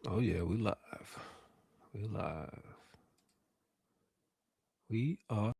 Oh yeah, we live. We live. We are.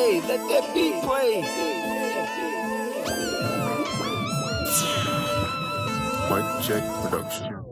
Hey, let that beat play. Mike Check Production.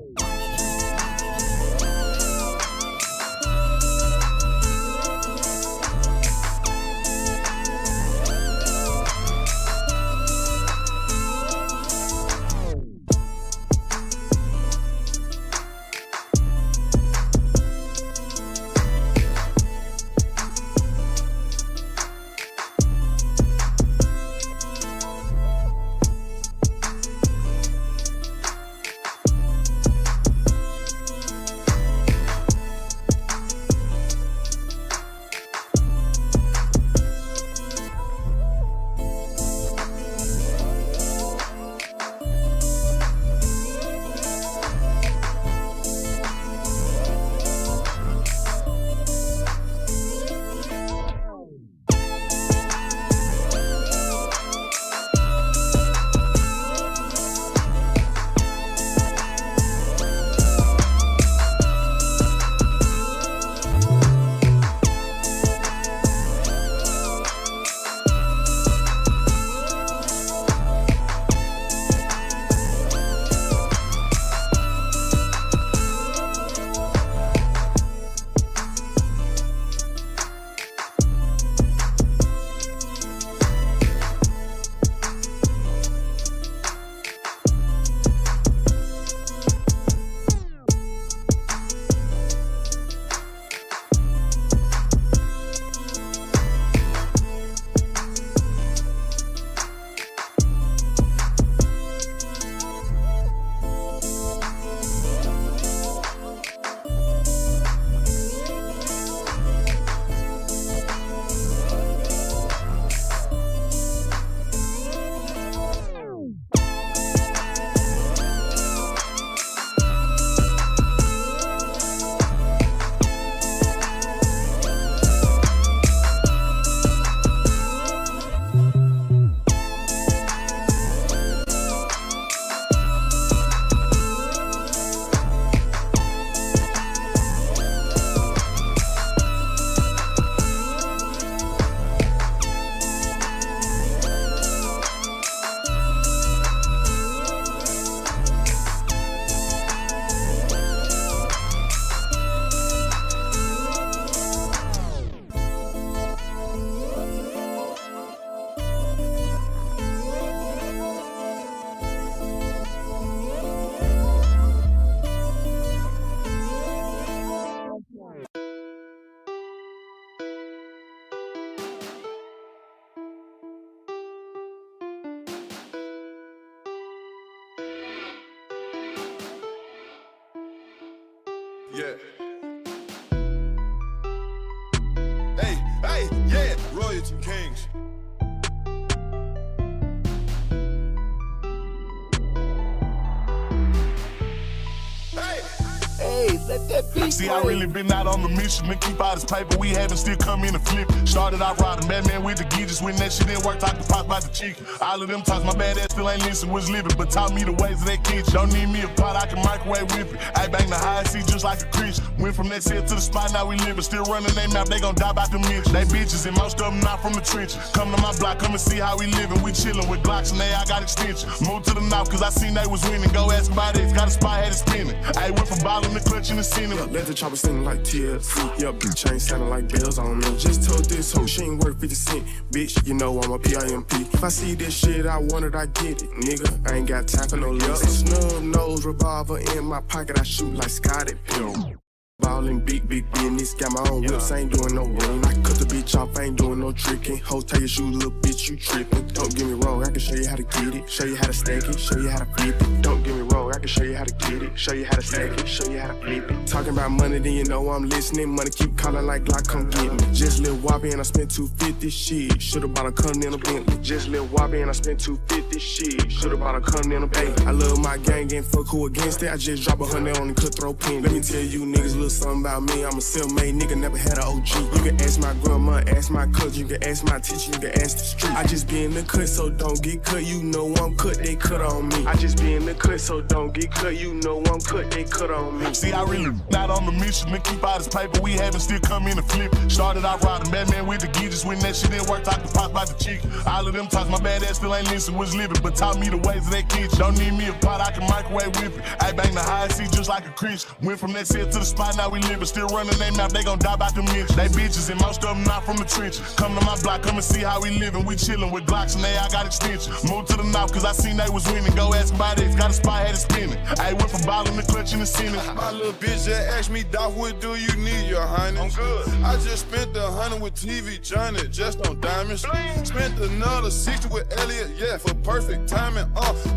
Let that beat See, play. I really been out on the mission to keep all this paper. We haven't still come in and flip. Started out riding Batman with the geezers. When that shit didn't work, talk to pop about the chicken. All of them talks, my bad ass still ain't listen, was living. But taught me the ways of that kitchen. Don't need me a pot, I can microwave whip it. I bang the high seat just like a Christian. Went from that set to the spot, now we living. Still running their mouth, they gon' die about the mention. They bitches and most of them not from the trenches. Come to my block, come and see how we living. We chillin' with Glocks and they, I got extensions. Moved to the north cause I seen they was winning. Go ask about it, got a spot, had it spinning. I went from ballin' to clutching the ceiling. Let the chopper sing like TLC. Yeah, bitch ain't sounding like bells on me. Just told this hoe she ain't worth 50 cents. Bitch, you know I'm a PIMP. If I see this shit, I want it, I get it. Nigga, I ain't got time for no love. Snub nose revolver in my pocket, I shoot like Scotty Pilgrim. Ballin' big business, got my own whips, ain't doing no ring. I cut the bitch off, ain't doing no tricking. Ho, tie your shoes, little bitch, you trippin'. Don't get me wrong, I can show you how to get it. Show you how to stack it, show you how to flip it. Don't get me wrong, I can show you how to get it. Show you how to stack it, show you how to flip it. Talking about money, then you know I'm listening. Money keep calling like Glock, come get me. Just little wobbly and I spent 250, shit. Should've bought a Continental Bentley. Just little wobbly and I spent 250, shit. Should've bought a Continental Bentley. I love my gang and fuck who against it. I just drop 100 on the cutthroat pin. Let me tell you niggas a little something about me. I'm a self-made nigga, never had an OG. You can ask my grandma, ask my cousin, you can ask my teacher, you can ask the street. I just be in the cut, so don't get cut. You know I'm cut, they cut on me. I just be in the cut, so don't get cut. You know I'm cut, they cut on me. See, I really not on the mission to keep all this paper. We haven't still come in and flip. Started out riding Batman with the geezers. When that shit didn't work, talk to pop about the chicken. All of them talks, my bad ass still ain't listen, was living. But taught me the ways of that kitchen. Don't need me a pot, I can microwave whip it. I bang the high seat just like a Christian. Went from that set to the spot, now we living. Still running their mouth, they gon' die about the mention. They bitches and most of them not from the trenches. Come to my block, come and see how we living. We chillin' with Glocks and they, I got extensions. Moved to the north cause I seen they was winning. Go ask about it, got a spot, had it spinning. I went from ballin' to clutching the ceiling. My little bitch just asked me, Doc, what do you need, your highness? I'm good. I just spent 100 with TV Johnny, just on diamonds. Bling. Spent another 60 with Elliot, yeah, for perfect timing.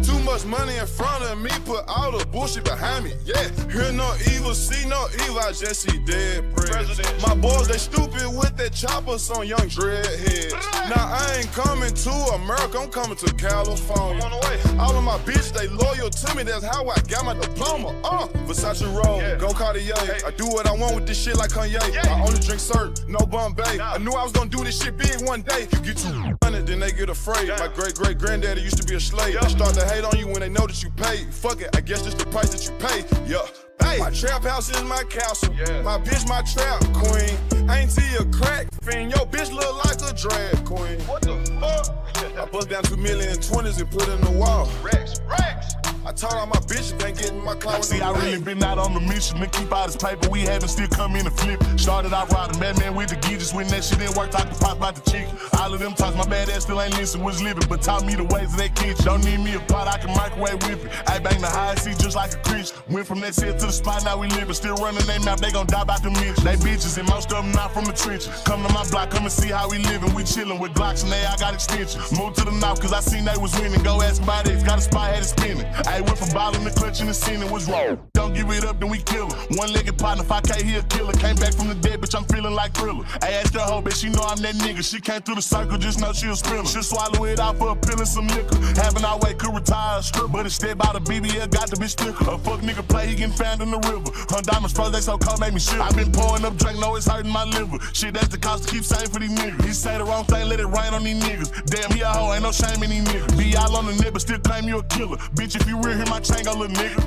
Too much money in front of me, put all the bullshit behind me, yeah. Hear no evil, see no evil, I just see dead presidents. My boys, they stupid with that choppers on young dreadheads. Now I ain't coming to America, I'm coming to California. On the way. All of my bitches, they loyal to me, that's how I got my diploma. Versace roll, yeah. Go Cartier. Hey. I do what I want with this shit like Kanye. Yeah. I only drink syrup, no Bombay. Nah. I knew I was gonna do this shit big one day. You get 200, then they get afraid. Yeah. My great granddaddy used to be a slave. Yeah. They start to hate on you when they know that you paid. Fuck it, I guess that's the price that you pay. Yeah. Hey, my trap house is my castle. Yeah. My bitch, my trap queen. I ain't see a crack fiend. Yo, bitch look like a drag queen. What the fuck? I bust down 2 million in 20s and put it in the wall. Rex. I told all my bitches can't get in my closet. See, I really been out on the mission to keep all this paper. We haven't still come in and flip. Started out riding Batman with the geezers. When that shit didn't work, talk to pop about the chicken. All of them talks, my bad ass still ain't listen, was living. But taught me the ways of that kitchen. Don't need me a pot, I can microwave whip it. I bang the high seat just like a Christian. Went from that set to the spot, now we living. Still running their mouth, they gon' die about the mention. They bitches and most of them not from the trenches. Come to my block, come and see how we living. We chillin' with Glocks and they, I got extensions. Moved to the north cause I seen they was winning. Go ask about it, got a spot, had it spinning. I went from ballin' to clutching the scene, it was wrong. Don't give it up, then we kill her. One-legged partner, if I can't hear a killer. Came back from the dead, bitch, I'm feeling like Thriller. I asked her hoe, bitch, she know I'm that nigga. She came through the circle, just know she a spinner. She'll swallow it out for a pill and some liquor. Having our way could retire a strip, but instead by the BBL got the bitch thicker. A fuck nigga play, he getting found in the river. Her diamonds froze, they so cold, make me shit. I been pouring up drink, know it's hurting my liver. Shit, that's the cost to keep saying for these niggas. He say the wrong thing, let it rain on these niggas. Damn, he a hoe, ain't no shame in these niggas. Be all on the net, but still claim you a killer. Bitch, if you real, hear my chain go, little nigga.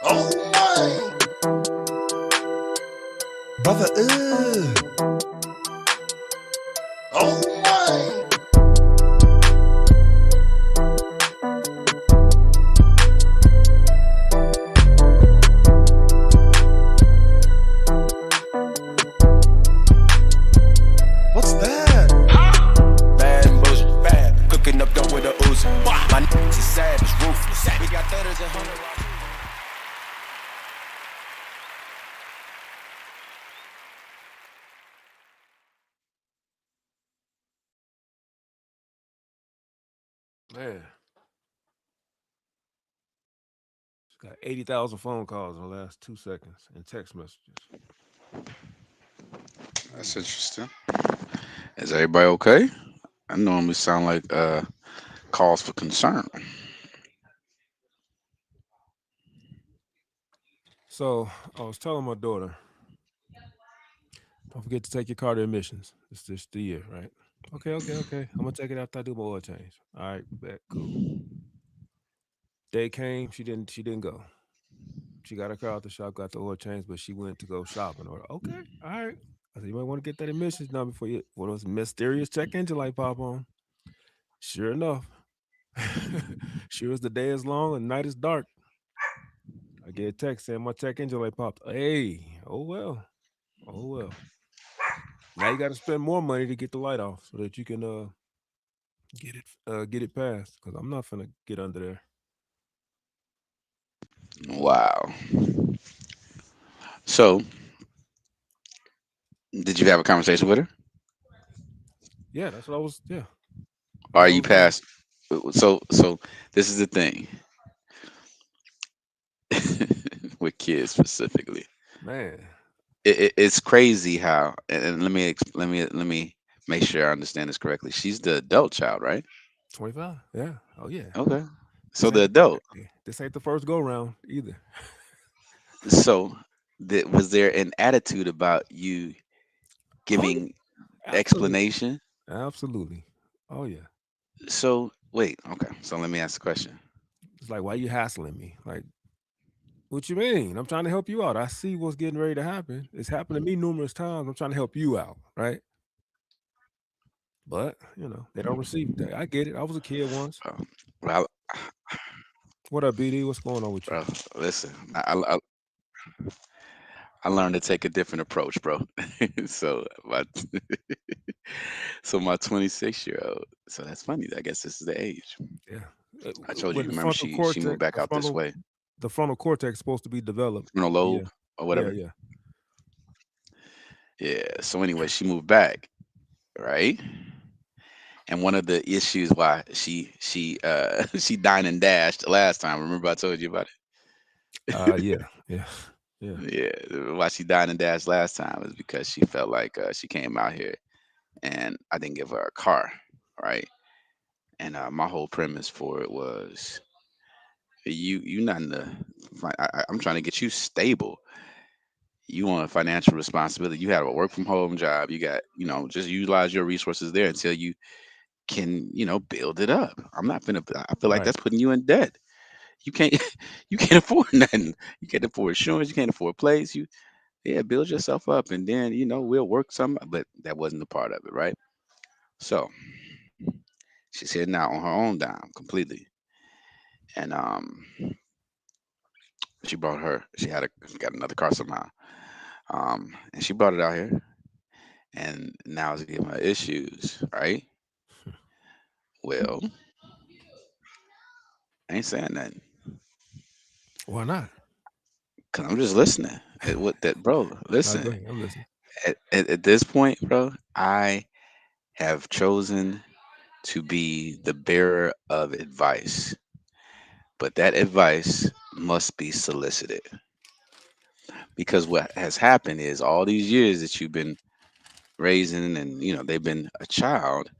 Oh my! Brother, Oh my! what's that? Bad and bullshit, Man, just got 80,000 phone calls in the last 2 seconds and text messages. That's Jeez. interesting. Is everybody okay? I normally sound like calls for concern. So I was telling my daughter, don't forget to take your car to emissions. It's just the year, right? Okay, okay, okay. I'm gonna take it after I do my oil change. All right, bet, cool. Day came, she didn't go. She got her car out the shop, got the oil change, but she went to go shopping. Or okay, all right. I said you might want to get that emissions now before you for those mysterious check engine light pop on. Sure enough, sure as the day is long and night is dark, I get a text saying my check engine light popped. Hey, oh well, oh well. Now you got to spend more money to get the light off so that you can get it passed. Because I'm not gonna get under there. Wow. So, did you have a conversation with her? Yeah, that's what I was. Yeah, Or that's are what I you was doing. past? So this is the thing with kids specifically. Man, It's crazy how, and let me make sure I understand this correctly. She's the adult child, right? 25. Yeah. Oh yeah. Okay. So This the ain't the adult. this ain't the first go round either. So, was there an attitude about you Oh yeah, giving absolutely, explanation? absolutely. Oh yeah. So wait, okay. So let me ask the question. It's like, why you hassling me? Like, what you mean? I'm trying to help you out. I see what's getting ready to happen. It's happened to me numerous times. I'm trying to help you out, right? But they don't receive that. I get it. I was a kid once. Bro, bro, What up, BD? What's going on with you? bro, listen, I learned to take a different approach, bro. so my so my 26-year-old. So that's funny. I guess this is the age. Yeah. I told you. When the Remember, frontal she moved cortex, back out this way. the frontal cortex is supposed to be developed. Frontal Yeah. lobe or Yeah. whatever. Yeah. Yeah. So anyway, she moved back, right? And one of the issues why she she dined and dashed last time. Remember I told you about Yeah. Yeah. Yeah. it. Yeah, why she dined and dashed last time is because she felt like she came out here and I didn't give her a car, right? And my whole premise for it was you not in the. I'm trying to get you stable. You want a financial responsibility. You have a work from home job. You got just utilize your resources there until you can build it up. I'm not gonna. I feel like Right. that's putting you in debt. You can't you can't afford nothing. You can't afford insurance. You can't afford a place. You build yourself up and then we'll work some. But that wasn't the part of it, right? So she's here now on her own dime completely, and she brought her. She got another car somehow, and she brought it out here, and now it's giving her issues, right? Well, I ain't saying nothing Why not? because I'm just listening. What that, bro? No, go Listen, ahead. I'm listening. at this point, bro, I have chosen to be the bearer of advice, but that advice must be solicited because what has happened is all these years that you've been raising and they've been a child,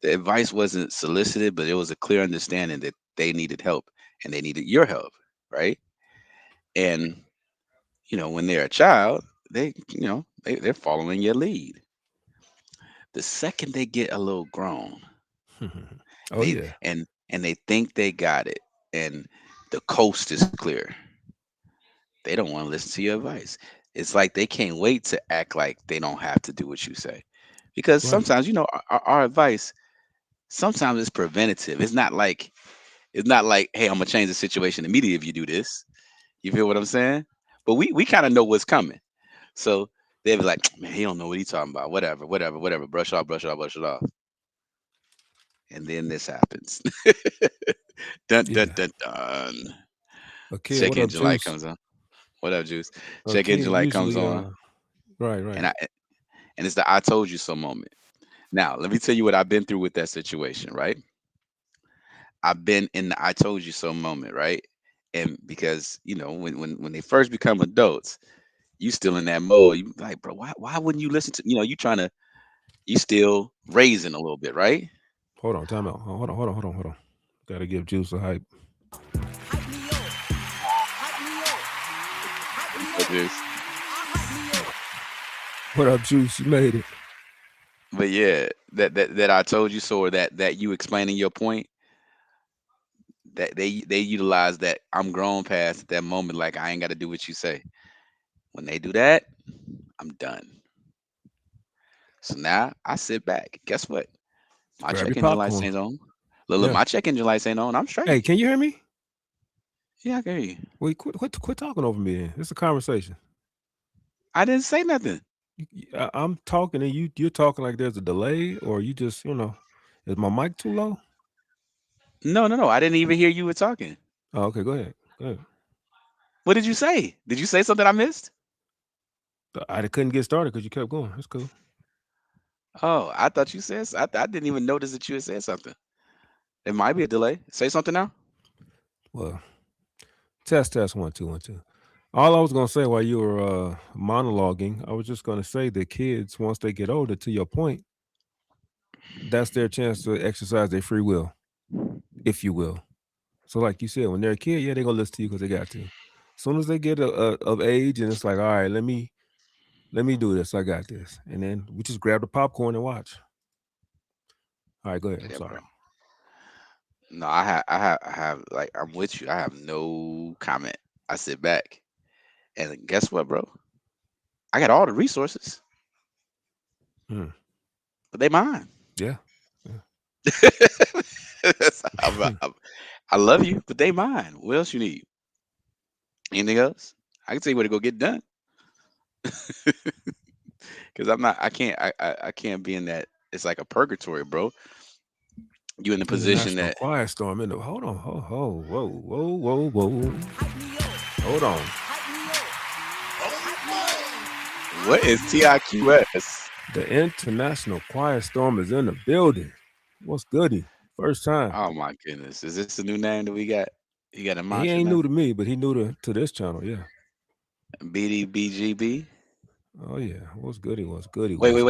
the advice wasn't solicited, but it was a clear understanding that they needed help and they needed your help, right? And when they're a child, they're following your lead. The second they get a little grown, Oh they yeah. and they think they got it and the coast is clear, they don't want to listen to your advice. It's like they can't wait to act like they don't have to do what you say because Right. sometimes our advice sometimes it's preventative. It's not like hey, I'm gonna change the situation immediately if you do this. You feel what I'm saying? But we kind of know what's coming, so they'll be like, man, he don't know what he's talking about. Whatever, whatever, whatever. Brush off, brush off, brush it off. And then this happens. Dun dun Yeah. dun dun. A kid. Check What up, engine light Juice? comes on. What up, Juice? A Check kid engine light comes usually. on, Right. and Right. it's the I told you so moment. Now, let me tell you what I've been through with that situation, right? I've been in the I told you so moment, right? And because when they first become adults, you still in that mode. You like, bro, why wouldn't you listen to you still raising a little bit, right? Hold on, time out. Hold on. Gotta give Juice a hype. Juice. What up, Juice? You made it. But yeah, that I told you so, or that you explaining your point, that they utilize that I'm grown past that moment, like I ain't got to do what you say. When they do that, I'm done. So now I sit back. Guess what? My Grab your check engine lights popcorn. ain't on. Look, Yeah. my check engine lights ain't on. I'm straight. Hey, can you hear me? Yeah, I can hear you. Wait, quit talking over me. Then it's a conversation. I didn't say nothing. I'm talking and you're talking like there's a delay, or you just is my mic too low? No. I didn't even hear you were talking. Oh, okay, go ahead. What did you say? Did you say something I missed? I couldn't get started because you kept going. That's cool. Oh, I thought you said. I didn't even notice that you had said something. It might be a delay. Say something now. Well, test 1 2 1 2. All I was gonna say while you were monologuing, I was just gonna say that kids, once they get older, to your point, that's their chance to exercise their free will, if you will. So, like you said, when they're a kid, yeah, they're gonna listen to you because they got to. As soon as they get of age, and it's like, all right, let me do this. I got this, and then we just grab the popcorn and watch. All right, go ahead. I'm Yeah, sorry. bro. No, I have like I'm with you. I have no comment. I sit back, and guess what, bro? I got all the resources, Mm. but they mine. Yeah. I love you, but they mine. What else you need? Anything else? I can tell you where to go get done. Because I can't be in that. It's like a purgatory, bro. You in the position International that quiet storm in the hold on, whoa. Hold on. what is TIQS? The international quiet storm is in the building. What's goody? First time. Oh my goodness, is this the new name that we got? You got a He mantra ain't now? new to me, but he new to this channel. Yeah. BDBGB. Oh yeah. What's goody? Wait.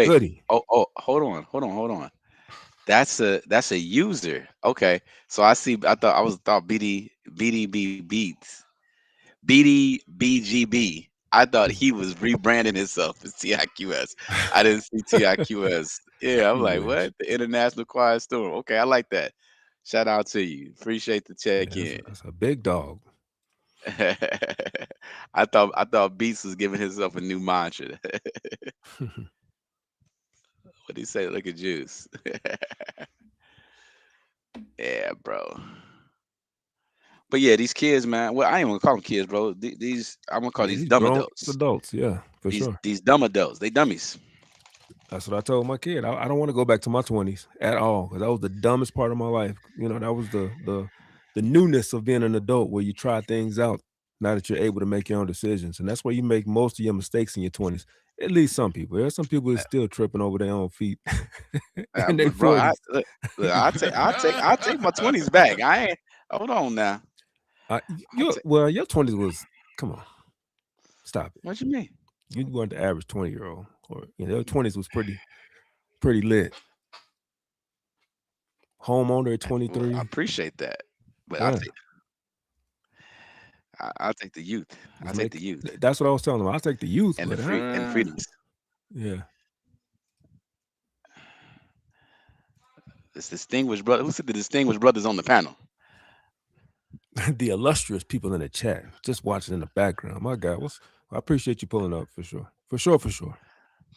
Goody? Oh, hold on. That's a user. Okay, so I see. I thought BDB beats BDBGB. I thought he was rebranding himself as TIQS. I didn't see TIQS. Yeah, I'm You like, wish. what? The International Quiet Storm. Okay, I like that. Shout out to you. Appreciate the Yeah, check in. that's a big dog. I thought Beats was giving himself a new mantra. What do you say? Look at Juice. Yeah, bro. But yeah, these kids, man. Well, I ain't gonna call them kids, bro. These I'm gonna call Yeah, these these dumb grown adults. adults. Yeah, for These sure. these dumb adults. They dummies. That's what I told my kid. I don't want to go back to my 20s at all, because that was the dumbest part of my life. That was the newness of being an adult, where you try things out now that you're able to make your own decisions, and that's where you make most of your mistakes in your 20s. At least some people. There's some people that's still tripping over their own feet in their Bro, 40s. look, I take my 20s back. I ain't. Hold on now. Your 20s was, come on, stop it. What you mean? You weren't the average 20-year-old, or their 20s was pretty lit. Homeowner at 23. I appreciate that, but Yeah. I'll take the youth. I take the youth That's what I was telling them. I'll take the youth, and but the freedoms. yeah. This distinguished brother. Who said the distinguished brothers on the panel? The illustrious people in the chat, just watching in the background. My God, I appreciate you pulling up for sure. For sure.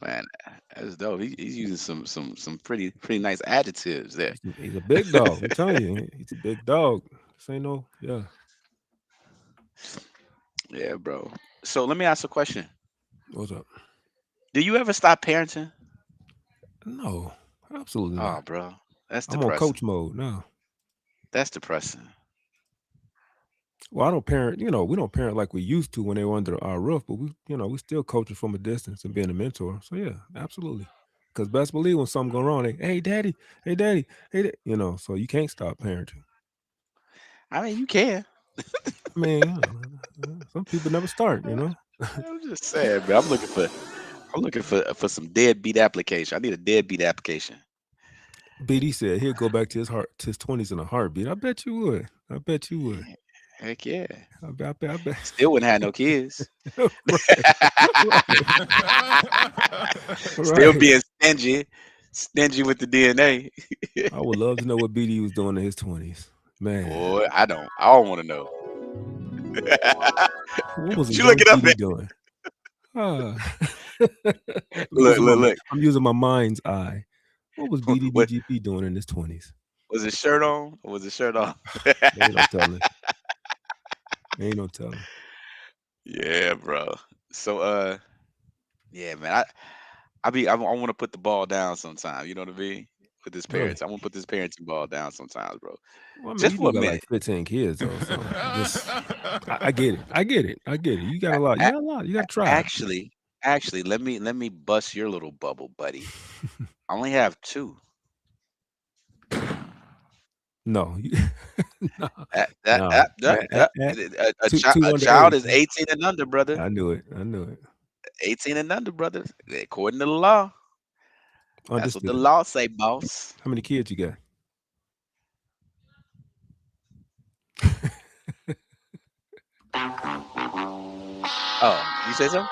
Man, that's dope. He's using some pretty nice adjectives there. He's a big dog. I'm telling you, he's a big dog. Say no, yeah. Yeah, bro. So let me ask a question. What's up? Do you ever stop parenting? No, absolutely not. Oh, bro, that's I'm depressing. on coach mode now. That's depressing. Well, I don't parent. We don't parent like we used to when they were under our roof, but we still coaching from a distance and being a mentor. So yeah, absolutely. Because best believe when something go wrong, hey daddy, hey daddy. So you can't stop parenting. I mean, you can. I mean, some people never start, you know. I'm just saying, man. I'm looking for some deadbeat application. I need a deadbeat application. BD said he'll go back to his 20s in a heartbeat. I bet you would. I bet you would. Heck yeah. I bet. Still wouldn't have no kids. Right. Still Right. being stingy with the DNA. I would love to know what BD was doing in his 20s. Man, Boy, I don't want to know. what was a You young look it up, BD man. doing? Ah. Look. I'm using my mind's eye. What was What BDBGP doing in his 20s? was his shirt on? Or was his shirt off? Ain't no telling. Ain't no telling. Yeah, bro. So yeah, man. I want to put the ball down sometime. You know what I mean? With his Really? parents, I want to put this parenting ball down sometimes, bro. Well, I mean, Just you for do a got like minute. 15 kids though, so just I get it. I get it. I get it. You got a lot. You A- got a lot. You got to try. actually, let me bust your little bubble, buddy. I only have 2. No, no, no. A Two child underage. is 18 and under, brother. I knew it. I knew it. 18 and under, brother. According to the law. That's what the Understood. law say, boss. How many kids you got? Oh, you say so?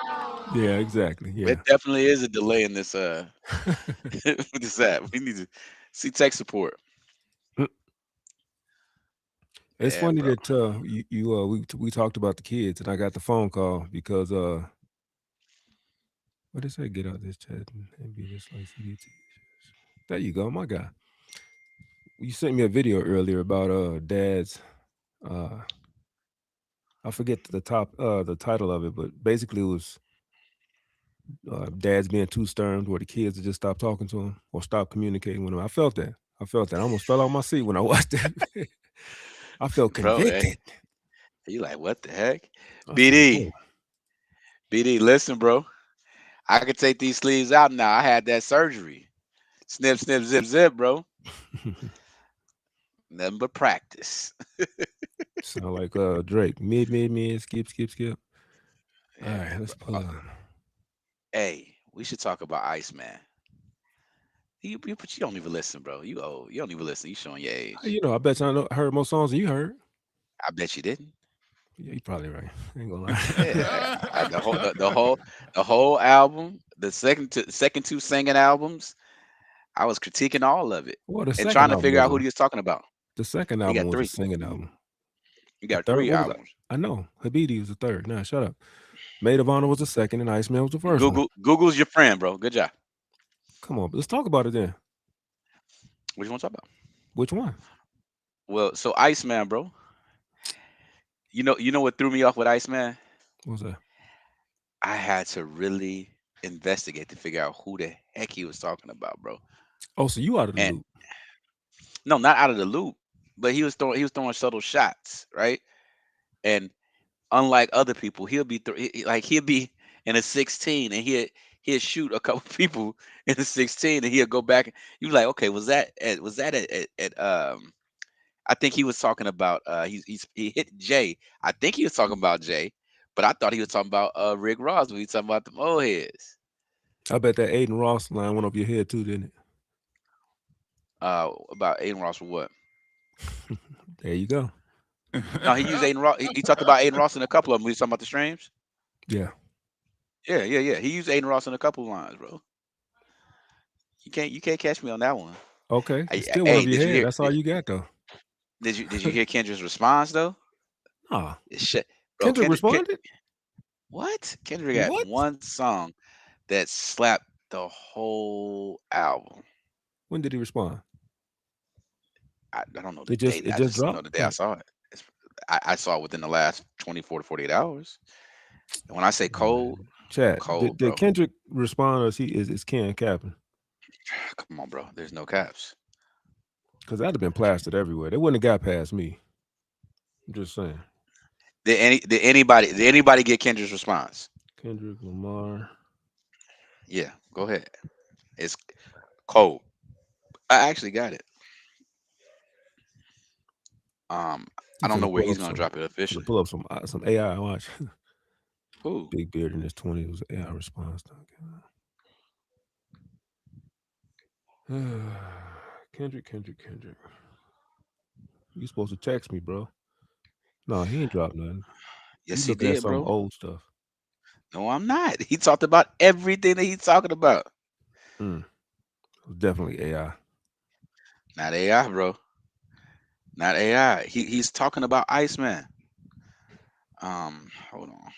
Yeah, exactly. Yeah. It definitely is a delay in this this app. We need to see tech support. It's Yeah, funny bro. that we talked about the kids and I got the phone call because what did it say? Get out this chat and be just like CDT. There you go, my guy. You sent me a video earlier about dad's I forget the title of it, but basically it was dads being too stern where the kids would just stop talking to him or stop communicating with him. I felt that. I almost fell out my seat when I watched that. I felt Bro, convicted. you like, what the heck? I said, BD. "Whoa." BD, listen, bro. I could take these sleeves out now. I had that surgery. Snip, snip, zip, zip, bro. Nothing but practice. Sound like Drake. Mid, skip. All right, let's pull up. Hey, we should talk about Iceman. But you don't even listen, bro. You old. You don't even listen. You showing your age. You know, I bet you I heard more songs than you heard. I bet you didn't. Yeah, you're probably right. I ain't gonna lie. Yeah, the whole album, the second 2 singing albums, I was critiquing all of it Well, the and second trying to album figure out who was he was talking about. the second You album got was a 3. singing album. You The got third 3 what was albums. I know. Habidi was the third. Nah, shut up. Maid of Honor was the second, and Iceman was the first one. Google's your friend, bro. Good job. Come on, let's talk about it then. What you want to talk about? Which one? Well, so Iceman, bro. You know what threw me off with Iceman? What was that? I had to really investigate to figure out who the heck he was talking about, bro. Oh, so you out of the And loop. no, not out of the loop, but he was throwing subtle shots, right? And unlike other people, he'll be he'll be in a 16 and he'll shoot a couple people in a 16 and he'll go back. You like, okay, was that at I think he was talking about he hit Jay. I think he was talking about Jay, but I thought he was talking about Rick Ross when he was talking about the old heads. I bet that Aiden Ross line went up your head too, didn't it? About Aiden Ross for what? There you go. No, he used Aiden Ross. He talked about Aiden Ross in a couple of them. We was talking about the streams. Yeah. Yeah. He used Aiden Ross in a couple of lines, bro. You can't catch me on that one. Okay. It's still Hey, one of your head. That's all you got though. Did you hear Kendra's response though? Nah. Shit, bro. Kendrick responded? What? Kendrick got What? one song that slapped the whole album. When did he respond? I don't know the It just date. I just just know dropped? the day I saw it. I saw it within the last 24 to 48 hours. And when I say cold, Chad, cold, did bro. Kendrick respond or is Ken capping? Come on, bro. There's no caps. Because that'd have been plastered everywhere. They wouldn't have got past me. I'm just saying. Did anybody get Kendrick's response? Kendrick Lamar. Yeah, go ahead. It's cold. I actually got it. I don't know finna where pull he's up gonna some. drop it Finna officially. pull up some AI. Watch. Who? Big Beard in his 20s was AI response. Kendrick. You supposed to text me, bro. No, he ain't dropped nothing. Yes, You he looking at did, some bro. old stuff. No, I'm not. He talked about everything that he's talking about. Mm. Definitely AI. Not AI, bro. Not AI. He's talking about Iceman. Hold on.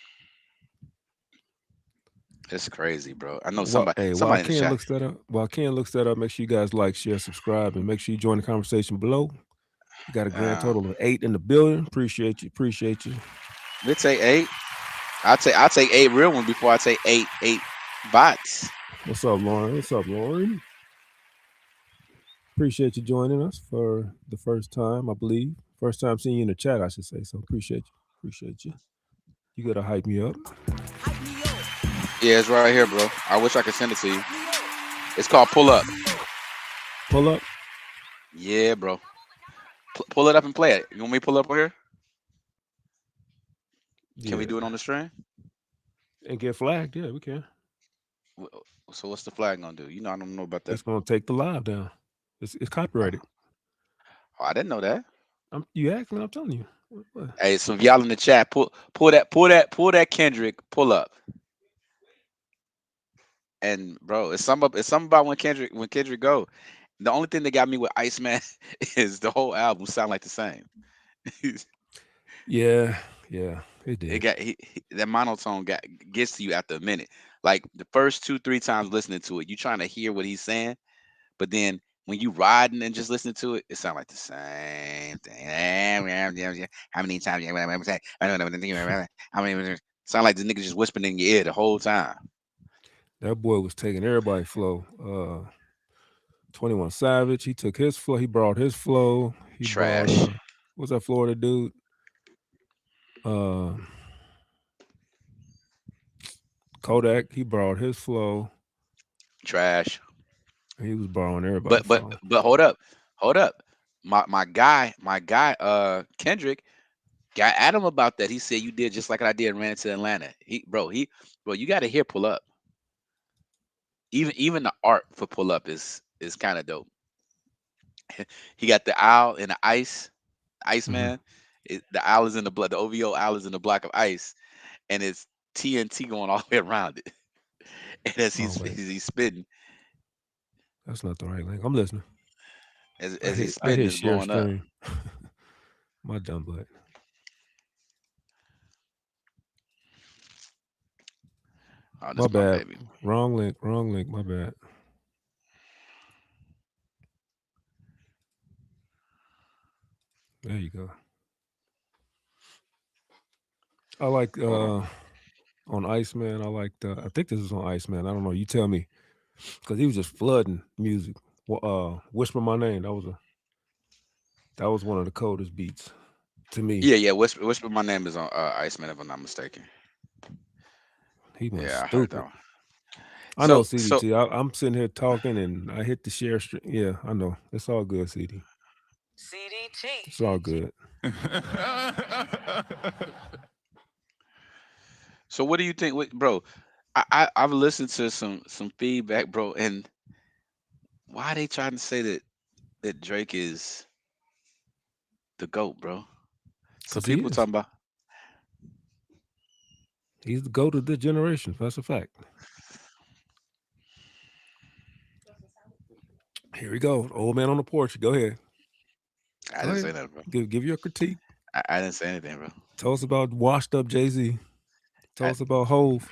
It's crazy, bro. I know While somebody in the Ken chat. looks that up, make sure you guys like, share, subscribe, and make sure you join the conversation below. You got a grand total of 8 in the building. Appreciate you. Let's say 8. I'll take 8 real ones before I take 8 bots. What's up, Lauren? Appreciate you joining us for the first time, I believe. First time seeing you in the chat, I should say. So appreciate you. You gotta hype me up. Yeah, it's right here, bro. I wish I could send it to you. It's called Pull Up. Pull up. Yeah, bro. Pull it up and play it. You want me to pull up over here? Can we do it on the stream? And get flagged? Yeah, we can. So what's the flag gonna do? I don't know about that. It's gonna take the live down. It's copyrighted. Oh, I didn't know that. You asked me, I'm telling you. What? Hey, so if y'all in the chat, pull that Kendrick pull up. And bro, it's something about when Kendrick go. The only thing that got me with Iceman is the whole album sound like the same. Yeah, it did. It got that monotone gets to you after a minute. Like the first 2-3 times listening to it, you trying to hear what he's saying, but then when you riding and just listening to it, it sound like the same thing. How many times? How many? Sound like the nigga just whispering in your ear the whole time. That boy was taking everybody's flow. 21 Savage, he took his flow. He brought his flow. He Trash. brought what's that Florida dude? Kodak. He brought his flow. Trash. He was borrowing everybody's But flow. hold up. My guy, Kendrick got at him about that. He said you did just like I did and ran into Atlanta. Bro, you got to hear Pull Up. Even the art for Pull Up is kind of dope. He got the owl and the Iceman. The owl is in the blood. The OVO owl is in the block of ice, and it's TNT going all the way around it. And as he's spitting, that's not the right link. I'm listening. As he's spitting, it's blowing up. My dumb butt. Oh, my bad. Baby. Wrong link. My bad. There you go. I like on Iceman. I liked. I think this is on Iceman. I don't know. You tell me, because he was just flooding music. Whisper My Name. That was one of the coldest beats to me. Yeah. Whisper My Name is on Iceman, if I'm not mistaken. He was I stupid. heard that one. I know, CDT. I'm sitting here talking and I hit the share stream. Yeah, I know. It's all good, CD. CDT. It's all good. So what do you think, bro? I've listened to some feedback, bro, and why are they trying to say that Drake is the GOAT, bro? So people talking about he's the GOAT of this generation. That's a fact. Here we go. Old man on the porch. Go ahead. I didn't say that, bro. Give your critique. I didn't say anything, bro. Tell us about washed up Jay-Z. Tell us about Hove.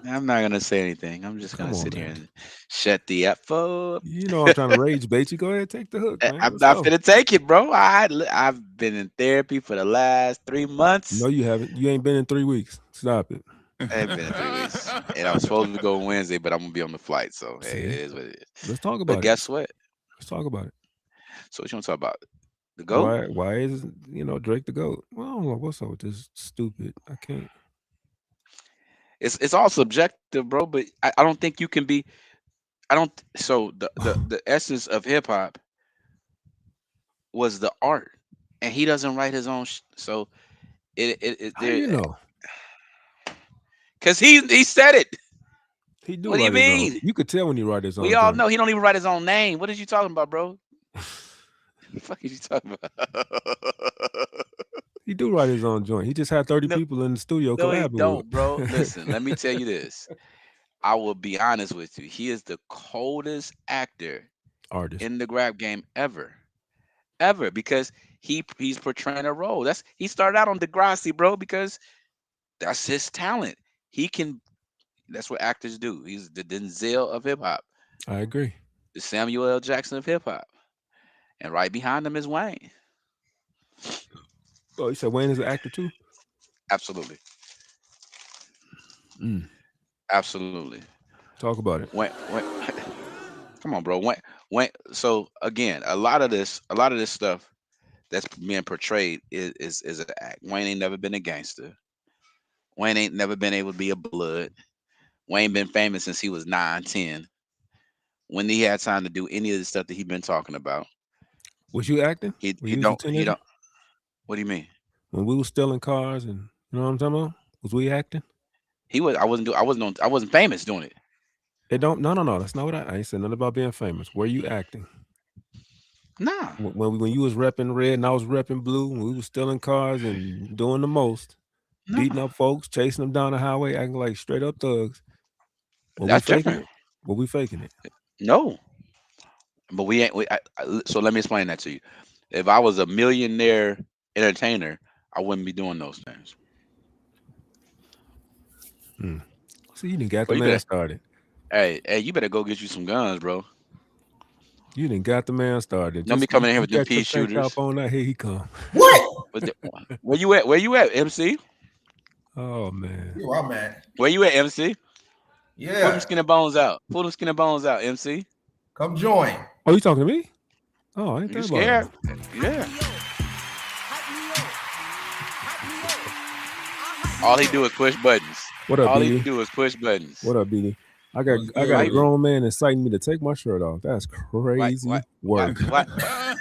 I'm not gonna say anything. I'm just gonna sit here and shut the F up. You know I'm trying to rage bait you. Go ahead, take the hook, man. I'm not gonna take it, bro. I've been in therapy for the last 3 months. No, you haven't. You ain't been in 3 weeks. Stop it. I ain't been in 3 weeks, and I was supposed to go Wednesday, but I'm gonna be on the flight. So hey, it is what it is. Let's talk about it. But guess what? Let's talk about it. So what you want to talk about? The GOAT? Why is Drake the GOAT? Well, I don't know what's up with this stupid. I can't. It's all subjective, bro. But I don't think you can be. I don't. So the essence of hip hop was the art, and he doesn't write his own. So it How you there know? because he said it. He do What do you write his own. mean? You could tell when he write his own. We all joint. know he don't even write his own name. What are you talking about, bro? The fuck is you talking about? He do write his own joint. He just had 30 No, people in the studio no, he collabing don't, bro. with. Listen, let me tell you this. I will be honest with you. He is the coldest actor Artist. in the rap game ever, because he's portraying a role. He started out on Degrassi, bro, because that's his talent. He can. That's what actors do. He's the Denzel of hip hop, I agree. the Samuel L. Jackson of hip hop, and right behind him is Wayne. Oh, you said Wayne is an actor too? Absolutely, Mm. absolutely. Talk about it. Wayne, come on, bro. Wayne. So again, a lot of this stuff that's being portrayed is an act. Wayne ain't never been a gangster. Wayne ain't never been able to be a blood. Wayne been famous since he was 9, 10. When he had time to do any of the stuff that he been talking about, Was you acting? he When he you was a don't he teenager? don't. What do you mean? When we was stealing cars and you know what I'm talking about? Was we acting? He was. I wasn't famous doing it. It don't. No. That's not what I ain't said nothing about being famous. Were you acting? Nah. When you was repping red and I was repping blue, when we was stealing cars and doing the most, beating No. up folks, chasing them down the highway, acting like straight up thugs. Were we That's faking different. it? Were we faking it? No. But we ain't. So let me explain that to you. If I was a millionaire entertainer, I wouldn't be doing those things. See, you didn't got Bro, the you man better. started. Hey, you better go get you some guns, bro. You didn't got the man started. Don't be Just coming in here you with them got your pea tank shooters. top on. Now here he come. What? Where you at? Where you at, MC? Oh man. You where I'm at. Where you at, MC? Pull them Yeah. skinny bones out. Pull them skinny bones out, MC. Come join. Oh, you talking to me? Oh, I ain't You that about scared? it. Yeah. All he do is push buttons. What up, All he BD? do is push buttons. What up, BD? I What's got good? a grown man inciting me to take my shirt off. That's Why? crazy work. Why?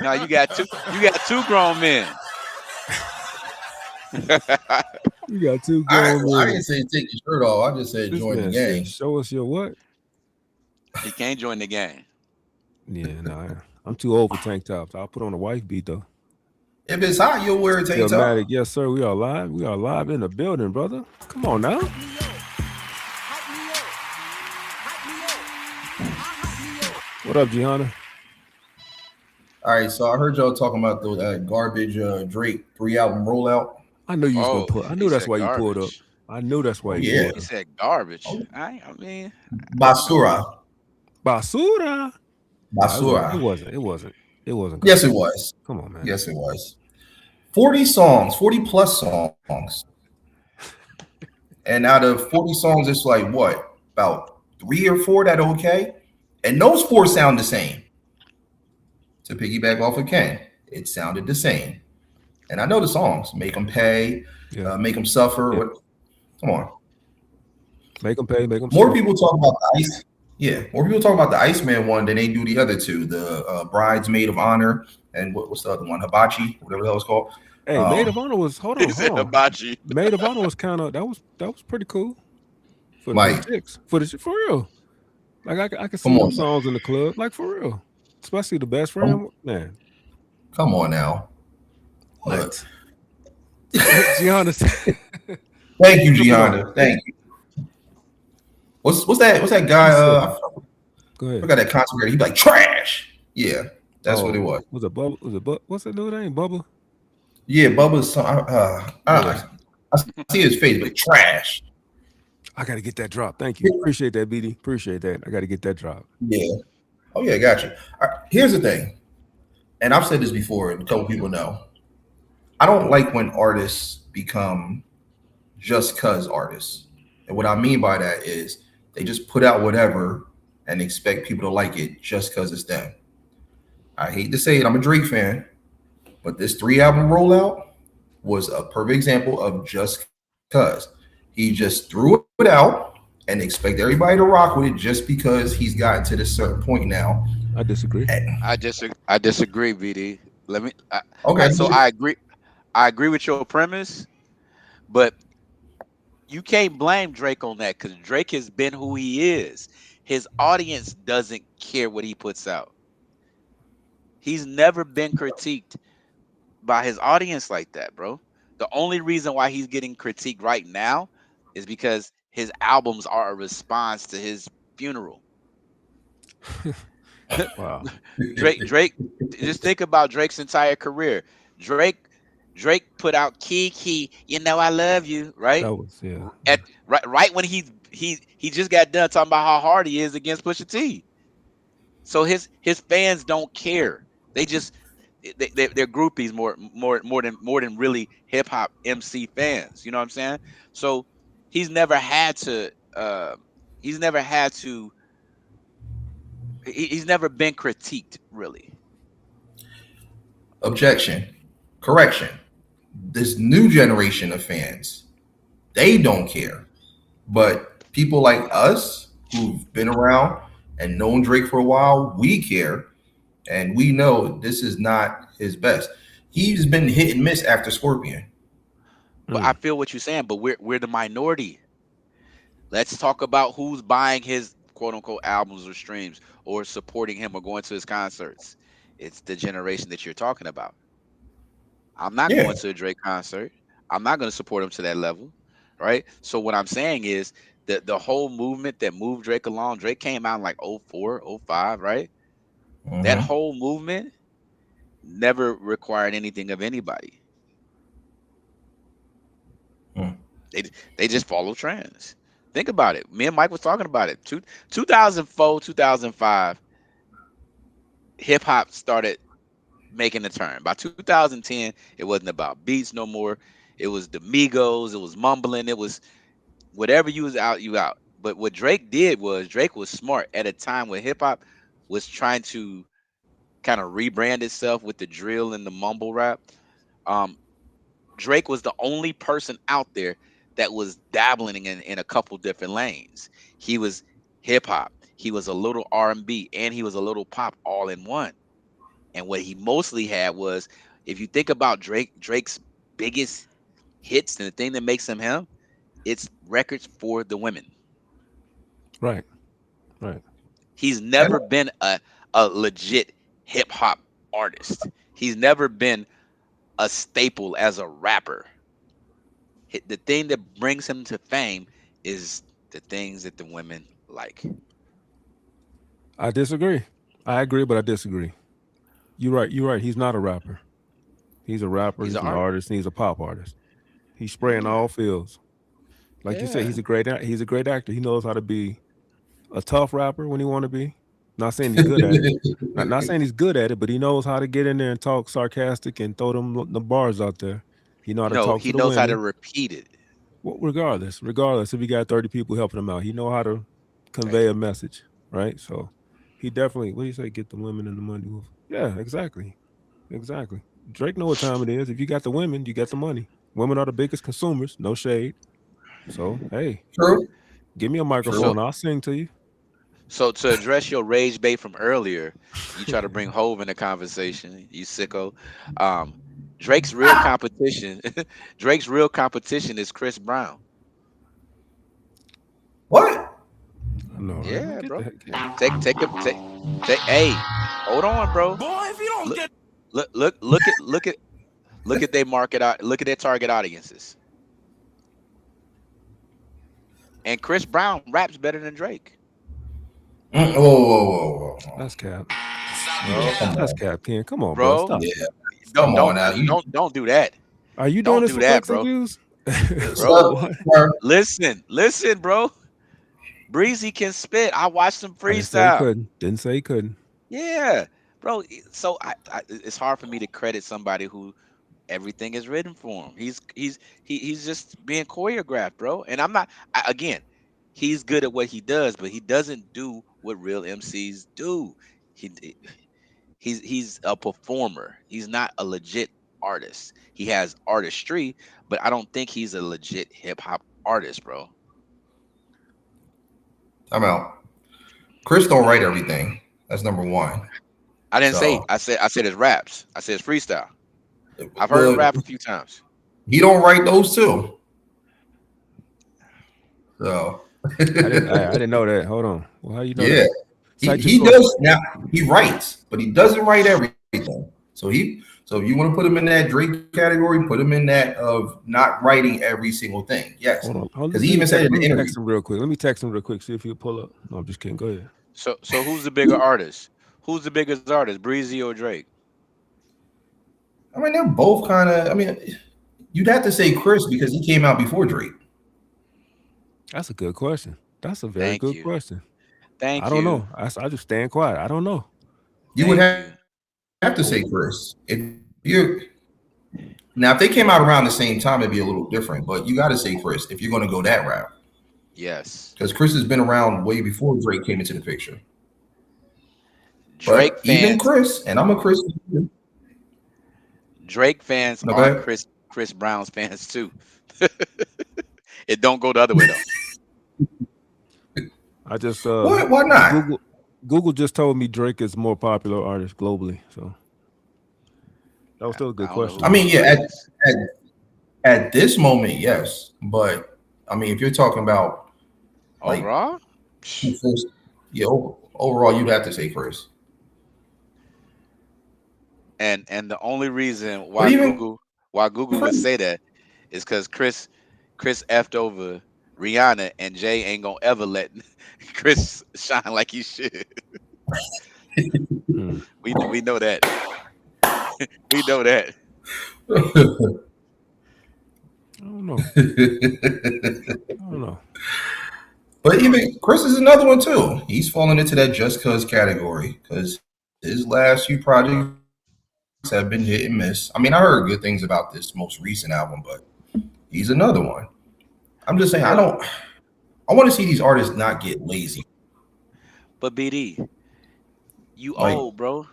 No, you got two grown men. You got two I grown men. didn't say take your shirt off. I just said This join the man said, game. show us your what? He can't join the game. Yeah, nah. I'm too old for tank tops. I'll put on a wife beat though. If it's hot, you'll wear a tank top. Illmatic, yes, sir. We are live. We are live in the building, brother. Come on now. What up, Gianna? All right, so I heard y'all talking about the garbage Drake 3-album rollout. I knew you was Oh, gonna put. I he knew that's said why you pulled up. garbage. I knew that's why you Yeah. pulled He up. said garbage. I mean, Basura. Basura. Basura. It wasn't. Yes, it was. Come on, man. Yes, it was. 40 songs, 40 plus songs. And out of 40 songs, it's like what? About 3 or 4 that are okay? And those 4 sound the same. To piggyback off of Ken, it sounded the same. And I know the songs. Make them pay, Yeah. make them suffer. Yeah. Come on. Make them pay. Make them. More people talk about the Ice. Yeah, more people talk about the Iceman one than they do the other 2. The Bridesmaid of Honor and what's the other one? Hibachi, whatever the hell it's called. Hey, Maid of Honor was. Hold he on. said hibachi. Maid of Honor was kind of. That was pretty cool. For Mike. the chicks. For real. Like I could see Come them on. songs in the club. Like for real. Especially the best friend. Man. Come on now. What? Gianna said. Thank you, Gianna. Thank you. What's that guy? Go I ahead. forgot that concert. He'd be like trash. Yeah, that's what it was. Was it Bubba? What's that dude name? Bubba? Yeah, Bubba's song. I see his face, but trash. I gotta get that drop. Thank you. Appreciate that, BD. Appreciate that. I gotta get that drop. Yeah. Oh yeah, gotcha. All right, here's the thing, and I've said this before, and a couple people know. I don't like when artists become just cause artists, and what I mean by that is they just put out whatever and expect people to like it just because it's them. I hate to say it, I'm a Drake fan, but this 3-album rollout was a perfect example of just cause. He just threw it out and expect everybody to rock with it just because he's gotten to this certain point now. I disagree. I disagree, BD. Let me. Okay. So I agree. I agree with your premise, but you can't blame Drake on that because Drake has been who he is. His audience doesn't care what he puts out. He's never been critiqued by his audience like that, bro. The only reason why he's getting critiqued right now is because his albums are a response to his funeral. Wow. Drake. Just think about Drake's entire career. Drake put out Kiki, you know I love you, right? That was At right when he just got done talking about how hard he is against Pusha T. So his fans don't care. They just they're groupies more than really hip hop MC fans. You know what I'm saying? So he's never had to he's never had to he's never been critiqued really. Objection. Correction. This new generation of fans, they don't care. But people like us who've been around and known Drake for a while, we care. And we know this is not his best. He's been hit and miss after Scorpion. But I feel what you're saying, but we're the minority. Let's talk about who's buying his quote unquote albums or streams or supporting him or going to his concerts. It's the generation that you're talking about. I'm not Yeah. going to a Drake concert. I'm not going to support him to that level, right? So what I'm saying is that the whole movement that moved Drake along, Drake came out in like 04, 05, right? That Mhm. whole movement never required anything of anybody. Hmm. They just follow trends. Think about it. Me and Mike was talking about it. 2004, 2005, hip hop started making a turn. By 2010, it wasn't about beats no more. It was the Migos, it was mumbling, it was whatever you was out, you out. But what Drake did was Drake was smart at a time when hip hop was trying to kind of rebrand itself with the drill and the mumble rap. Um, Drake was the only person out there that was dabbling in a couple different lanes. He was hip hop, he was a little R&B, and he was a little pop all in one. And what he mostly had was, if you think about Drake's biggest hits and the thing that makes him him, it's records for the women. Right. Right. He's never been a legit hip hop artist. He's never been a staple as a rapper. The thing that brings him to fame is the things that the women like. I disagree. I agree, but I disagree. You're right. You're right. He's not a rapper. He's a rapper. He's He's an an artist. artist. And he's a pop artist. He's spraying all fields. Like you said, Yeah. he's a great actor. He knows how to be a tough rapper when he want to be. Not saying he's good at it. Not saying he's good at it, but he knows how to get in there and talk sarcastic and throw them the bars out there. He know how to No, talk he to the knows how to women. repeat it. Well, regardless, if he got 30 people helping him out, he know how to convey a message, right? So he definitely, what do you say, get the women and the money. Yeah, exactly. Drake know what time it is. If you got the women, you got the money. Women are the biggest consumers, no shade. So hey, True. give me a microphone, I'll sing to you. So to address your rage bait from earlier, you try to bring Hove in the conversation. You sicko. Drake's real competition. Drake's real competition is Chris Brown. What? No, Yeah, bro. Take. Hey, hold on, bro. Boy, if you don't Look- get Look at their market out. Look at their target audiences. And Chris Brown raps better than Drake. Whoa. That's cap. Come That's on. cap, Ken. Come on, Bro. bro. Stop. Yeah. Don't Come on now. don't do that. Are you doing Don't this do for that, flex bro. views? Bro. Sir, Listen, bro. Breezy can spit. I watched him I didn't say he freestyle. couldn't. Didn't say he couldn't. Yeah, bro. So it's hard for me to credit somebody who everything is written for him. He's just being choreographed, bro. And I'm not. Again, he's good at what he does, but he doesn't do what real MCs do. He he's a performer. He's not a legit artist. He has artistry, but I don't think he's a legit hip hop artist, bro. I'm out. Chris don't write everything. That's number one. I didn't say. So, I said it's raps. I said it's freestyle. I've heard well, him rap a few times. he don't write those too. So I didn't know that. Hold on. Well, how you know yeah, that? Cite he your source. does now. He writes, but he doesn't write everything. So if you want to put him in that Drake category, put him in that of not writing every single thing. Yes, Hold on. because he even said in the interview. Text him real quick. Let me text him real quick. See if he'll pull up. No, I'm just kidding. Go ahead. So who's the bigger artist? Who's the biggest artist, Breezy or Drake? I mean, they're both kind of. I mean, you'd have to say Chris because he came out before Drake. That's a good question. That's a very Thank good you. question. Thank you. I don't know. I just stand quiet. I don't know. You would have to say Chris. If they came out around the same time, it'd be a little different. But you got to say Chris if you're going to go that route. Yes, because Chris has been around way before Drake came into the picture. Drake but fans, even Chris, and I'm a Chris. Drake fans are Chris Brown's fans too. It don't go the other way though. I just why not? Google just told me Drake is more popular artist globally. So that was still a good question. I mean, yeah, at this moment, yes, but I mean, if you're talking about like overall, overall, you'd have to say Chris. And the only reason why Google would say that is because Chris effed over Rihanna, and Jay ain't gonna ever let Chris shine like he should. We know that. We know that. I don't know. But even Chris is another one too. He's falling into that just cause category because his last few projects have been hit and miss. I mean, I heard good things about this most recent album, but he's another one. I'm just saying, I want to see these artists not get lazy. But BD, you old, bro.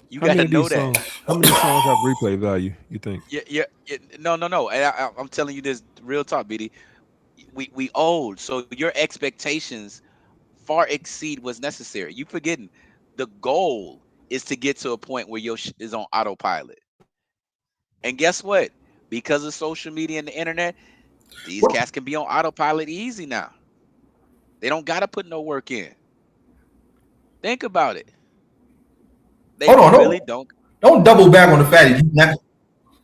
You How gotta many know that. songs, how many songs have replay value, you think? Yeah. No. And I'm telling you this real talk, BD. We old, so your expectations far exceed what's necessary. You forgetting the goal is to get to a point where your shit is on autopilot. And guess what? Because of social media and the internet, these cats can be on autopilot easy now. They don't gotta put no work in. Think about it. They really don't double back on the fact that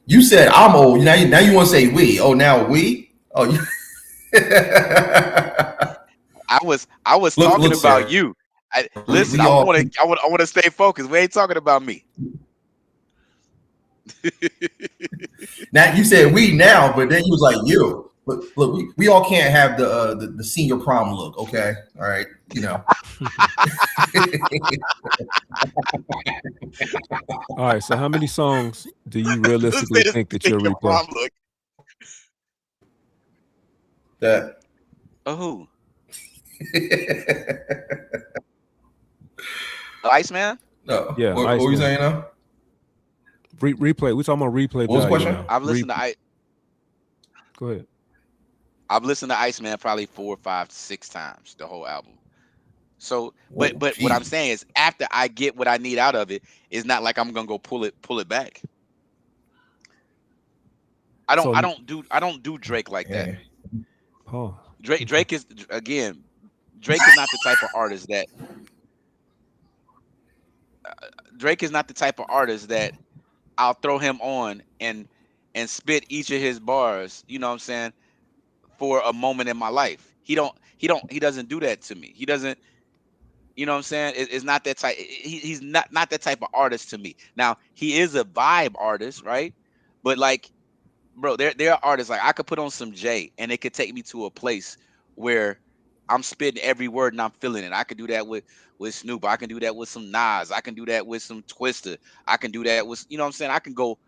you said I'm old. Now you want to say we. Oh, now we. Oh, you. I was talking about you. Listen, I want to stay focused. We ain't talking about me. Now you said we now, but then you was like you. Look, we all can't have the senior prom look, okay? All right, you know. All right, so how many songs do you realistically think that you'll replay? That. Who? Iceman? No. Yeah. What were you saying now? Replay. We're talking about replay. What was the question? Now. I've listened to Go ahead. I've listened to Iceman probably 4, 5, 6 times, the whole album. So, but what I'm saying is, after I get what I need out of it, it's not like I'm gonna go pull it back. I don't do Drake like that. Oh. Drake is not the type of artist that Drake is not the type of artist that I'll throw him on and spit each of his bars, you know what I'm saying, for a moment in my life. He doesn't do that to me. He doesn't, you know what I'm saying? It's not that type. He's not that type of artist to me. Now, he is a vibe artist, right? But like, bro, there are artists like I could put on some Jay and it could take me to a place where I'm spitting every word and I'm feeling it. I could do that with Snoop. I can do that with some Nas. I can do that with some Twista. I can do that with, you know what I'm saying? I can go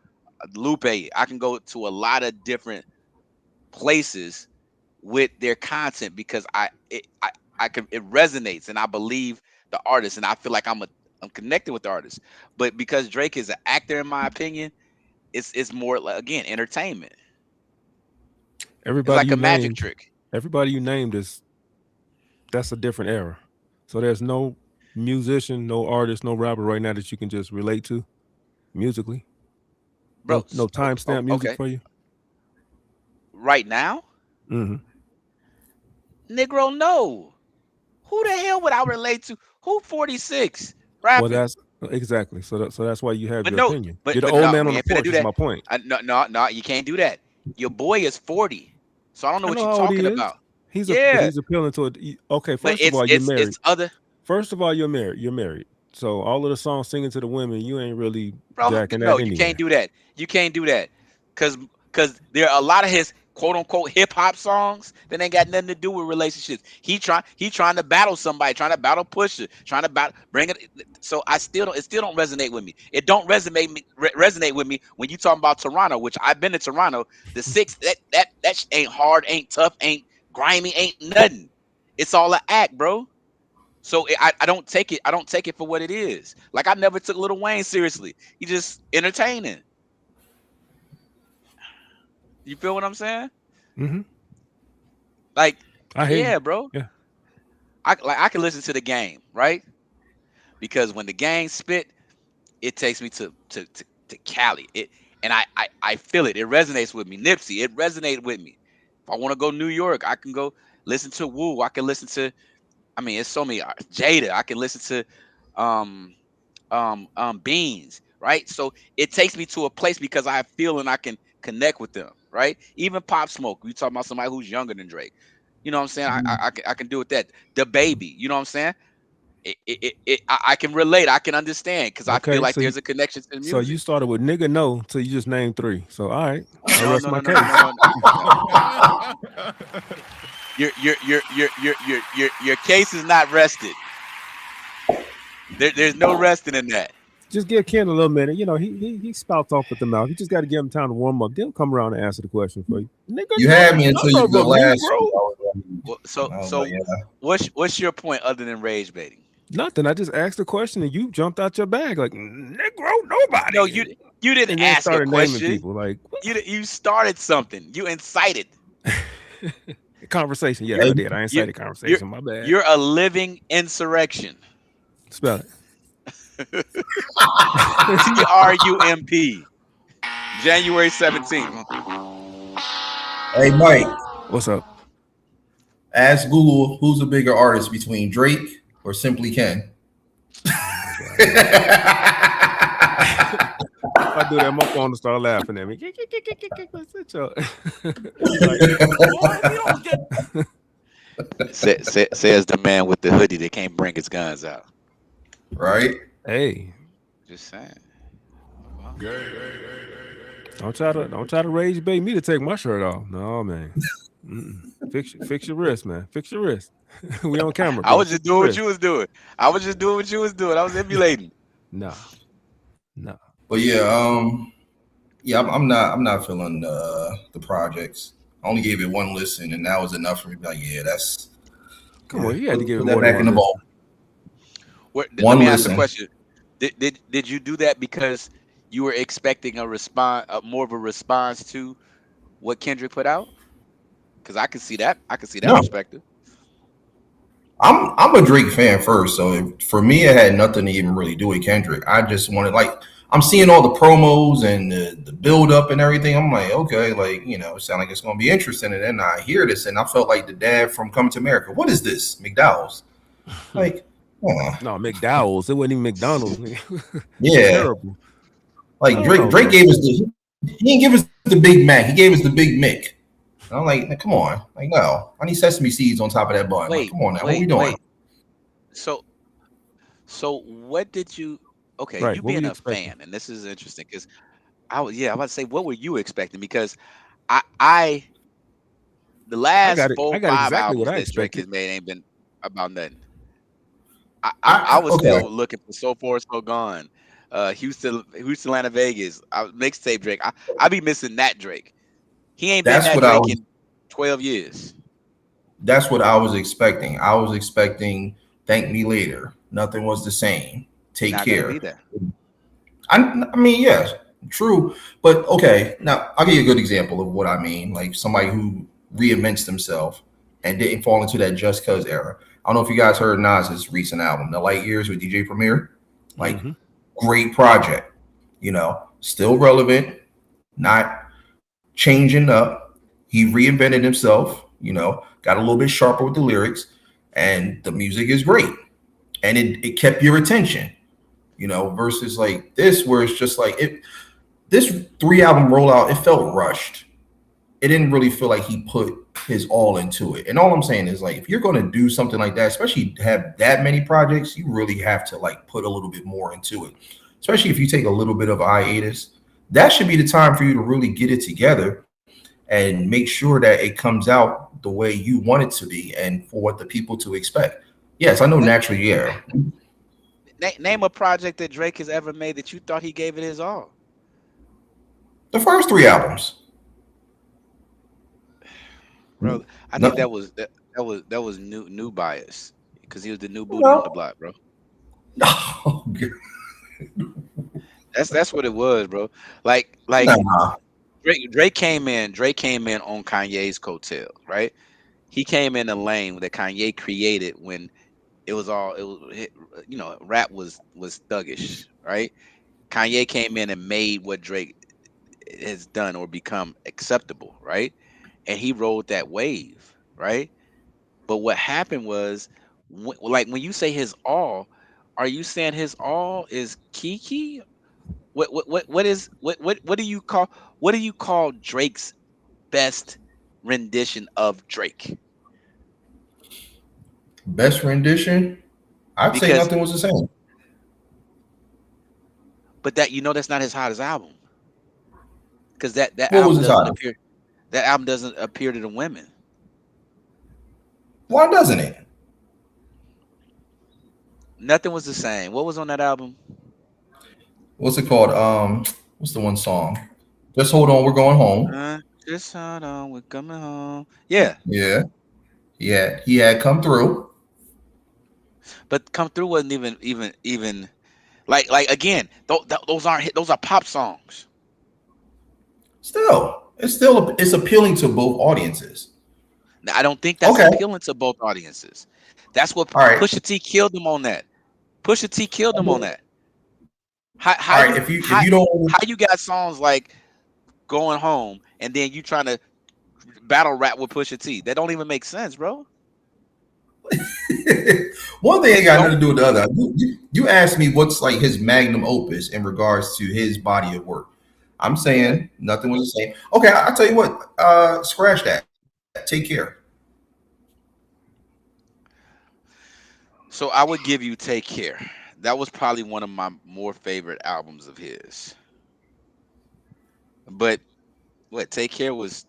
Lupe. I can go to a lot of different places with their content because it resonates and I believe the artist and I feel like I'm connected with the artist. But because Drake is an actor, in my opinion, it's more like, again, entertainment. Everybody it's like a magic trick. Everybody you named is that's a different era. So there's no musician, no artist, no rapper right now that you can just relate to musically. bro. No timestamp music Okay, for you. right now, Mm-hmm. Negro, no. Who the hell would I relate to? Who 46 Well, rapping? that's exactly. So that's why you have But your no, opinion. but You're the but old no, man we on the ain't finna porch. do Is that. my point. No, you can't do that. Your boy is 40, so I don't know I what know you're how old he talking is. about. He's Yeah, appealing to it. Okay, but first of all, you're married. it's other, First of all, you're married. You're married. So all of the songs singing to the women, you ain't really bro. jacking No, that you anyway. can't do that. You can't do that, cause there are a lot of his quote unquote hip hop songs that ain't got nothing to do with relationships. He trying to battle somebody, trying to battle Pusha, trying to bring it. So it still don't resonate with me. It don't resonate with me when you talking about Toronto, which I've been to Toronto. The six that ain't hard, ain't tough, ain't grimy, ain't nothing. It's all an act, bro. So I don't take it. I don't take it for what it is. Like I never took Lil Wayne seriously. He just entertaining. You feel what I'm saying? Mm-hmm. Like, I hear you. yeah, bro. Yeah. I can listen to the game, right? Because when the gang spit, it takes me to Cali. And I feel it. It resonates with me. Nipsey, it resonated with me. If I want to go New York, I can go listen to Wu. I can listen to, I mean, it's so many Jada. I can listen to Beans, right? So it takes me to a place because I feel and I can connect with them, right? Even Pop Smoke. You talking about somebody who's younger than Drake. You know what I'm saying? I can do with that. The Baby. You know what I'm saying? I can relate. I can understand because I feel Okay. like there's a connection to the So music. you started with nigga no, so you just named 3. So all right, I No, rest no, my no, no, case. no, no. Your case is not rested. There's no resting in that. Just give Ken a little minute. You know, he spouts off at the mouth. You just got to give him time to warm up. Then come around and answer the question for you. Nigga, You had me until you the last. Well, so yeah. what's your point other than rage baiting? Nothing. I just asked the question and you jumped out your bag like Negro, nobody. No, you didn't and then ask a started naming question. people like You started something. You incited conversation. Yes, I did. I incited conversation. My bad. You're a living insurrection. Spell it. TRUMP. January 17th. Hey Mike, What's up? ask Google who's a bigger artist between Drake or Simply Ken. If I do that, my phone will start laughing at me. Says the man with the hoodie that can't bring his guns out. Right? Hey, just saying. Don't try to rage bait me to take my shirt off. No, man. Fix your wrist, man. Fix your wrist. We on camera. Bro. I was just doing what you was doing. I was emulating. No. But yeah, I'm not feeling the projects. I only gave it one listen, and that was enough for me to be like, yeah, that's. Come on, you had to give it that more back in the bowl. Let me ask a question. Did you do that because you were expecting a response, more of a response to what Kendrick put out? Because I can see that. Perspective. I'm a Drake fan first, so for me, it had nothing to even really do with Kendrick. I just wanted, like, I'm seeing all the promos and the build up and everything. I'm like, okay, like, you know, it sounds like it's going to be interesting. And then I hear this, and I felt like the dad from Coming to America. What is this, McDowell's? Like, no, McDowell's. It wasn't even McDonald's. Yeah, terrible. Like Drake gave us he didn't give us the Big Mac. He gave us the Big Mick. I'm like, come on, like, no, I need sesame seeds on top of that bun. Like, come on now, what are we doing? So what did you? Okay, right, you being a fan, and this is interesting because I'm about to say, what were you expecting? Because I the last 4-5 exactly albums that Drake has made ain't been about nothing. I was still looking for So Far So Gone, Houston, Atlanta, Vegas. Mixtape Drake. I be missing that Drake. He ain't been that Drake in 12 years. That's what I was expecting. I was expecting Thank Me Later. Nothing Was the Same. Take Care. I mean, yes, true. But okay, now I'll give you a good example of what I mean. Like somebody who reinvents themselves and didn't fall into that Just Cuz era. I don't know if you guys heard Nas's recent album, The Light Years with DJ Premier. Like, Mm-hmm. great project. You know, still relevant, not changing up. He reinvented himself. You know, got a little bit sharper with the lyrics, and the music is great, and it kept your attention. You know, versus like this, where it's just like it. This 3-album rollout, it felt rushed. It didn't really feel like he put his all into it. And all I'm saying is, like, if you're going to do something like that, especially have that many projects, you really have to like put a little bit more into it. Especially if you take a little bit of a hiatus, that should be the time for you to really get it together and make sure that it comes out the way you want it to be and for what the people to expect. Yes, I know naturally, yeah. Name a project that Drake has ever made that you thought he gave it his all. The first 3 albums. Bro, I No. think that was new bias because he was the new booty on the block, bro. Oh, God. That's what it was, bro. Like Nah. Drake came in on Kanye's coattail, right? He came in a lane that Kanye created when rap was thuggish, right? Kanye came in and made what Drake has done or become acceptable, right? And he rode that wave, right? But what happened was, when you say his all, are you saying his all is Kiki? What do you call Drake's best rendition of Drake? Best rendition? I'd say Because Nothing Was the Same. but that's not his hottest album. Because that What album was his doesn't hottest? appear. That album doesn't appear to the women. Why doesn't it? Nothing Was the Same. What was on that album? What's it called? What's the one song? Just Hold On, We're Going Home. Just hold on, we're coming home. Yeah, Yeah. Yeah. He had Come Through. but Come Through wasn't even like again. Those aren't those are pop songs. It's appealing to both audiences. Now, I don't think that's Okay. appealing to both audiences. That's what All right. Pusha T killed them on that. Pusha T killed them on that. All right. If you don't, how you got songs like Going Home and then you trying to battle rap with Pusha T? That don't even make sense, bro. one thing ain't got nothing to do with the other. You asked me what's like his magnum opus in regards to his body of work. I'm saying Nothing Was the Same. Okay, I'll tell you what. Scratch that. Take Care. So I would give you Take Care. That was probably one of my more favorite albums of his. But what, Take Care was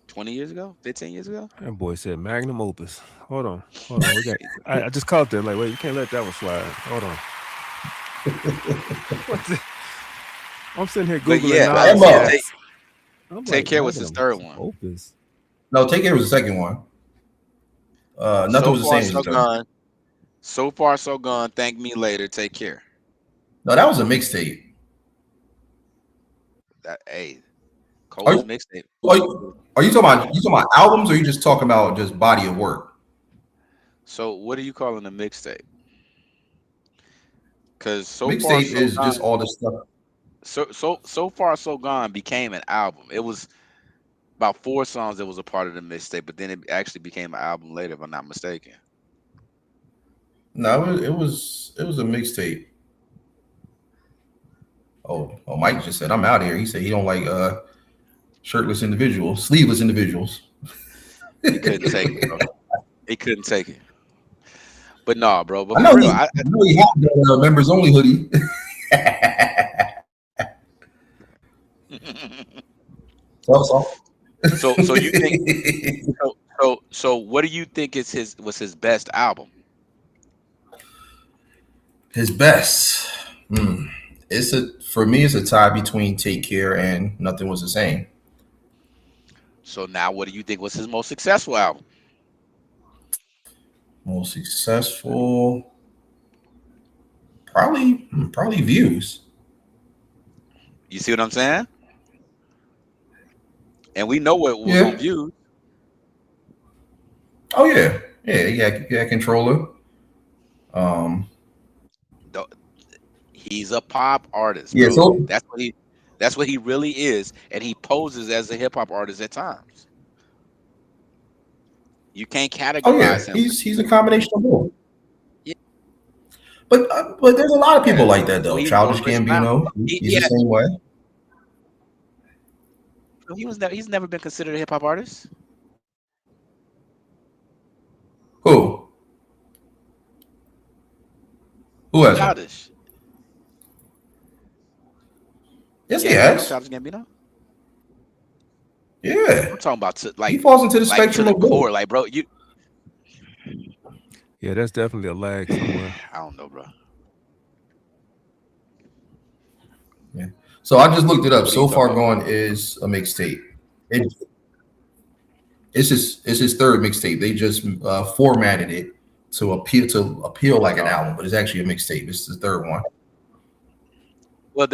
20 years ago, 15 years ago? That boy said magnum opus. Hold on. We got. I just caught that. Like, wait, you can't let that one slide. Hold on. What's it? I'm sitting here But googling. yeah, Nas like I said, hits. I'm Take Care was his magnum third one. Opus. No, Take Care was the second one. Nothing Was the Same. So gone. So far, so gone. Thank Me Later. Take Care. No, that was a mixtape. Hey, Cole's mixtape. Are you talking about albums, or are you just talking about just body of work? So what are you calling a mixtape? Because Mixtape is just all the stuff. So Far So Gone became an album. It was about 4 songs that was a part of the mixtape, but then it actually became an album later, if I'm not mistaken. No, it was a mixtape. Oh, Mike just said I'm out here. He said he don't like shirtless individuals, sleeveless individuals. He couldn't take it, bro. He couldn't take it. But nah, bro. But I know for real, I know he had the members only hoodie. So you think so what do you think was his best album? His best. For me, it's a tie between Take Care and Nothing Was the Same. So now what do you think was his most successful album? Most successful, probably Views. You see what I'm saying? And we know what was on Views. Oh yeah, Yeah, he had Controller. He's a pop artist, Yeah, bro. so That's what he really is, and he poses as a hip hop artist at times. You can't oh yeah, categorize him. he's a combination of both. Yeah, But there's a lot of people like that so though. he's more Childish of a sound. Gambino, He, he's the yeah, same way. he's never been considered a hip hop artist. Who? Who hasn't? Childish. Yes, Yeah, he you don't know has. Childish Gambino. Yeah, I'm talking about he falls into the like to spectrum the of both. core, like bro. Yeah, that's definitely a lag somewhere. I don't know, bro. Yeah. So I just looked it up. What are So you Far talking about? Gone is a mixtape. It's his third mixtape. They just formatted it to appeal like an album, but it's actually a mixtape. It's the third one. Well, I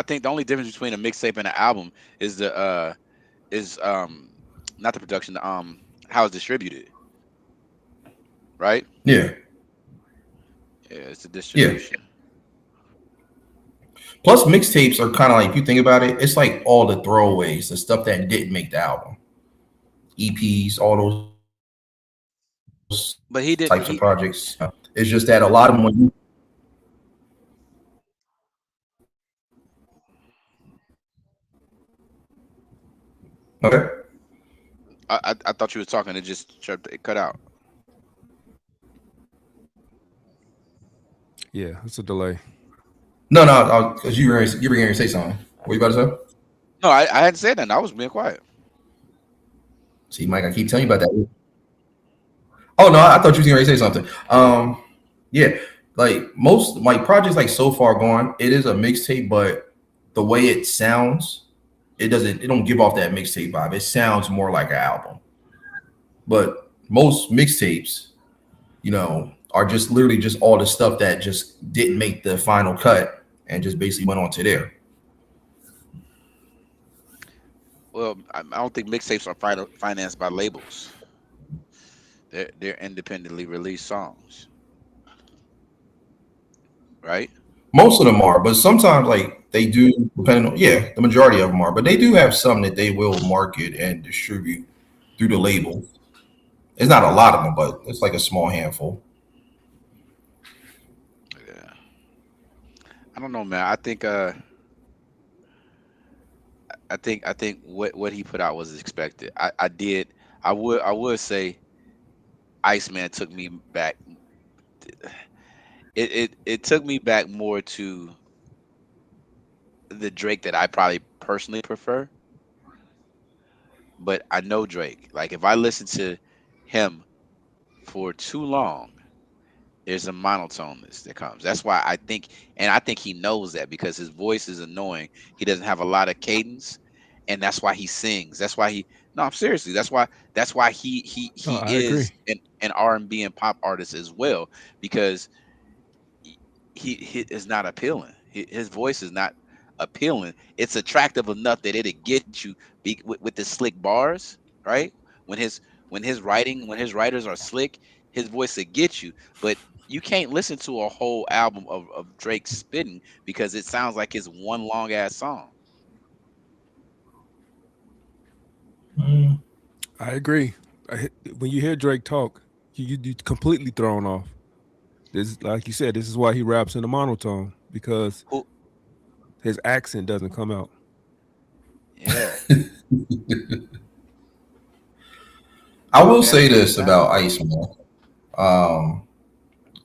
think the only difference between a mixtape and an album is not the production, how it's distributed, right? Yeah. Yeah, it's the distribution. Plus, mixtapes are kind of like, if you think about it, it's like all the throwaways, the stuff that didn't make the album, EPs, all those But he did. types of projects. It's just that a lot of them, when you okay. I thought you were talking. It cut out. Yeah, it's a delay. No, because you were going to say something. What you about to say? No, I hadn't said that. I was being quiet. See, Mike, I keep telling you about that. Oh no, I thought you was going to say something. Yeah, like most like projects like So Far Gone, it is a mixtape, but the way it sounds, it don't give off that mixtape vibe. It sounds more like an album. But most mixtapes, are just literally just all the stuff that just didn't make the final cut and just basically went on to there. Well, I don't think mixtapes are financed by labels. They're independently released songs, right? Most of them are, but sometimes like they do, depending on the majority of them are, but they do have some that they will market and distribute through the label. It's not a lot of them, but it's like a small handful. Yeah. I don't know, man. I think what he put out was expected. I would say Iceman took me back. It took me back more to the Drake that I probably personally prefer. But I know Drake. Like if I listen to him for too long, there's a monotoneness that comes. That's why I think he knows that because his voice is annoying. He doesn't have a lot of cadence, and that's why he sings. That's why I'm seriously. That's why he I is agree. an R&B and pop artist as well, because he is not appealing. His voice is not appealing. It's attractive enough that it'll get you with the slick bars, right? When his writers are slick, his voice will get you. But you can't listen to a whole album of Drake spitting because it sounds like it's one long ass song. I agree. When you hear Drake talk, you completely thrown off. This, like you said, this is why he raps in a monotone, because Who? his accent doesn't come out. Yeah. I will say this about Iceman.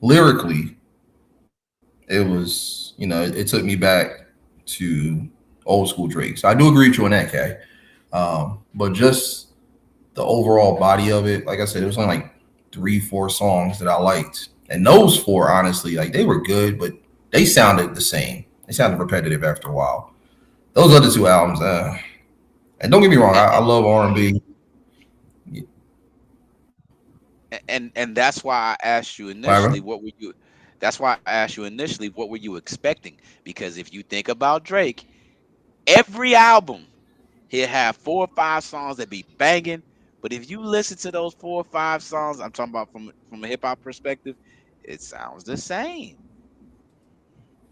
Lyrically, it was, it took me back to old school Drake. So I do agree with you on that, Kay. But just the overall body of it, like I said, it was only like 3-4 songs that I liked. And those 4, honestly, like they were good, but they sounded the same. They sounded repetitive after a while. Those other 2 albums, and don't get me wrong, I love R&B. And that's why I asked you initially what were you expecting? Because if you think about Drake, every album he'll have 4 or 5 songs that be banging But if you listen to those 4 or 5 songs, I'm talking about from a hip hop perspective, it sounds the same.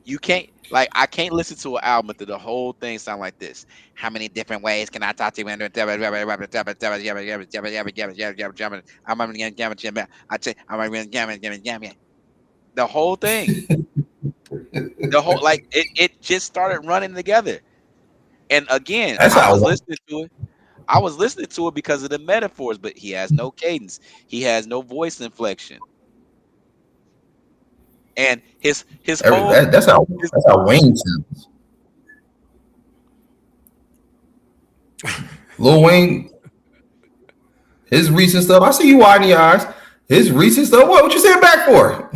You can't I can't listen to an album that the whole thing sound like this. How many different ways can I talk to you? I'm the whole thing. The whole it just started running together. And again, That's I how. was listening to it. I was listening to it because of the metaphors, but he has no cadence. He has no voice inflection. And his whole That's how Wayne sounds. Lil Wayne, his recent stuff. I see you widen your eyes. His recent stuff. What you saying back for?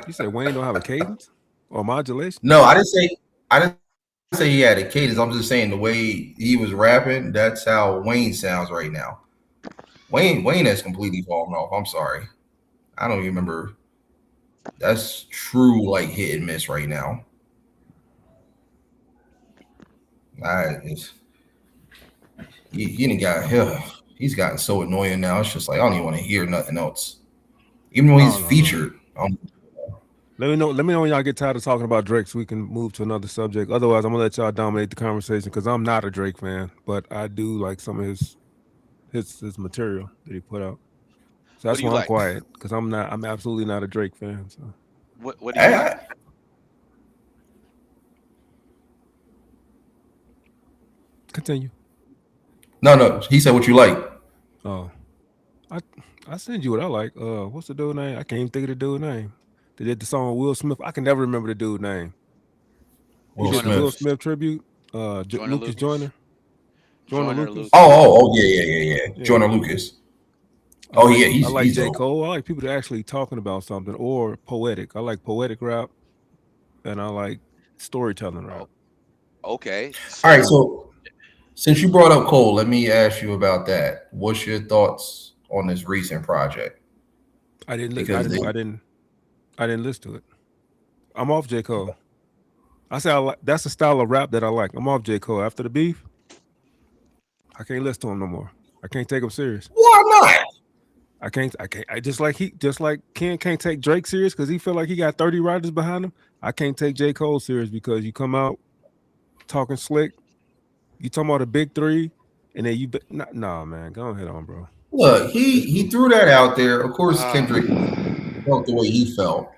You said Wayne don't have a cadence or modulation? No, I didn't say he had a cadence. I'm just saying the way he was rapping, that's how Wayne sounds right now. Wayne has completely fallen off. I'm sorry. I don't even remember. That's true, like hit and miss right now. He didn't got he's gotten so annoying now. It's just like I don't even want to hear nothing else. Even when he's featured. Let me know when y'all get tired of talking about Drake so we can move to another subject. Otherwise, I'm gonna let y'all dominate the conversation because I'm not a Drake fan, but I do like some of his material that he put out. So that's why I'm quiet because I'm absolutely not a Drake fan. So what do you like? Continue. No. He said what you like. Oh, I send you what I like. What's the dude name? I can't even think of the dude name. They did the song with Will Smith. I can never remember the dude name. Will Smith tribute. Lucas Joyner. Joyner Lucas. Oh yeah. Joyner Lucas. Oh yeah, I like J. Cole. I like people that are actually talking about something or poetic. I like poetic rap, and I like storytelling rap. Okay. All right. So since you brought up Cole, let me ask you about that. What's your thoughts on this recent project? I didn't listen to it. I'm off J. Cole. I say that's the style of rap that I like. I'm off J. Cole. After the beef, I can't listen to him no more. I can't take him serious. Why not? I can't. I just like Ken can't take Drake serious because he feel like he got 30 writers behind him. I can't take J. Cole serious because you come out talking slick. You talking about the big three, and then nah, man, go ahead on, bro. Look, he threw that out there. Of course, Kendrick felt the way he felt.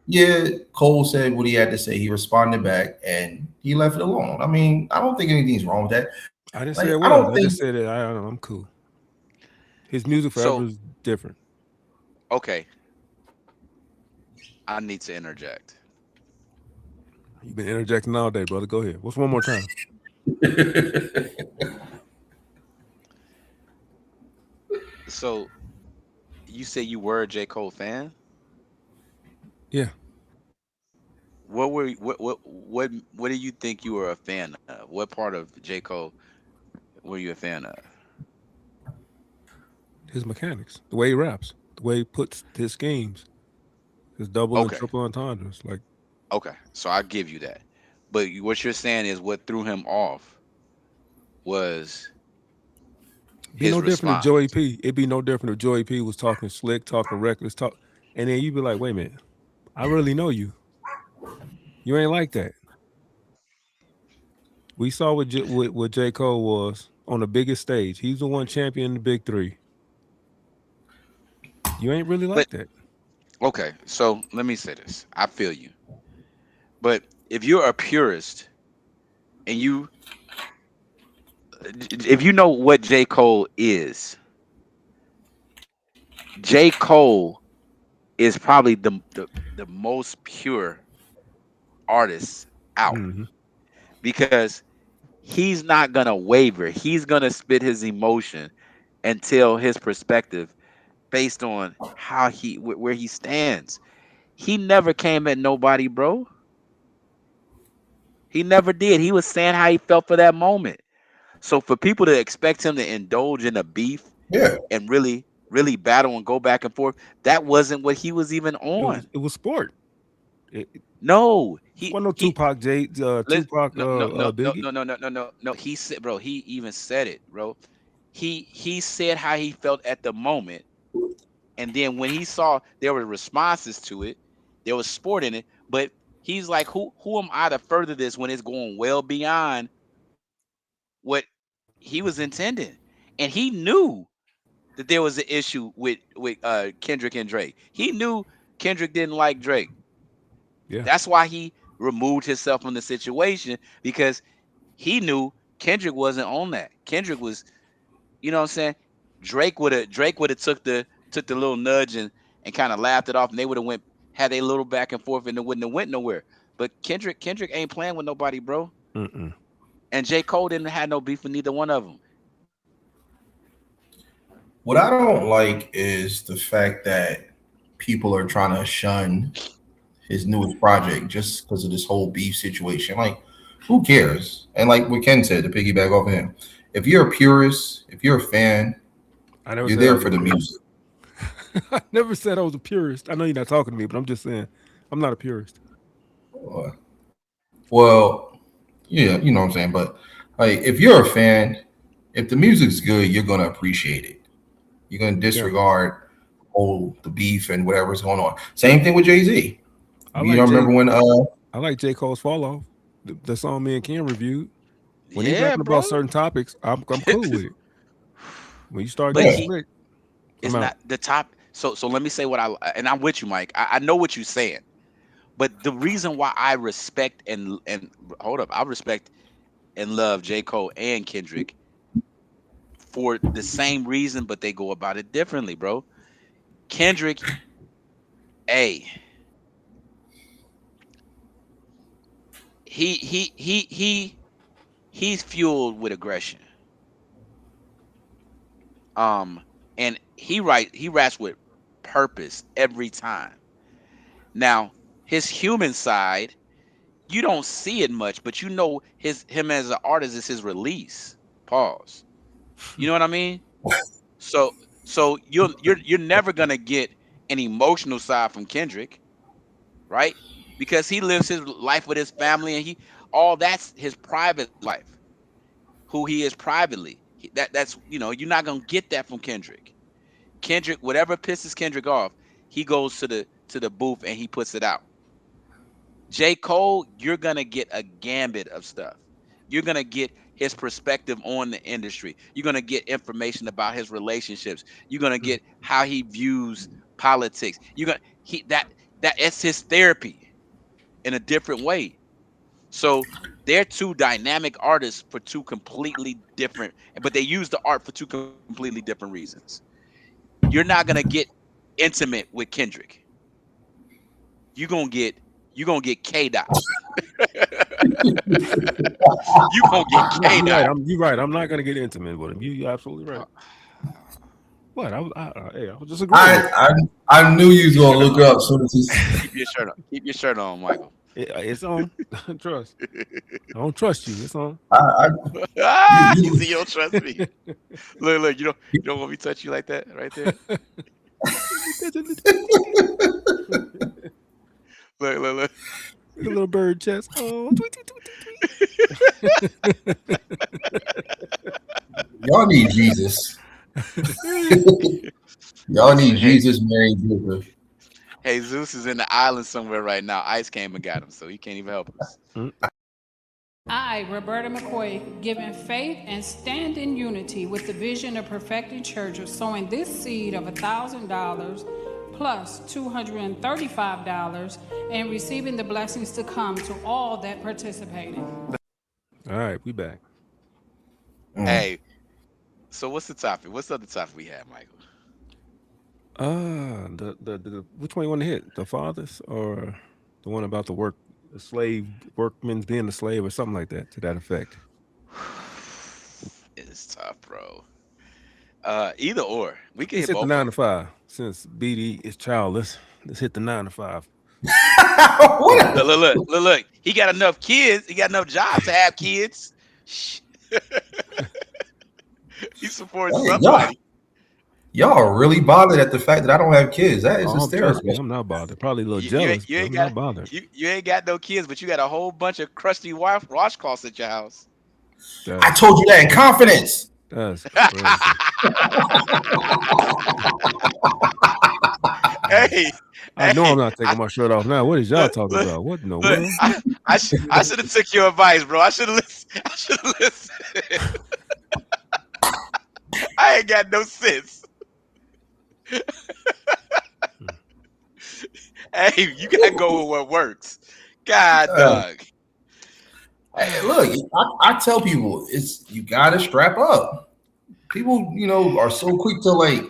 Yeah, Cole said what he had to say. He responded back, and he left it alone. I mean, I don't think anything's wrong with that. I didn't say it was. I just said it. I don't know. I'm cool. His music forever is different. Okay. I need to interject. You've been interjecting all day, brother. Go ahead. What's one more time? So, you say you were a J. Cole fan? Yeah. What do you think you were a fan of? What part of J. Cole were you a fan of? His mechanics, the way he raps, the way he puts his schemes, his double and triple entendres. Like, okay, so I give you that. But what you're saying is what threw him off was be no different than Joey P. It'd be no different if Joey P was talking slick, talking reckless, and then you'd be like, wait a minute, I really know you. You ain't like that. We saw what J. Cole was on the biggest stage. He's the one champion in the big three. You ain't really like that. Okay, so let me say this. I feel you. But if you're a purist and if you know what J. Cole is, J. Cole is probably the most pure artist out because he's not going to waver. He's going to spit his emotion and tell his perspective based on how where he stands. He never came at nobody, bro. He never did. He was saying how he felt for that moment. So for people to expect him to indulge in a beef and really battle and go back and forth, that wasn't what he was even on. It was sport. No, Wasn't no Tupac, Tupac, no. He said, bro. He even said it, bro. He said how he felt at the moment, and then when he saw there were responses to it, there was sport in it. But he's like, who am I to further this when it's going well beyond what he was intending? And he knew that there was an issue with Kendrick and Drake. He knew Kendrick didn't like Drake. Yeah. That's why he removed himself from the situation, because he knew Kendrick wasn't on that. Kendrick was, you know what I'm saying? Drake would have took the little nudge and kind of laughed it off, and they would have had a little back and forth, and it wouldn't have went nowhere. But Kendrick ain't playing with nobody, bro. Mm-mm. And J. Cole didn't have no beef with neither one of them. What I don't like is the fact that people are trying to shun his newest project just because of this whole beef situation. Like, who cares? And like what Ken said, to piggyback off of him, if you're a purist, if you're a fan, you're there for the music. I never said I was a purist. I know you're not talking to me, but I'm just saying I'm not a purist. Well, yeah, you know what I'm saying. But like, if you're a fan, if the music's good, you're gonna appreciate it. You're gonna disregard the beef and whatever's going on. Same thing with Jay-Z. Remember when I like J. Cole's Fall Off, the song me and Ken reviewed. When he's rapping about certain topics, I'm cool with it. When you start getting slick, it's not the top. So let me say what and I'm with you, Mike. I know what you're saying, but the reason why I respect and hold up, I respect and love J. Cole and Kendrick for the same reason, but they go about it differently, bro. Kendrick, he's fueled with aggression. And he raps with purpose every time. Now, his human side, you don't see it much, but you know him as an artist is his release. Pause. You know what I mean? So you're never gonna get an emotional side from Kendrick, right? Because he lives his life with his family, and all that's his private life, who he is privately. That's you're not gonna get that from Kendrick. Kendrick, whatever pisses Kendrick off, he goes to the booth and he puts it out. J. Cole, you're gonna get a gambit of stuff. You're gonna get his perspective on the industry. You're gonna get information about his relationships. You're gonna get how he views politics. That's his therapy in a different way. So they're two dynamic artists for two completely different, but they use the art for two completely different reasons. You're not gonna get intimate with Kendrick. You're gonna get K-Dot. You gonna get K-Dot. You're right. I'm not gonna get intimate with him. You're absolutely right. What? I was just agreeing. I knew you was gonna look up. So Keep your shirt on. Keep your shirt on, Michael. It's on. Trust. I don't trust you. It's on. You see, you don't trust me. Look. You don't want me to touch you like that, right there. Look. A little bird chest. Oh, tweet. Y'all need Jesus. Y'all need Jesus, Mary, Joseph. Hey, Zeus is in the island somewhere right now. Ice came and got him, so he can't even help us. I, Roberta McCoy, giving faith and stand in unity with the vision of Perfecting Church of sowing this seed of $1,000 plus $235 and receiving the blessings to come to all that participated. All right, we back. Hey, so what's the topic? What's the other topic we have, Michael? The which one you want to hit? The fathers or the one about the slave workmen being a slave or something like that, to that effect? It's tough, bro. Either or. We can hit the both. 9 to 5 since BD is childless. Let's hit the 9 to 5. Look. He got enough kids. He got enough jobs to have kids. He supports somebody. Y'all are really bothered at the fact that I don't have kids. That is Oh, trust me, hysterical. I'm not bothered. Probably a little You jealous, ain't, you but ain't I'm got not bothered. you ain't got no kids, but you got a whole bunch of crusty washcloths at your house. I That's told you that in confidence. that's crazy. Hey, I know hey, I'm not taking my shirt off now. What is y'all talking look, about? What in the look, world? I should have took your advice, bro. I should have listened. I should have listened. I ain't got no sense. Hey, you gotta go with what works. God, dog. Hey, look, I tell people you gotta strap up. People, are so quick to like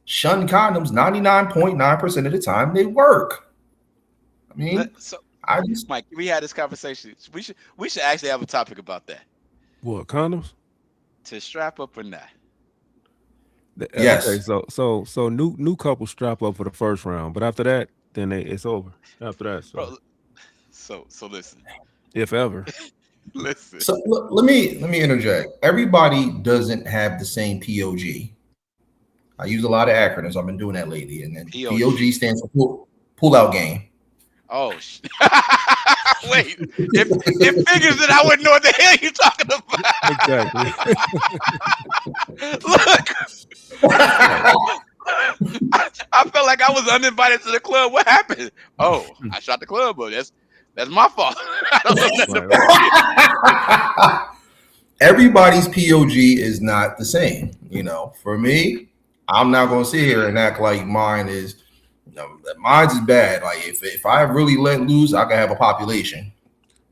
shun condoms. 99.9% of the time they work. I mean, So, I just Mike, we had this conversation. We should actually have a topic about that. What, condoms? To strap up or not. Yes. Okay, so new couples strap up for the first round, but after that, then it's over. After that, Bro, so listen. if ever. Listen. So let me interject. Everybody doesn't have the same POG. I use a lot of acronyms. I've been doing that lately, and then POG stands for pull out game. Oh, wait! It figures that I wouldn't know what the hell you're talking about. Look, I felt like I was uninvited to the club. What happened? Oh, I shot the club up. That's my fault. I don't know nothing about it. Everybody's POG is not the same. For me, I'm not going to sit here and act like mine is. Mine's is bad. Like if I really let loose, I could have a population.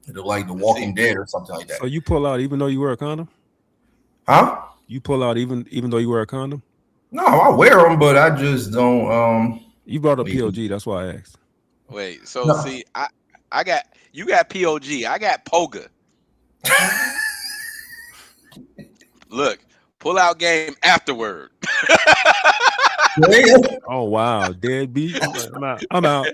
It'll like The Walking Dead or something like that. So you pull out even though you wear a condom? Huh? You pull out even though you wear a condom? No, I wear them, but I just don't. You brought up POG, that's why I asked. Wait, so see, I got you got POG, I got POGA. Look, pull out game afterward. Oh wow, deadbeat. I'm out.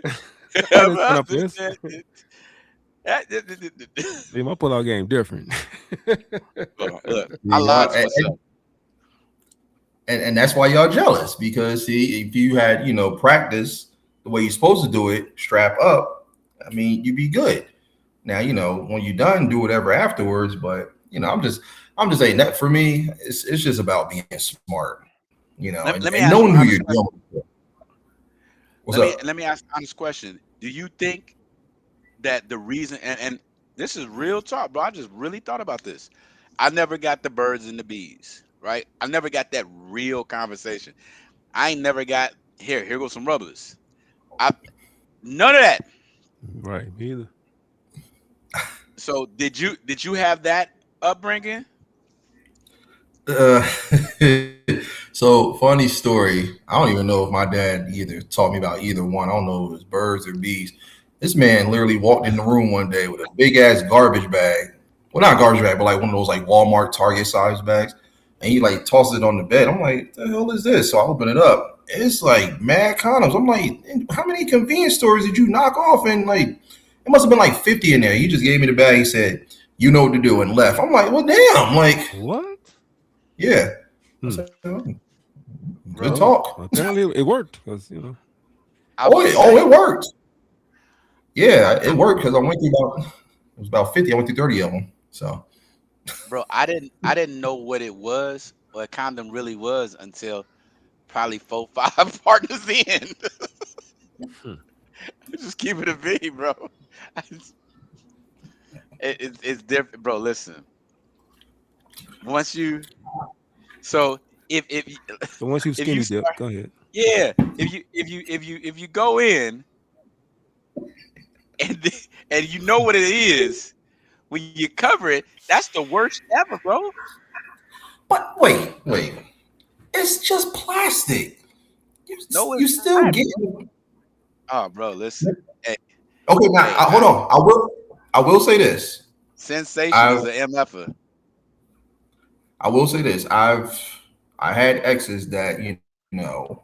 See, my pull out game different. Look, I lied to myself. And that's why y'all jealous, because see, if you had practice the way you're supposed to do it, strap up, I mean, you'd be good. Now when you're done, do whatever afterwards. But I'm just saying that for me, it's just about being smart. And knowing who you're dealing with. Let me ask an honest question. Do you think that the reason, and this is real talk, bro, I just really thought about this. I never got the birds and the bees, right? I never got that real conversation. I ain't never got, here goes some rubbers. None of that. Right, me either. So did you have that upbringing? So funny story. I don't even know if my dad either taught me about either one. I don't know if it was birds or bees. This man literally walked in the room one day with a big ass garbage bag. Well, not garbage bag, but like one of those like Walmart Target size bags. And he like tosses it on the bed. I'm like, what the hell is this? So I open it up. It's like mad condoms. I'm like, how many convenience stores did you knock off? And like, it must have been like 50 in there. He just gave me the bag. He said, you know what to do, and left. I'm like, well, damn. Like, what? Yeah. Good talk. Apparently it worked because it worked. Yeah, it worked because I went through about 50. I went through 30 of them. So, bro, I didn't know what it was, what a condom really was until probably 4-5 partners in. Just keep it a V, bro. It's different, bro. Listen, once you once you skinny dip, go ahead. Yeah, if you go in and you know what it is, when you cover it, that's the worst ever, bro. But wait, it's just plastic. You still get. Oh, bro, listen. Hey, okay, now hold on. I will say this. Sensation is an MFer. I will say this. I had exes that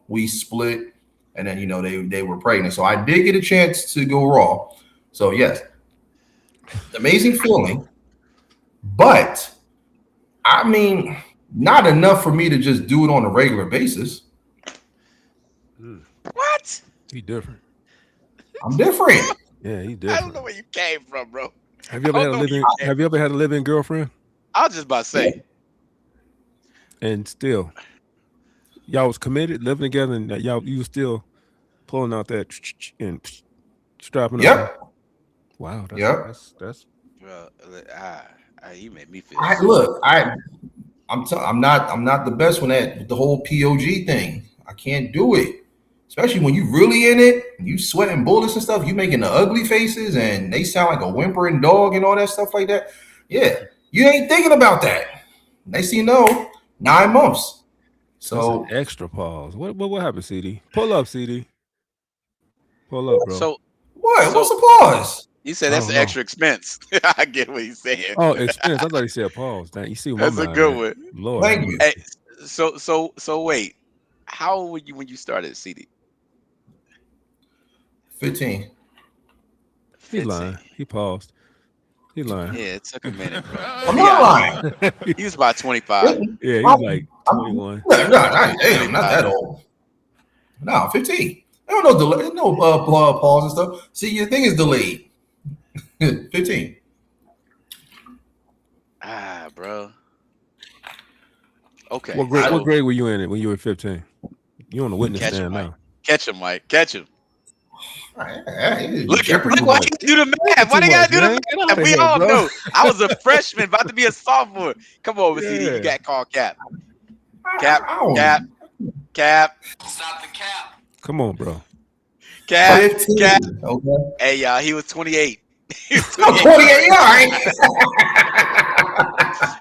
we split, and then they were pregnant. So I did get a chance to go raw. So yes, amazing feeling. But I mean, Not enough for me to just do it on a regular basis. What? He different. I'm different. Yeah, he I don't different. know where you came from, bro. Have you ever had a living? Have you ever had a living girlfriend? I was just about to say. And still, y'all was committed, living together, and you was still pulling out that and strapping up. Yep. Wow. That's, Yep. That's Bro, you made me feel. I'm not the best one at the whole POG thing. I can't do it. Especially when you really in it, you sweating bullets and stuff, you making the ugly faces and they sound like a whimpering dog and all that stuff like that. Yeah, you ain't thinking about that. Next thing you know, 9 months. So that's an extra pause. What happened, CD? Pull up, CD. Pull up, bro. So what? What's the pause? You said that's an extra expense. I get what he's saying. Oh, expense. I thought he said pause. Dang, you see what that's a good one. Lord. Thank you. Hey, so wait. How old were you when you started CD? 15. He's lying. He paused. He lying. Yeah, it took a minute, bro. I'm not lying. He was about 25. Yeah, he's like 21. No, I'm not that old. No, 15. I don't know delay. No pause and stuff. See, your thing is delayed. 15. Bro. Okay. What grade were you in it when you were 15? You on the witness stand now. Catch him, Mike. Catch him. Look, why you do the math? Why they gotta do the math? We all know. I was a freshman, about to be a sophomore. Come on, CD. You got called Cap. Cap. Stop the cap. Come on, bro. Cap. 15. Cap. Okay. Hey, y'all, he was 28. He was 28. 28. All right.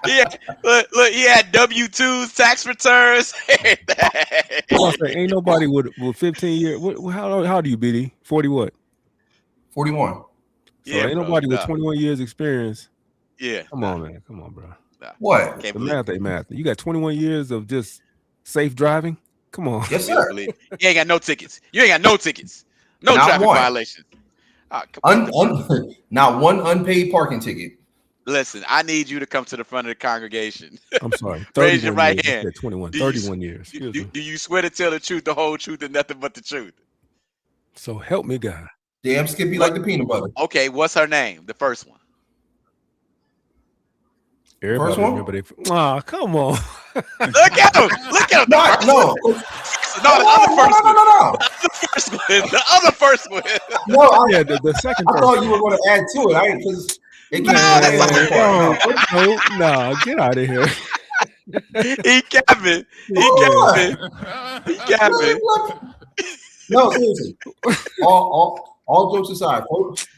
Yeah, look, he had W-2s, tax returns. Ain't nobody with 15 years. How old are you, BD? 40 what? 41. So Yeah, ain't nobody with 21 years experience. Yeah. Come on, man. Come on, bro. What? The math ain't math. You got 21 years of just safe driving? Come on. Yes, sir. You ain't got no tickets. You ain't got no tickets. No Not traffic one. violations. Not one unpaid parking ticket. Listen, I need you to come to the front of the congregation. I'm sorry. Raise your right hand. 21. Do 31 years. Do you swear to tell the truth, the whole truth, and nothing but the truth? So help me, God. Damn Skippy like the peanut butter. Okay, what's her name? The first one. Everybody First one? remember they. Oh, come on. Look at him. Look at him. No. No, the other first one. No. The other first one. No, Yeah, the second I person. thought you were going to add to it. I ain't because it No, No, get out of here. He capping. No, seriously. All jokes aside,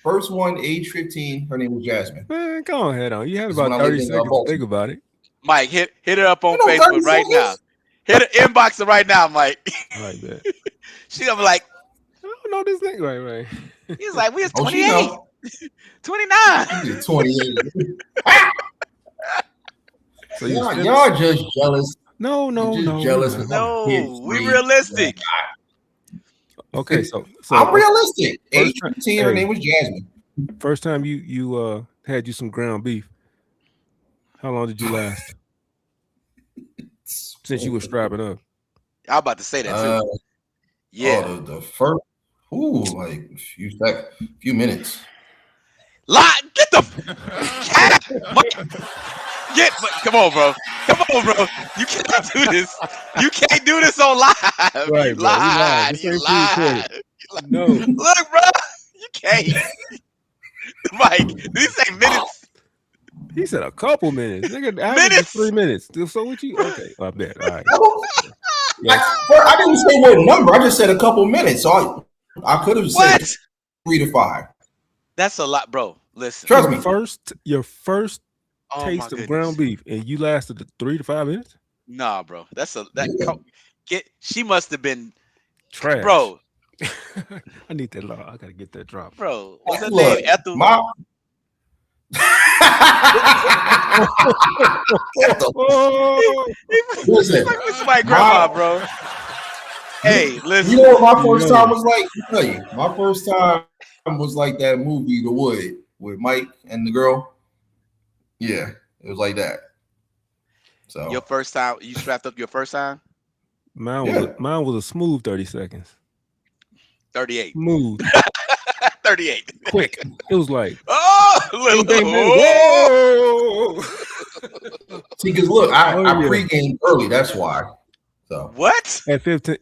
first one, age 15, her name was Jasmine. Man, go ahead on. You had This about when I 30 lived in, seconds to Baltimore. think about it. Mike, hit her up on You know, Facebook 30 right now. seconds? Hit her inbox her right now, Mike. All right, man. She gonna be like, I don't know this thing. Right. he's like, we was Oh, she 28, know. 29. She's 28. So Y'all just jealous. No. You're just jealous. we're not. No, Kids we free. realistic. Okay, so I'm realistic. first Age time- 15, her hey. name was Jasmine. first time you had you some ground beef. How long did you last? Since you were strapping up. I'm about to say that too. Yeah. Oh, the first, like a few minutes. Get the cat. Come on, bro. You can't do this. You can't do this on live. Right, You bro. lied. This You ain't lied. pre-recorded. No. Look, bro. You can't. Mike, these say minutes. He said a couple minutes. Nigga, Minutes? 3 minutes. So what you okay? I bet. All right. I didn't say what number. I just said a couple minutes. So I could have said 3 to 5. That's a lot, bro. Listen. Trust me. Your first Oh, my taste of goodness. ground beef, and you lasted 3 to 5 minutes? Nah, bro. Yeah. She must have been Trash. bro. I need that law. I gotta get that drop. Bro, what's her Look, name? Ethel. Oh, Listen, Like with my grandma, bro. Hey, listen. you know what my first time was like? I'll tell you, my first time was like that movie, The Wood, with Mike and the girl. Yeah, it was like that. So Your first time, you strapped up your first time? Mine Yeah. was a smooth 30 seconds. 38. Smooth, 38. quick. It was like, Oh, bang, bang, bang. oh! Whoa! see, because look, I Oh, yeah. pregame early. That's why. So What? At 15.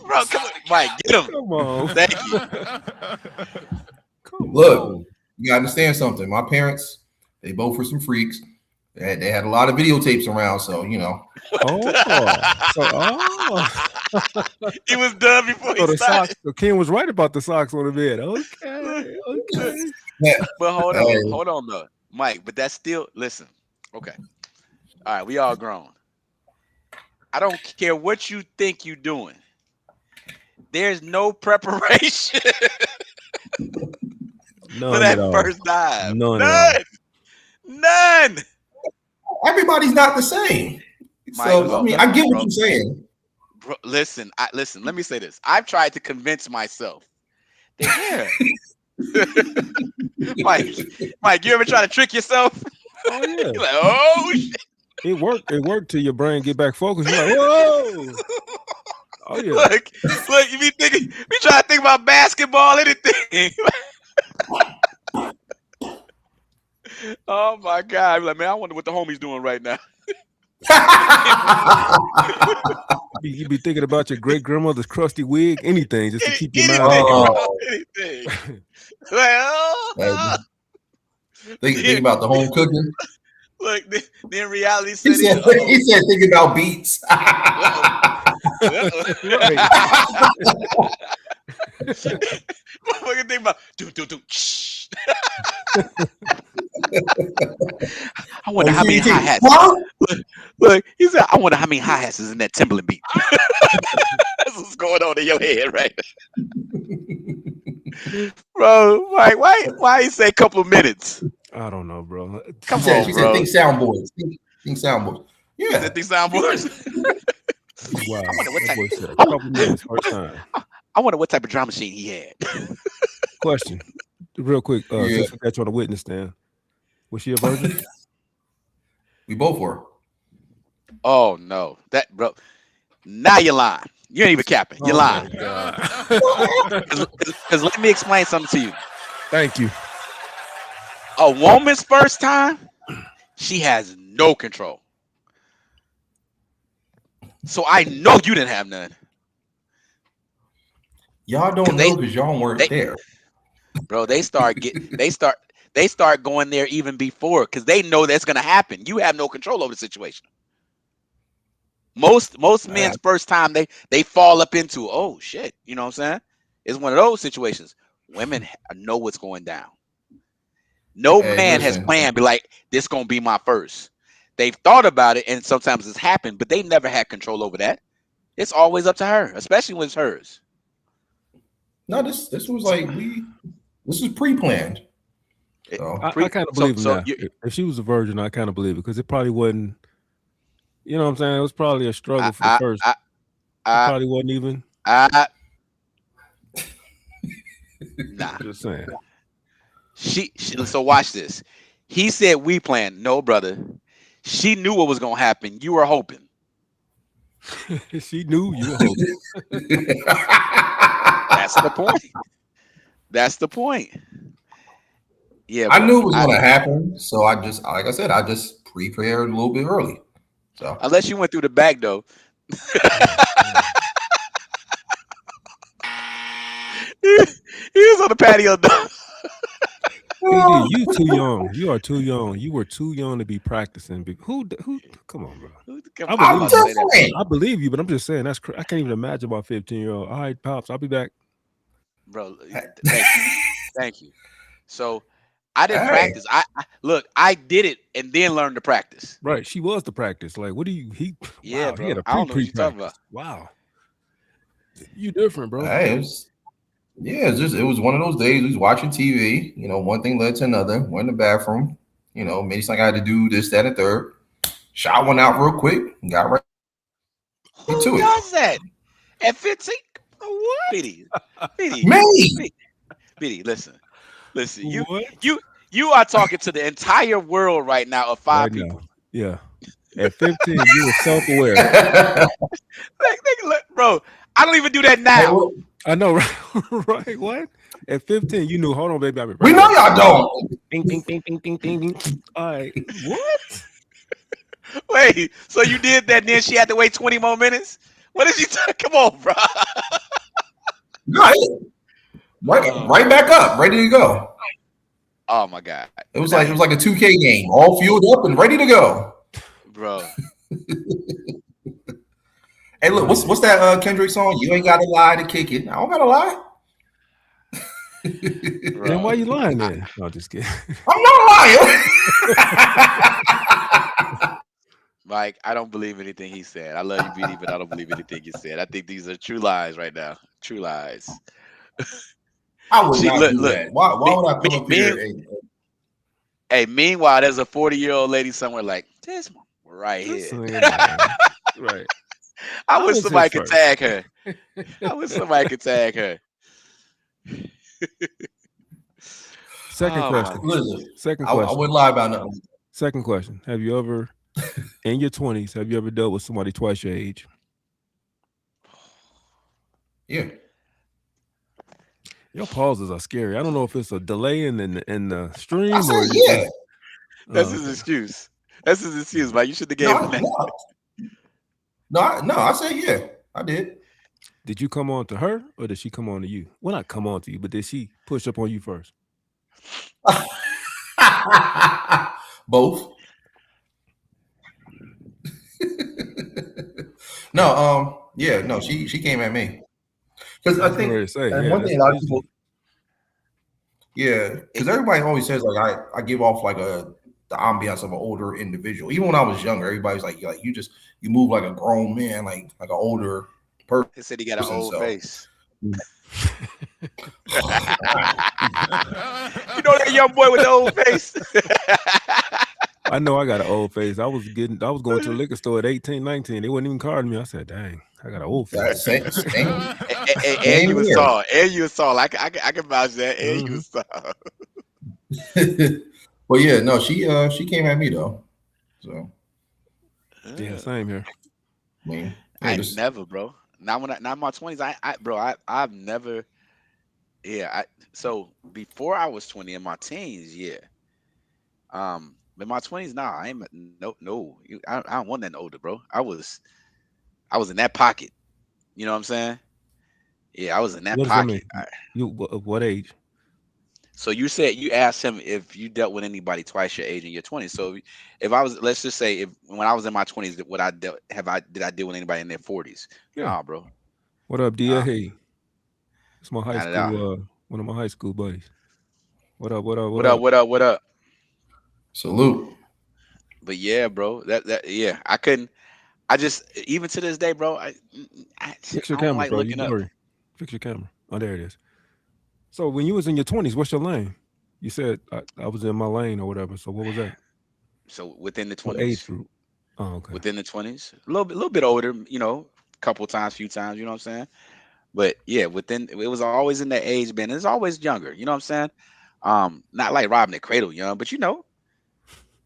Bro, come on, Mike, get him. Come on. Thank you. Come look, on. you gotta understand something. My parents, they both were some freaks. They had a lot of videotapes around, so you know. He was done before So he the started. socks. So Ken was right about the socks on the bed. Okay. Yeah. But hold Hey. on though, Mike. But that's still listen. Okay, all right, we all grown. I don't care what you think you're doing. There's no preparation None for that at all. first dive. None at None. Everybody's not the same. Mike, So look, I mean, I get what bro. you're saying. Bro, listen. Let me say this. I've tried to convince myself that Mike, you ever try to trick yourself? Oh yeah. You're like, oh shit. It worked till your brain get back focused. You're like, whoa. Oh yeah. Look, you be trying to think about basketball, anything. Oh my God. I'm like, man, I wonder what the homie's doing right now. You be thinking about your great grandmother's crusty wig, anything, just to keep your mind. Anything. Well, Think about the home cooking. look, then reality He set said, in. he said think about beats. Motherfucker think about do. Shh. I wonder how many hi-hats. Look, he said, I wonder how many hi-hats is in that Timberland beat. That's what's going on in your head, right? Bro, why you say a couple of minutes? I don't know, bro. Come She on, said, bro. think soundboards. Think soundboards. Yeah. Think soundboards. Wow. I wonder what That type- boy said a couple minutes first time. I wonder what type of drum machine he had. Question. Real quick, Yeah. since we got you on the witness stand. Was she a virgin? We both were. Oh no, that bro. Now you're lying. You ain't even capping. You're lying. Because let me explain something to you. Thank you. A woman's first time, she has no control. So I know you didn't have none. Y'all don't know because y'all weren't there. Bro, they start going there even before because they know that's gonna happen. You have no control over the situation. Most men's first time they fall up into, oh shit, you know what I'm saying? It's one of those situations. Women know what's going down. No man has planned, be like, this gonna be my first. They've thought about it, and sometimes it's happened, but they never had control over that. It's always up to her, especially when it's hers. No, this was like this was pre-planned. So. I kind of believe that. If she was a virgin, I kind of believe it because it probably wasn't. You know what I'm saying? It was probably a struggle for the first. It probably wasn't even. Nah. Just saying. She so watch this. He said we planned. No, brother. She knew what was gonna happen. You were hoping. She knew you were hoping. That's the point. That's the point. Yeah, I knew it was gonna happen, so I just, like I said, I just prepared a little bit early. So unless you went through the back though. He was on the patio though. PD, you too young. You are too young. You were too young to be practicing. Who? Come on, bro. I believe you, but I'm just saying I can't even imagine my 15-year-old. All right, pops, I'll be back. Bro, thank you. So I didn't practice. I did it and then learned to practice. Right, she was the practice. Like, what do you? Yeah, wow, bro. He had a I don't know what you're talking about. Wow, you different, bro. Hey, it was one of those days. We was watching TV. You know, one thing led to another. Went in the bathroom. You know, maybe something I had to do this, that, and third. Shot one out real quick and got right into Who it. does that at 15? What? Biddy, Me. Biddy, listen. You are talking to the entire world right now of five Right now. people. Yeah. At 15, you were self-aware. Look, bro, I don't even do that Hey, now. well, I know, right? Right? What? At 15, you knew. Hold on, baby. I'll be right we know back. y'all don't. Ding, ding, ding, ding, ding, ding, ding. All right. What? Wait, so you did that, then she had to wait 20 more minutes? What did you come on, bro? No, right back up, ready to go. Oh my God. It was like a 2K game, all fueled up and ready to go. Bro. Hey, look, what's that Kendrick song? You ain't gotta lie to kick it. I don't gotta lie. Then why you lying then? No, just kidding. I'm not lying. Mike, I don't believe anything he said. I love you, BD, but I don't believe anything you said. I think these are true lies right now. True lies. I would See, not do look, that. Why would I come up here? Hey, meanwhile, there's a 40-year-old lady somewhere like this one right here. Right. I wish somebody could tag her. I wish somebody could tag her. Second question. Listen, Second I question. wouldn't lie about nothing. Second question. Have you ever, in your 20s, have you ever dealt with somebody twice your age? Yeah. Your pauses are scary. I don't know if it's a delay in the stream I said, or yeah. That's his excuse. That's his excuse, Mike. You should have gave him that. No, I said yeah. I did. Did you come on to her or did she come on to you? Well, not come on to you, but did she push up on you first? Both. No, yeah, no, she came at me. Because I think one thing a lot of people, yeah, because everybody always says like I give off like the ambiance of an older individual. Even when I was younger, everybody's like you move like a grown man, like an older person. He said he got an old face. You know that young boy with the old face? I know I got an old face. I was going to the liquor store at 18, 19. They wouldn't even card me. I said, dang, I got an old face. And you was tall. And you was tall. I can vouch that. And you was tall. Well, yeah, no, she came at me though. So yeah, same here. I never, bro. Not in my 20s. I've never. Yeah. So before I was 20 in my teens, yeah. In my 20s, nah, I ain't no. I don't want nothing older, bro. I was in that pocket. You know what I'm saying? Yeah, I was in that pocket. What age? So you said you asked him if you dealt with anybody twice your age in your 20s. So if I was, let's just say, when I was in my 20s, did I deal with anybody in their 40s? Yeah. Nah, bro. What up, Dia? Hey, it's my high school. One of my high school buddies. What up? What up? Salute. But yeah, bro, yeah, I couldn't. I just, even to this day, bro, Fix your camera, bro. Fix your camera. Oh, there it is. So when you was in your 20s, what's your lane? You said I was in my lane or whatever. So what was that? So within the 20s. What age group? Oh, okay. Within the 20s, a little bit older, few times, you know what I'm saying? But yeah, it was always in that age band. It's always younger, you know what I'm saying? Not like robbing the cradle young, but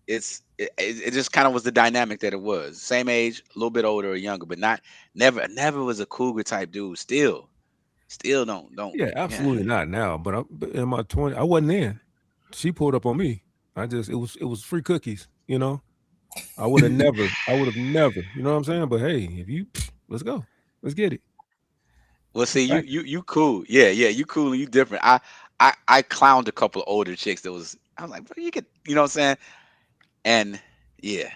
it just kind of was the dynamic that it was. Same age, a little bit older or younger, but never was a cougar type dude. Still don't. Yeah, absolutely not now. But in my 20s, I wasn't in. She pulled up on me. It was free cookies, I would have never, you know what I'm saying? But hey, let's go. Let's get it. Well, see, you cool. Yeah, you cool and you different. I clowned a couple of older chicks I was like, bro, you could, you know what I'm saying? And yeah.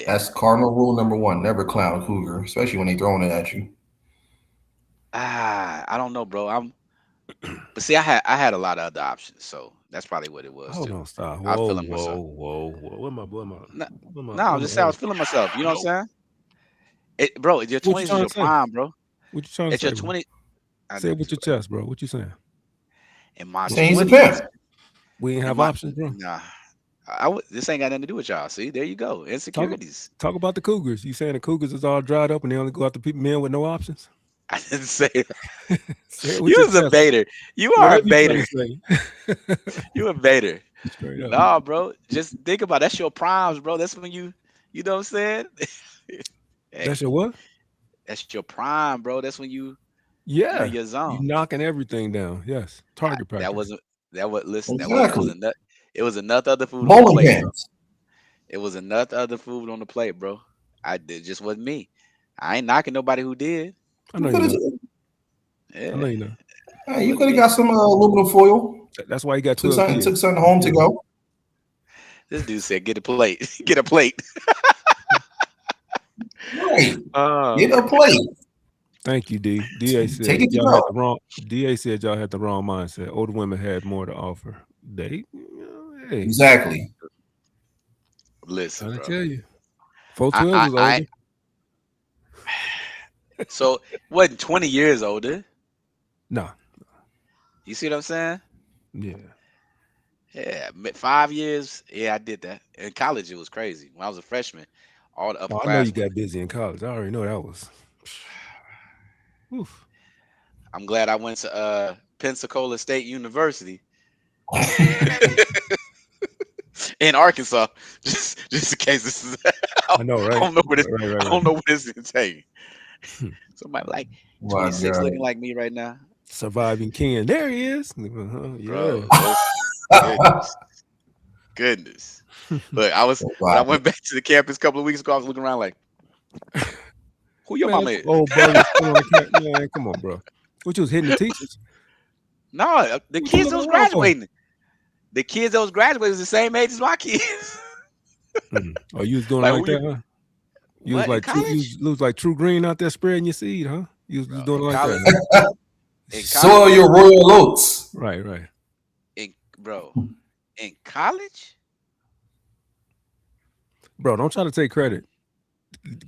That's cardinal rule number 1. Never clown a cougar, especially when they throwing it at you. I don't know, bro. But see, I had a lot of other options, so that's probably what it was. Hold on, stop. I was feeling myself. Whoa. What am I? No, I'm just saying I was feeling myself. You know what I'm saying? Bro, your 20s is your prime, bro. What you trying to say? Your 20s. Say it with your chest, bro. What you saying? In my 20s, we ain't have options, bro. Nah. This ain't got nothing to do with y'all. See, there you go. Insecurities. Talk about the Cougars. You saying the Cougars is all dried up and they only go after men with no options? I didn't say that. You was a baiter. You are a baiter. You a baiter. Nah, bro. Just think about it. That's your primes, bro. That's when you You know what I'm saying? Hey, That's your what? that's your prime, bro. That's when you Yeah, in your you zone. knocking everything down. Yes, target That practice. wasn't that was listen. That was Exactly. enough. It was enough other food on the Bowling plate, bro. pins. It was enough other food on the plate, bro. I did just wasn't me. I ain't knocking nobody who did. I You know could you're have. not. I know Yeah, you're not. Hey, you wasn't could have me. got some aluminum foil. That's why you got Took 12 something. kids. Took something home to go. This dude said, "Get a plate. Get a plate." Right. Uh, Get a plate. Thank you, D. DA said Take it to y'all had go. the wrong. DA said y'all had the wrong mindset. Older women had more to offer. They, hey, Exactly. listen, trying to bro. tell you, 412 I, was I, older. so wasn't 20 years older. No, You see what I'm saying? yeah. Yeah, 5 years. Yeah, I did that. In college, it was crazy. When I was a freshman, all the Oh, I know you upperclassmen. got busy in college. I already know that was. Oof. I'm glad I went to Pensacola State University in Arkansas, just in case this is. I know, I right? don't know what this. Right. I don't know what this is saying. Somebody like My 26 God. looking like me right now, Surviving Ken. There he is. bro. Yeah. Goodness. Look, when I went back to the campus a couple of weeks ago, I was looking around like, who your Man, mama is? old brother still on the camp. Man, come on, bro. What you was hitting the teachers? No, the What you kids that was looking around for? graduating. The kids that was graduating was the same age as my kids. Oh, you was doing Like, like that, huh? You was what, in like true. college? You was like True Green out there spreading your seed, huh? You was Bro, doing it in like college, that. Huh? in Soil college, your royal oats. Right. bro, in college, Bro, don't try to take credit.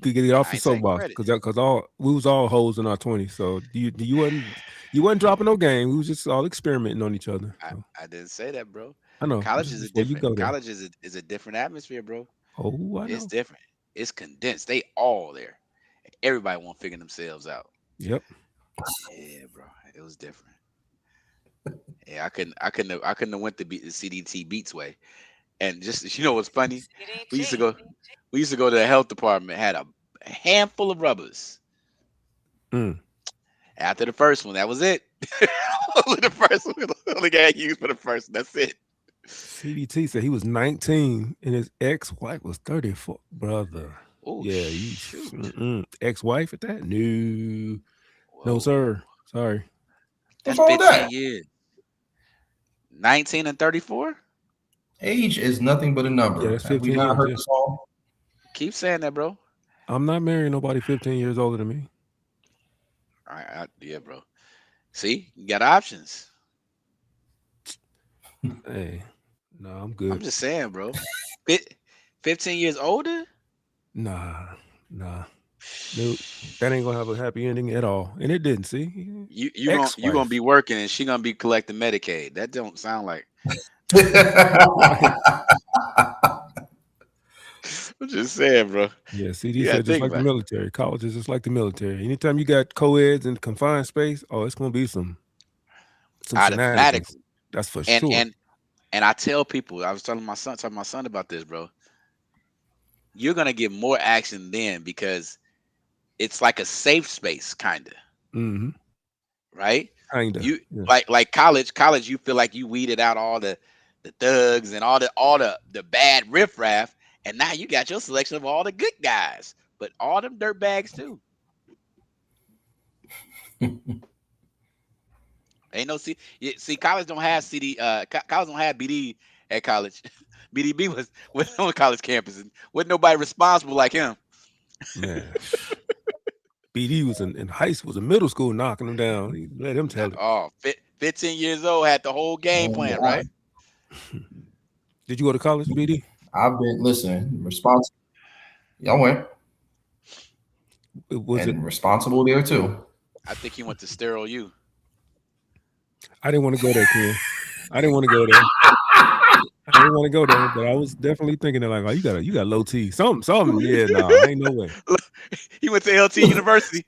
Get it off I the ain't taking soapbox, credit. because we was all hoes in our 20s. So you wasn't dropping no game. We was just all experimenting on each other. So, I didn't say that, bro. I know. College Just is a before you different. go there. College is a different atmosphere, bro. Oh, I It's know. different. It's condensed. They all there. Everybody want to figure themselves out. Yep. Yeah, bro. It was different. Yeah, I couldn't have went the CDT Beats way. And just what's funny? We used to go to the health department, had a handful of rubbers. Mm. After the first one, that was it. Only the first one, only got used for the first one. That's it. CDT said he was 19 and his ex-wife was 34. Brother. Oh, Yeah, shoot. Ex-wife at that? No. No, Whoa. sir. Sorry. That's What's wrong with 15 that? years. 19 and 34? Age is nothing but a number. Yeah, that's Have we 15 not years. heard Yeah. the song? Keep saying that, bro. I'm not marrying nobody 15 years older than me. All right, yeah, bro. See, you got options. Hey, no, I'm I'm good. just saying, bro. 15 years older? Nah. Nope. That ain't gonna have a happy ending at all. And it didn't, see? You gonna Ex-wife. be working and she gonna be collecting Medicaid. That don't sound like. I'm just saying, bro. Yeah, CD You gotta said just think like the about it. military. College is just like the military. Anytime you got co-eds in confined space, oh, it's gonna be some shenanigans. Automatically. That's for And sure. and I tell people, I was talking to my son about this, bro. You're gonna get more action then because it's like a safe space, kinda, Mm-hmm. right? Kinda. You Yeah. like college, you feel like you weeded out all the thugs and all the bad riffraff, and now you got your selection of all the good guys, but all them dirt bags too. Ain't no see college don't have college don't have BD at college. BDB was on college campus and wasn't nobody responsible like him. Man. BD was in high school, was in middle school knocking them down. He let him tell it. Oh, 15 years old, had the whole game plan, right? Did you go to college, BD? I've been listening. Responsible. Y'all went. Was and responsible there too. I think he went to Sterile U. I didn't want to go there, Ken. I didn't want to go there. I didn't want to go there, but I was definitely thinking that, like, oh, you got low T. Something. Yeah, no, ain't no way. He went to LT University.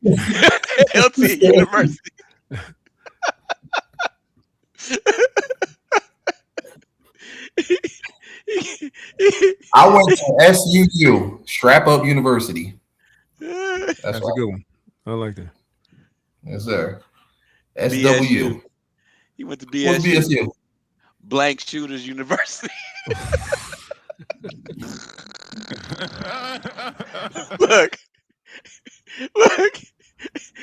LT University. I went to SUU, Strap Up University. That's a right. good one. I like that. Yes, sir. SW. BSU. He went to What's BSU. BSU? Blank Shooters University. Look.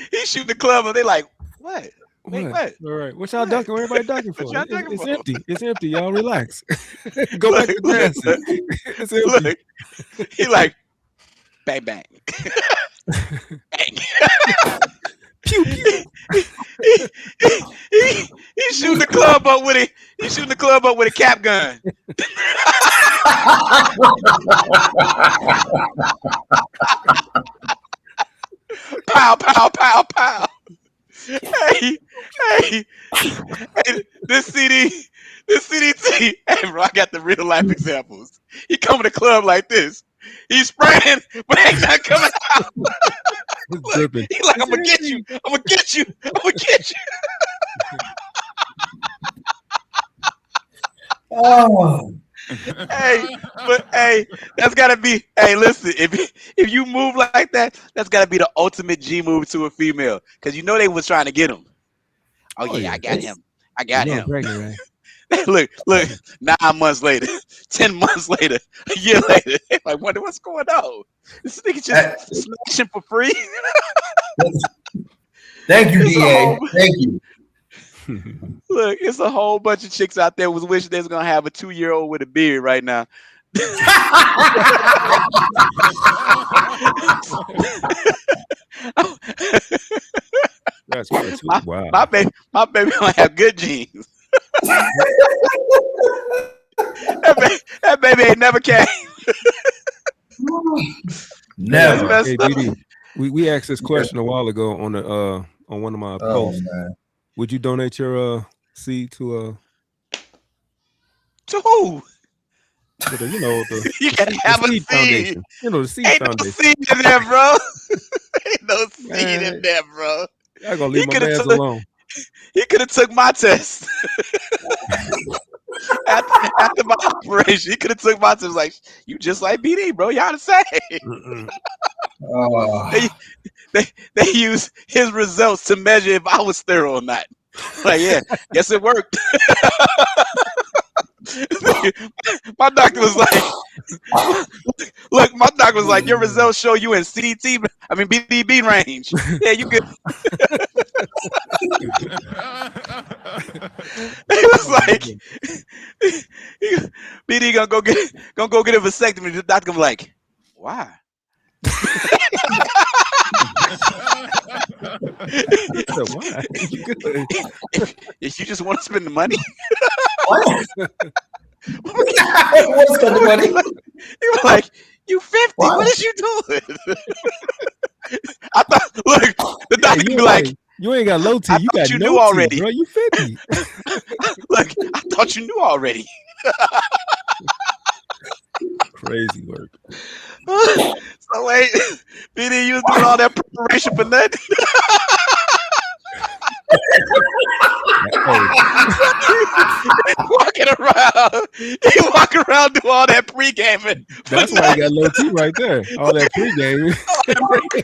He's shooting the club and they like, what? Wait, what? All right. What y'all ducking? What everybody ducking for? What y'all ducking It's for? empty. It's empty. Y'all relax. Go back to dancing. It's empty. Look. He like, bang, bang. Bang. Pew, pew. He's shooting the club up with it. He's shooting the club up with a cap gun. Pow, pow, pow, pow. Hey, this CDT. Hey, bro, I got the real life examples. He come to the club like this. He's spraying, but ain't not coming out. Look, he's like, I'm gonna get you. I'm gonna get you. I'm gonna get you. Oh. Hey, that's gotta be. Hey, listen, if you move like that, that's gotta be the ultimate G move to a female, because you know they was trying to get him. Oh yeah, I got him. I got him. Pregnant, right? Look, 9 months later, 10 months later, a year later, they like, wonder what's going on. This nigga just smashing for free. Thank you, DA. Thank you. Look, it's a whole bunch of chicks out there was wishing they was gonna have a 2-year-old with a beard right now. That's crazy. Wow. My baby gonna have good genes. that baby ain't never came. Never. Hey, BD, we asked this question a while ago on the on one of my posts. Man. Would you donate your seed to who? To the, the You gotta have a seed. Foundation. The seed Ain't foundation. no seed in there, bro. Ain't no seed Man. in there, bro. I gotta leave He my coulda mans took- alone. He could have took my test after my operation. He could have took my test. Like, you just like BD, bro. Y'all the same. They use his results to measure if I was sterile or not. Like, yeah, guess it worked. My doctor was like, look, my doctor was like, your results show you in BDB range. Yeah, you good. He was like, BD gonna go get a vasectomy. The doctor gonna be like, why? Why? If you just want to spend the money. What's the money? He was like, you 50. What is you doing? I thought, look, the doctor you be like, you ain't got low T. I You thought got you no knew T, already. bro. You 50. Look, I thought you knew already. Crazy work. So wait, BD, you was doing all that preparation for nothing? He walking around doing all that pre-gaming. That's why you got low T right there. All that pregame.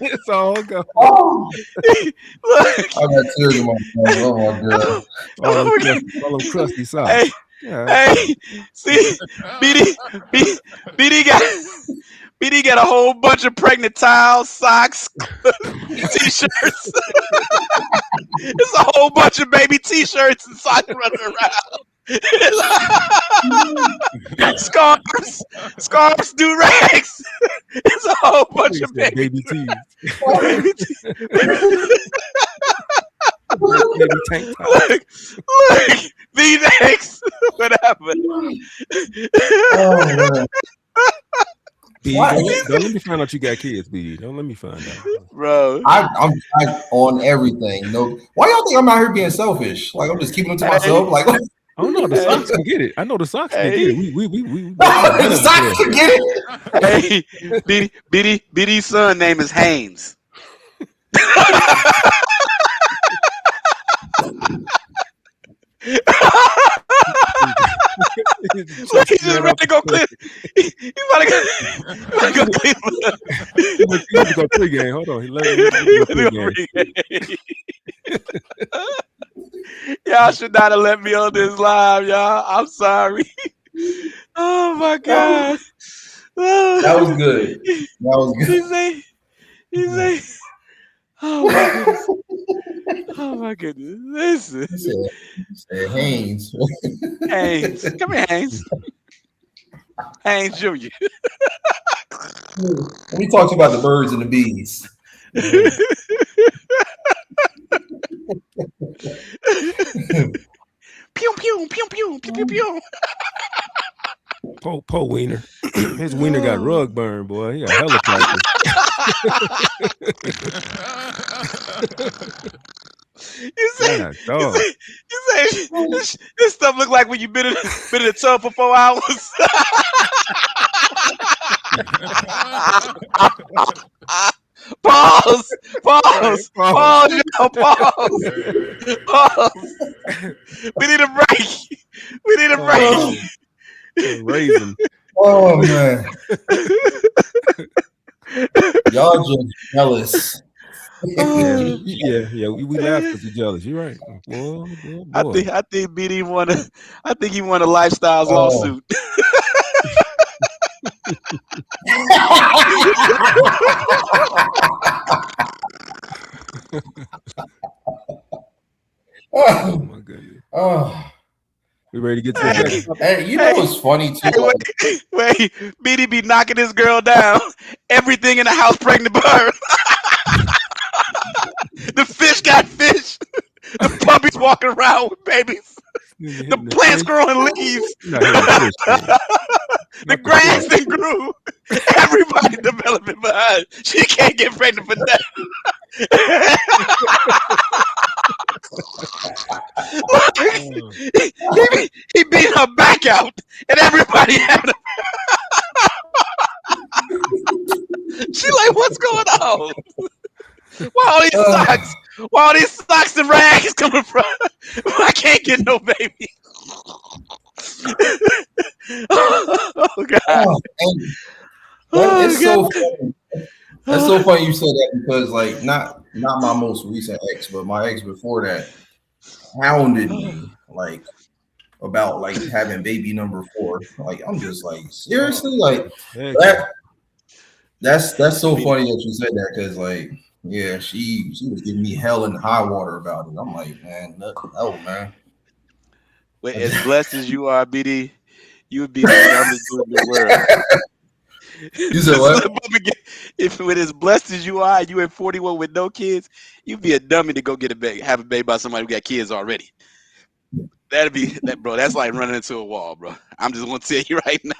It's all go. I got tears in my eyes. Oh my god. All them crusty socks. Hey, Yeah. hey, see, BD got a whole bunch of pregnant towels, socks, t-shirts. It's a whole bunch of baby t-shirts and socks running around. Scarves, do-rags. It's a whole bunch of baby tees. Look, V-necks, whatever. Oh, man. B, don't let me find out you got kids, B. Don't let me find out. Bro. I'm on everything. No, why y'all think I'm out here being selfish? Like I'm just keeping them to myself. Like I don't know. The socks can get it. I know the socks can get it. We the socks can get it. Hey, BD's son name is Haynes. Look, he's just ready to go clean. He's about to go Cleveland. about to go pregame. Hold on. He let me go pregame. Y'all should not have let me on this live, y'all. I'm sorry. Oh my God. That was good. That was good. He say, oh my goodness. Oh my goodness. Listen. He said Haynes. Haynes. Come here, Haynes. Haynes Jr. Let me talk to you about the birds and the bees. Pew, pew, pew, pew, pew, pew, pew. Po Wiener. His wiener got rug burn, boy. He got hella practice. You say this stuff look like when you been in the tub for 4 hours. Pause. We need a break. Raisin. Oh man. Y'all just jealous. Yeah. We laugh because you're jealous. You're right. Boy. I think BD won a lifestyles lawsuit. Oh my goodness. Oh. We ready to get to the Hey, you know what's funny too? Wait, BD be knocking this girl down. Everything in the house pregnant by her. The fish got fish. The puppies walking around with babies. The plants growing leaves. The grass that grew. Everybody developing behind. She can't get pregnant for nothing. He beat her back out, and everybody having a she like, what's going on? Why all these socks and rags coming from? I can't get no baby. Oh God. It's so funny. That's so funny you said that because like not my most recent ex, but my ex before that hounded me like about like having baby number 4. Like I'm just like seriously like that's so funny that you said that because like yeah she was giving me hell and high water about it. I'm like man no man. Wait, as blessed as you are, BD, you would be the dumbest dude in the world. You said what? If with as blessed as you are, you at 41 with no kids, you'd be a dummy to go get a baby, have a baby by somebody who got kids already. That'd be that, bro. That's like running into a wall, bro. I'm just gonna tell you right now.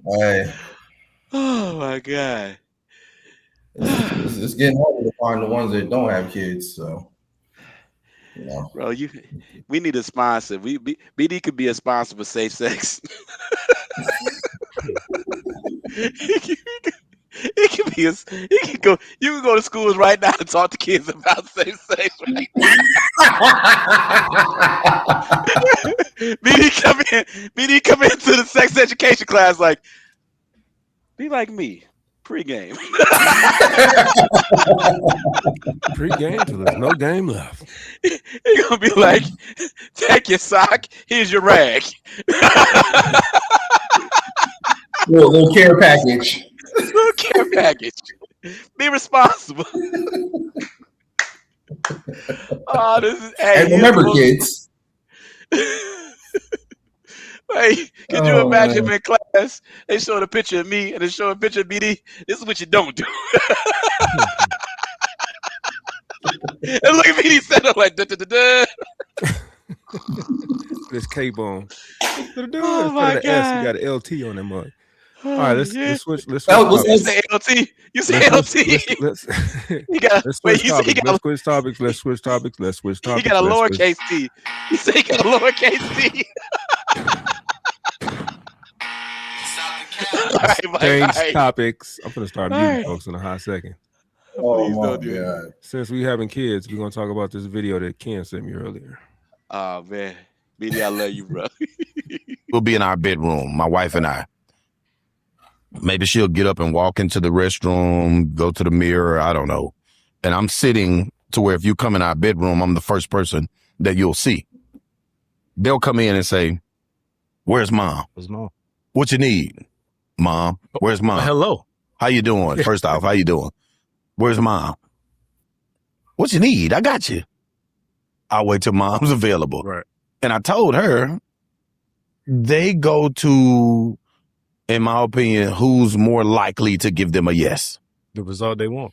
Hey. Oh my God. It's getting harder to find the ones that don't have kids, so. You know. Bro, we need a sponsor. BD could be a sponsor for safe sex. It could be you can go to schools right now and talk to kids about safe sex right now. BD come into the sex education class like, be like me. Pre-game. Pre-game till there's no game left. You're gonna be like, take your sock, here's your rag. Little care package. Little care package. Be responsible. Oh, this is and remember, kids. Hey, could you imagine in class they showed a picture of me and they show a picture of BD? This is what you don't do. And look at BD set up like da da da da. This K-bone. Oh my God. S, you got an LT on that mug. All right, let's switch. Let's you say LT. You say LT. Let's switch topics. Let's switch topics. He got a lowercase T. You say he got a lowercase T. Change topics. I'm gonna start muting folks in a hot second. Oh my God. Since we having kids, we're gonna talk about this video that Ken sent me earlier. Oh man, BD, I love you, bro. We'll be in our bedroom, my wife and I. Maybe she'll get up and walk into the restroom, go to the mirror, I don't know. And I'm sitting to where if you come in our bedroom, I'm the first person that you'll see. They'll come in and say, "Where's mom? Where's mom? What you need? Mom, where's mom? Hello. How you doing? First off, how you doing? Where's mom? What you need? I got you. I'll wait till mom's available." Right. And I told her, they go to, in my opinion, who's more likely to give them a yes. The result they want.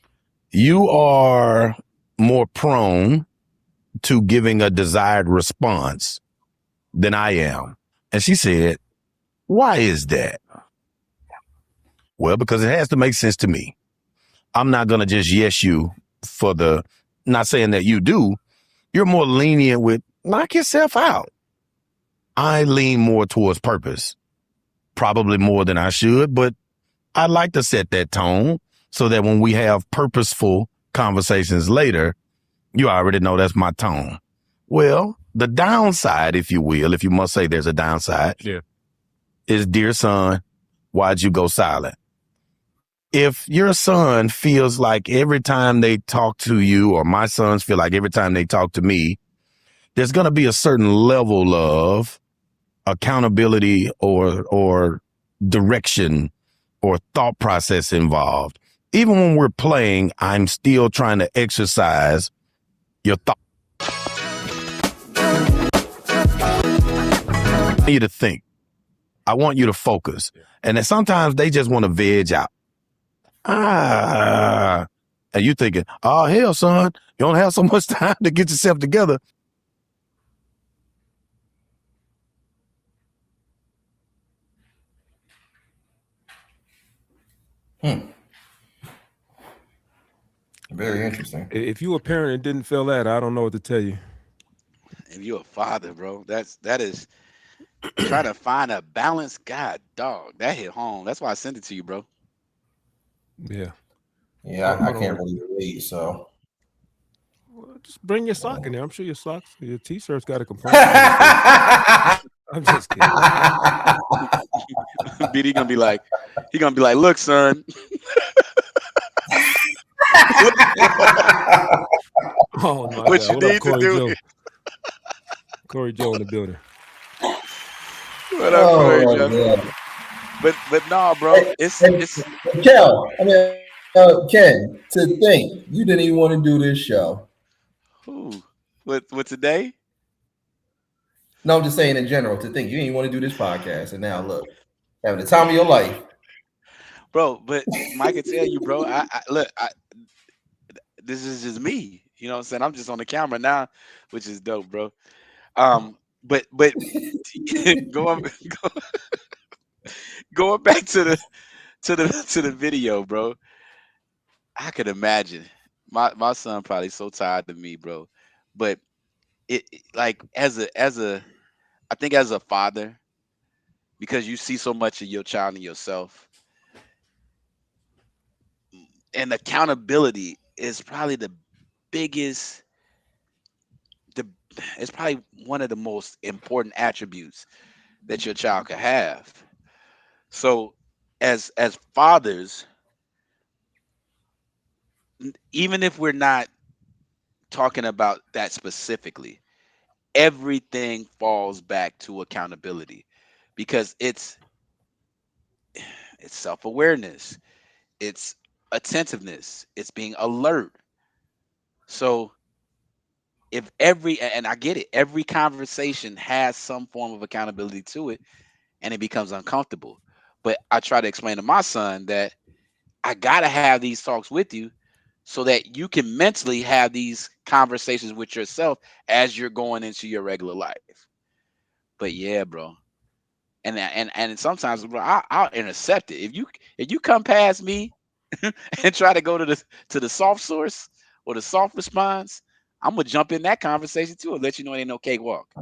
You are more prone to giving a desired response than I am. And she said, "Why is that?" Well, because it has to make sense to me. I'm not going to just yes you for the, not saying that you do. You're more lenient with knock yourself out. I lean more towards purpose, probably more than I should, but I like to set that tone so that when we have purposeful conversations later, you already know that's my tone. Well, the downside, if you will, if you must say there's a downside, is, "Dear son, why'd you go silent?" If your son feels like every time they talk to you, or my sons feel like every time they talk to me, there's going to be a certain level of accountability or direction or thought process involved. Even when we're playing, I'm still trying to exercise your thought. I want you to think. I want you to focus. And then sometimes they just want to veg out. And you thinking, "Oh, hell, son, you don't have so much time to get yourself together." Very interesting. If you a parent and didn't feel that, I don't know what to tell you. If you're a father, bro, that is trying to find a balance. God, dog, that hit home. That's why I sent it to you, bro. Yeah. Yeah, I Hold on. can't really relate. So Well, just bring your sock in there. I'm sure your socks, your t-shirt's got a component. I'm just kidding. BD gonna be like, "Look, son." Oh my What God. you What need up, to Corey do Joe? is- Corey Joe in the building. What up, Corey oh, Joe? man. But no, bro, it's Kel, Ken, to think you didn't even want to do this show. Who? What today? No, I'm just saying in general, to think you didn't even want to do this podcast, and now look, having the time of your life. Bro, but Mike can tell you, bro. Look, this is just me. You know what I'm saying? I'm just on the camera now, which is dope, bro. But going back to the video, bro. I could imagine my son probably so tired of me, bro. But like as a I think as a father, because you see so much of your child and yourself, and accountability is probably the biggest, it's probably one of the most important attributes that your child could have. So as fathers, even if we're not talking about that specifically, everything falls back to accountability, because it's self-awareness, it's attentiveness, it's being alert. So if and I get it, every conversation has some form of accountability to it, and it becomes uncomfortable. But I try to explain to my son that I gotta have these talks with you so that you can mentally have these conversations with yourself as you're going into your regular life. But yeah, bro. And sometimes, bro, I'll intercept it. If you come past me and try to go to the soft source or the soft response, I'm gonna jump in that conversation too and let you know it ain't no cakewalk.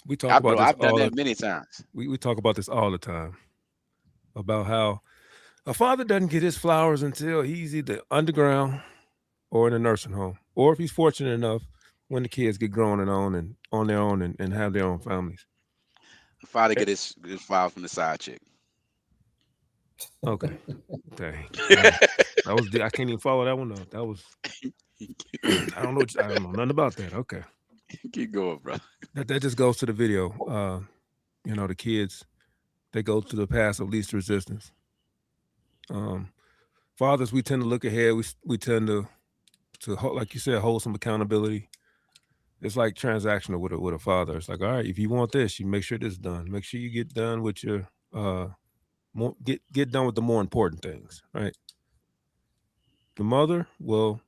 We talk about this I've done all that the, many times. we talk about this all the time. About how a father doesn't get his flowers until he's either underground or in a nursing home. Or if he's fortunate enough when the kids get grown and on their own and have their own families. The father get his flowers from the side chick. Okay. Dang. That was I can't even follow that one up. That was I don't know nothing about that. Okay. Keep going, bro. That just goes to the video. The kids, they go to the path of least resistance. Fathers, we tend to look ahead. We tend to like you said, hold some accountability. It's like transactional with a father. It's like, all right, if you want this, you make sure this is done. Make sure you get done with your get done with the more important things, right? The mother will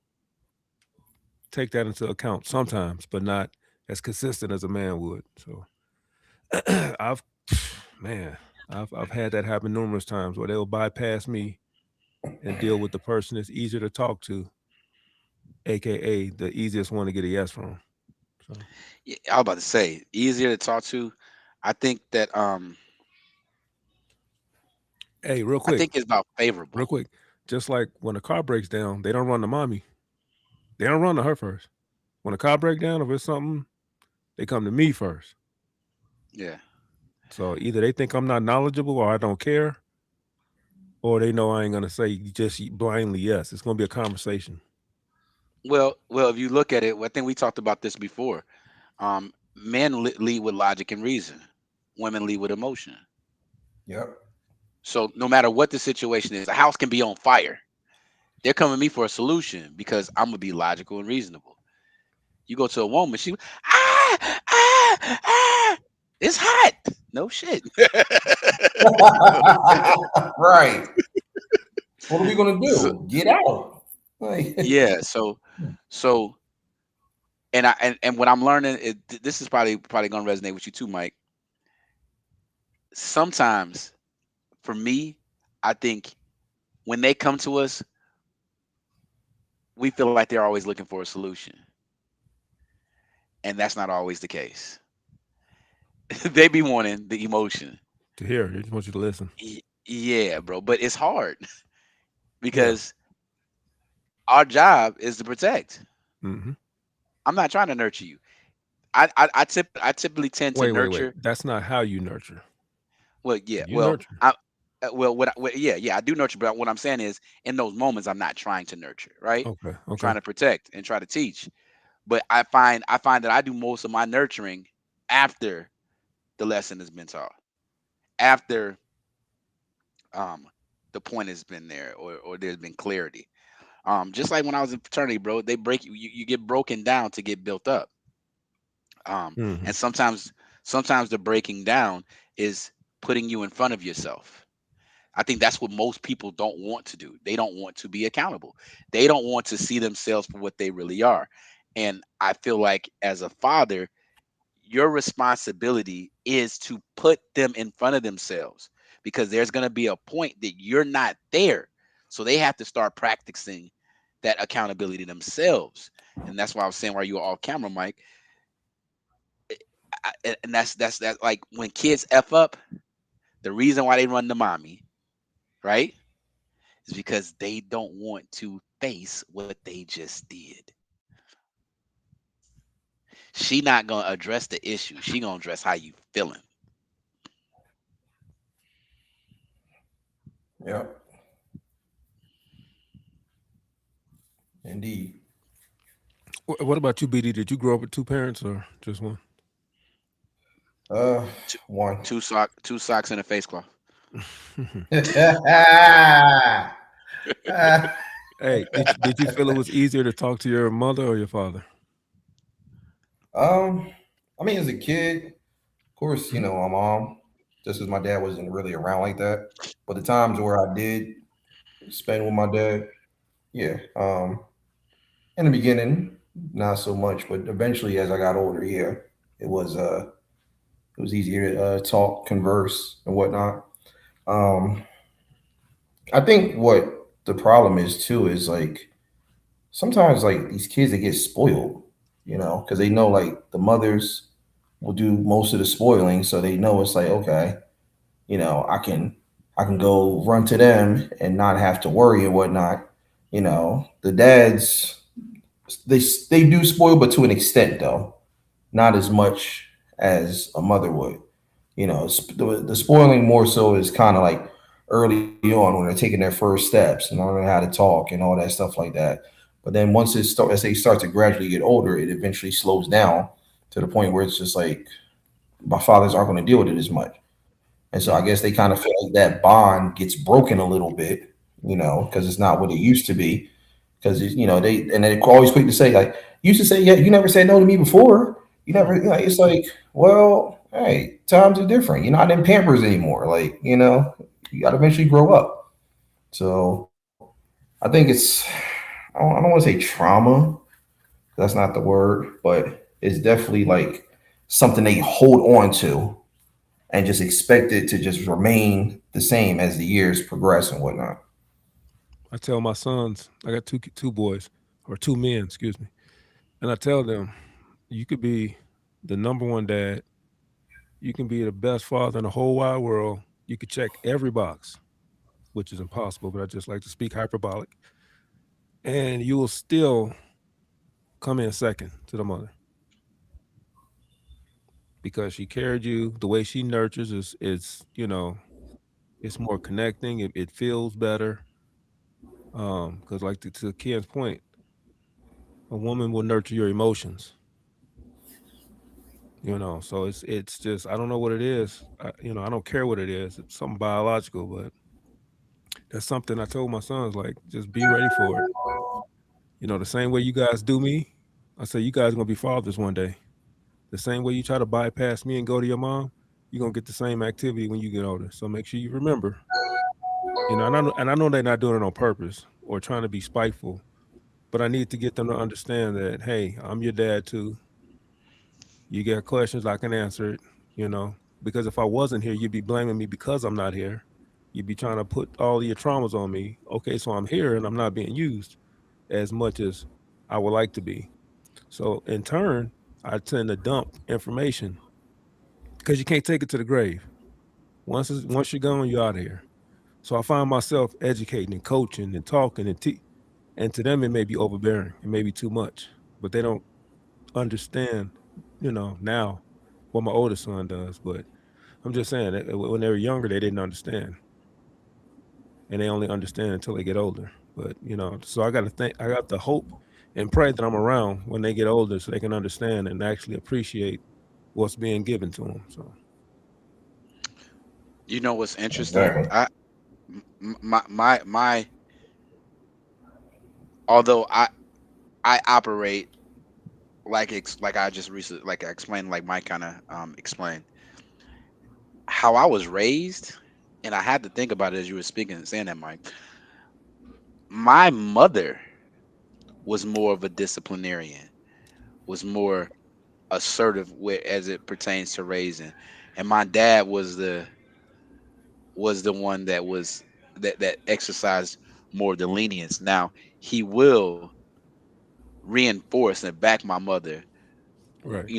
take that into account sometimes, but not as consistent as a man would. So I've had that happen numerous times where they'll bypass me and deal with the person that's easier to talk to, aka the easiest one to get a yes from. So Yeah, I was about to say easier to talk to. I think that hey, real I quick, think it's about favorable. just like when a car breaks down, they don't run to mommy. They don't run to her first. When a car breaks down, if it's something, they come to me first. Yeah. So either they think I'm not knowledgeable or I don't care, or they know I ain't gonna say just blindly yes. It's gonna be a conversation. Well, if you look at it, I think we talked about this before. Men lead with logic and reason. Women lead with emotion. Yep. So no matter what the situation is, a house can be on fire. They're coming to me for a solution because I'm gonna be logical and reasonable. You go to a woman, she it's hot. No shit. Right. What are we gonna do? Get out. Like, Yeah. So and what I'm learning, this is probably gonna resonate with you too, Mike. Sometimes for me, I think when they come to us, we feel like they're always looking for a solution. And that's not always the case. They be wanting the emotion. To hear, they just want you to listen. Yeah, bro. But it's hard because our job is to protect. Mm-hmm. I'm not trying to nurture you. I typically tend to nurture. Wait. That's not how you nurture. Well, yeah. You Well, nurture. I do nurture, but what I'm saying is, in those moments, I'm not trying to nurture, right? Okay. I'm trying to protect and try to teach. But I find that I do most of my nurturing after the lesson has been taught, after the point has been there, or there's been clarity. Just like when I was in fraternity, bro, they break you. You get broken down to get built up. Mhm. And sometimes the breaking down is putting you in front of yourself. I think that's what most people don't want to do. They don't want to be accountable. They don't want to see themselves for what they really are. And I feel like as a father, your responsibility is to put them in front of themselves, because there's going to be a point that you're not there. So they have to start practicing that accountability themselves. And that's why I was saying, why you were off camera, Mike. And that's like when kids F up, the reason why they run to mommy, right, is because they don't want to face what they just did. She not gonna address the issue. She gonna address how you feeling. Yep. Indeed. What about you, BD? Did you grow up with two parents or just one? One. Two socks and a face cloth. Hey, did you feel it was easier to talk to your mother or your father? I mean, as a kid, of course, my mom, just as my dad wasn't really around like that. But the times where I did spend with my dad, yeah. In the beginning, not so much, but eventually as I got older, yeah, it was easier to talk, converse, and whatnot. I think what the problem is too is like sometimes like these kids, they get spoiled, because they know like the mothers will do most of the spoiling, so they know it's like, okay, I can go run to them and not have to worry and whatnot. The dads, they do spoil, but to an extent though, not as much as a mother would. The spoiling more so is kind of like early on when they're taking their first steps and learning how to talk and all that stuff like that. But then once as they start to gradually get older, it eventually slows down to the point where it's just like my fathers aren't going to deal with it as much. And so I guess they kind of feel like that bond gets broken a little bit, because it's not what it used to be. Because they're always quick to say like, you used to say, yeah, you never said no to me before. You never, it's like, well, hey, times are different. You're not in Pampers anymore. Like, you got to eventually grow up. So I think I don't want to say trauma. That's not the word, but it's definitely like something they hold on to and just expect it to just remain the same as the years progress and whatnot. I tell my sons, I got two boys, or two men, excuse me, and I tell them, you could be the number one dad, you can be the best father in the whole wide world, you could check every box, which is impossible, but I just like to speak hyperbolic, and you will still come in second to the mother because she carried you. The way she nurtures is it's more connecting. It feels better. Because like to Ken's point, a woman will nurture your emotions. So it's just, I don't know what it is. I don't care what it is. It's something biological, but that's something I told my sons, like, just be ready for it. The same way you guys do me, I say you guys are gonna be fathers one day. The same way you try to bypass me and go to your mom, you're gonna get the same activity when you get older. So make sure you remember. And I know they're not doing it on purpose or trying to be spiteful, but I need to get them to understand that, hey, I'm your dad too. You get questions, I can answer it, because if I wasn't here, you'd be blaming me because I'm not here. You'd be trying to put all your traumas on me. Okay, so I'm here and I'm not being used as much as I would like to be. So in turn, I tend to dump information because you can't take it to the grave. Once you're gone, you're out of here. So I find myself educating and coaching and talking and to them it may be overbearing, it may be too much, but they don't understand, now what my oldest son does. But I'm just saying that when they were younger, they didn't understand, and they only understand until they get older. But so I got to hope and pray that I'm around when they get older, so they can understand and actually appreciate what's being given to them. So What's interesting? Exactly. My although I operate like I just recently, like I explained, like Mike kind of explained how I was raised, and I had to think about it as you were speaking and saying that, Mike. My mother was more of a disciplinarian, was more assertive as it pertains to raising, and my dad was the one that exercised more the lenience. Now he will reinforce and back my mother, right.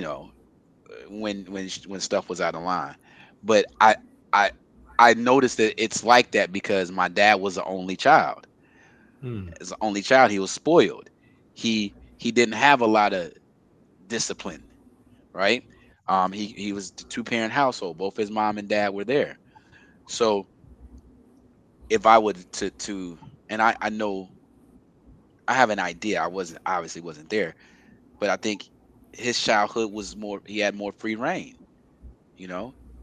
when stuff was out of line. But I I noticed that it's like that because my dad was the only child. Hmm. As the only child, he was spoiled. He didn't have a lot of discipline, right? He was a two-parent household. Both his mom and dad were there. So if I would to and I know I have an idea. I obviously wasn't there, but I think his childhood was more. He had more free reign. He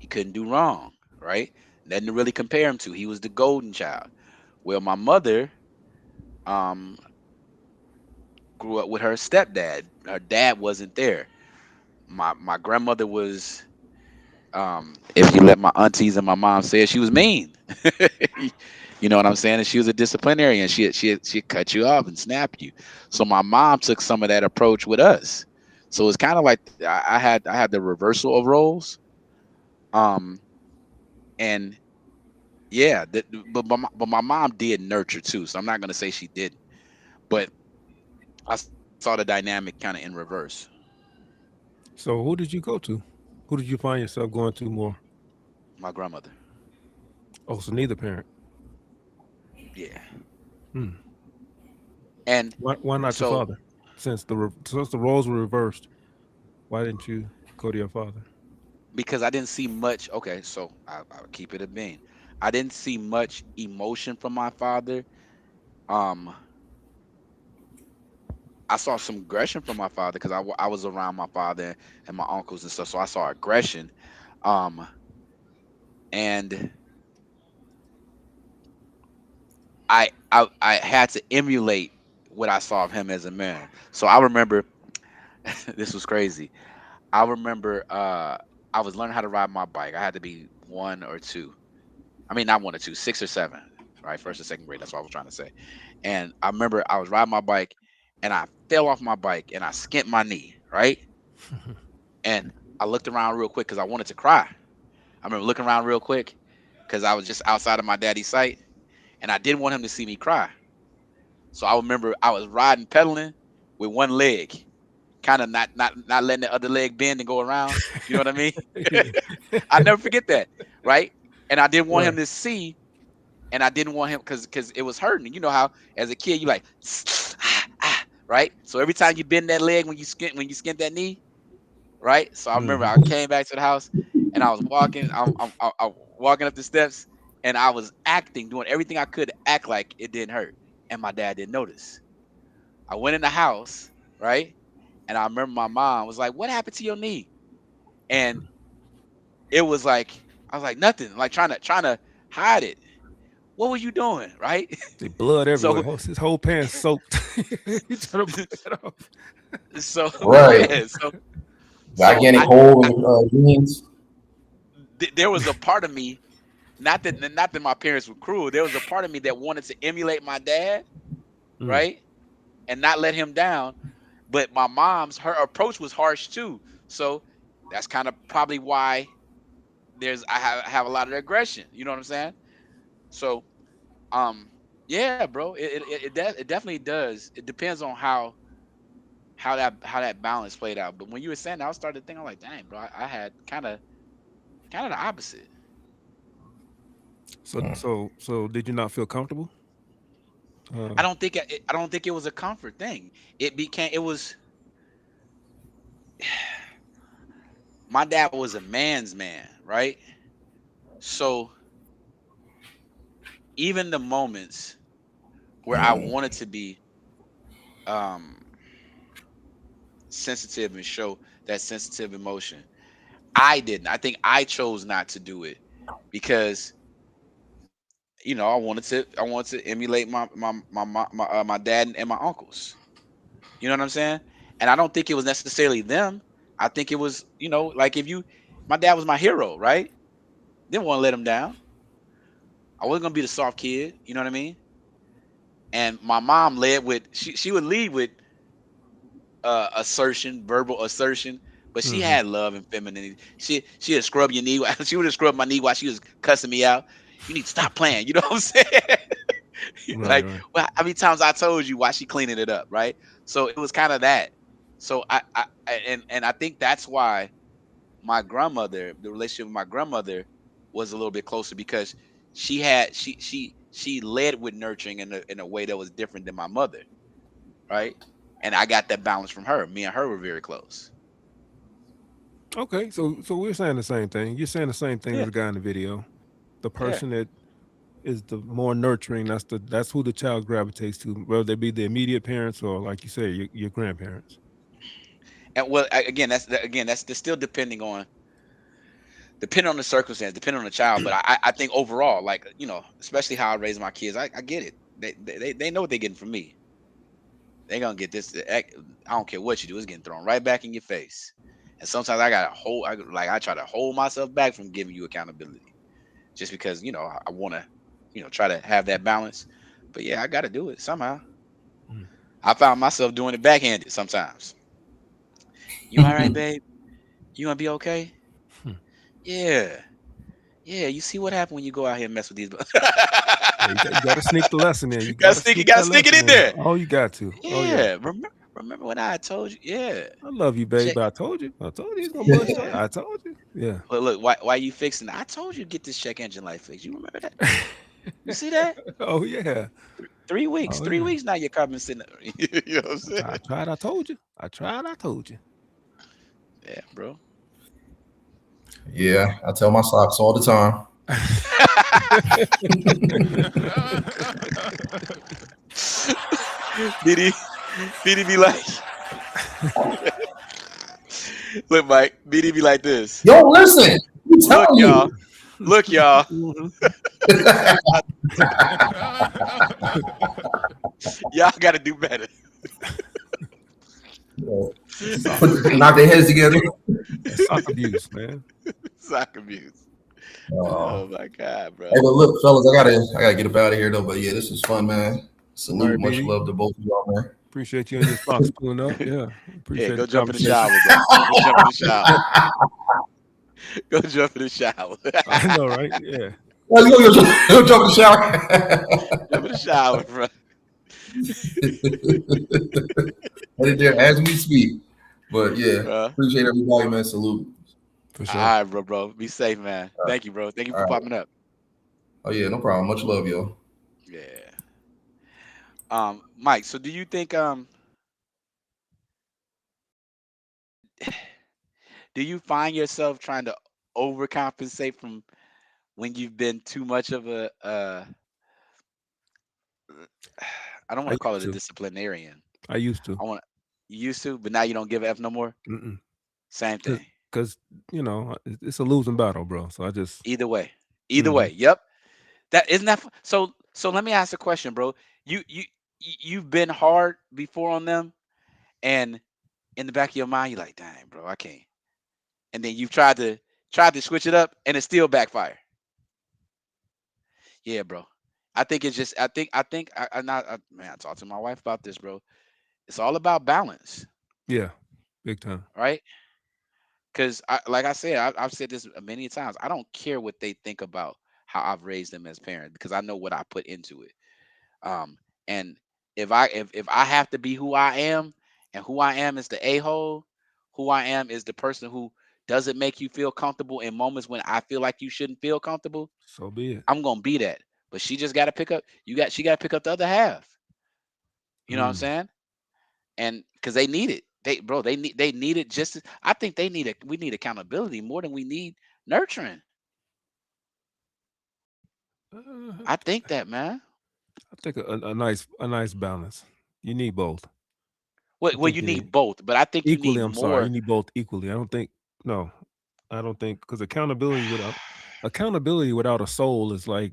couldn't do wrong, right? Nothing to really compare him to. He was the golden child. Well, my mother um grew up with her stepdad. Her dad wasn't there. My grandmother was, if you let my aunties and my mom say it, she was mean. You know what I'm saying? And she was a disciplinarian. She cut you off and snap you. So my mom took some of that approach with us. So it's kind of like I had the reversal of roles. Um and yeah, but my mom did nurture too. So I'm not gonna say she didn't, but I saw the dynamic kind of in reverse. So who did you go to? Who did you find yourself going to more? My grandmother. Oh, so neither parent. Yeah. Hmm. And Why not your so father? Since the roles were reversed, why didn't you go to your father? because I didn't see much. Okay, so I'll keep it a bean. I didn't see much emotion from my father. Um, I saw some aggression from my father because I was around my father and my uncles and stuff, so I saw aggression. Um, and I had to emulate what I saw of him as a man. So I remember this was crazy. I remember I was learning how to ride my bike. I had to be 1 or 2. I mean, not 1 or 2, 6 or 7, right? First or second grade. That's what I was trying to say. And I remember I was riding my bike and I fell off my bike and I skinned my knee, right? And I looked around real quick because I wanted to cry. I remember looking around real quick because I was just outside of my daddy's sight and I didn't want him to see me cry. So I remember I was riding, pedaling with one leg, kind of not letting the other leg bend and go around. You know what I mean? I never forget that, right? And I didn't want him to see, and I didn't want him because it was hurting. You know how as a kid you like right? So every time you bend that leg when you skin that knee, right? So I remember I came back to the house and I was walking. I'm walking up the steps and I was doing everything I could to act like it didn't hurt, and my dad didn't notice. I went in the house, right? And I remember my mom was like, "What happened to your knee?" And it was like I was like nothing, like trying to hide it. What were you doing, right? The blood everywhere. So His whole pants soaked. He trying to put that off. so Right. yeah, so Gigantic hole in jeans. there was a part of me, not that my parents were cruel. There was a part of me that wanted to emulate my dad, right, and not let him down. But my mom's, her approach was harsh too. So that's kind of probably why I have a lot of aggression. You know what I'm saying? So yeah, bro, it definitely does. It depends on how that balance played out. But when you were saying that, I started thinking, I'm like, dang, bro, I had kind of the opposite. So did you not feel comfortable? I don't think it was a comfort thing. It was my dad was a man's man, right? So even the moments where I wanted to be sensitive and show that sensitive emotion, I didn't. I think I chose not to do it because I wanted to emulate my dad and my uncles. You know what I'm saying? And I don't think it was necessarily them. I think it was, like my dad was my hero, right? Didn't want to let him down. I wasn't gonna be the soft kid, you know what I mean? And my mom led with she would lead with assertion, verbal assertion, but she had love and femininity. She would scrub your knee. She would have scrubbed my knee while she was cussing me out. You need to stop playing. You know what I'm saying? Right. Well, how many times I told you why she cleaning it up, right? So it was kind of that. So I think that's why my grandmother, the relationship with my grandmother was a little bit closer because she led with nurturing in a way that was different than my mother, right? And I got that balance from her. Me and her were very close. Okay, so we're saying the same thing. You're saying the same thing as the guy in the video. The person that is the more nurturing, that's who the child gravitates to, whether they be the immediate parents or, like you say, your grandparents. And well, again, that's still depending on the circumstance, depending on the child. But I think overall, like, especially how I raise my kids, I get it. They know what they're getting from me. They're gonna get this. I don't care what you do; it's getting thrown right back in your face. And sometimes I try to hold myself back from giving you accountability, just because I want to, try to have that balance. But yeah, I got to do it somehow. I found myself doing it backhanded sometimes. You all right, babe? You gonna be okay? Yeah. You see what happened when you go out here and mess with these. You got to sneak the lesson in. You got to sneak it in there. Oh, you got to. Yeah. Remember when I told you? Yeah. I love you, babe. But I told you he's gonna bust. I told you. Yeah. But look, why you fixing it? I told you to get this check engine light fixed. You remember that? You see that? Oh yeah. 3 weeks. 3 weeks now. Your car been sitting there. You know what I'm saying? I tried. I told you. Yeah, bro. Yeah, I tell my socks all the time. BD be like, look, Mike. BD be like this. Yo, listen. I'm telling you. Look, y'all. Y'all got to do better. Knock their heads together. Sock abuse, man. Sock abuse. Oh My God, bro. Hey, but look, fellas, I gotta get up out of here though. But yeah, this was fun, man. Salute, Right, much BD. love to both of y'all, man. Appreciate you and your socks pulling up. Yeah, appreciate Go the jump in the conversation. shower, bro. Go jump in the shower. Go jump in the shower. I know, right? Yeah. Let's go jump in the shower. Jump in the shower, bro. Headed there as we speak. But yeah, Bruh. appreciate everybody, man. Salute. For sure. All right, bro. Be safe, man. Thank you, bro. Thank you for popping up. Oh yeah, no problem. Much love, yo. Yeah. Mike, so do you think do you find yourself trying to overcompensate from when you've been too much of a I don't want to call it a disciplinarian. I used to. You used to, but now you don't give a F no more? Mm-mm. Same thing. Because, it's a losing battle, bro. So I just. Either way. Yep. That isn't that so let me ask a question, bro. You've been hard before on them, and in the back of your mind, you're like, dang, bro, I can't. And then you've tried to switch it up, and it still backfire. Yeah, bro. I think it's just I talked to my wife about this, bro. It's all about balance. Yeah, big time. Right? Because like I said, I've said this many times. I don't care what they think about how I've raised them as parents, because I know what I put into it. And if I have to be who I am, and who I am is the a-hole, who I am is the person who doesn't make you feel comfortable in moments when I feel like you shouldn't feel comfortable, so be it. I'm gonna be that. But she just gotta pick up. She gotta pick up the other half. You know what I'm saying? And because they need it. They need it just as, I think we need accountability more than we need nurturing. I think that, man. I think a nice balance. You need both. Well, you need both, but I think equally. you need I'm more. sorry, you need both equally. I don't think because accountability without a soul is like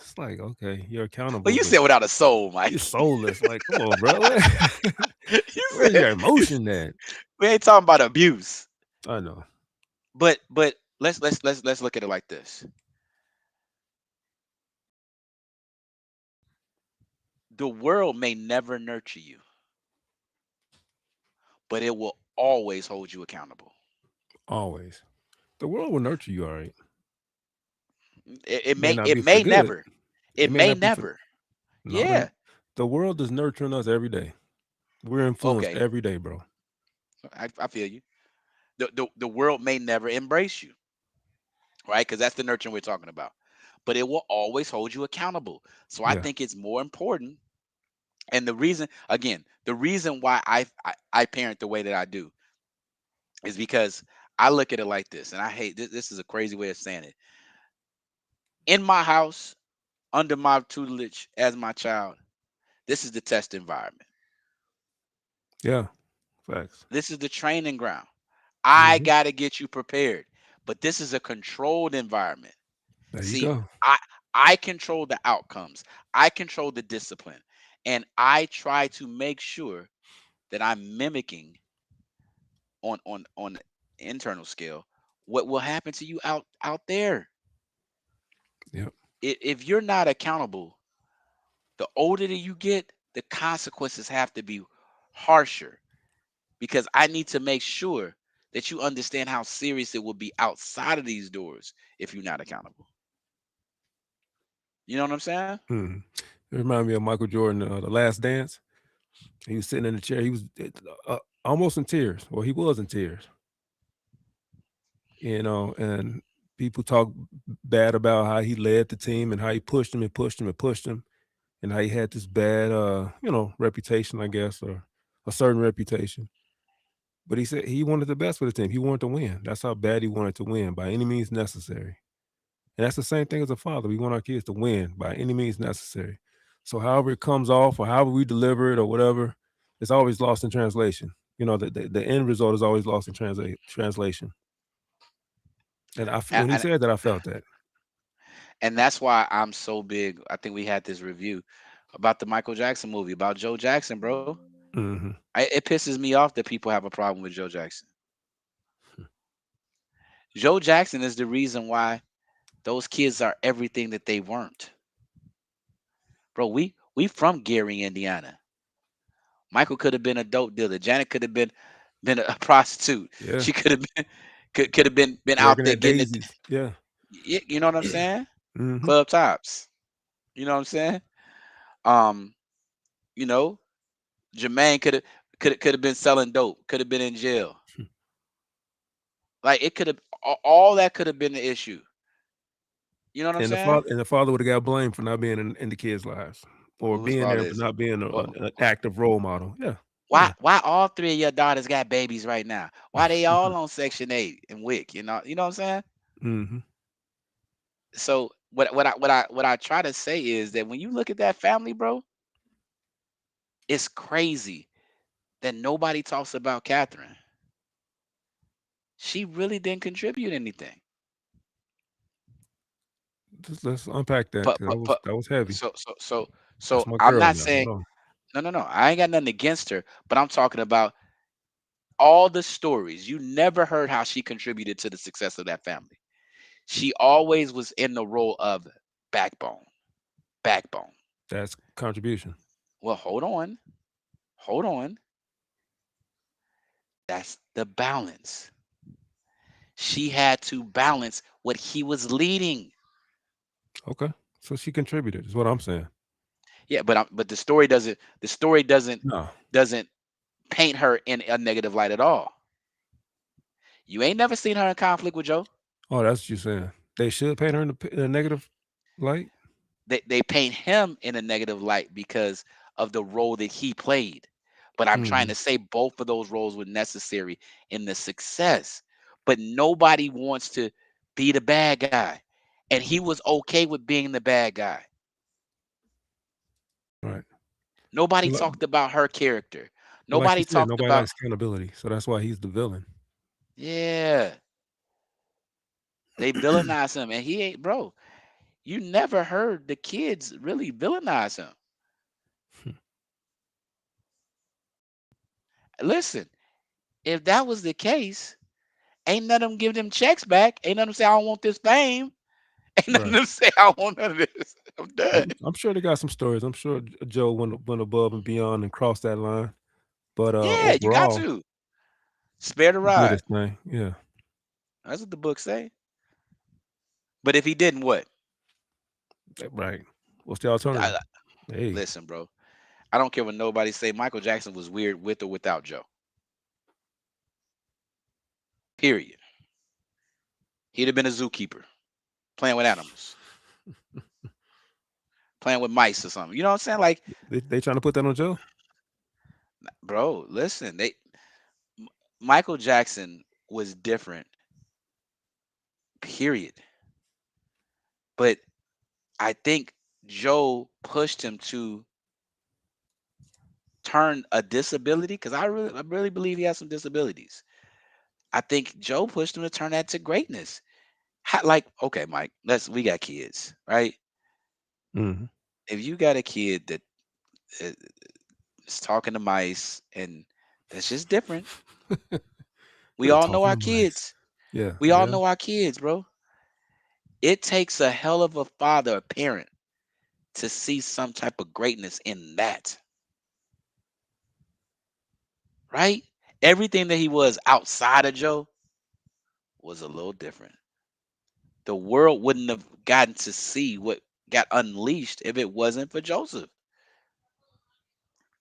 it's like, okay, you're accountable. But you said without a soul, Mike. You're soulless. Like, come on, bro. Where's your emotion at? We ain't talking about abuse. I know. But let's look at it like this. The world may never nurture you, but it will always hold you accountable. Always. The world will nurture you, all right. It may never. It may never. Yeah. The world is nurturing us every day. We're influenced every day, bro. I feel you. The world may never embrace you, right? Because that's the nurturing we're talking about. But it will always hold you accountable. So I think it's more important. And the reason why I parent the way that I do is because I look at it like this, and I hate this. This is a crazy way of saying it. In my house, under my tutelage as my child, this is the test environment. Yeah, facts. This is the training ground. I got to get you prepared, but this is a controlled environment. There you go. I control the outcomes. I control the discipline, and I try to make sure that I'm mimicking on an internal scale what will happen to you out there. Yep. If you're not accountable, the older that you get, the consequences have to be harsher, because I need to make sure that you understand how serious it will be outside of these doors if you're not accountable. You know what I'm saying? It reminded me of Michael Jordan, The Last Dance. He was sitting in the chair. He was almost in tears. Well, he was in tears. And people talk bad about how he led the team and how he pushed him and pushed him and pushed him, and how he had this bad, reputation, I guess, or a certain reputation. But he said he wanted the best for the team. He wanted to win. That's how bad he wanted to win, by any means necessary. And that's the same thing as a father. We want our kids to win by any means necessary. So however it comes off or however we deliver it or whatever, it's always lost in translation. You know, the end result is always lost in translation. And when he said that, I felt that. And that's why I'm so big. I think we had this review about the Michael Jackson movie, about Joe Jackson, bro. Mm-hmm. It pisses me off that people have a problem with Joe Jackson. Joe Jackson is the reason why those kids are everything that they weren't. Bro, we from Gary, Indiana. Michael could have been a dope dealer. Janet could have been a prostitute. Yeah. She could have been could have been out Working there at getting it. Daisy's. Yeah. You know what I'm saying? Mhm. Club tops. You know what I'm saying? You know, Jermaine could have been selling dope. Could have been in jail. Like it could have all that could have been the issue. You know what I'm And saying? the father would have got blamed for not being in the kids' lives or Whose being fault there is but it? not being Well, an active role model. Yeah. why all three of your daughters got babies right now? Why they all on Section 8 and WIC? You know what I'm saying? Mm-hmm. So what I try to say is that when you look at that family, bro, it's crazy that nobody talks about Catherine. She really didn't contribute anything. Let's unpack that But because that was heavy. so That's my I'm girl not now. saying Hold on. no. I ain't got nothing against her, but I'm talking about all the stories. You never heard how she contributed to the success of that family. She always was in the role of backbone. Backbone. That's contribution. Well, hold on. Hold on. That's the balance. She had to balance what he was leading. Okay. So she contributed, is what I'm saying. Yeah, but the story doesn't No. paint her in a negative light at all. You ain't never seen her in conflict with Joe. Oh, that's what you're saying. They should paint her in a negative light. They paint him in a negative light because of the role that he played. But I'm trying to say both of those roles were necessary in the success. But nobody wants to be the bad guy. And he was okay with being the bad guy. Right. Nobody talked about her character. Like Nobody you said, talked nobody about likes accountability. So that's why he's the villain. yeah. They villainize him, and he ain't, bro. You never heard the kids really villainize him. Listen, if that was the case, ain't none of them give them checks back. Ain't none of them say, I don't want this fame. Ain't none of them say, I don't want none of this. I'm done. I'm sure they got some stories. I'm sure Joe went above and beyond and crossed that line. But Yeah, you got overall, to. Spare the he did ride. his thing. Yeah. That's what the book say. But if he didn't, what? Right. What's the alternative? Hey. Listen, bro. I don't care what nobody say. Michael Jackson was weird with or without Joe. Period. He'd have been a zookeeper, playing with animals, playing with mice or something. You know what I'm saying? Like they trying to put that on Joe? Bro, listen. Michael Jackson was different. Period. But I think Joe pushed him to turn a disability, because I really believe he has some disabilities. I think Joe pushed him to turn that to greatness. Like, okay, Mike, we got kids, right? Mm-hmm. If you got a kid that is talking to mice, and that's just different. We all know our kids. Yeah. We all know our kids, bro. It takes a hell of a father, a parent, to see some type of greatness in that. Right? Everything that he was outside of Joe was a little different. The world wouldn't have gotten to see what got unleashed if it wasn't for Joseph.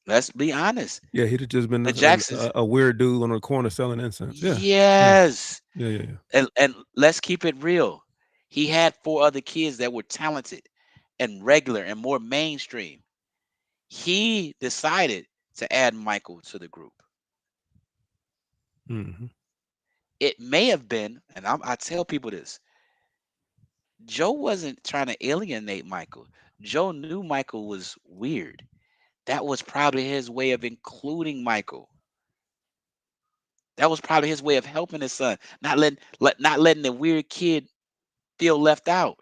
Let's be honest. Yeah, he'd have just been The Jacksons, a weird dude on the corner selling incense. Yeah. Yes. Yeah. And let's keep it real. He had 4 other kids that were talented and regular and more mainstream. He decided to add Michael to the group. Mm-hmm. It may have been, and I tell people this, Joe wasn't trying to alienate Michael. Joe knew Michael was weird. That was probably his way of including Michael. That was probably his way of helping his son, not letting the weird kid feel left out.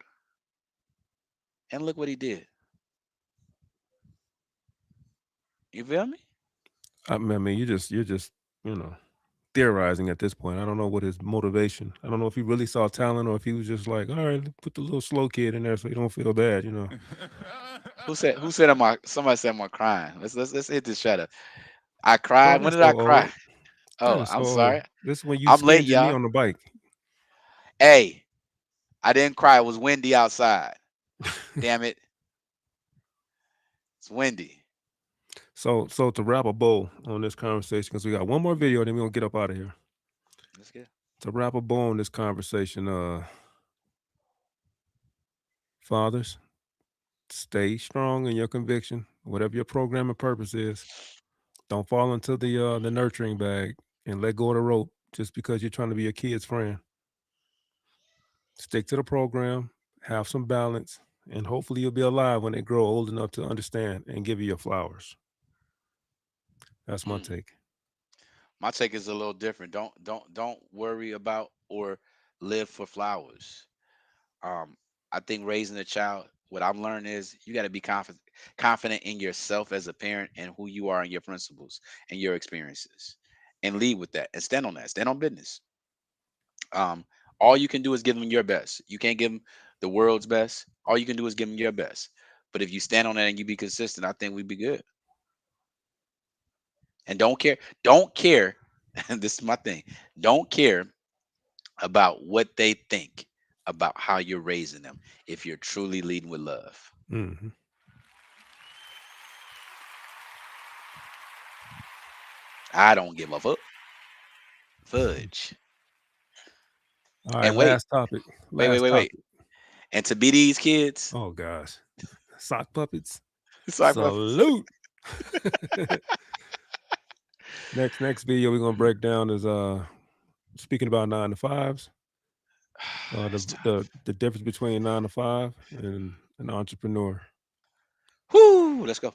And look what he did. You feel me? I mean, you're just theorizing at this point. I don't know what his motivation. I don't know if he really saw talent or if he was just like, all right, put the little slow kid in there so he don't feel bad. Who said somebody said I'm crying. Let's hit this shut up. I Oh, cried. When that's did I so old. cry? That Oh, is so I'm old. sorry. This is when you I'm late, skimmed me y'all. on the bike. Hey, I didn't cry. It was windy outside. Damn it. It's windy. So to wrap a bow on this conversation, because we got one more video, then we're gonna get up out of here. Let's get. To wrap a bow on this conversation, fathers, stay strong in your conviction, whatever your program and purpose is. Don't fall into the nurturing bag and let go of the rope just because you're trying to be your kid's friend. Stick to the program, have some balance, and hopefully you'll be alive when they grow old enough to understand and give you your flowers. That's my take. My take is a little different. Don't worry about or live for flowers. I think raising a child, what I've learned is you got to be confident in yourself as a parent and who you are and your principles and your experiences, and lead with that and stand on that. Stand on business. All you can do is give them your best. You can't give them the world's best. All you can do is give them your best. But if you stand on that and you be consistent, I think we'd be good. And don't care. And this is my thing. Don't care about what they think about how you're raising them if you're truly leading with love. Mm-hmm. I don't give a fuck. Fudge. All right, And wait, last topic. wait. And to be these kids, Oh gosh, sock puppets. Sock puppets. Salute. Next video we're gonna break down is speaking about 9 to 5s. The difference between 9 to 5 and an entrepreneur. Whoo, let's go.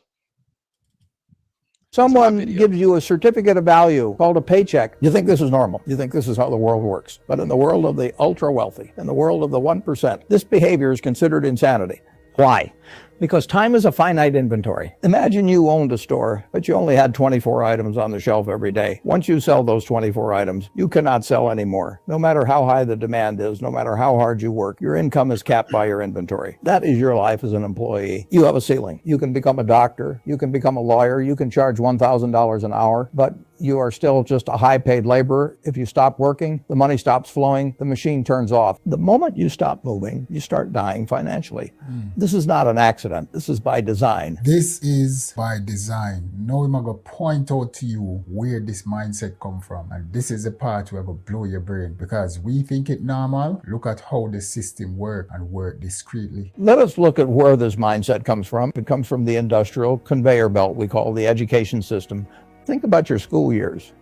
Someone gives you a certificate of value called a paycheck. You think this is normal. You think this is how the world works. But in the world of the ultra wealthy, in the world of the 1%, this behavior is considered insanity. Why? Because time is a finite inventory. Imagine you owned a store, but you only had 24 items on the shelf every day. Once you sell those 24 items, you cannot sell anymore. No matter how high the demand is, no matter how hard you work, your income is capped by your inventory. That is your life as an employee. You have a ceiling. You can become a doctor, you can become a lawyer, you can charge $1,000 an hour, but you are still just a high-paid laborer. If you stop working, the money stops flowing, the machine turns off. The moment you stop moving, you start dying financially. This is not an accident. This is by design. This is by design. Now I'm going to point out to you where this mindset come from. And this is the part where I'm going to blow your brain. Because we think it normal. Look at how the system works and work discreetly. Let us look at where this mindset comes from. It comes from the industrial conveyor belt we call the education system. Think about your school years.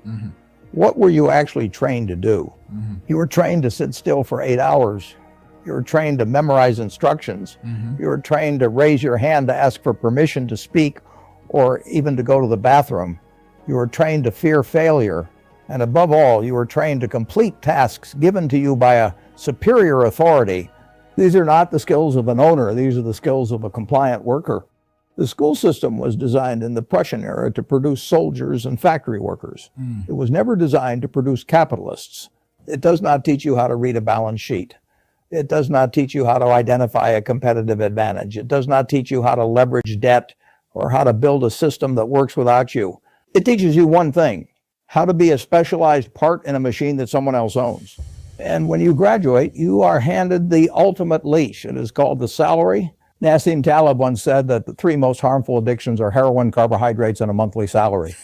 What were you actually trained to do? You were trained to sit still for 8 hours. You were trained to memorize instructions. You were trained to raise your hand to ask for permission to speak or even to go to the bathroom. You were trained to fear failure. And above all, you were trained to complete tasks given to you by a superior authority. These are not the skills of an owner. These are the skills of a compliant worker. The school system was designed in the Prussian era to produce soldiers and factory workers. It was never designed to produce capitalists. It does not teach you how to read a balance sheet. It does not teach you how to identify a competitive advantage. It does not teach you how to leverage debt or how to build a system that works without you. It teaches you one thing, how to be a specialized part in a machine that someone else owns. And when you graduate, you are handed the ultimate leash. It is called the salary. Nassim Taleb once said that the 3 most harmful addictions are heroin, carbohydrates, and a monthly salary.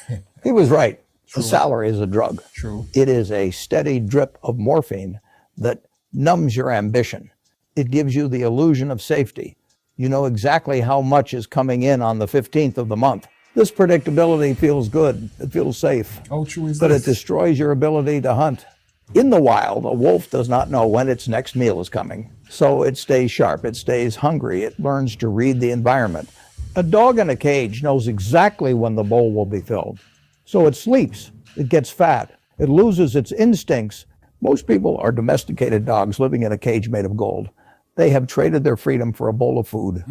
He was right. The salary is a drug. True. It is a steady drip of morphine that numbs your ambition. It gives you the illusion of safety. You know exactly how much is coming in on the 15th of the month. This predictability feels good. It feels safe. How true is But this? it destroys your ability to hunt. In the wild, a wolf does not know when its next meal is coming. So it stays sharp, it stays hungry, it learns to read the environment. A dog in a cage knows exactly when the bowl will be filled. So it sleeps, it gets fat, it loses its instincts. Most people are domesticated dogs living in a cage made of gold. They have traded their freedom for a bowl of food.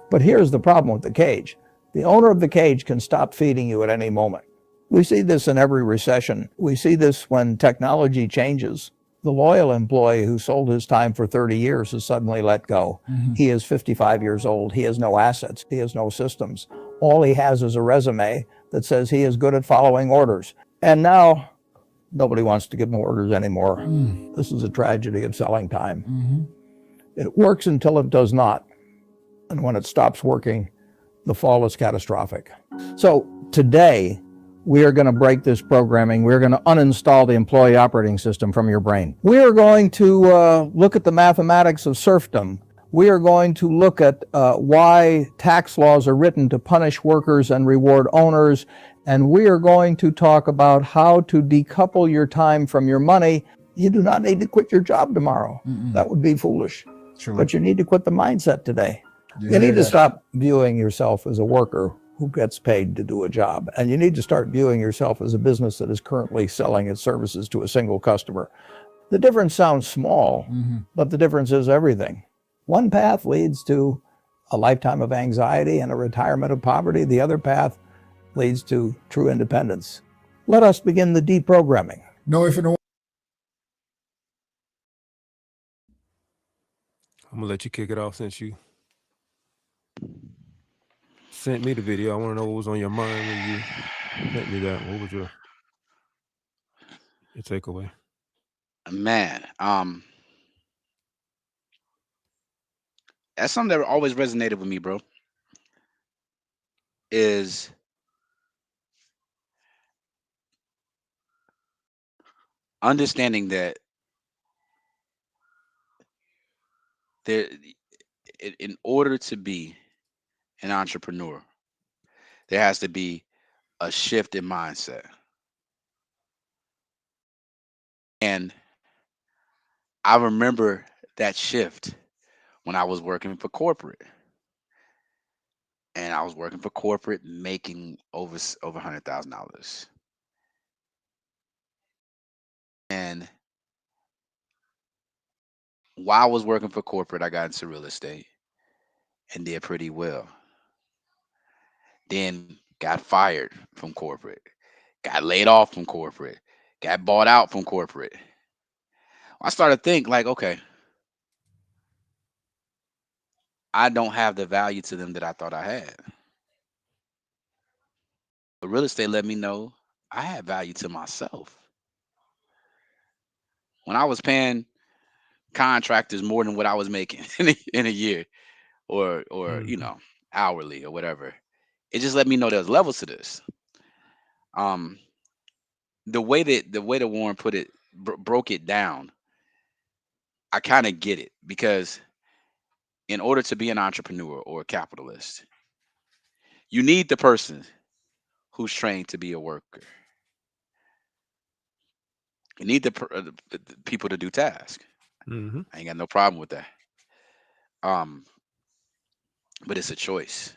But here's the problem with the cage. The owner of the cage can stop feeding you at any moment. We see this in every recession. We see this when technology changes. The loyal employee who sold his time for 30 years is suddenly let go. He is 55 years old. He has no assets. He has no systems. All he has is a resume that says he is good at following orders. And now nobody wants to give him orders anymore. This is a tragedy of selling time. It works until it does not. And when it stops working, the fall is catastrophic. So today, we are going to break this programming. We're going to uninstall the employee operating system from your brain. We are going to look at the mathematics of serfdom. We are going to look at why tax laws are written to punish workers and reward owners. And we are going to talk about how to decouple your time from your money. You do not need to quit your job tomorrow. That would be foolish. True. But you need to quit the mindset today. You need to stop viewing yourself as a worker who gets paid to do a job. And you need to start viewing yourself as a business that is currently selling its services to a single customer. The difference sounds small, but the difference is everything. One path leads to a lifetime of anxiety and a retirement of poverty. The other path leads to true independence. Let us begin the deprogramming. No, if you know. I'm gonna let you kick it off since you sent me the video. I want to know what was on your mind when you sent me that. What was your takeaway? Man, that's something that always resonated with me, bro. Is understanding that there, in order to be an entrepreneur, there has to be a shift in mindset. And I remember that shift when I was working for corporate. And I was working for corporate making over $100,000. And while I was working for corporate, I got into real estate and did pretty well. Then got fired from corporate, got laid off from corporate, got bought out from corporate. I started to think like, okay, I don't have the value to them that I thought I had. But real estate let me know I had value to myself. When I was paying contractors more than what I was making in a year, or you know, hourly or whatever, it just let me know there's levels to this. The way that Warren put it, broke it down, I kind of get it, because in order to be an entrepreneur or a capitalist, you need the person who's trained to be a worker. You need the people to do tasks. I ain't got no problem with that. But it's a choice,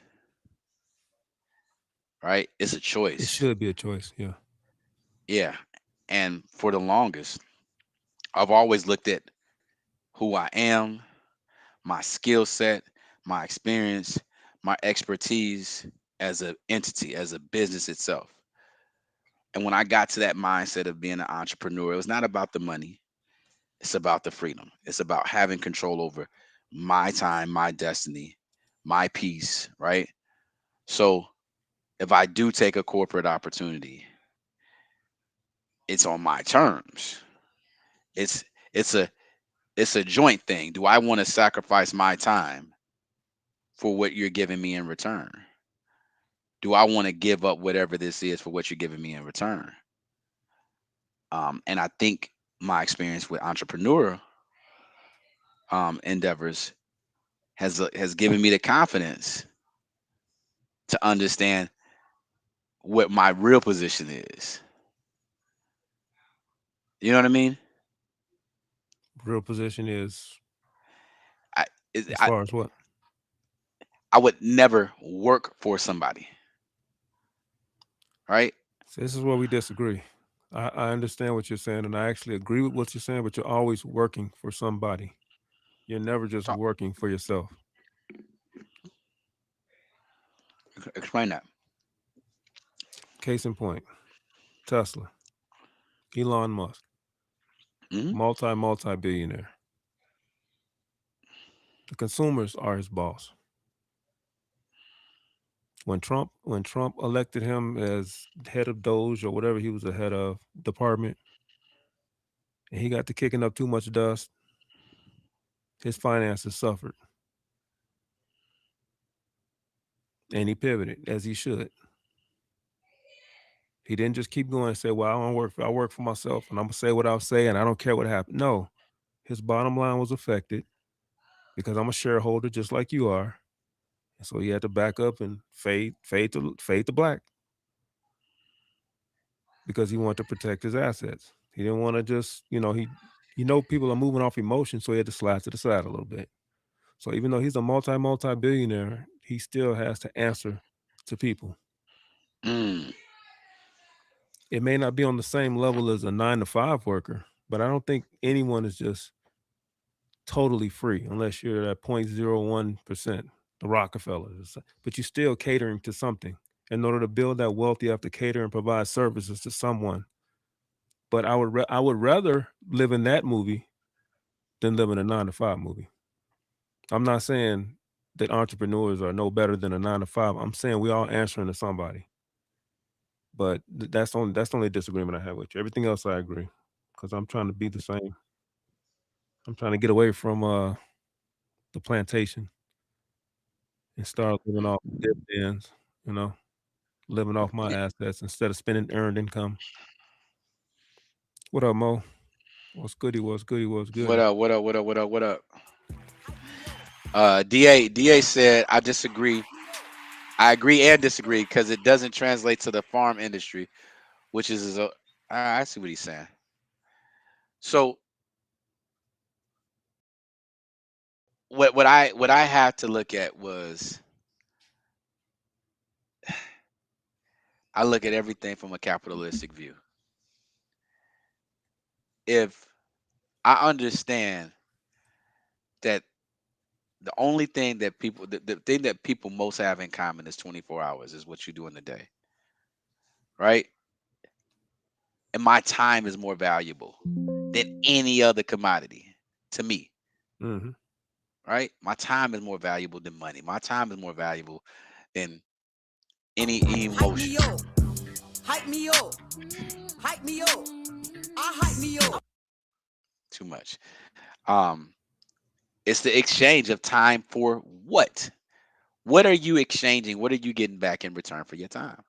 right? It's a choice. It should be a choice, yeah. Yeah. And for the longest, I've always looked at who I am, my skill set, my experience, my expertise as an entity, as a business itself. And when I got to that mindset of being an entrepreneur, it was not about the money. It's about the freedom. It's about having control over my time, my destiny, my peace, right? So if I do take a corporate opportunity, it's on my terms. It's a joint thing. Do I want to sacrifice my time for what you're giving me in return? Do I want to give up whatever this is for what you're giving me in return? And I think my experience with entrepreneurial endeavors has given me the confidence to understand what my real position is. You know what I mean? Real position is Is As far as what? I would never work for somebody. Right? So this is where we disagree. I understand what you're saying, and I actually agree with what you're saying, but you're always working for somebody. You're never just Oh, working for yourself. explain that. Case in point, Tesla, Elon Musk, Mhm. multi-billionaire. The consumers are his boss. When Trump elected him as head of Doge or whatever he was the head of department, and he got to kicking up too much dust, his finances suffered. And he pivoted, as he should. He didn't just keep going and say, well, I work for myself and I'm gonna say what I'll say and I don't care what happened. No, his bottom line was affected because I'm a shareholder just like you are. And so he had to back up and fade to black because he wanted to protect his assets. He didn't want to just, people are moving off emotion, so he had to slide to the side a little bit. So even though he's a multi-billionaire, he still has to answer to people. Mm. It may not be on the same level as a 9-to-5 worker, but I don't think anyone is just totally free unless you're at 0.01%, the Rockefellers. But you're still catering to something. In order to build that wealth, you have to cater and provide services to someone. But I would rather live in that movie than live in a 9-to-5 movie. I'm not saying that entrepreneurs are no better than a 9-to-5. I'm saying we all answering to somebody. But that's the only disagreement I have with you. Everything else I agree, because I'm trying to be the same. I'm trying to get away from the plantation and start living off dividends, living off my assets instead of spending earned income. What up, Mo? What's goody? What's goody? What's good? What up? What up? What up? What up? What up? DA said, I disagree. I agree and disagree because it doesn't translate to the farm industry, which is I see what he's saying. So what I had to look at was I look at everything from a capitalistic view. If I understand that the only thing that the thing that people most have in common is 24 hours is what you do in the day, right? And my time is more valuable than any other commodity to me, Mm-hmm. right? My time is more valuable than money. My time is more valuable than any emotion. Hype me up. Hype me up. I hype me up. Too much. It's the exchange of time for what? What are you exchanging? What are you getting back in return for your time?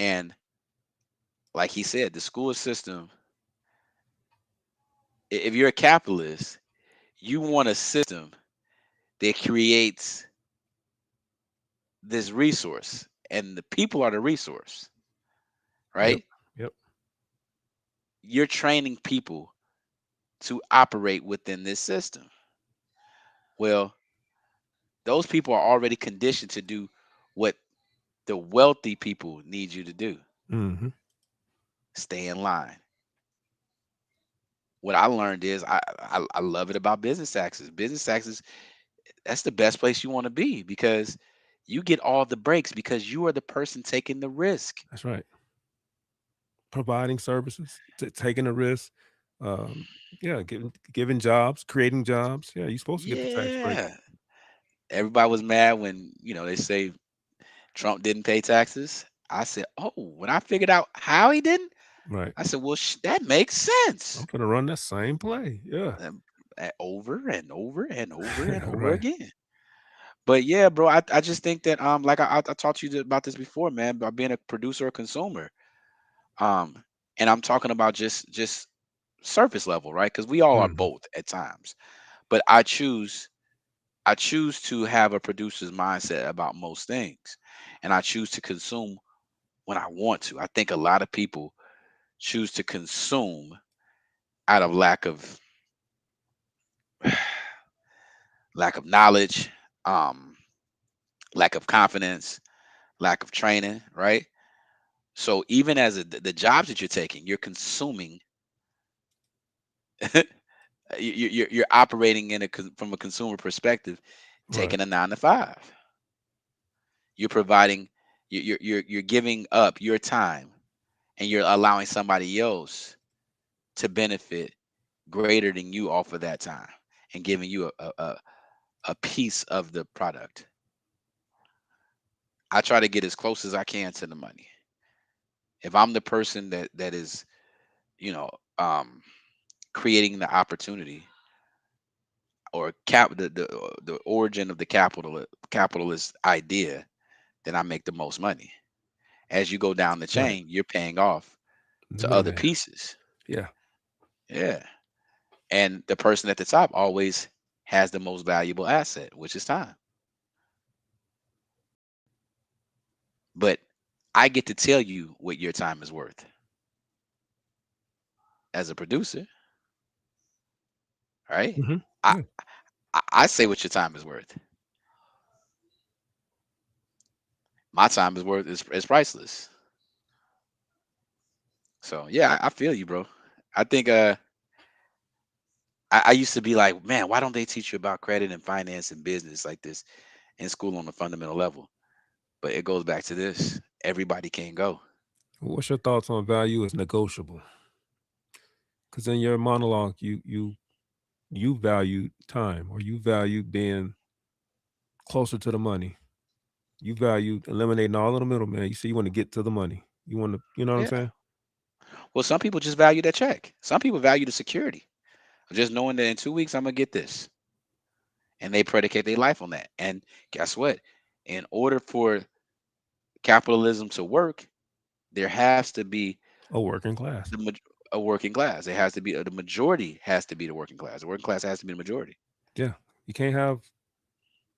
And like he said, the school system, if you're a capitalist, you want a system that creates this resource, and the people are the resource, right? Yep. You're training people to operate within this system. Well, those people are already conditioned to do what the wealthy people need you to do. Mm-hmm. Stay in line. What I learned is I love it about business taxes. Business taxes, that's the best place you want to be because you get all the breaks because you are the person taking the risk. That's right. Providing services, taking a risk, giving jobs, creating jobs. Yeah, you're supposed to get the tax break. Yeah. Everybody was mad when, they say Trump didn't pay taxes. I said, oh, when I figured out how he didn't, Right. I said, well, that makes sense. I'm gonna run that same play. Yeah. Over and over and over and over Right. again. But yeah, bro, I just think that like I talked to you about this before, man, about being a producer or consumer. And I'm talking about just surface level, right? Because we all are Mhm. both at times. But I choose to have a producer's mindset about most things. And I choose to consume when I want to. I think a lot of people choose to consume out of lack of lack of knowledge, lack of confidence, lack of training, right? So even as the jobs that you're taking, you're consuming. You're operating from a consumer perspective, Right. taking a 9 to 5. You're providing, you're giving up your time, and you're allowing somebody else to benefit greater than you off of that time, and giving you a piece of the product. I try to get as close as I can to the money. If I'm the person that is, you know, creating the opportunity, or the origin of the capitalist idea, then I make the most money. As you go down the Right. chain, you're paying off The to other middleman. pieces. Yeah. Yeah. And the person at the top always has the most valuable asset, which is time. But I get to tell you what your time is worth as a producer, right? Hmm. I, Yeah. I say what your time is worth. My time is priceless. So yeah, I feel you, bro. I think I used to be like, man, why don't they teach you about credit and finance and business like this in school on a fundamental level? But it goes back to this. Everybody can't go. What's your thoughts on value is negotiable? Because in your monologue, you value time, or you value being closer to the money. You value eliminating all of the middleman. You see, you want to get to the money. You want to, you know what I'm Yeah. saying? Well, some people just value that check. Some people value the security, just knowing that in 2 weeks I'm gonna get this, and they predicate their life on that. And guess what? In order for capitalism to work, there has to be A working class. a working class. It has to be the majority has to be the working class. The working class has to be the majority. Yeah. You can't have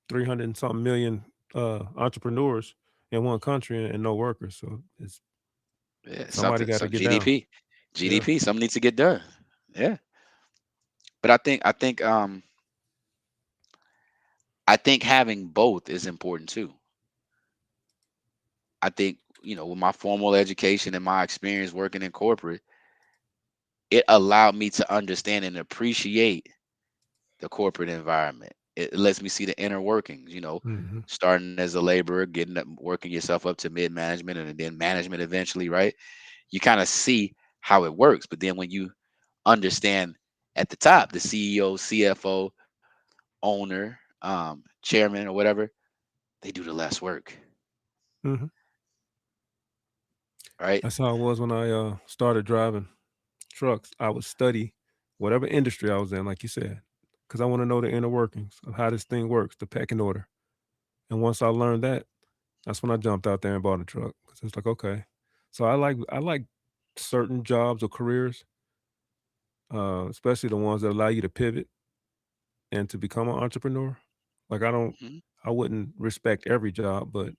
300 and something million entrepreneurs in one country and no workers. So it's Yeah, somebody something. got to So get down. Yeah. Something needs to get done. Yeah, but I think having both is important too. I think, with my formal education and my experience working in corporate, it allowed me to understand and appreciate the corporate environment. It lets me see the inner workings, Hmm. starting as a laborer, getting up, working yourself up to mid management, and then management eventually, right? You kind of see how it works. But then when you understand at the top, the CEO, CFO, owner, chairman, or whatever, they do the less work, Hmm. right? That's how it was when I started driving trucks. I would study whatever industry I was in, like you said, because I want to know the inner workings of how this thing works, the pecking order. And once I learned that, that's when I jumped out there and bought a truck. 'Cause it's like, okay. So I like certain jobs or careers, especially the ones that allow you to pivot and to become an entrepreneur. Like Mhm. I wouldn't respect every job, but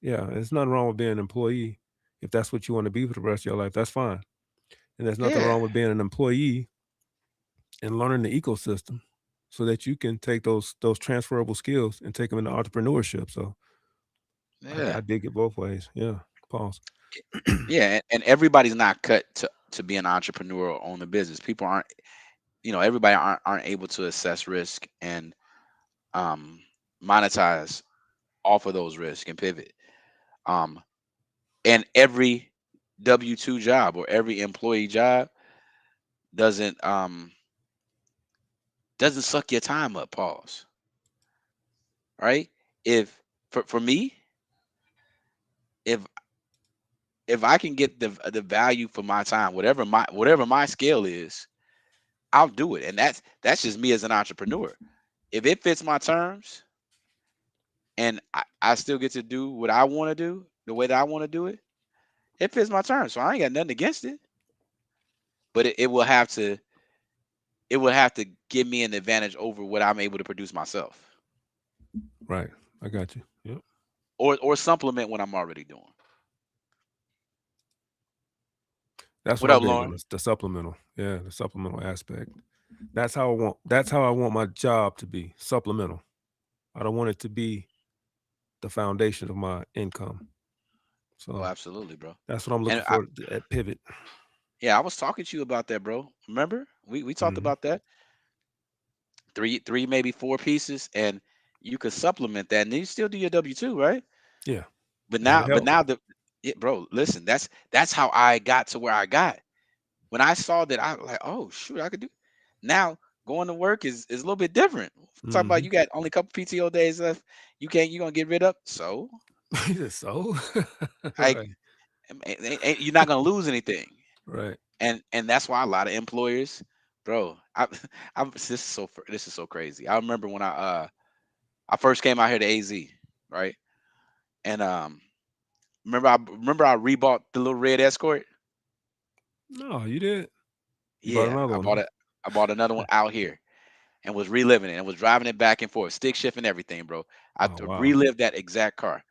yeah, there's nothing wrong with being an employee. If that's what you want to be for the rest of your life, that's fine. And there's nothing Yeah, wrong with being an employee and learning the ecosystem so that you can take those transferable skills and take them into entrepreneurship. So I yeah, dig it both ways. Yeah. Pause. yeah. And everybody's not cut to be an entrepreneur or own a business. People aren't, everybody aren't able to assess risk and um, monetize off of those risks and pivot. Um, and every W-2 job or every employee job doesn't um doesn't suck your time up. Pause. Right? If for me, if if I can get the value for my time, whatever my scale is, I'll do it. And that's just me as an entrepreneur. If it fits my terms and I still get to do what I want to do the way that I want to do it, it fits my terms. So I ain't got nothing against it. But it will have to give me an advantage over what I'm able to produce myself. Right. I got you. Yep. Or supplement what I'm already doing. That's What what I'm up, big on, Lauren? the supplemental. Yeah, the supplemental aspect. That's how I want my job to be, supplemental. I don't want it to be the foundation of my income. Oh, So absolutely, bro. that's what I'm And looking for at Pivot. yeah, I was talking to you about that, bro. Remember? We talked Mhm. about that. Three, maybe four pieces, and you could supplement that, and then you still do your W-2, right? Yeah. But And it helped. now bro, listen, that's how I got to where I got. When I saw that, I was like, oh shoot, I could do. Now going to work is a little bit different. Talking about Mhm. you got only a couple PTO days left. You gonna get rid of. So So like, right. you're not gonna lose anything. Right. And that's why a lot of employers, bro. This is so crazy. I remember when I first came out here to AZ, right? And remember I rebought the little red Escort. No, you did. You bought Yeah, another one, huh? I bought another one out here and was reliving it and was driving it back and forth, stick shift and everything, bro. Oh wow. Relived that exact car,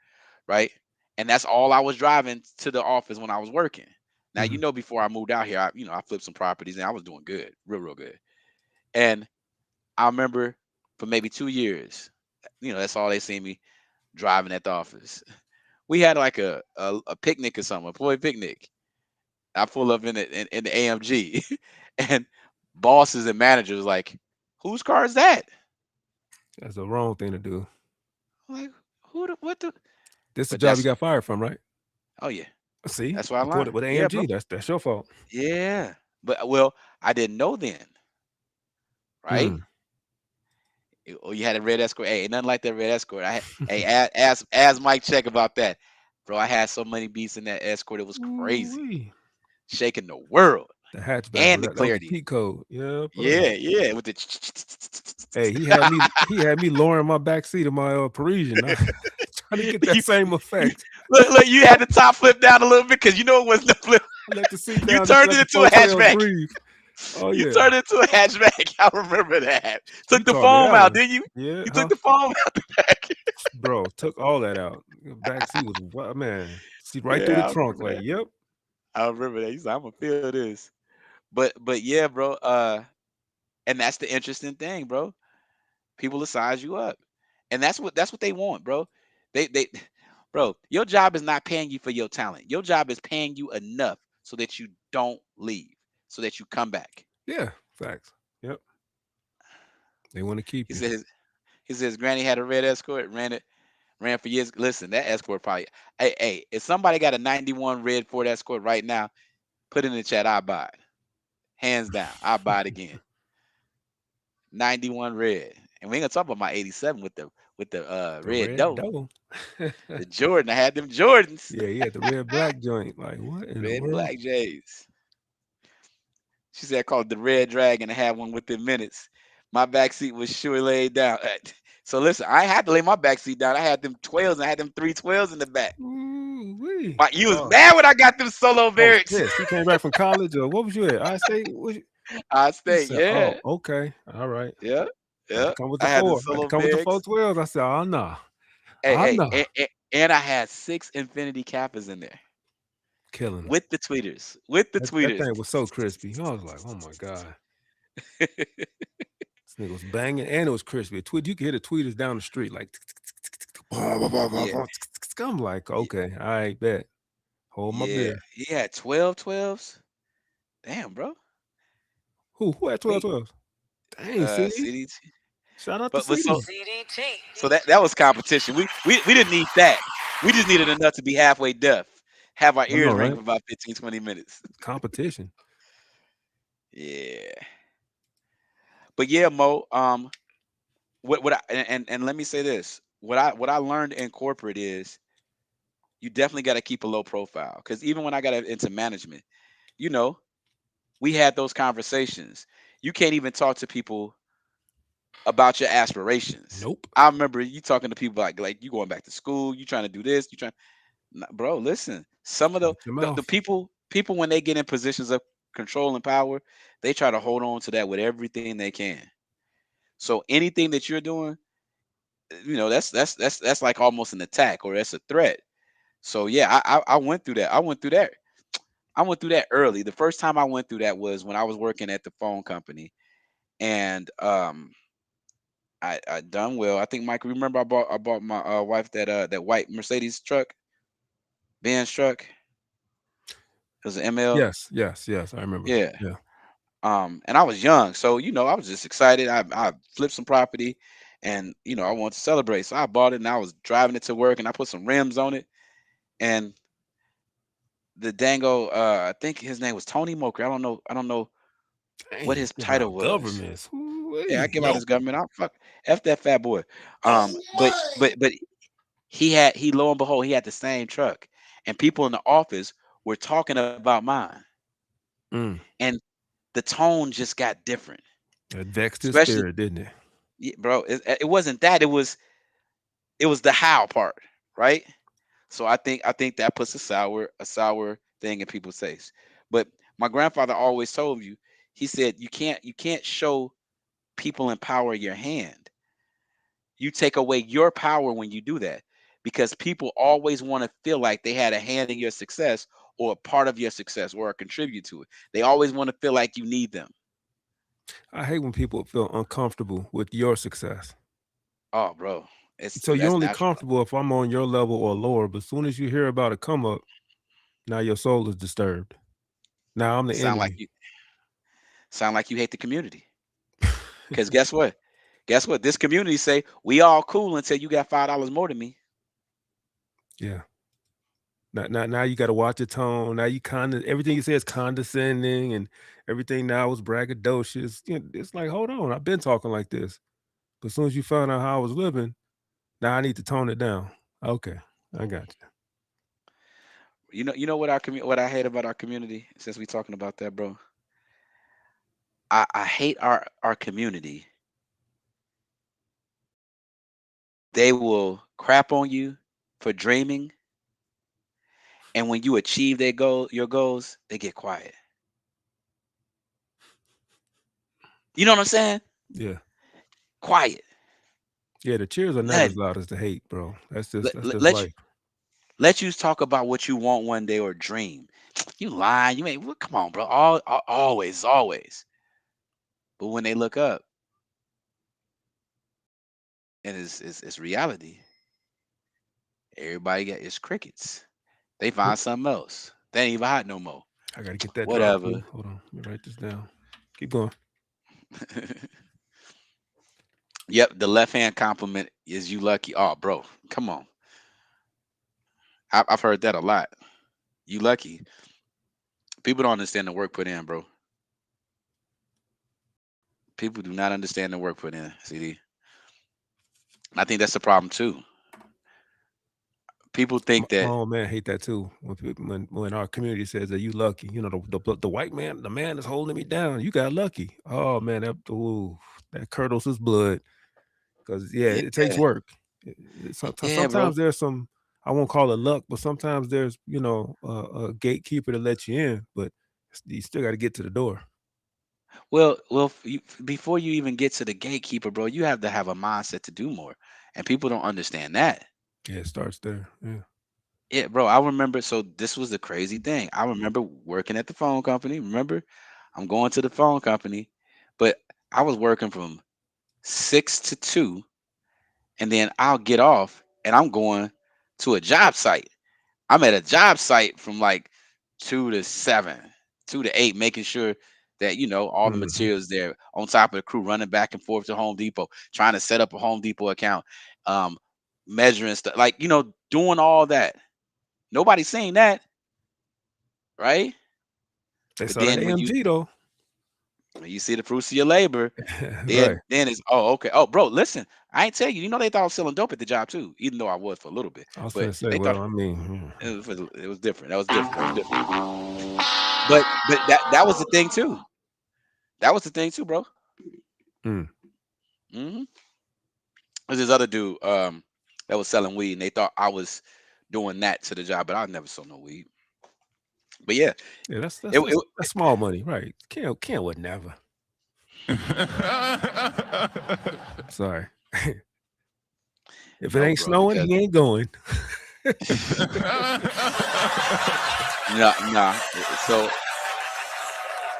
right? And that's all I was driving to the office when I was working. Now, Mhm. before I moved out here, I flipped some properties and I was doing good, real good. And I remember for maybe 2 years, that's all they see me driving at the office. We had like a picnic or something, a employee picnic. I pull up in the AMG, and bosses and managers like, whose car is that? That's the wrong thing to do. I'm like, what the? This the But job you that's got fired from, right? oh yeah, See, that's why I you put learned. it with Yeah, bro. AMG. That's your fault. Yeah, but well, I didn't know then, right? Mm. Oh, you had a red Escort. Hey, ain't nothing like that red Escort. Hey, ask Mike Check about that, bro. I had so many beats in that Escort, it was crazy, Ooh-wee. shaking the world The hatchback, and bro. the That was the clarity. P code. Yeah, buddy. Yeah, with the. Hey, he had me lowering my back seat of my Parisian, trying to get that You same effect. look, you had the top flip down a little bit because it wasn't a flip. I let the seat You down, just turned let it the into a 412 hatchback. breathe. Oh You yeah, turned it into a hatchback. I remember that. you Took the taught me foam that out, one. didn't you? Yeah, You took huh? the foam out the back. Bro, took all that out. Back seat was what, man? See right through the Yeah, I trunk. remember Like, that. yep. I remember that. He's like, I'm gonna feel this. But yeah, bro. And that's the interesting thing, bro. People will size you up, and that's what they want, bro. They bro, your job is not paying you for your talent. Your job is paying you enough so that you don't leave, so that you come back. Yeah, facts. Yep. They want to keep He you. said his granny had a red Escort, ran for years. Listen, that Escort probably. Hey, if somebody got a 91 red Ford Escort right now, put it in the chat. I buy it, hands down. I buy it again. 91 red, and we ain't gonna talk about my 87 with the The red red dough. devil. The Jordan, I had them Jordans, Yeah, he had the red black joint. Like, what in the red and world? black J's. She said I called it the Red Dragon. I had one within minutes. My back seat was sure laid down. So listen, I had to lay my back seat down. I had them 12s and I had them 312s in the back. Ooh-wee. You was Oh, mad when I got them solo I was barracks. pissed. You came back from college, or what was you at? I State. I He stayed, said, "Oh, yeah, okay, all right. yeah, Had to yeah. come with the I had the four. Had to solo come with the barracks. 412s." I said, "Oh no, Hey, oh hey, no, and I had 6 Infinity Kappas in there killing them." with the tweeters. With the That tweeters. thing was so crispy. I was like, "Oh my god, this nigga was banging, and it was crispy. A tweet, you could hear the tweeters down the street like." Yeah, I'm like, okay, all right, bet. Hold my yeah. beer. He had 1212s. Damn, bro. Who had We 1212s? Dang, CD. CDT. Shout out to But CD. CDT. so that was competition. We didn't need that. We just needed enough to be halfway deaf, have our I know, ears ring right? for about 15, 20 minutes. Competition. Yeah. But yeah, Mo, what I and let me say this. What I learned in corporate is you definitely got to keep a low profile. Because even when I got into management, you know, we had those conversations. You can't even talk to people about your aspirations. Nope. I remember you talking to people like you going back to school, you trying to do this, you trying. Bro, listen. Some of Shut your the mouth. people when they get in positions of control and power, they try to hold on to that with everything they can. So anything that you're doing, that's like almost an attack or that's a threat. So yeah, I went through that. I went through that. I went through that early. The first time I went through that was when I was working at the phone company, and I done well. I think Mike, remember I bought my wife that white Mercedes truck, Benz truck. It was an ML. Yes. I remember. Yeah. Yeah. And I was young, so I was just excited. I flipped some property, and I wanted to celebrate, so I bought it, and I was driving it to work, and I put some rims on it, and the dango, I think his name was Tony Moker. I don't know what Dang, his give title out was. governments. Yeah, I give Ooh-wee. out his government. F that fat boy. But he lo and behold, he had the same truck, and people in the office were talking about mine, Mm. and the tone just got different. That vexed his Especially, spirit, didn't it? yeah, bro, it wasn't that. It was the how part, right? So I think that puts a sour thing in people's face. But my grandfather always told you, he said, you can't show people in power your hand. You take away your power when you do that, because people always want to feel like they had a hand in your success, or a part of your success, or contribute to it. They always want to feel like you need them. I hate when people feel uncomfortable with your success. Oh, bro, So you're that's only natural. comfortable if I'm on your level or lower, but as soon as you hear about a come up, now your soul is disturbed. Now I'm the Sound enemy. like you hate the community. Because guess what? This community say we all cool until you got $5 more than me. Yeah. Now you got to watch your tone. Now you everything you say is condescending, and everything now is braggadocious. It's like, hold on, I've been talking like this, but as soon as you found out how I was living, now I need to tone it down. Okay, I got you. You know what what I hate about our community, since we talking about that, bro? I hate our community. They will crap on you for dreaming, and when you achieve your goals, they get quiet. You know what I'm saying? Yeah. Quiet. Yeah, the cheers are never as loud as the hate, bro. That's just life. Let you talk about what you want one day, or dream. You lying. Come on, bro. Always. But when they look up, and it's reality, everybody it's crickets. They find something else. They ain't even hot no more. I gotta get that Whatever. drop. Hold on, let me write this down. Keep going. Yep, the left hand compliment is you lucky. Oh, bro, come on. I've heard that a lot. You lucky. People don't understand the work put in, bro. People do not understand the work put in, CD. I think that's the problem too. People think that. Oh man, I hate that too. When our community says that you lucky, the white man, the man is holding me down. You got lucky. Oh man, that curdles his blood. Because it takes work. Sometimes there's some, I won't call it luck, but sometimes there's a gatekeeper to let you in, but you still got to get to the door. Well, before you even get to the gatekeeper, bro, you have to have a mindset to do more, and people don't understand that. Yeah, it starts there. Yeah. Yeah, bro. I remember. So this was the crazy thing. I remember working at the phone company. Remember, I'm going to the phone company, but I was working from 6 to 2, and then I'll get off and I'm going to a job site. I'm at a job site from like 2 to 7, 2 to 8, making sure that all the materials there, on top of the crew, running back and forth to Home Depot, trying to set up a Home Depot account, measuring stuff, like doing all that. Nobody's saying that, right? They saw that AMG though. When you see the fruits of your labor, then it's okay. Oh, bro, listen, I ain't tell you. They thought I was selling dope at the job too, even though I was for a little bit. I was gonna say, it was different. That was different. But that was the thing too. That was the thing too, bro. There's this other dude that was selling weed, and they thought I was doing that to the job, but I never sold no weed. But yeah, that's small money, right? Can't would never. Sorry. If it ain't snowing, he ain't going. Nah. So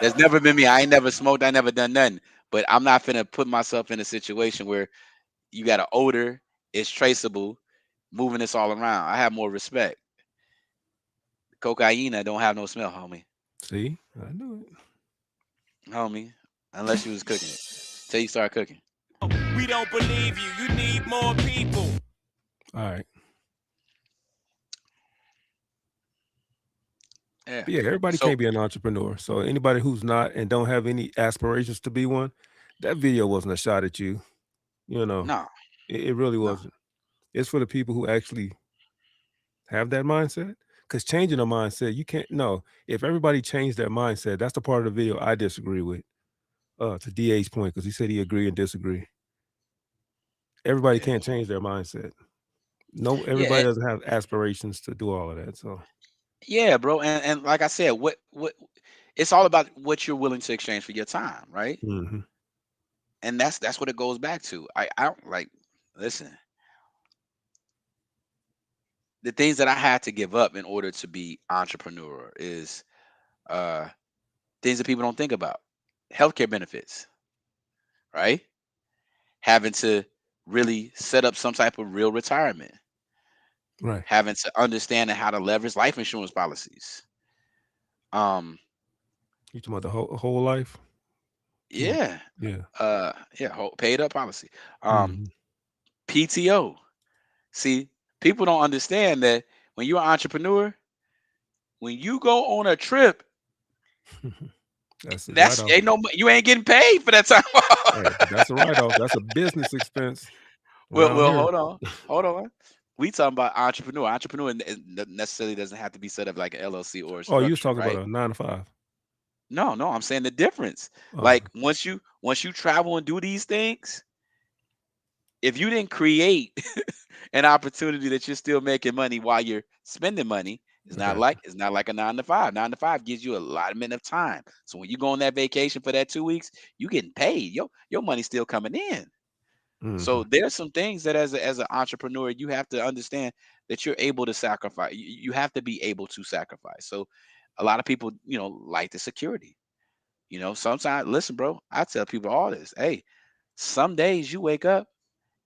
there's never been me. I ain't never smoked. I never done nothing. but I'm not finna put myself in a situation where you got an odor, it's traceable, moving this all around. I have more respect. Cocaine, I don't have no smell, homie. See, I knew it. Homie, unless you was cooking it. Till you start cooking. We don't believe you. You need more people. All right. Yeah. But yeah, everybody So can't be an entrepreneur. So anybody who's not and don't have any aspirations to be one, that video wasn't a shot at you. You know, no, it really no. wasn't. It's for the people who actually have that mindset. Because changing a mindset, you can't. No, if everybody changed their mindset, that's the part of the video I disagree with. To DA's point, because he said he agree and disagree. Everybody can't change their mindset. No, everybody doesn't have aspirations to do all of that. So Yeah, bro. And like I said, what it's all about what you're willing to exchange for your time, right? mhm. And that's what it goes back to. I don't like listen. The things that I had to give up in order to be entrepreneur is things that people don't think about. Healthcare benefits, right? Having to really set up some type of real retirement. Right. Having to understand how to leverage life insurance policies. You talking about the whole life? Yeah. Yeah. Paid up policy. Mhm. PTO. See, people don't understand that when you're an entrepreneur, when you go on a trip, That's a that's write-off. you ain't getting paid for that time. Hey, that's a write-off. That's a business expense. Well, Around here. hold on. We talking about entrepreneur. Entrepreneur necessarily doesn't have to be set up like an LLC or a Oh, you was structure, talking right? about a 9 to 5. No, I'm saying the difference. Oh. Like once you travel and do these things, if you didn't create an opportunity that you're still making money while you're spending money, it's not like a 9 to 5. 9 to 5 gives you a allotment of time. So when you go on that vacation for that 2 weeks, you getting paid. Your money's still coming in. So Mhm. there's some things that as an entrepreneur, you have to understand that you're able to sacrifice. You have to be able to sacrifice. So a lot of people, like the security. Sometimes, listen, bro, I tell people all this. Hey, some days you wake up,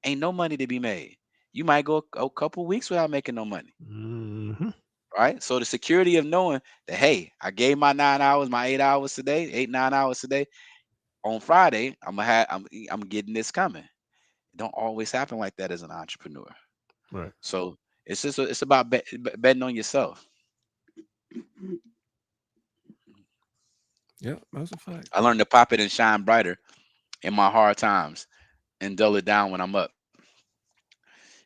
ain't no money to be made. You might go a couple weeks without making no money. Mhm. Right. So the security of knowing that, hey, I gave my 9 hours, my 8 hours today, 9 hours today. On Friday, I'm getting this coming. It don't always happen like that as an entrepreneur. Right. So it's about betting on yourself. Yeah, that's a fact. I learned to pop it and shine brighter in my hard times and dull it down when I'm up.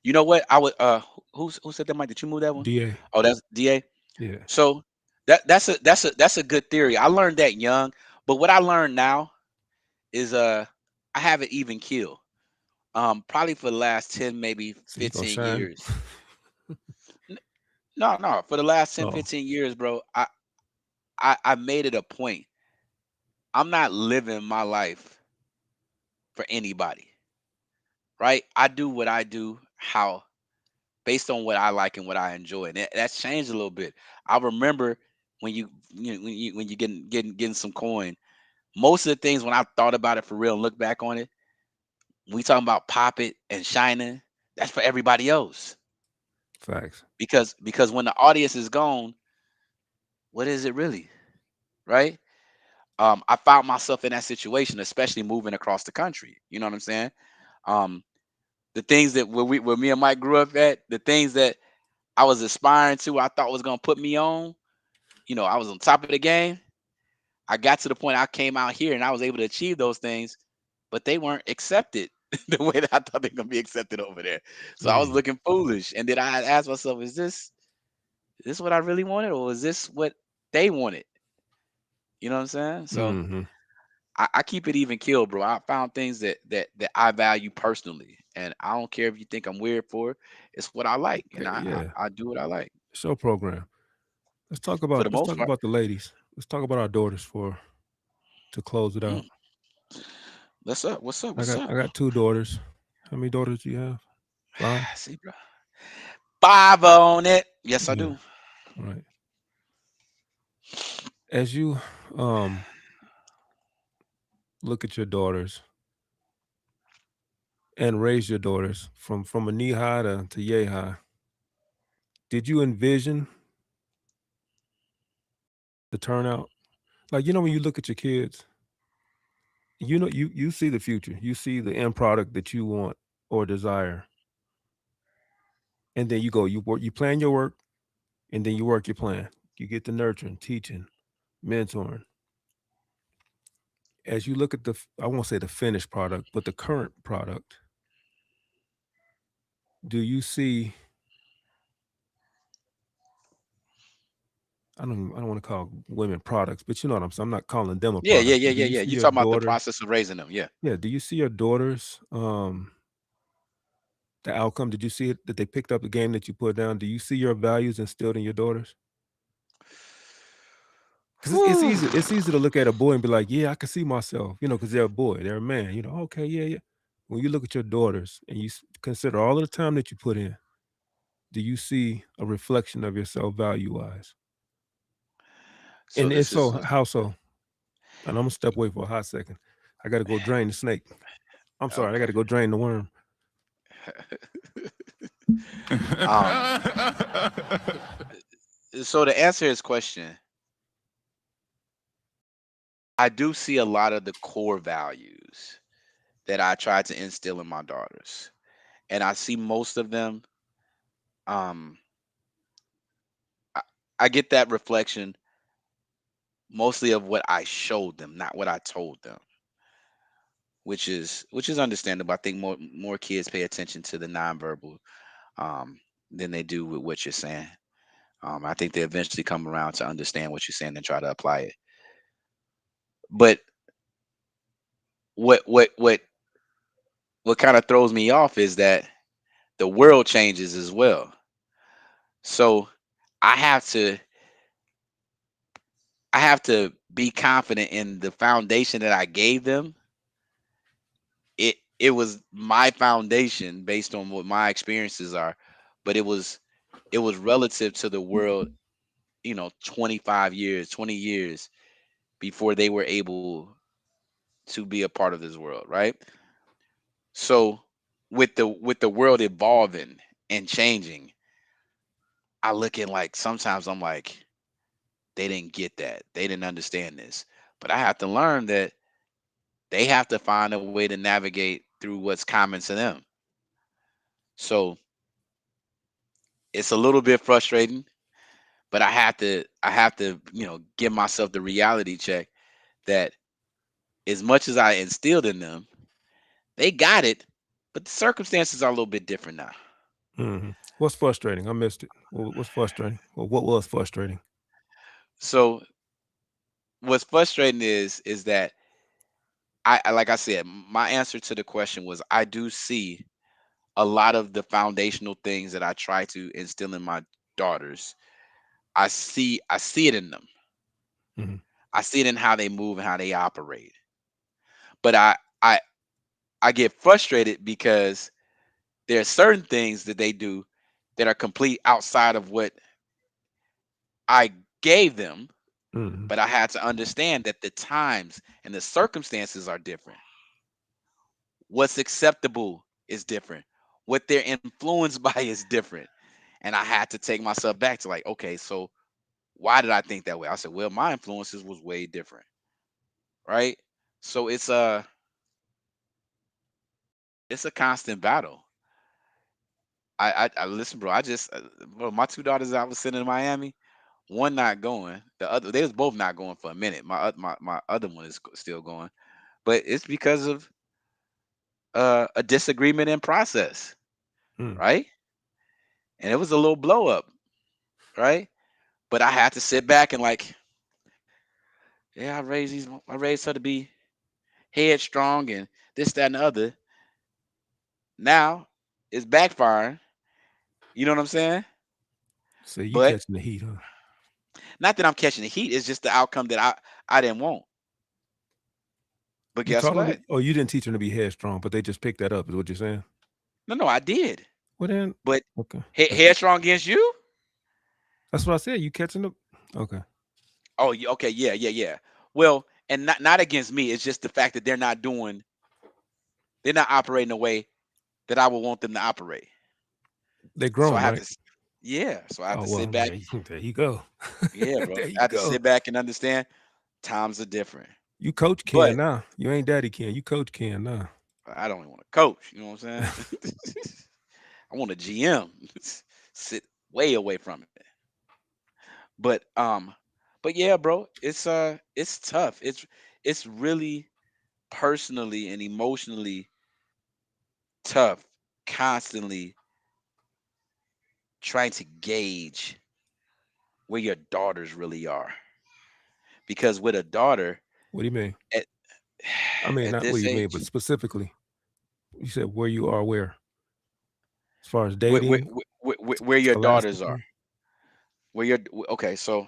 You know what? I would who said that, Mike? Did you move that one? DA. Oh, that's DA. Yeah. So that's a good theory. I learned that young, but what I learned now is I have an even keel. Probably for the last 10, maybe So you gonna 15 shine? years. No, for the last 10, Oh. 15 years, bro, I made it a point. I'm not living my life for anybody. Right? I do what I do based on what I like and what I enjoy. And that's changed a little bit. I remember when when you getting some coin, most of the things when I thought about it for real and look back on it, we talking about pop it and shining, that's for everybody else. Facts. Because when the audience is gone, what is it really? Right? I found myself in that situation, especially moving across the country. You know what I'm saying? The things that where me and Mike grew up at, the things that I was aspiring to, I thought was gonna put me on. I was on top of the game. I got to the point I came out here and I was able to achieve those things, but they weren't accepted the way that I thought they're gonna be accepted over there. So I was looking foolish. And then I asked myself, is this what I really wanted, or is this what they wanted? You know what I'm saying? So Mhm. I keep it even killed, bro. I found things that I value personally, and I don't care if you think I'm weird for it. It's what I like, and Yeah. I do what I like Show program. Let's talk for the about most part. the ladies. Let's talk about our daughters to close it out. What's up? What's up? I What's up? got 2 daughters. How many daughters do you have? 5? See, bro. 5 on it. Yes, I Yeah. do. Right. As you look at your daughters and raise your daughters from a knee high to yay high, did you envision the turnout? Like, when you look at your kids, you see the future. You see the end product that you want or desire. And then you go, you plan your work, and then you work your plan. You get the nurturing, teaching, mentoring. As you look at I won't say the finished product, but the current product, do you see, I don't want to call women products, but you know what I'm saying? I'm not calling them a Yeah, product. yeah, but do yeah, you yeah. see You your talking about the daughter? process of raising them? Yeah. Yeah. Do you see your daughters, the outcome? Did you see it that they picked up the game that you put down? Do you see your values instilled in your daughters? Because it's easy to look at a boy and be like, yeah, I can see myself, because they're a boy, they're a man, okay, yeah. When you look at your daughters and you consider all of the time that you put in, do you see a reflection of yourself value-wise? So And if this so, is how so? And I'm gonna step away for a hot second. I gotta go drain the snake. I'm sorry, I okay. gotta go drain the worm. So to answer his question, I do see a lot of the core values that I try to instill in my daughters, and I see most of them. I get that reflection mostly of what I showed them, not what I told them, which is understandable. I think more kids pay attention to the nonverbal than they do with what you're saying. I think they eventually come around to understand what you're saying and try to apply it. But what kind of throws me off is that the world changes as well. So I have to be confident in the foundation that I gave them. It was my foundation based on what my experiences are, but it was relative to the world, 25 years, 20 years before they were able to be a part of this world, right? So with the world evolving and changing, I look at, like, sometimes I'm like, they didn't get that. They didn't understand this. But I have to learn that they have to find a way to navigate through what's common to them. So it's a little bit frustrating, but I have to, give myself the reality check that as much as I instilled in them, they got it, but the circumstances are a little bit different now. Mm-hmm. What's frustrating? I missed it. What's frustrating? Or what was frustrating? So what's frustrating is that I like I said, my answer to the question was I do see a lot of the foundational things that I try to instill in my daughters. I see it in them. Mm-hmm. I see it in how they move and how they operate. But I get frustrated because there are certain things that they do that are complete outside of what I gave them. Mm-hmm. But I had to understand that the times and the circumstances are different. What's acceptable is different. What they're influenced by is different. And I had to take myself back to, like, okay, so why did I think that way? I said, well, my influences was way different. Right? So it's a constant battle. I listen, bro. Bro, my two daughters I was sitting in Miami, one not going, the other they was both not going for a minute. My other one is still going, but it's because of a disagreement in process, right? And it was a little blow up, right? But I had to sit back and, like, yeah, I raised her to be headstrong and this, that, and the other. Now it's backfiring. You know what I'm saying? So you But catching the heat, huh? not that I'm catching the heat, it's just the outcome that I didn't want. But You guess taught them what? you didn't teach them to be headstrong, but they just picked that up, is what you're saying? No, I did. Well then, But okay. headstrong against you? That's what I said. You catching them? Okay. Oh, okay, yeah. Well, and not against me. It's just the fact that they're not operating the way that I would want them to operate. They So grown, I have right? to, yeah. So I have Oh to well, sit back. there you go. Yeah, bro. There you I have to go. sit back and understand times are different. You coach But Ken now. You ain't daddy Ken. You coach Ken now. I don't even want to coach. You know what I'm saying? I want a GM. Sit way away from it. But yeah, bro, it's tough. It's really personally and emotionally tough, constantly trying to gauge where your daughters really are. Because with a daughter, What do you mean? at, I mean, at not what this do you mean, age, but specifically, you said where you are, where as far as where, where, dating, where your daughters are. scholastically. Okay, so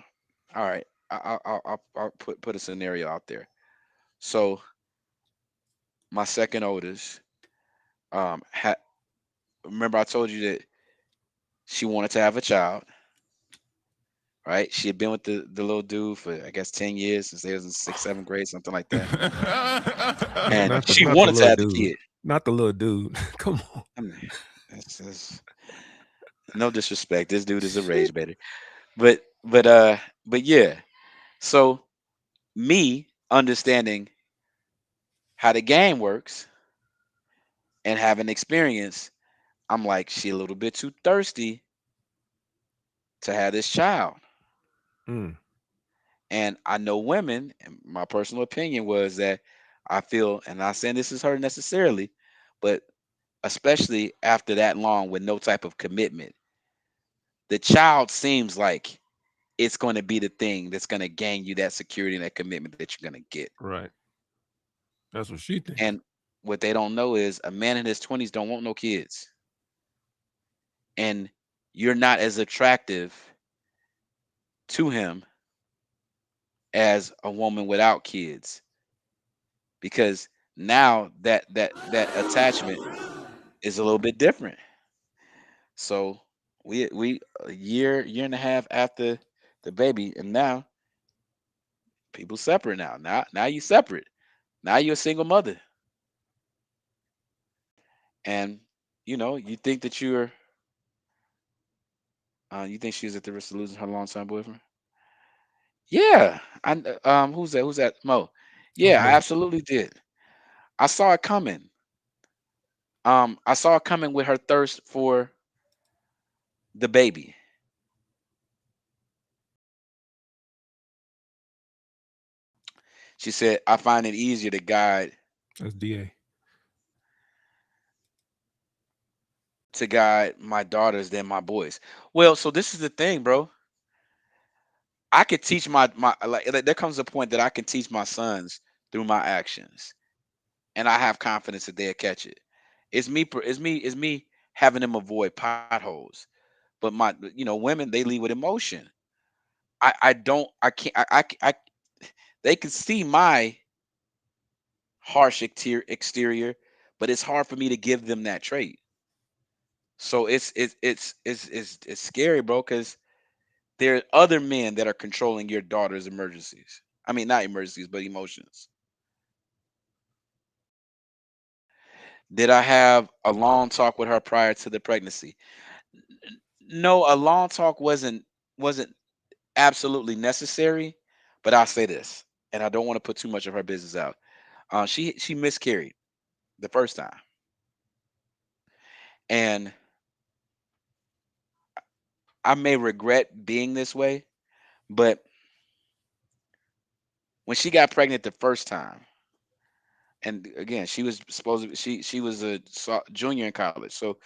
all right, I'll put a scenario out there. So my second oldest, had remember I told you that she wanted to have a child, right? She had been with the little dude for I guess 10 years since they was in sixth, seventh grade, something like that. And Not she the wanted to little have the dude. kid. Not the little dude. Come on. I mean, it's no disrespect. This dude is a rage baiter. But yeah. So me understanding how the game works and having experience, I'm like, she a little bit too thirsty to have this child. Mm. And I know women, and my personal opinion was that I feel, and I'm not saying this is her necessarily, but especially after that long with no type of commitment, the child seems like it's going to be the thing that's going to gain you that security and that commitment that you're going to get. Right. That's what she thinks. And what they don't know is a man in his 20s don't want no kids. And you're not as attractive to him as a woman without kids, because now that attachment is a little bit different. So we a year and a half after the baby, and now people separate now. Now you separate. Now you're a single mother, and you think that you think she's at the risk of losing her longtime boyfriend. Yeah, who's that? Who's that? Mo. That's Yeah, I Mo. absolutely did. I saw it coming. I saw it coming with her thirst for the baby. She said, I find it easier to guide That's DA. my daughters than my boys. Well, so this is the thing, bro. I could teach my like there comes a point that I can teach my sons through my actions, and I have confidence that they'll catch it. It's me having them avoid potholes. But women, they lead with emotion. I don't I can't I they can see my harsh exterior, but it's hard for me to give them that trait. So it's scary, bro, because there are other men that are controlling your daughter's emergencies. I mean, not emergencies, but emotions. Did I have a long talk with her prior to the pregnancy? No, a long talk wasn't absolutely necessary, but I'll say this, and I don't want to put too much of her business out. She miscarried the first time, and I may regret being this way, but when she got pregnant the first time, and again, she was supposed to she was a junior in college, so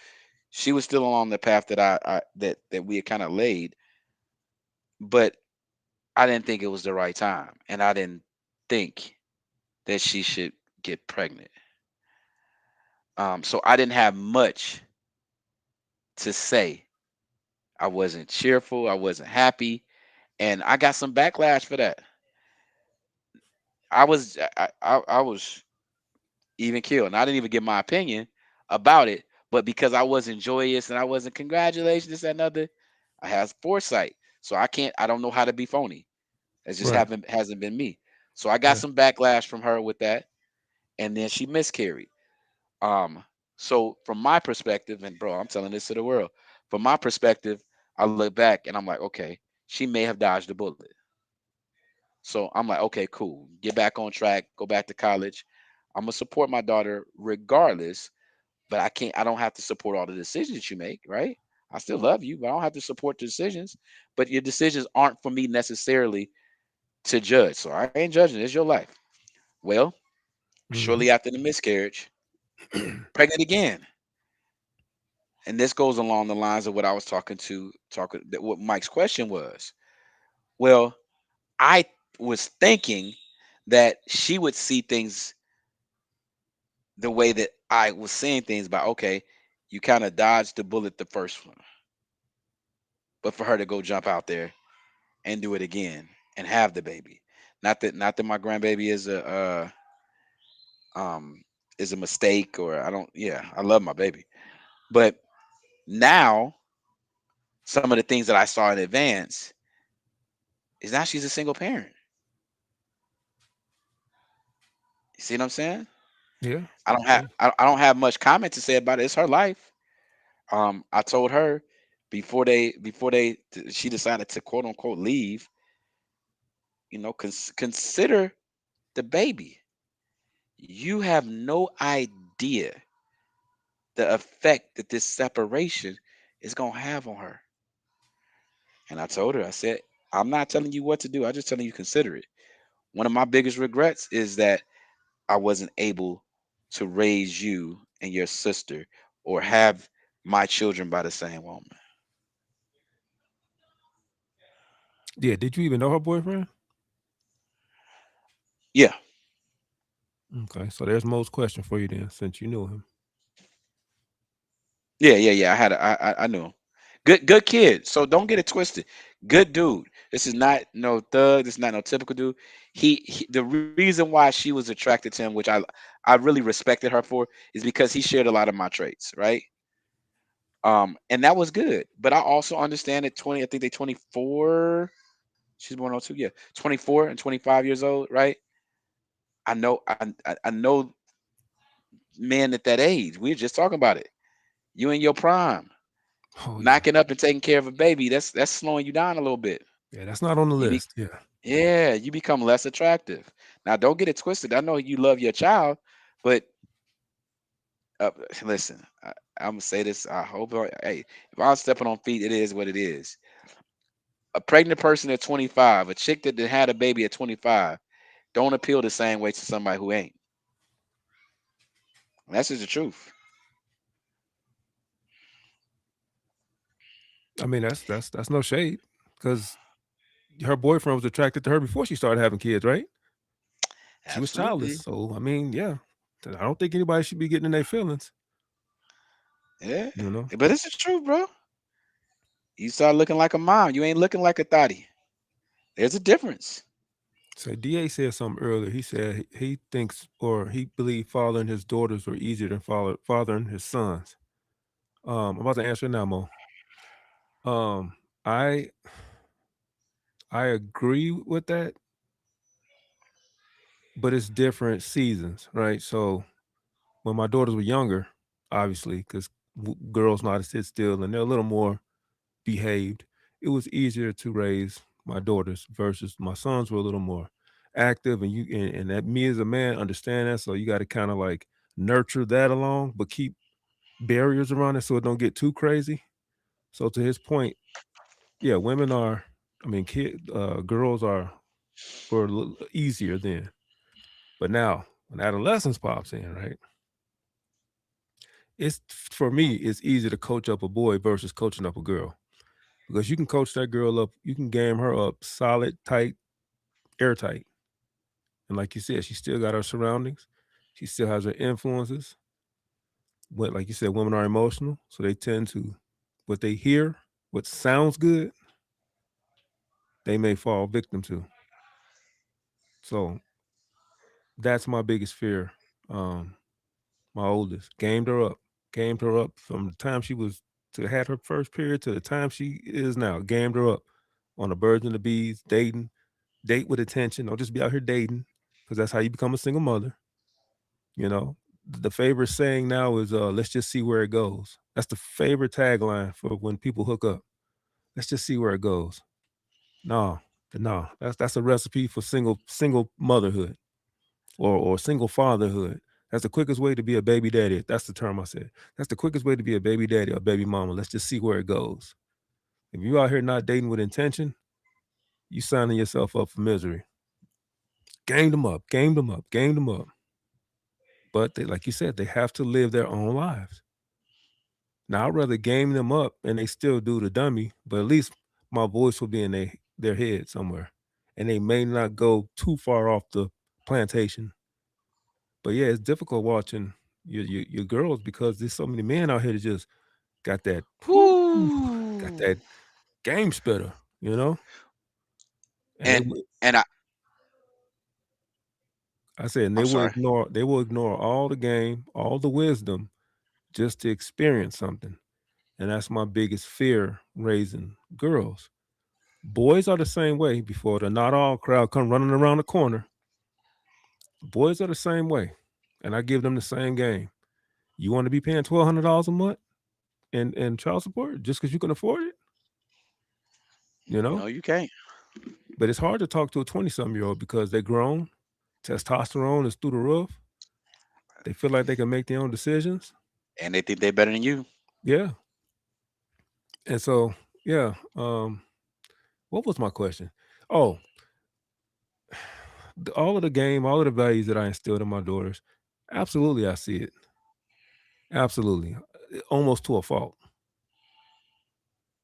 she was still along the path that that we had kind of laid, but I didn't think it was the right time, and I didn't think that she should get pregnant. So I didn't have much to say. I wasn't cheerful. I wasn't happy, and I got some backlash for that. I was even killed, and I didn't even give my opinion about it. But because I wasn't joyous and I wasn't congratulations, this and other, I have foresight, so I don't know how to be phony. It just Right. hasn't been me. So I got some backlash from her with that, and then she miscarried. So from my perspective, and bro, I'm telling this to the world. From my perspective, I look back and I'm like, okay, she may have dodged a bullet. So I'm like, okay, cool. Get back on track. Go back to college. I'm gonna support my daughter regardless, but I don't have to support all the decisions that you make, right? I still love you, but I don't have to support the decisions. But your decisions aren't for me necessarily to judge. So I ain't judging. It's your life. Well, shortly after the miscarriage, pregnant again. And this goes along the lines of what I was talking what Mike's question was. Well, I was thinking that she would see things the way that I was seeing things by, okay, you kind of dodged the bullet the first one. But for her to go jump out there and do it again and have the baby. Not that my grandbaby is a mistake, or I love my baby. But now some of the things that I saw in advance is now she's a single parent. You see what I'm saying? Yeah. I don't have much comment to say about it. It's her life. I told her before she decided to quote unquote leave, consider the baby. You have no idea the effect that this separation is gonna have on her. And I told her, I said, I'm not telling you what to do. I'm just telling you consider it. One of my biggest regrets is that I wasn't able to raise you and your sister or have my children by the same woman. Yeah. Did you even know her boyfriend? Yeah. Okay. So there's Mo's question for you then, since you knew him. Yeah. I knew him. Good kid. So don't get it twisted. Good dude. This is not no thug. This is not no typical dude. The reason why she was attracted to him, which I really respected her for, is because he shared a lot of my traits, right? And that was good. But I also understand at 20, I think they 24. She's born 02, yeah, 24 and 25 years old, right? I know men at that age. We were just talking about it. You in your prime, knocking up and taking care of a baby. That's slowing you down a little bit. Yeah, that's not on the list. Yeah, you become less attractive. Now, don't get it twisted. I know you love your child, but listen, I'm gonna say this. Hey, if I'm stepping on feet, it is what it is. A pregnant person at 25, a chick that had a baby at 25, don't appeal the same way to somebody who ain't. That's just the truth. I mean, that's no shade, because her boyfriend was attracted to her before she started having kids, right? She was childless. So I mean, yeah. I don't think anybody should be getting in their feelings. Yeah. You know? But it's the truth, bro. You start looking like a mom. You ain't looking like a thotty. There's a difference. So DA said something earlier. He said he thinks, or he believed, fathering his daughters were easier than fathering his sons. I'm about to answer now, Mo. I agree with that, but it's different seasons, right? So when my daughters were younger, obviously, because girls know how to sit still and they're a little more behaved, it was easier to raise my daughters versus my sons were a little more active, and that me as a man understand that. So you got to kind of like nurture that along, but keep barriers around it so it don't get too crazy. So to his point, yeah, girls were a little easier then. But now when adolescence pops in, right? For me, it's easy to coach up a boy versus coaching up a girl. Because you can coach that girl up, you can game her up solid, tight, airtight. And like you said, she still got her surroundings. She still has her influences. But like you said, women are emotional. So they tend to, what they hear, what sounds good, they may fall victim to. So that's my biggest fear. My oldest gamed her up from the time she had her first period to the time she is now. Gamed her up on the birds and the bees, dating, Date with attention. Don't just be out here dating, because that's how you become a single mother. You know, the favorite saying now is let's just see where it goes. That's the favorite tagline for when people hook up. Let's just see where it goes. No, that's a recipe for single motherhood or single fatherhood. That's the quickest way to be a baby daddy. That's the term I said. That's the quickest way to be a baby daddy or baby mama. Let's just see where it goes. If you out here not dating with intention, you signing yourself up for misery. Game them up, game them up, game them up. But they, like you said, they have to live their own lives. Now I'd rather game them up and they still do the dummy, but at least my voice will be in their head somewhere. And they may not go too far off the plantation. But yeah, it's difficult watching your girls because there's so many men out here that just got that game spitter, you know? And I said they will ignore all the game, all the wisdom, just to experience something. And that's my biggest fear raising girls. Boys are the same way before the not all crowd come running around the corner. Boys are the same way. And I give them the same game. You want to be paying $1,200 a month in child support just because you can afford it? You know? No, you can't. But it's hard to talk to a 20-something-year-old because they're grown. Testosterone is through the roof. They feel like they can make their own decisions. And they think they're better than you. Yeah. And so, yeah. What was my question? Oh, all of the game, all of the values that I instilled in my daughters, absolutely I see it. Absolutely. Almost to a fault.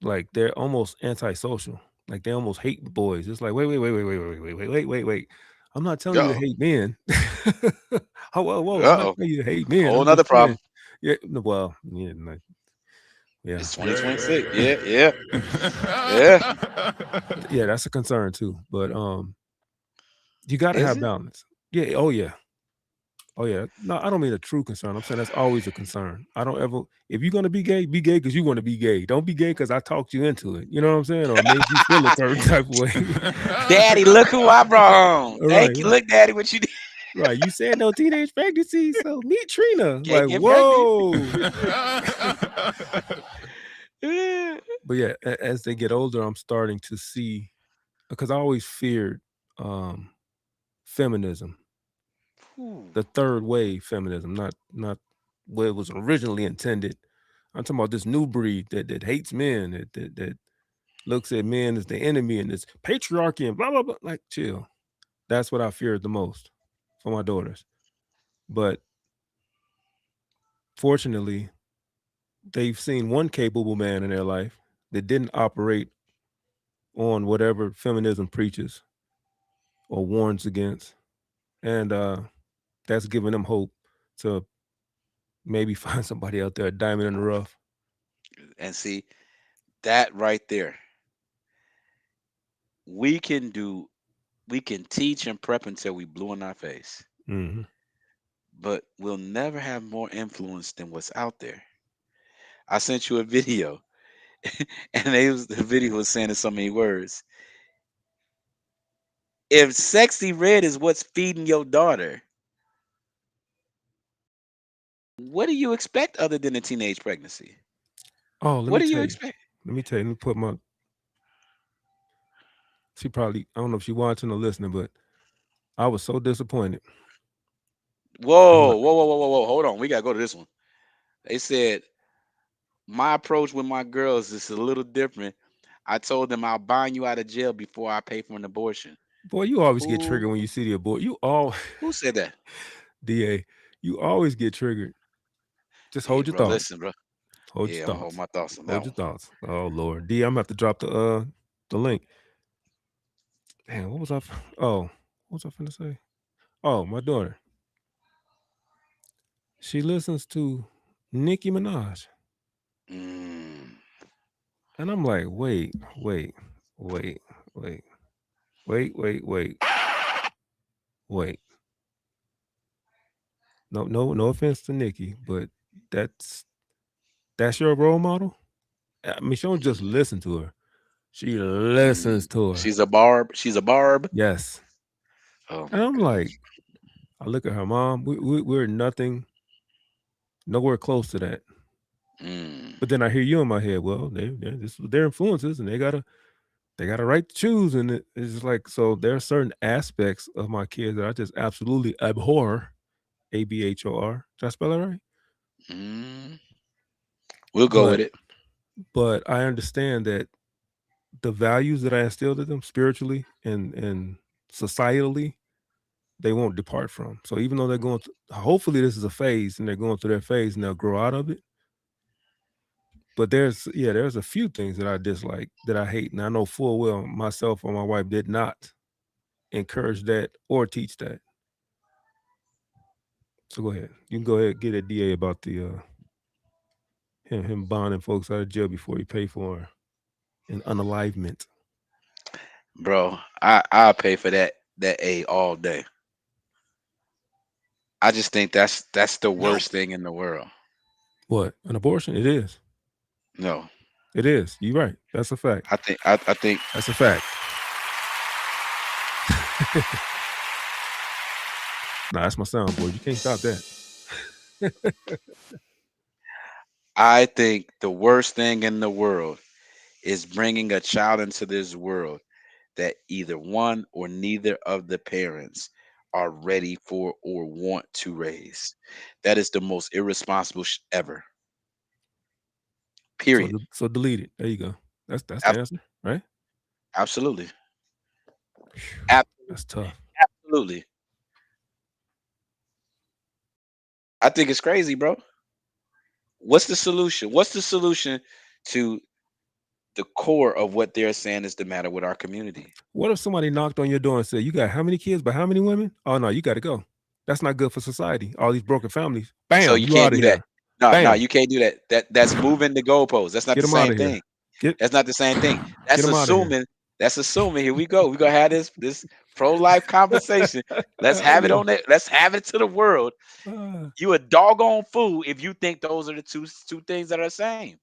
Like they're almost antisocial. Like they almost hate boys. It's like, wait. I'm not telling you to hate men. Whoa. I'm not telling you to hate men. Whole nother problem. Yeah, well, yeah. It's 2026. Yeah. Yeah, that's a concern too. But you gotta have balance. Yeah, oh yeah. No, I don't mean a true concern. I'm saying that's always a concern. I don't ever, if you're gonna be gay because you want to be gay. Don't be gay because I talked you into it. You know what I'm saying? Or made you feel a certain type of way. Daddy, look who I brought home. Thank you. Look, Daddy, what you did. Right. You said no teenage pregnancy, so meet Trina. Like, whoa. But yeah, as they get older, I'm starting to see, because I always feared feminism. The third wave feminism, not where it was originally intended. I'm talking about this new breed that hates men, that looks at men as the enemy and this patriarchy and blah, blah, blah. Like, chill. That's what I feared the most for my daughters. But fortunately, they've seen one capable man in their life that didn't operate on whatever feminism preaches or warns against. And that's giving them hope to maybe find somebody out there, a diamond in the rough. And see, that right there, we can teach and prep until we blue in our face. Mm-hmm. But we'll never have more influence than what's out there. I sent you a video, and the video was saying in so many words. If Sexy Red is what's feeding your daughter, what do you expect other than a teenage pregnancy? Oh, what do you expect? Let me tell you. Let me put my. She probably, I don't know if she's watching or listening, but I was so disappointed. Whoa. Hold on. We got to go to this one. They said, my approach with my girls is a little different. I told them I'll bind you out of jail before I pay for an abortion. Boy, you always get triggered when you see the abort. Who said that? DA, you always get triggered. Just hold your thoughts. Listen, bro. Hold your thoughts. Hold my thoughts on that. Hold your thoughts. Oh Lord, D, I'm gonna have to drop the link. Damn, what was I finna say? Oh, my daughter. She listens to Nicki Minaj. And I'm like, wait. No offense to Nicki, but that's your role model? I mean, she don't just listen to her. She listens to her. She's a barb. She's a barb. Yes. Oh, and I'm like, I look at her mom. We're nothing, nowhere close to that. But then I hear you in my head. Well, this is their influences, and they got a right to choose. And it's just like, so there are certain aspects of my kids that I just absolutely abhor. ABHOR. Did I spell it right? We'll go with it. But I understand that the values that I instilled in them spiritually and societally, they won't depart from. So even though they're going through, hopefully this is a phase and they're going through their phase and they'll grow out of it. But there's a few things that I dislike, that I hate. And I know full well myself or my wife did not encourage that or teach that. So go ahead. You can go ahead and get a DA about the him bonding folks out of jail before he pay for an unalivement. Bro, I'll pay for that A all day. I just think that's the worst thing in the world. What? An abortion? It is. No. It is. You're right. That's a fact. I think that's a fact. Nah, that's my soundboard. You can't stop that. I think the worst thing in the world is bringing a child into this world that either one or neither of the parents are ready for or want to raise. That is the most irresponsible ever. Period. So delete it. There you go. That's the answer, right? Absolutely. That's tough. Absolutely. I think it's crazy, bro. What's the solution? What's the solution to the core of what they're saying is the matter with our community? What if somebody knocked on your door and said, "You got how many kids, but how many women?" Oh no, you got to go. That's not good for society. All these broken families. Bam. So you can't do that. No, you can't do that. That's moving the goalposts. That's not the same thing. That's not the same thing. That's assuming. That's assuming. Here we go. We're gonna have this pro-life conversation. Let's have it on there. Let's have it to the world. You a doggone fool if you think those are the two things that are the same.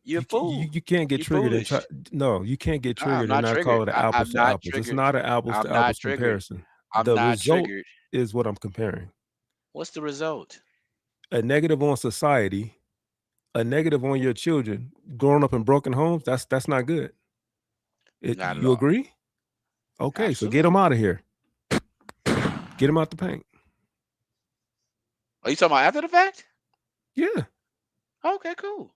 You're a fool. You can't get triggered. No, you can't get triggered and not call it an apples to apples. It's not an apples to apples comparison. The result is what I'm comparing. What's the result? A negative on society, a negative on your children growing up in broken homes. That's not good. You agree? Okay, Absolutely. so get them out of here. Get them out the paint. Are you talking about after the fact? Yeah. Okay, cool.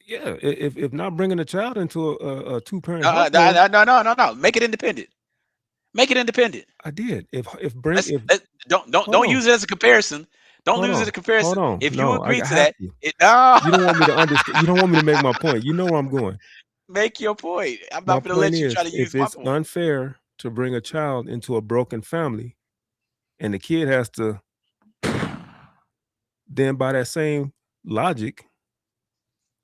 Yeah. If not bringing a child into a two-parent no. Make it independent. Make it independent. I did. Don't use it as a comparison. Don't use it as a comparison. Hold on. If you No, agree I to have that, to. you don't want me to understand. You don't want me to make my point. You know where I'm going. Make your point. I'm My not going to let point you is, try to use if my it's point. unfair to bring a child into a broken family, and the kid has to, then by that same logic,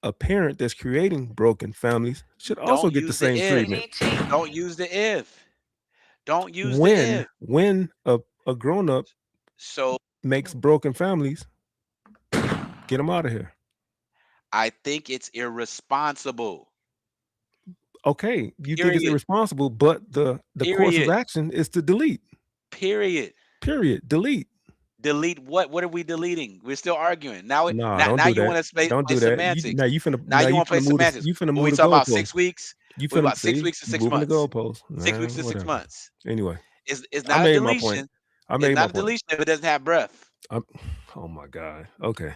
a parent that's creating broken families should also get the same treatment. Don't use the if. Don't use the if. When a grown-up makes broken families, get them out of here. I think it's irresponsible. Okay, you think it's irresponsible, but the course of action is to delete. Period. Delete. Delete what? What are we deleting? We're still arguing. Now you do want to don't play do that. semantics. Now you finna play semantics. You finna What move we the talking about? goalpost. 6 weeks? You What about finna 6 weeks to 6 moving months? the goalpost. 6 weeks to 6 Whatever. months. Anyway, It's not I a made my deletion. point. I made It's my not a point. deletion if it doesn't have breath. Oh my God. Okay,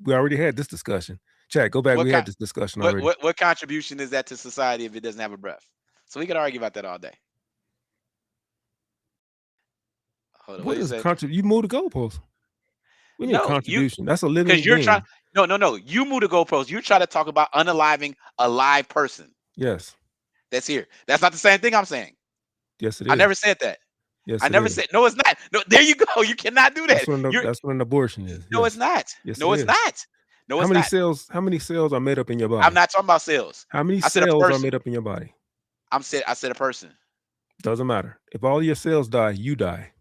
we already had this discussion. Chat, go back. We had this discussion already. What contribution is that to society if it doesn't have a breath? So we could argue about that all day. Hold on, What is contribution? You move the goalpost. We need a contribution. That's a living because you're being. trying. No. You move the goalpost. You're trying to talk about unaliving a live person Yes. that's here. That's not the same thing I'm saying. Yes, it is. I never said that. Yes, I it never is. said. No, it's not. No, there you go. You cannot do that. That's what an abortion is. No, Yes. it's not. Yes, No, it it's is. not. No, How it's many not. cells? How many cells are made up in your body? I'm not talking about cells. How many I said a cells are person. made up in your body? I said a person. Doesn't matter. If all your cells die, you die.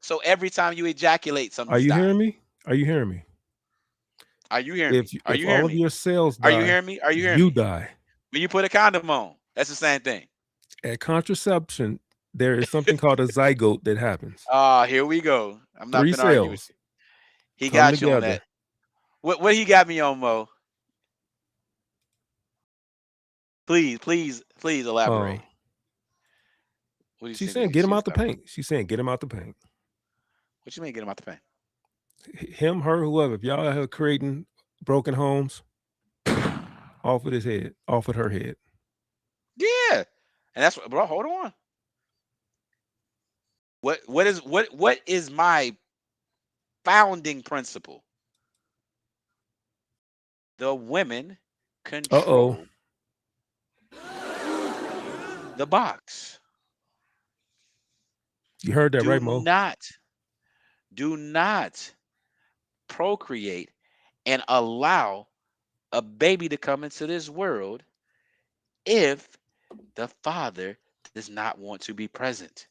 So every time you ejaculate, something. Are you hearing me? Are you hearing me? Are you hearing me? Are if you all hearing of me? your cells Are you die, hearing me? Are you hearing you me? die. When you put a condom on, that's the same thing. At contraception, there is something called a zygote that happens. Here we go. I'm not 3 gonna argue with cells you. He come got you on together. that. What he got me on, Mo? Please elaborate. What are you She's saying? saying get him She's out the paint. She's saying get him out the paint. What you mean get him out the paint? Him, her, whoever. If y'all out here creating broken homes, off with his head, off with her head. Yeah, and that's what, bro. Hold on. What is my founding principle? The women control the box. You heard that right, Mo? Do not procreate and allow a baby to come into this world if the father does not want to be present.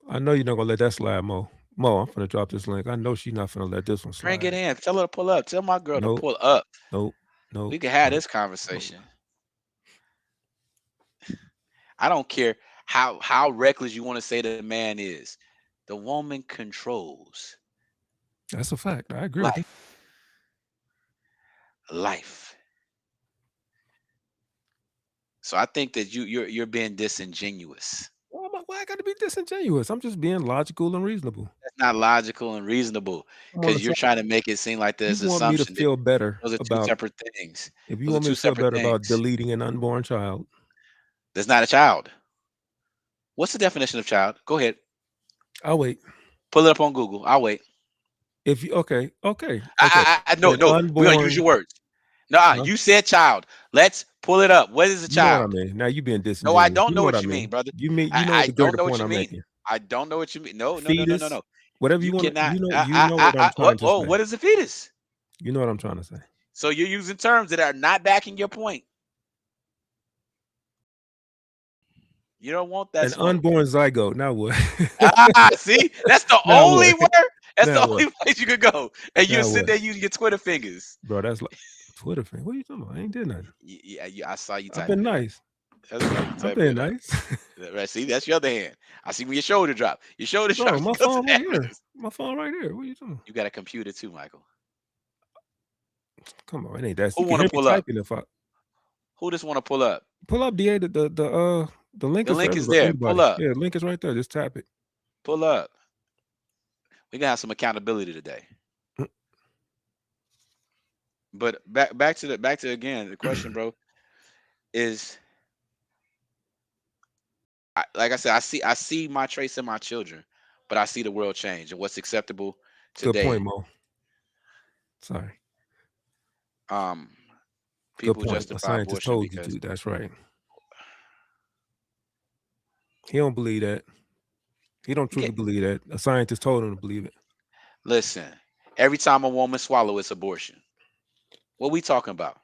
I know you're not gonna let that slide, Mo. Mo, I'm gonna drop this link. I know she's not gonna let this one slide. Bring it in. Tell her to pull up. Tell my girl Nope. to pull up. Nope. We can have this conversation. I don't care how reckless you want to say the man is. The woman controls. That's a fact. I agree. Life. So I think that you're being disingenuous. Why I gotta be disingenuous? I'm just being logical and reasonable. That's not logical and reasonable because you're trying to make it seem like there's You want me to assumption. feel better Those are two about separate things. If you Those want are me two to feel separate better about things. deleting an unborn child, That's not a child. What's the definition of child? Go ahead. I'll wait. Pull it up on Google. I'll wait. If you okay. No. We're gonna use your words. No, you said child. Let's pull it up. What is a You know child? what I mean? Now you being disingenuous. No, I don't You know know what I you mean, brother. You mean you know I the don't greater know what point you I'm mean. making. I don't know what you mean. No. Fetus, whatever you want. cannot. You know what I'm trying to say. What is a fetus? You know what I'm trying to say. So you're using terms that are not backing your point. You don't want that An smoke. unborn zygote. Now what? See, that's the Now only what? word. That's Now the only what? place you could go, and you Now sit what? there using your Twitter fingers. Bro, that's like Twitter fan. What are you talking about? I ain't did nothing. Yeah, I saw you I've type been it. nice. I've been nice. Right, see, that's your other hand. I see when your shoulder drop. Your shoulder Bro, drop. my phone right here. My phone right here. What are you talking about? You got a computer too, Michael. Come on, it ain't that. Who You can want hear to me pull up? typing if I Who just want to pull up? pull up DA the link The is link for is there. everybody. Pull up. Yeah, the link is right there. Just tap it. Pull up. We gotta have some accountability today. But back to again the question, bro, is like I said, I see my traits in my children, but I see the world change and what's acceptable today. Good point, Mo. Sorry. People Good point. A justify scientist abortion told you because to. That's right. He don't believe that. He don't truly believe that. A scientist told him to believe it. listen, every time a woman swallows, it's abortion. What we talking about?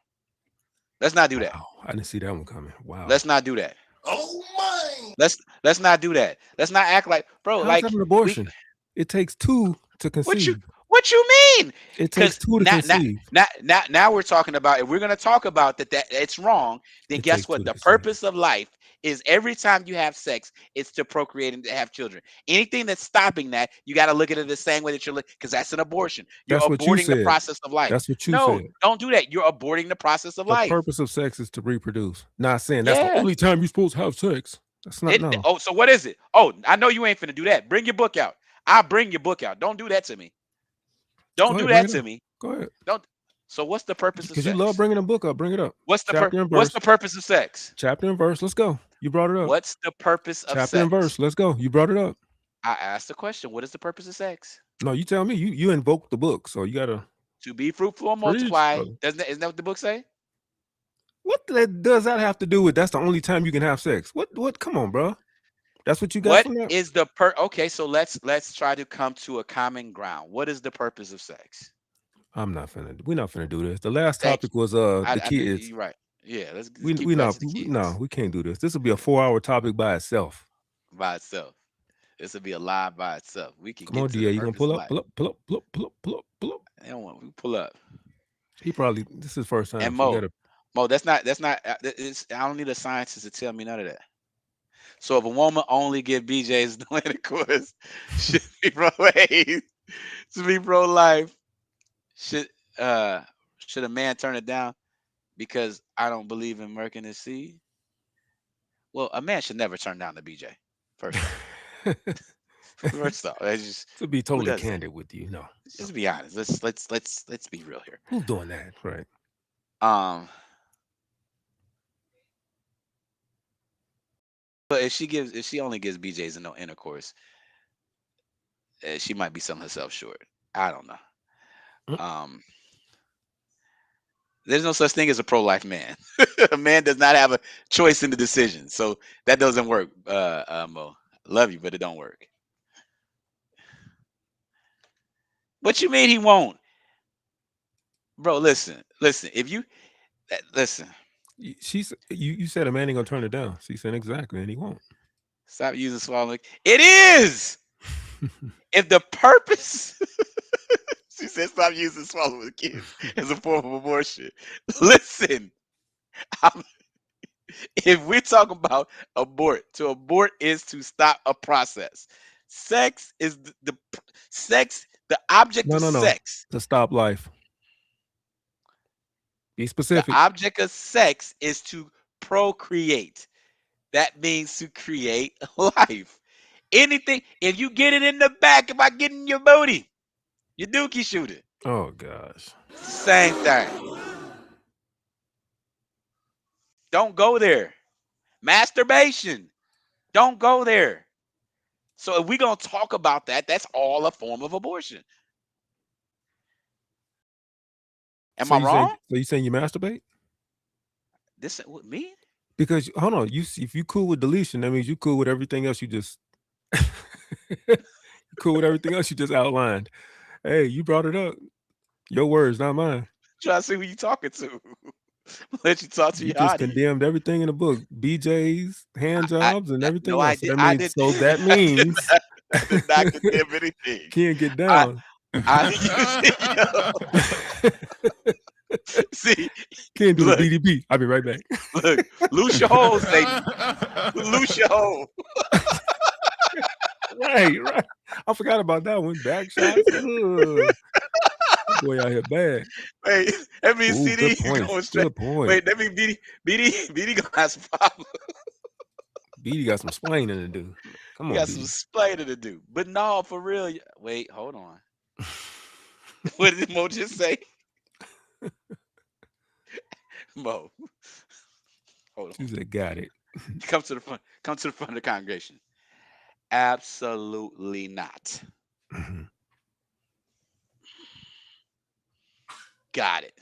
Let's not do that. Wow, I didn't see that one coming. Wow. Let's not do that. Oh my! Let's not do that. Let's not act like, bro. How's like that an abortion? It takes 2 to conceive. What you mean? It takes 2 to conceive. Now we're talking about, if we're gonna talk about that it's wrong, then It guess takes what? 2 to The conceive. purpose of life is every time you have sex, it's to procreate and to have children. Anything that's stopping that, you got to look at it the same way that you're looking, because that's an abortion. You're That's what you aborting the said. process of life. That's what you No, said. don't do that. You're aborting the process of The life. purpose of sex is to reproduce. Not saying that's the Yeah. only time you're supposed to have sex. That's not no. Oh, so what is it? Oh, I know you ain't finna do that. Bring your book out. I'll bring your book out. Don't do that to me. Don't Go do ahead, that bring it to up. me. Go ahead. Don't. So what's the purpose of Because sex? you love bringing a book up. Bring it up. What's the Chapter and what's verse. the purpose of sex? Chapter and verse. Let's go. You brought it up. What's the purpose of Chapter sex? and verse. Let's go. You brought it up. I asked the question. What is the purpose of sex? No, you tell me. You invoked the book, so you gotta. To be fruitful and Preach, multiply. brother. Isn't that what the book say? What does that have to do with? That's the only time you can have sex. What? Come on, bro. That's what you got What from that. is the okay, so let's try to come to a common ground. What is the purpose of sex? I'm not finna. We're not finna do this. The last Thank topic was the I knew kids. you're right. Yeah, let's We keep we it not. to the kids No, we can't do this. This will be a 4-hour topic by itself. by itself. This would be a live by itself. We can Come get on, to DA. the You gonna purpose pull of up? life. Pull up. He don't want. We pull up. He probably this is his first time. And So you Mo, gotta that's not. It's, I don't need a scientist to tell me none of that. So if a woman only give BJ's no intercourse, should be should be pro life. Should a man turn it down because I don't believe in murking his seed? Well, a man should never turn down the BJ. First off, that's just to be who totally does that? candid with you, no. Just be honest. Let's be real here. Who's doing that? Right. But if she only gives BJ's and no intercourse, she might be selling herself short. I don't know. There's no such thing as a pro-life man. A man does not have a choice in the decision, so that doesn't work. Mo, love you, but it don't work. What you mean he won't, bro? Listen. If you listen, You said a man ain't gonna turn it down. She said exactly, and he won't. stop using swallowing. It is. If the purpose, she said, stop using swallowing kids as a form of abortion. Listen, if we're talking about to abort is to stop a process. Sex is the object of sex. To stop life. Be The specific. object of sex is to procreate. That means to create life. Anything, if you get it in the back, if I get in your booty, you dookie shoot it. Oh gosh. Same thing. Don't go there. Masturbation. Don't go there. So if we're going to talk about that, that's all a form of abortion. Am I wrong? So you saying you masturbate? This with me? Because hold on, if you cool with deletion, that means you cool with everything else you just cool with everything else you just outlined. Hey, you brought it up. Your words, not mine. Try to see who you talking to. Let you talk to You your just audience. condemned everything in the book, BJ's, hand jobs, and everything No, else. I That did. means I did not condemn anything. Can't get down. See, can't do look, the BDP. I'll be right back. Look, loose your hole, Satan. Loose your hole. Right. I forgot about that one. Back shots. Boy out here bad. Wait, that means Ooh, CD good point. going straight. Good point. Wait, that means BD gonna have some problems. BD got some splaining to do. Come You on, got some BD. splaining to do. But no, for real. Wait, hold on. What did Mo just say? Mo. Hold on. She said, got it. Come to the front. Come to the front of the congregation. Absolutely not. Got it.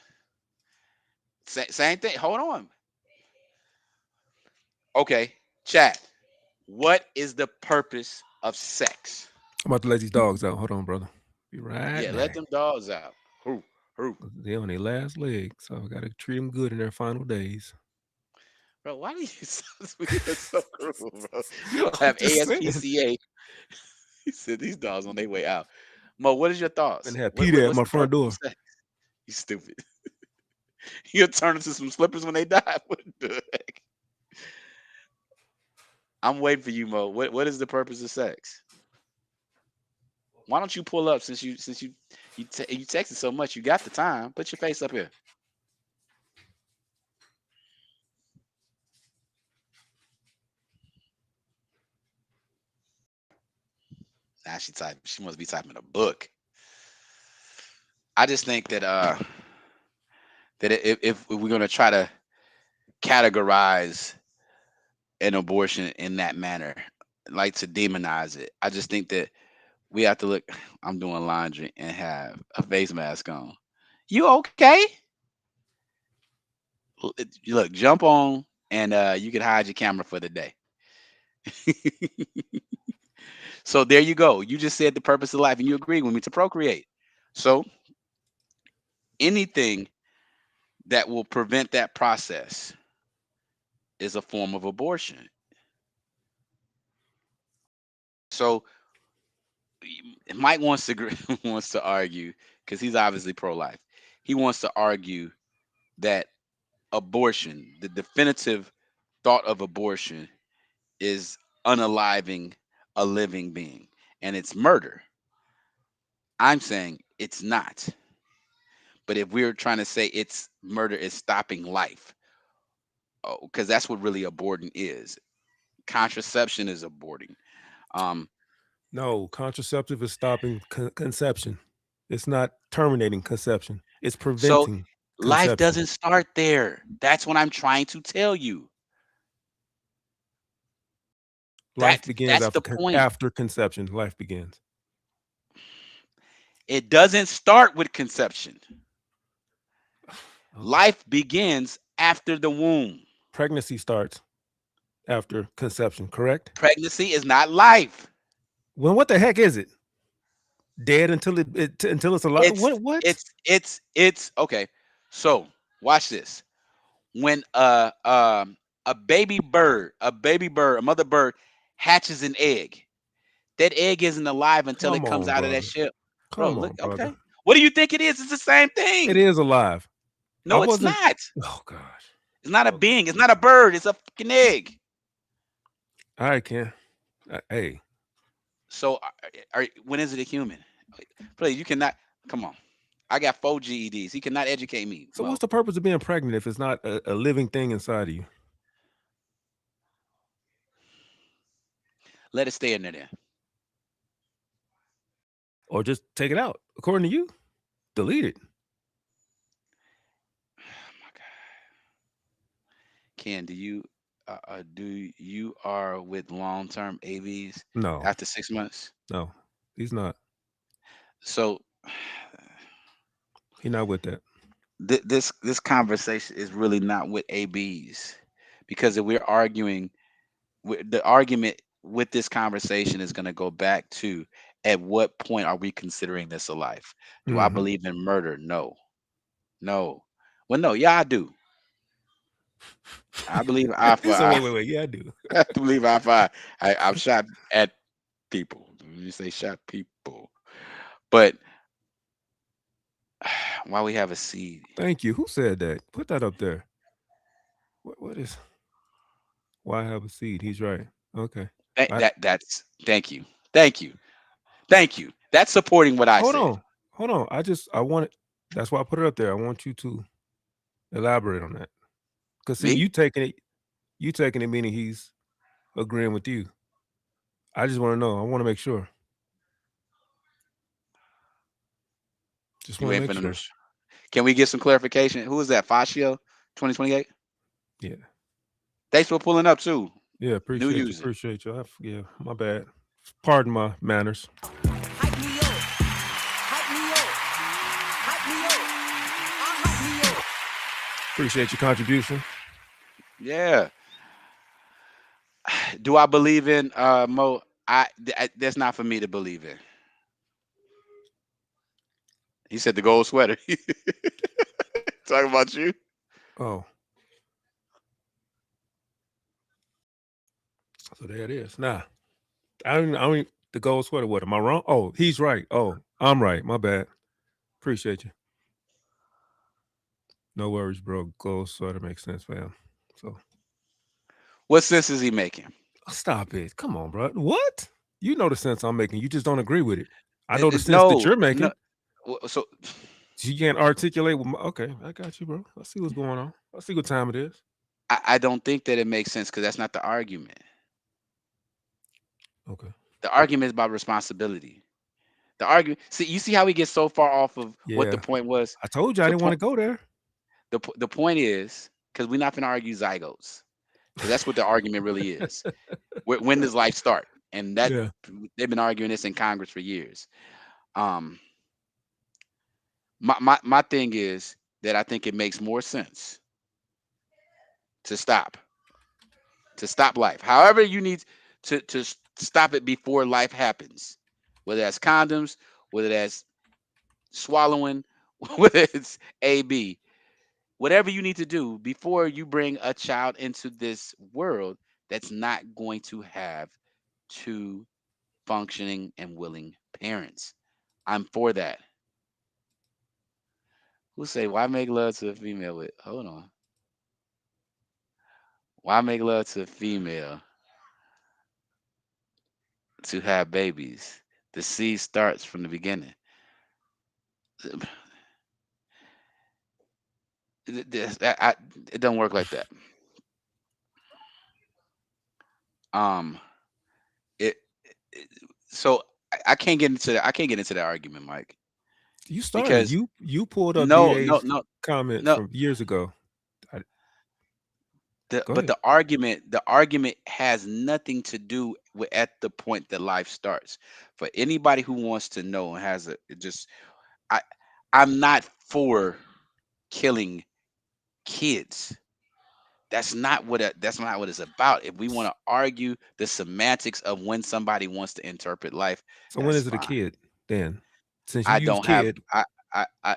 Same thing. Hold on. Okay, chat. What is the purpose of sex? I'm about to let these dogs out. Hold on, brother. Be right Yeah, back. let them dogs out. Who? They're on their last leg, so I gotta treat them good in their final days. Bro, why do you sound so cruel, bro? You don't have Just saying. ASPCA. He said these dogs on their way out. Mo, what is your thoughts? And have Peter at what's my the front purpose door. of sex? You stupid. You'll turn into some slippers when they die. What the heck? I'm waiting for you, Mo. What is the purpose of sex? Why don't you pull up since you texted so much? You got the time. Put your face up here. Now she must be typing a book. I just think that that if we're gonna try to categorize an abortion in that manner, like to demonize it, I just think that we have to look. I'm doing laundry and have a face mask on. You okay? Look, jump on and you can hide your camera for the day. So there you go. You just said the purpose of life, and you agreed with me to procreate. So anything that will prevent that process is a form of abortion. So Mike wants to argue because he's obviously pro-life. He wants to argue that abortion, the definitive thought of abortion, is unaliving a living being, and it's murder. I'm saying it's not. But if we're trying to say it's murder is stopping life, because that's what really aborting is. Contraception is aborting. No, contraceptive is stopping conception. It's not terminating conception. It's So preventing life conception. doesn't start there. That's what I'm trying to tell you. Life begins That's the point. after conception. Life begins. It doesn't start with conception. Life begins after the womb. Pregnancy starts after conception, correct? Pregnancy is not life. Well, what the heck is it? Dead until until it's alive? What? It's okay. So watch this. When a baby bird, a mother bird hatches an egg, that egg isn't alive until it Come comes on, out of that brother. ship. Bro, Come look, on, okay. brother. What do you think it is? It's the same thing. It is alive. No, I it's wasn't- not. Oh gosh. It's not a being. It's not a bird. It's a fucking egg. All right, Ken. Hey, So, when is it a human? Please, you cannot. Come on. I got 4 GEDs. He cannot educate me. so Well, what's the purpose of being pregnant if it's not a living thing inside of you? let it stay in there then. Or just take it out? According to you, delete it. Ken, do you are with long-term AVs No, after 6 months? no, he's not. So He's not with that. this conversation is really not with ABs, because if we're arguing, the argument with this conversation is going to go back to, at what point are we considering this a life? Do I Mhm. believe in murder? No. Well, no, yeah, I do. I believe eye for He said, eye. wait. Yeah, I do. I believe eye for eye. I've shot at people. You say shot people, but why we have a seed? Thank you. Who said that? Put that up there. What is? Why have a seed? He's right. Okay. That's thank you. That's supporting what I Hold said. on. I want it. That's why I put it up there. I want you to elaborate on that. Because see, Me? you taking it meaning he's agreeing with you. I just want to know. I want to make sure. Just You want to waiting make for them sure. to- Can we get some clarification? Who is that? Fascio 2028? Yeah. Thanks for pulling up too. Yeah, appreciate you. user. Appreciate you. Yeah, my bad. Pardon my manners. Hype me up. Hype me up. Hype me up. Hype me up. Appreciate your contribution. Yeah. Do I believe in Mo? That's not for me to believe in. He said the gold sweater. Talking about you. Oh. So there it is. Nah. I don't the gold sweater. What am I wrong? Oh, he's right. Oh, I'm right. My bad. Appreciate you. No worries, bro. Gold sweater makes sense, fam. So What sense is he making? stop it. Come on, bro. What? You know the sense I'm making. You just don't agree with it. I know the sense No, that you're making. no. So You can't articulate. Okay, I got you, bro. I see what's going on. I see what time it is. I don't think that it makes sense, because that's not the argument. Okay. The argument is about responsibility. The argument. You see how we get so far off of what the Yeah. point was. I told you I The didn't want to go there. The point is, because we're not going to argue zygotes, because that's what the argument really is. When does life start? And that Yeah. they've been arguing this in Congress for years. My thing is that I think it makes more sense to stop life. However, you need to stop it before life happens, whether that's condoms, whether that's swallowing, whether it's AB, whatever you need to do before you bring a child into this world that's not going to have two functioning and willing parents. I'm for that. Who say why make love to a female with? Hold on. Why make love to a female to have babies? The seed starts from the beginning. It don't work like that. So I can't get into that. I can't get into that argument, Mike. You started. Because You pulled up no, DA's no, comment no. from years ago. Go But ahead. the argument has nothing to do with at the point that life starts. For anybody who wants to know and has I'm not for killing kids. That's not what it's about. If we want to argue the semantics of when somebody wants to interpret life, So when that's is it a fine. kid then? Since you I use don't have kid, I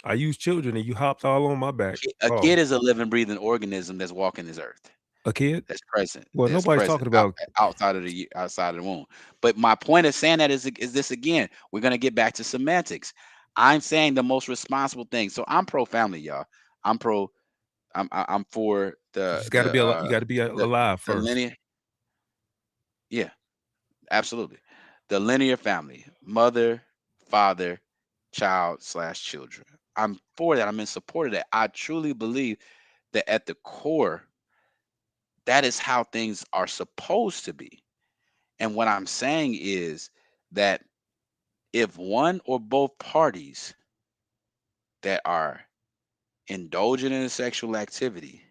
I use children, and you hopped all on my back. a Oh, kid is a living, breathing organism that's walking this earth. a kid? That's present. Well, That's nobody's present talking about. outside of the womb. But my point of saying that is this again. We're gonna get back to semantics. I'm saying the most responsible thing. So I'm pro family, y'all. I'm for You the just got to be alive. You got to be alive the first. linear. Yeah, absolutely. The linear family: mother, father, child / children. I'm for that. I'm in support of that. I truly believe that at the core, that is how things are supposed to be. And what I'm saying is that if one or both parties that are indulging in a sexual activity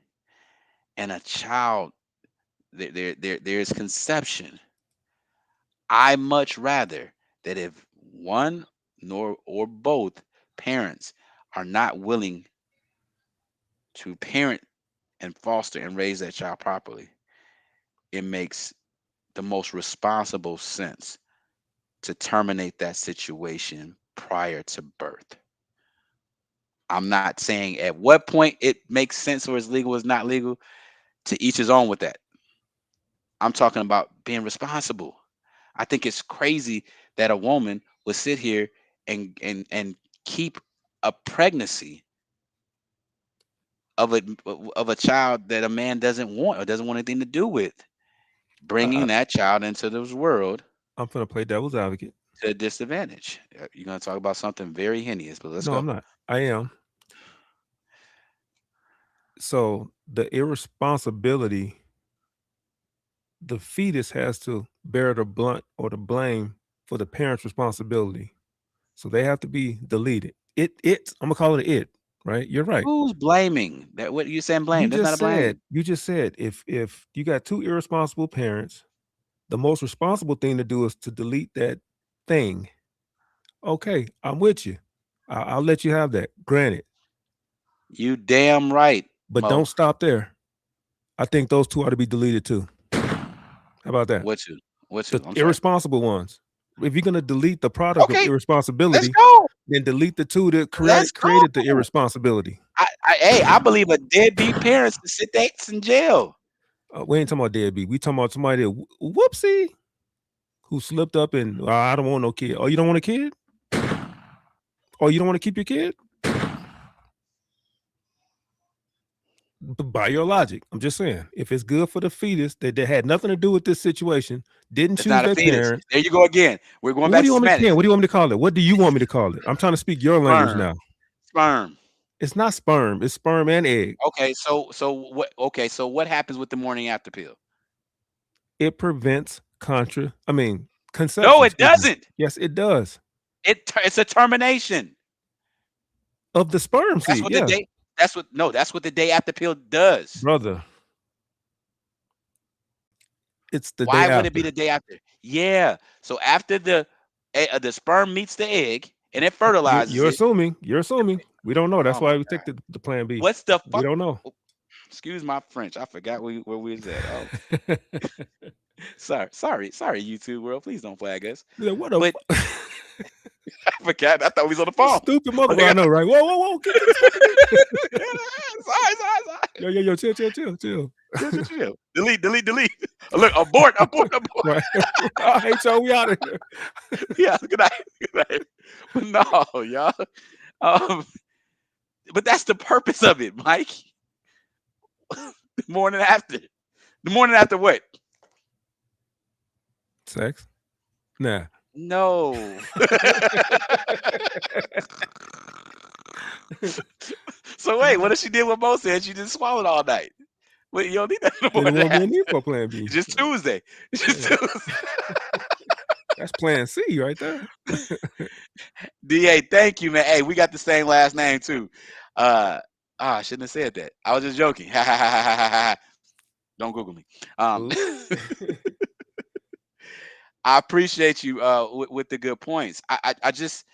and a child, there's conception, I much rather that if one or both parents are not willing to parent and foster and raise that child properly, it makes the most responsible sense to terminate that situation prior to birth. I'm not saying at what point it makes sense or is legal or is not legal. To each his own with that. I'm talking about being responsible. I think it's crazy that a woman would sit here and keep a pregnancy of a child that a man doesn't want or doesn't want anything to do with, bringing that child into this world. I'm gonna play devil's advocate. To a disadvantage. You're gonna talk about something very heinous, but let's No, go. I'm not. I am. So the irresponsibility, the fetus has to bear the blunt or the blame for the parent's responsibility. So they have to be deleted. I'm gonna call it it, right? You're right. Who's blaming? That what you saying blame? You That's not a just blame. said, if you got two irresponsible parents, the most responsible thing to do is to delete that thing. Okay, I'm with you. I'll let you have that. Granted. You damn right. But Mo. don't stop there. I think those two ought to be deleted too. How about that? What two? The irresponsible ones. If you're gonna delete the product of irresponsibility, let's go. Then delete the two that created the irresponsibility. I believe a deadbeat parents to sit there in jail. We ain't talking about deadbeat. We talking about somebody that whoopsie who slipped up and I don't want no kid. Oh, you don't want a kid? Oh, you don't want to keep your kid? By your logic, I'm just saying, if it's good for the fetus that had nothing to do with this situation, didn't It's choose not a their fetus. parent. There you go again. We're going back to semantics. What do you want me to call it? What do you want me to call it? I'm trying to speak your language now. Sperm. It's not sperm. It's sperm and egg. Okay, so what? Okay, so what happens with the morning after pill? It prevents conception. No, it doesn't. Yes, it does. It's a termination of the sperm seed. That's what the day after pill does, brother. It's the Why day would it be the day after? Yeah. So after the sperm meets the egg and it fertilizes. You're assuming. We don't know. That's why we take the plan B. What's the fuck? We don't know. Excuse my French. I forgot where we was at. Oh. sorry, YouTube world. Please don't flag us. Yeah, what I forgot. I thought we was on the phone. Stupid motherfucker. I know, right? Whoa. Sorry. Yo, chill. Delete. Look, abort. Right. Hey, so we out of here. Yeah, good night. No, y'all. Um, but that's the purpose of it, Mike. The morning after. The morning after what? Sex? Nah. No. So wait, what if she did what Mo said? She just swallowed all night. Well, you don't need that no more. Then it won't be a than need that. for Plan B. It's just Tuesday. It's just Tuesday. That's Plan C right there. DA, thank you, man. Hey, we got the same last name too. I shouldn't have said that. I was just joking. Don't Google me. I appreciate you with the good points. I just,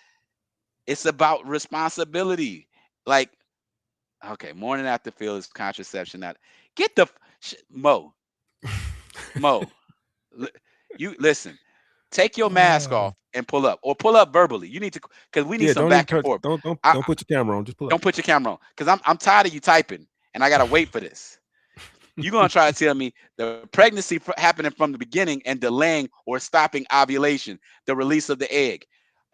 it's about responsibility. Like, okay, morning after pill is contraception. Not get the Mo. You listen. Take your mask off and pull up, or pull up verbally. You need to, because we need some back and forth. Don't put your camera on. Just pull up. Don't put your camera on, because I'm tired of you typing, and I gotta wait for this. You're gonna try to tell me the pregnancy happening from the beginning and delaying or stopping ovulation, the release of the egg.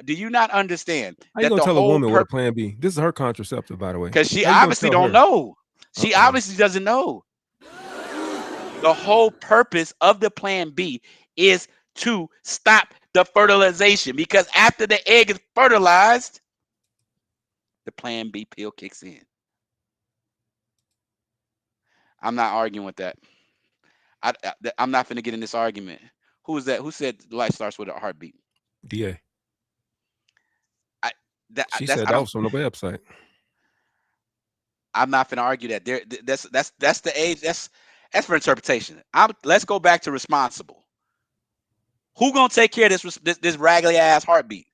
Do you not understand How you that gonna the tell a whole woman what a Plan B? This is her contraceptive, by the way. because she How you gonna obviously tell don't her? know. She obviously doesn't know. The whole purpose of the Plan B is to stop the fertilization, because after the egg is fertilized, the Plan B pill kicks in. I'm not arguing with that. I'm not finna get in this argument. Who is that? Who said life starts with a heartbeat? DA. She That's, said I that don't, was from the website. I'm not finna argue that. That's the age. That's for interpretation. Let's go back to responsible. Who gonna take care of this raggedy ass heartbeat?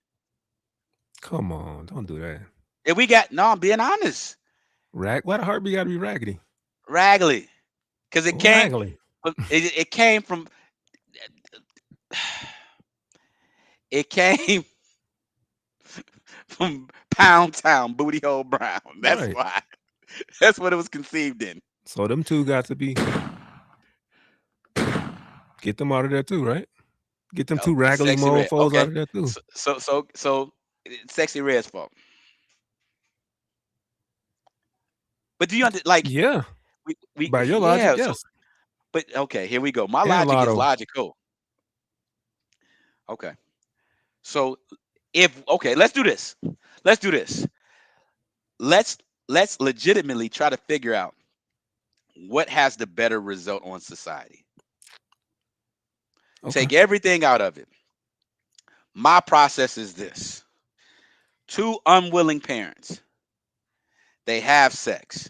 Come on, don't do that. If we got I'm being honest. Why the heartbeat gotta be raggedy? Raggedy, because it came. Raggedy. It came from. It came from Pound Town, Booty Hole Brown. That's Right. why. That's what it was conceived in. So them two got to be. Get them out of there too, right? Get them two raggedy Sexy Red. mofos Okay. out of there too. So Sexy Red's fault. But do you like? Yeah. We By your logic, yes. But okay, here we go. My And logic Lotto. is logical. Okay. So let's do this. Let's do this. Let's legitimately try to figure out what has the better result on society. Okay. Take everything out of it. My process is this. Two unwilling parents. They have sex.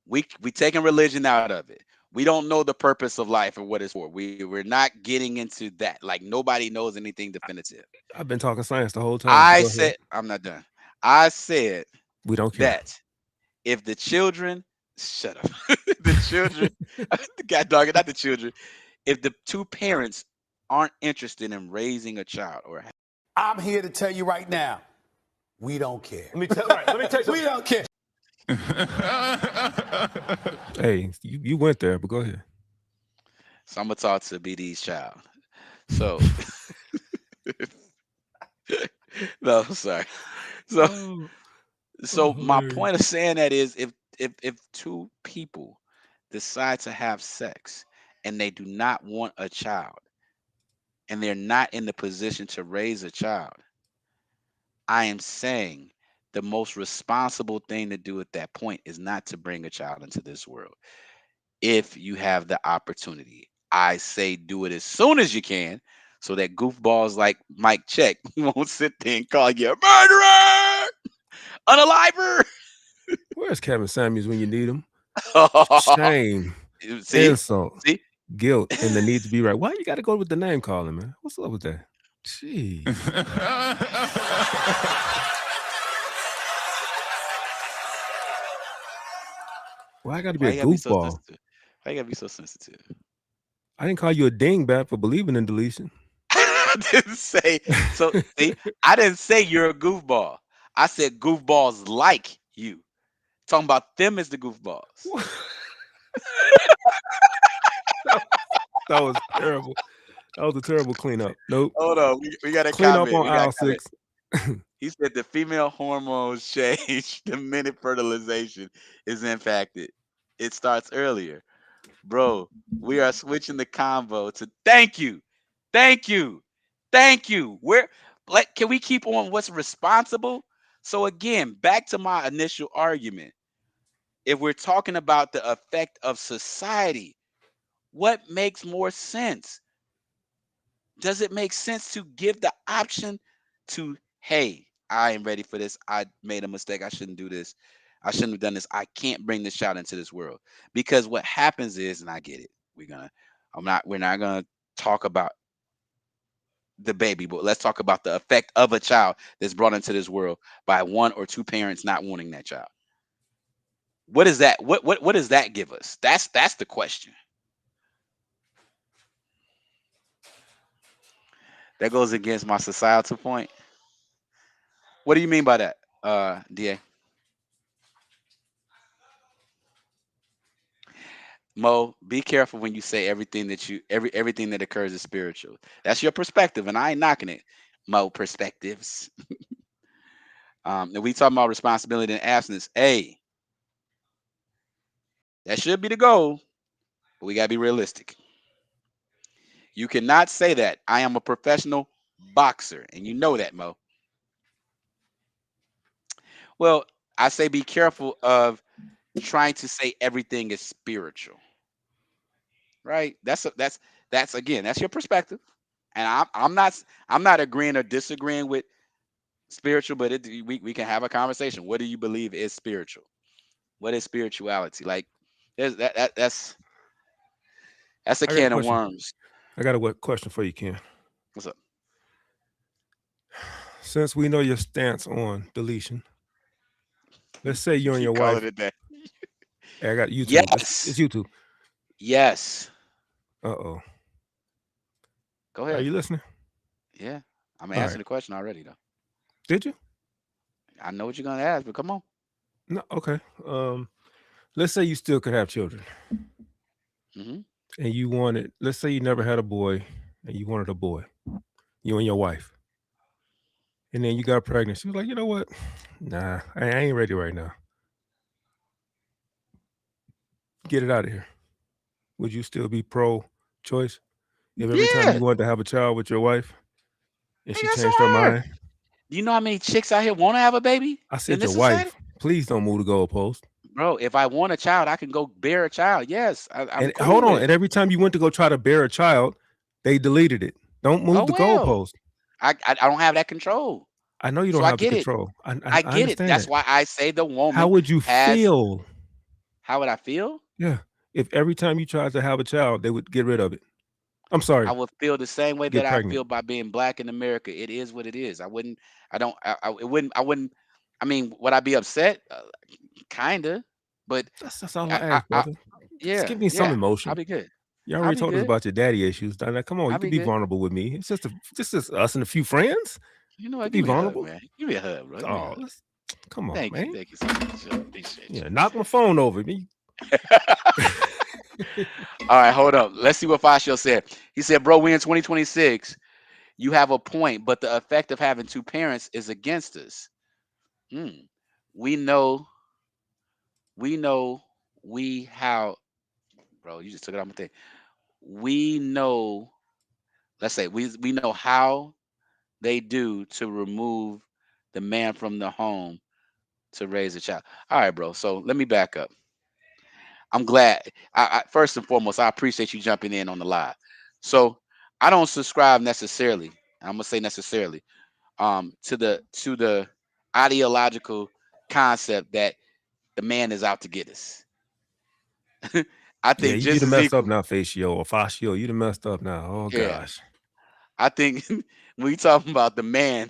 We taking religion out of it. We don't know the purpose of life or what it's for. We're not getting into that. Like, nobody knows anything definitive. I've been talking science the whole time. I Go ahead. said, I'm not done. I said We don't care. that if the children, shut up, the children, God dog it, not the children, if the two parents aren't interested in raising a child or I'm here to tell you right now, we don't care. Let me tell you something. We don't care. Hey, you went there, but go ahead. So I'm gonna talk to BD's child. So no, sorry. So my point of saying that is if two people decide to have sex and they do not want a child and they're not in the position to raise a child, I am saying the most responsible thing to do at that point is not to bring a child into this world. If you have the opportunity, I say do it as soon as you can, so that goofballs like Mike Check won't sit there and call you a murderer, unaliver. Where's Kevin Samuels when you need him? Shame, See? insult, See? guilt, and the need to be right. Why you got to go with the name calling, man? What's up with that? Jeez. Why I got to be Why a you gotta be so goofball? sensitive? Why you gotta be so sensitive? I didn't call you a dingbat for believing in deletion. I didn't say so. See, I didn't say you're a goofball. I said goofballs like you. Talking about them as the goofballs. That was terrible. That was a terrible cleanup. Nope. Hold on, we got to Clean up comment. on aisle 6. He said the female hormones change the minute fertilization is impacted. It starts earlier. Bro, we are switching the convo to thank you. Thank you. Thank you. Can we keep on what's responsible? So again, back to my initial argument. If we're talking about the effect of society, what makes more sense? Does it make sense to give the option to, hey, I am ready for this. I made a mistake. I shouldn't do this. I shouldn't have done this. I can't bring this child into this world. Because what happens is, and I get it, we're not gonna talk about the baby, but let's talk about the effect of a child that's brought into this world by one or two parents not wanting that child. What is that? What does that give us? That's the question. That goes against my societal point. What do you mean by that, DA? Mo, be careful when you say everything that occurs is spiritual. That's your perspective, and I ain't knocking it. Mo, perspectives. And we talking about responsibility and abstinence. Hey, that should be the goal, but we gotta be realistic. You cannot say that. I am a professional boxer, and you know that, Mo. Well, I say be careful of trying to say everything is spiritual. Right? That's again, that's your perspective. And I'm not agreeing or disagreeing with spiritual, but we can have a conversation. What do you believe is spiritual? What is spirituality? Like that's a can of worms. I got a question for you, Ken. What's up? Since we know your stance on deletion, let's say you and your wife. I got YouTube. Yes. It's YouTube. Yes. Uh-oh. Go ahead. Are you listening? Yeah. I'm answering the question already, though. Did you? I know what you're gonna ask, but come on. No, okay. Let's say you still could have children. Mm-hmm. And you wanted, let's say you never had a boy and you wanted a boy, you and your wife. And then you got pregnant. She was like, you know what? Nah, I ain't ready right now. Get it out of here. Would you still be pro-choice if every time you wanted to have a child with your wife and she changed her mind? Do you know how many chicks out here want to have a baby? I said your wife. Please don't move the goalpost. Bro, if I want a child, I can go bear a child. Yes. And cool hold on. And every time you went to go try to bear a child, they deleted it. Don't move the goalpost. I don't have that control. I know you don't have the control. I get it. That's why I say the woman. How would you feel? How would I feel? Yeah. If every time you tried to have a child, they would get rid of it. I'm sorry. I would feel the same way that I feel by being black in America. It is what it is. I mean, would I be upset? Kinda, but that's all I ask, brother. Just give me some emotion. I'll be good. You already told us about your daddy issues. Come on, you can be vulnerable with me. It's just us and a few friends. You know what? Be vulnerable, man. Give me a hug, bro. Oh, come on, man. Thank you so much. Appreciate you. Yeah, knock my phone over me. All right, hold up. Let's see what Fascio said. He said, bro, we in 2026. You have a point, but the effect of having two parents is against us. We know how, bro, you just took it off my thing. We know, let's say, we know how they do to remove the man from the home to raise a child. All right, bro. So let me back up. I'm glad. I first and foremost, I appreciate you jumping in on the live. So I don't subscribe necessarily. I'm gonna say necessarily, to the ideological concept that the man is out to get us. I think you done messed up now, Fascio or Fascio. You done messed up now. Oh gosh. I think when we talking about the man,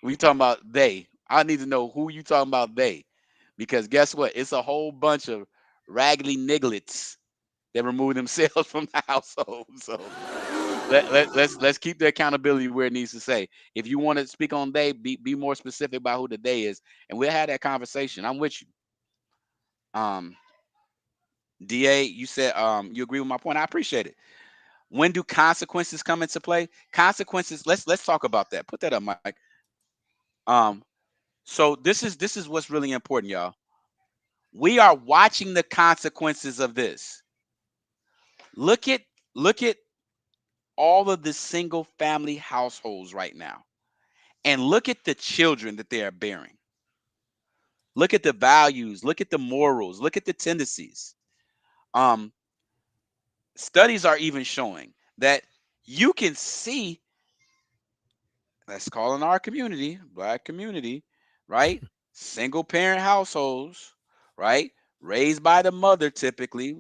we talking about they. I need to know who you talking about they, because guess what? It's a whole bunch of raggedy nigglets that remove themselves from the household. So let's keep the accountability where it needs to say. If you want to speak on they, be more specific about who the they is, and we'll have that conversation. I'm with you. DA, you said you agree with my point. I appreciate it. When do consequences come into play? Consequences, let's talk about that. Put that up, Mike. So this is what's really important, y'all. We are watching the consequences of this. Look at all of the single family households right now, and look at the children that they are bearing. Look at the values, look at the morals, look at the tendencies. Studies are even showing that you can see, let's call in our community, Black community, right? Single parent households, right? Raised by the mother, typically,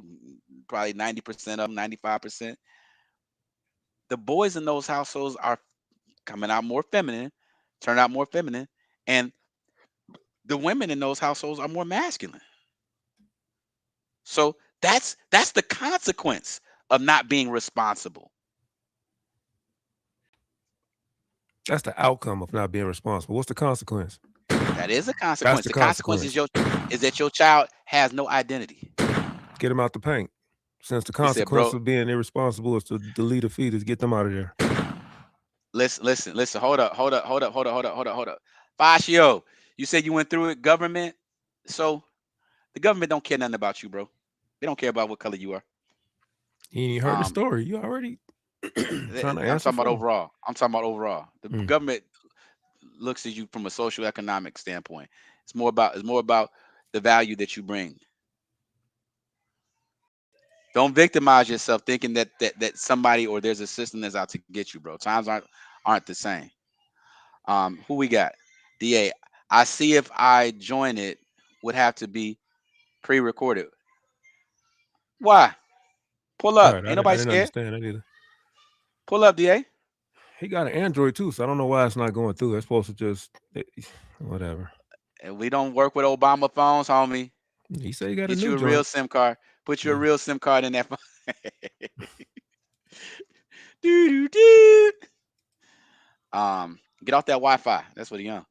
probably 90% of them, 95%. The boys in those households are coming out more feminine, turn out more feminine, and the women in those households are more masculine. So that's the consequence of not being responsible. That's the outcome of not being responsible. What's the consequence? That is a consequence. the The consequence is that your child has no identity. Get them out the paint. Since the He said, consequence bro, of being irresponsible is to delete a fetus, get them out of there. listen. Hold up. Fascio, you said you went through it. Government. So the government don't care nothing about you, bro. They don't care about what color you are. You ain't heard the story. You already trying to I'm answer. talking about overall. The government looks at you from a social economic standpoint. It's more about the value that you bring. Don't victimize yourself thinking that somebody or there's a system that's out to get you, bro. Times aren't the same. Who we got? DA. I see if I join it would have to be pre-recorded. Why? Pull up. Right, Ain't nobody I didn't scared. understand that either. Pull up, DA. He got an Android too, so I don't know why it's not going through. It's supposed to just whatever. And we don't work with Obama phones, homie. He said he got Get a new you a joint. real SIM card. Put you a real SIM card in that phone. Get off that Wi-Fi. That's what he on.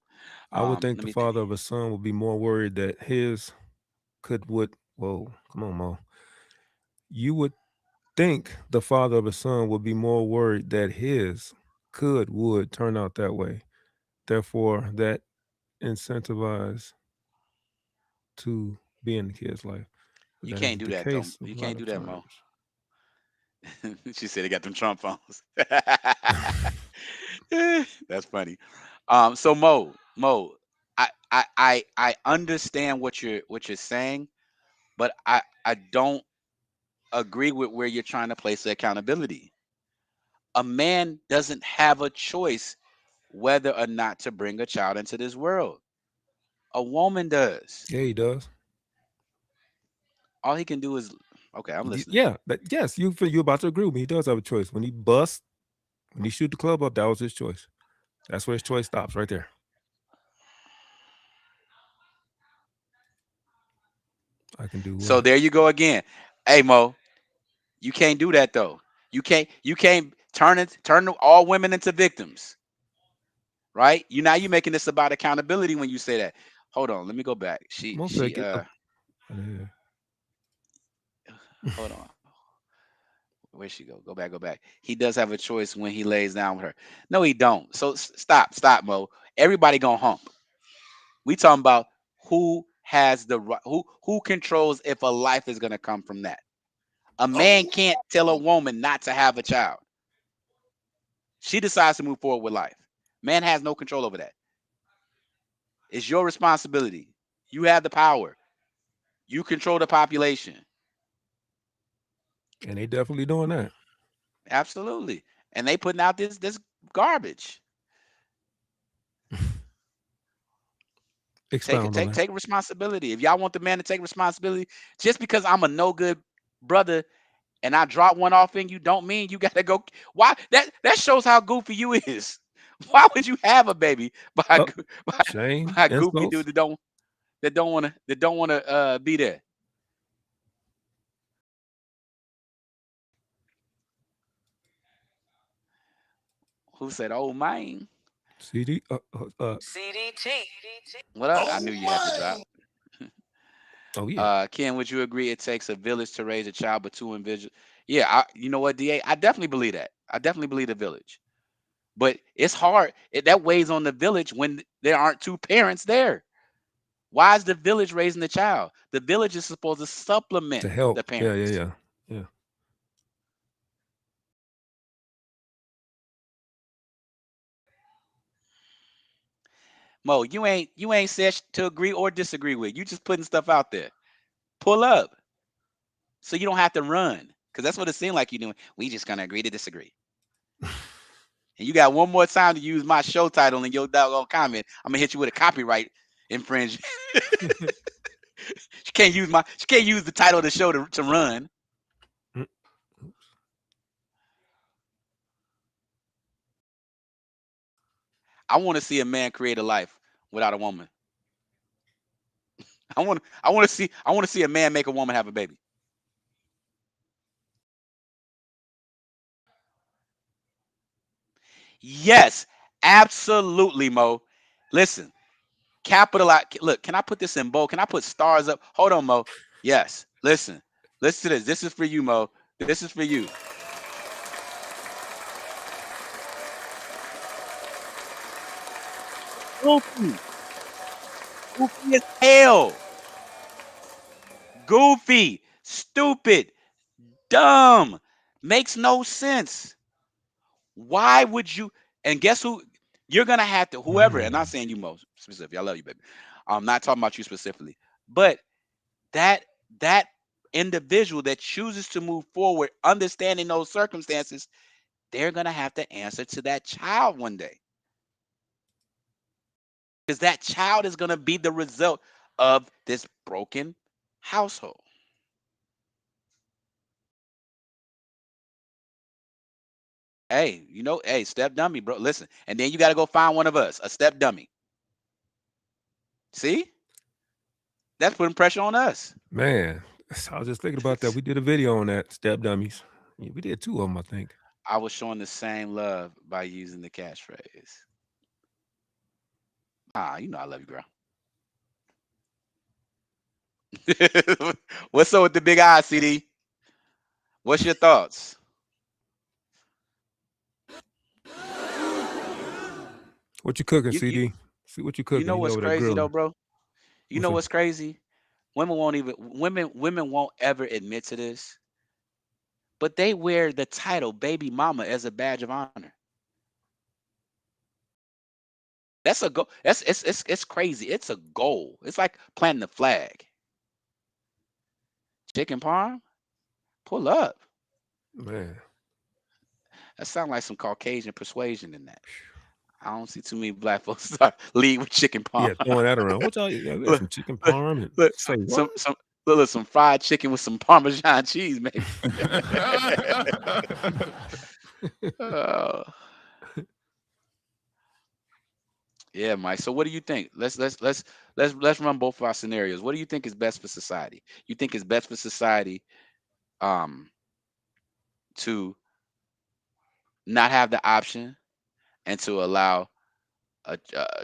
I would think let the me father of a son would be more worried that his whoa, come on, Mo. You would think the father of a son would be more worried that his would turn out that way. Therefore, that incentivize to be in the kid's life. But You that can't isn't do the that, though. case a You lot can't do of that, Mo. times. She said they got them Trump phones. That's funny. So Mo, I understand what you're saying, but I don't agree with where you're trying to place the accountability. A man doesn't have a choice whether or not to bring a child into this world. A woman does. Yeah, he does. All he can do is okay. I'm listening. Yeah, yes, you about to agree with me. He does have a choice. When he shoot the club up, that was his choice. That's where his choice stops, right there. I can do. So there you go again. Hey Mo, you can't do that though. You can't turn all women into victims. Right? You're making this about accountability when you say that. Hold on, let me go back. Hold on. Where'd she go? Go back. He does have a choice when he lays down with her. No, he don't. So stop, Mo. Everybody gonna hump. We talking about who has the right, who controls if a life is gonna come from that. A man can't tell a woman not to have a child. She decides to move forward with life. Man has no control over that. It's your responsibility. You have the power. You control the population. And they definitely doing that. Absolutely. And they putting out this garbage. Take responsibility. If y'all want the man to take responsibility, just because I'm a no good brother and I drop one off in you, don't mean you gotta go. Why? That shows how goofy you is. Why would you have a baby by a goofy dude that don't want to be there? Who said, "Oh man"? CDT. What up? I knew you had to drop. Oh yeah. Ken, would you agree it takes a village to raise a child, but two individuals? Yeah, you know what, DA? I definitely believe that. I definitely believe the village. But it's hard. That weighs on the village when there aren't two parents there. Why is the village raising the child? The village is supposed to supplement To help. the parents. Yeah. Mo, you ain't said to agree or disagree with. You just putting stuff out there. Pull up, so you don't have to run, because that's what it seemed like you're doing. We just gonna agree to disagree. And you got one more time to use my show title in your doggone comment. I'm gonna hit you with a copyright infringement. She can't use the title of the show to run. I want to see a man create a life without a woman. I want to see a man make a woman have a baby. Yes, absolutely, Mo. Listen, capitalize. Look, can I put this in bold? Can I put stars up? Hold on, Mo. Yes, listen to this. This is for you, Mo. This is for you. Goofy as hell. Goofy, stupid, dumb, makes no sense. Why would you? And guess who? You're gonna have to, whoever, and I'm not saying you, Mo, specifically. I love you, baby. I'm not talking about you specifically, but that individual that chooses to move forward, understanding those circumstances, they're gonna have to answer to that child one day, because that child is gonna be the result of this broken household. Hey, step dummy, bro. Listen, and then you got to go find one of us, a step dummy. See? That's putting pressure on us. Man, I was just thinking about that. We did a video on that, step dummies. Yeah, we did 2 of them, I think. I was showing the same love by using the catchphrase. You know I love you, girl. What's up with the big eyes, CD? What's your thoughts? What you cooking, CD? See what you cooking. You know what's crazy though, bro? You know what's crazy? Women won't ever admit to this, but they wear the title baby mama as a badge of honor. That's a goal. It's crazy. It's a goal. It's like planting the flag. Chicken parm? Pull up. Man. That sounds like some Caucasian persuasion in that. I don't see too many black folks start lead with chicken parm. Yeah, throwing that around. What y'all eat? Yeah, some chicken parm and some fried chicken with some Parmesan cheese, maybe. Yeah, Mike. So what do you think? Let's run both of our scenarios. What do you think is best for society? You think it's best for society to not have the option and to allow a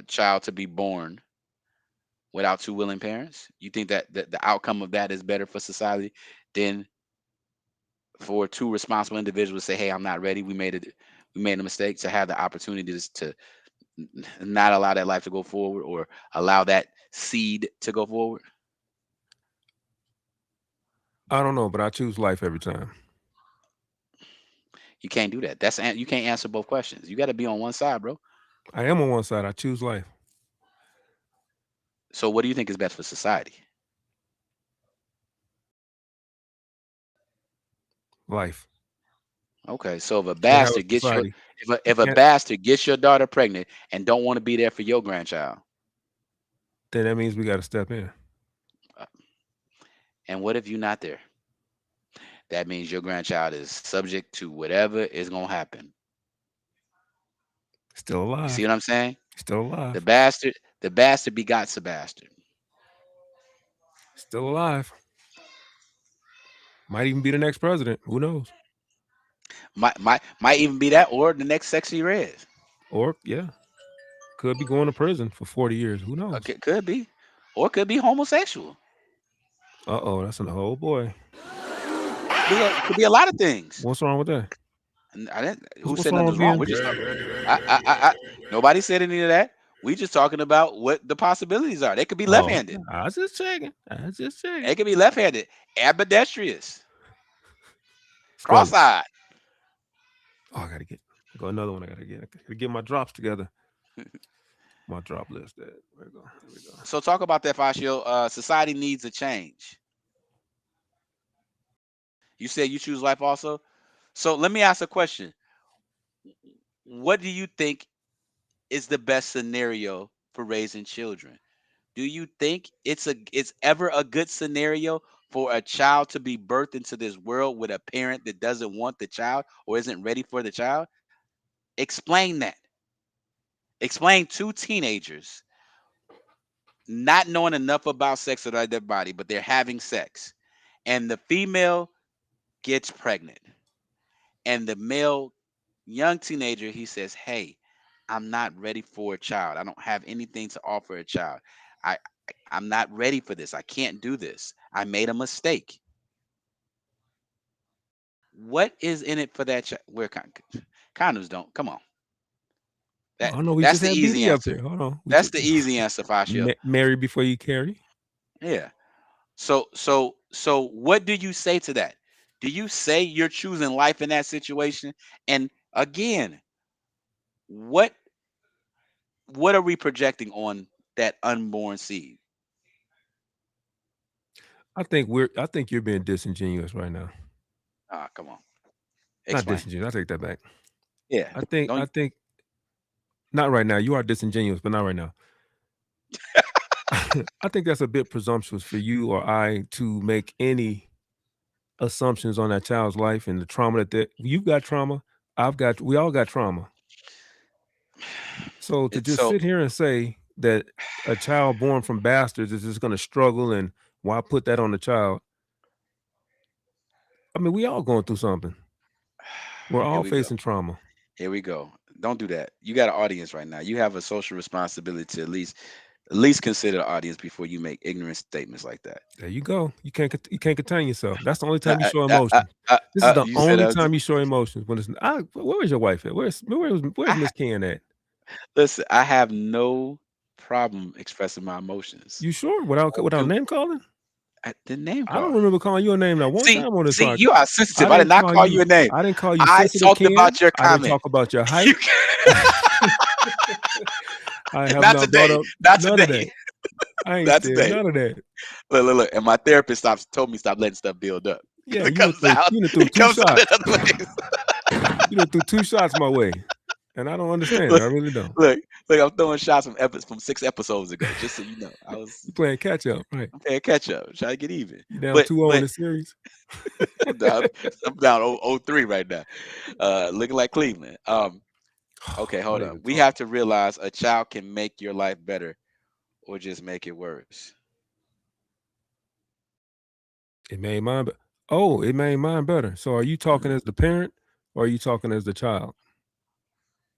child to be born without 2 willing parents? You think that the outcome of that is better for society than for 2 responsible individuals to say, "Hey, I'm not ready. We made a mistake," to have the opportunity to not allow that life to go forward or allow that seed to go forward? I don't know, but I choose life every time. You can't do that. You can't answer both questions. You got to be on one side, bro. I am on one side. I choose life. So what do you think is best for society? Life. Okay, so if a bastard gets a bastard gets your daughter pregnant and don't want to be there for your grandchild, then that means we got to step in. And what if you're not there? That means your grandchild is subject to whatever is gonna happen. Still alive. You see what I'm saying? Still alive. The bastard begots a bastard. Still alive. Might even be the next president. Who knows? Might even be that, or the next Sexy Red. Or could be going to prison for 40 years. Who knows? Could be, or could be homosexual. That's an boy. Could be a lot of things. What's wrong with that? I didn't. Who What's said wrong nothing with was wrong? being? We're just talking. Nobody said any of that. We just talking about what the possibilities are. They could be Oh, left-handed. I was just checking. I was just checking. They could be left-handed, ambidextrous, Spell it. cross-eyed. Oh, I gotta go another one. I gotta get my drops together. My drop list. There we go. There we go. So talk about that, Fashio. Society needs a change. You said you choose life also. So let me ask a question. What do you think is the best scenario for raising children? Do you think it's ever a good scenario for a child to be birthed into this world with a parent that doesn't want the child or isn't ready for the child? Explain that. Explain two teenagers not knowing enough about sex or their body, but they're having sex, and the female gets pregnant, and the male young teenager, he says, hey, I'm not ready for a child. I don't have anything to offer a child. I'm not ready for this. I can't do this. I made a mistake. What is in it for that child? Where condoms don't. Come on. Oh no, we That's just the had easy BD up answer. here. Hold on. That's the easy answer, Fashio. Marry before you carry. Yeah. So what do you say to that? Do you say you're choosing life in that situation? And again, what are we projecting on that unborn seed? I think you're being disingenuous right now. Ah, come on. Not Explain. disingenuous. I take that back. Yeah. I think not right now. You are disingenuous, but not right now. I think that's a bit presumptuous for you or I to make any assumptions on that child's life and the trauma that you've got trauma. We all got trauma. So to just sit here and say that a child born from bastards is just going to struggle and why put that on the child? I mean, we all going through something. We're all facing trauma. Here we go. Don't do that. You got an audience right now. You have a social responsibility to at least consider the audience before you make ignorant statements like that. There you go. You can't contain yourself. That's the only time you show emotion. This is the only time you show emotions when it's. Where is your wife at? Where's Miss Ken at? Listen, I have no problem expressing my emotions. You sure? Without name calling? I didn't name call. I don't remember calling you a name now. One time on this podcast. You are sensitive. I did not call you a name. I didn't call you. I talked about your comment. I didn't talk about your height. I have not not today. brought up Not none today. of that. I ain't Not said today. none of that. Look. And my therapist told me stop letting stuff build up. Yeah, It comes out. you threw It two comes out shots. in other ways. You threw 2 shots my way, and I don't understand it. I really don't. Look, I'm throwing shots from 6 episodes ago, just so you know. You playing catch up, right? I'm playing catch up, trying to get even. You down 2-0 in the series? I'm down 0-3 right now. Looking like Cleveland. Okay, hold on. We have to realize a child can make your life better or just make it worse. It made mine better. Oh, it made mine better. So are you talking as the parent or are you talking as the child?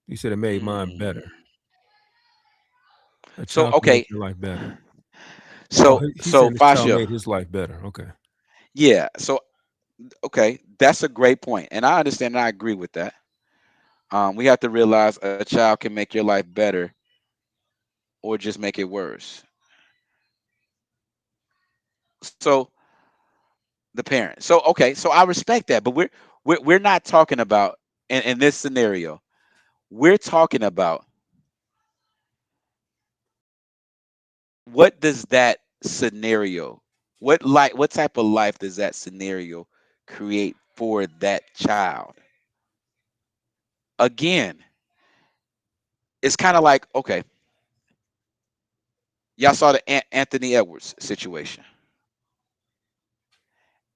You said it made mine better. A So, child can okay. make your life better. So he said the child Fashio, made his life better. Okay. yeah. So, okay, that's a great point, and I understand and I agree with that. We have to realize a child can make your life better or just make it worse. So the parent. So okay, so I respect that, but we're not talking about in this scenario. We're talking about what does that scenario, what type of life does that scenario create for that child? Again, it's kind of like, okay, y'all saw the Anthony Edwards situation.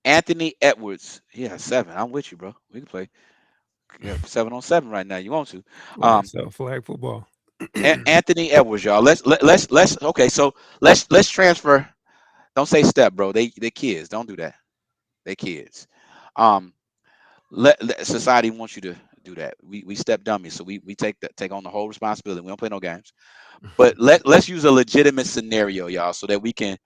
Anthony Edwards, yeah, 7. I'm with you, bro. We can play 7-on-7 right now. You want to? So flag football. Anthony Edwards, y'all. Let's okay. So let's transfer. Don't say step, bro. They kids. Don't do that. They kids. Society wants you to do that. We step dummies, so we take on the whole responsibility. We don't play no games. But let's use a legitimate scenario, y'all, so that we can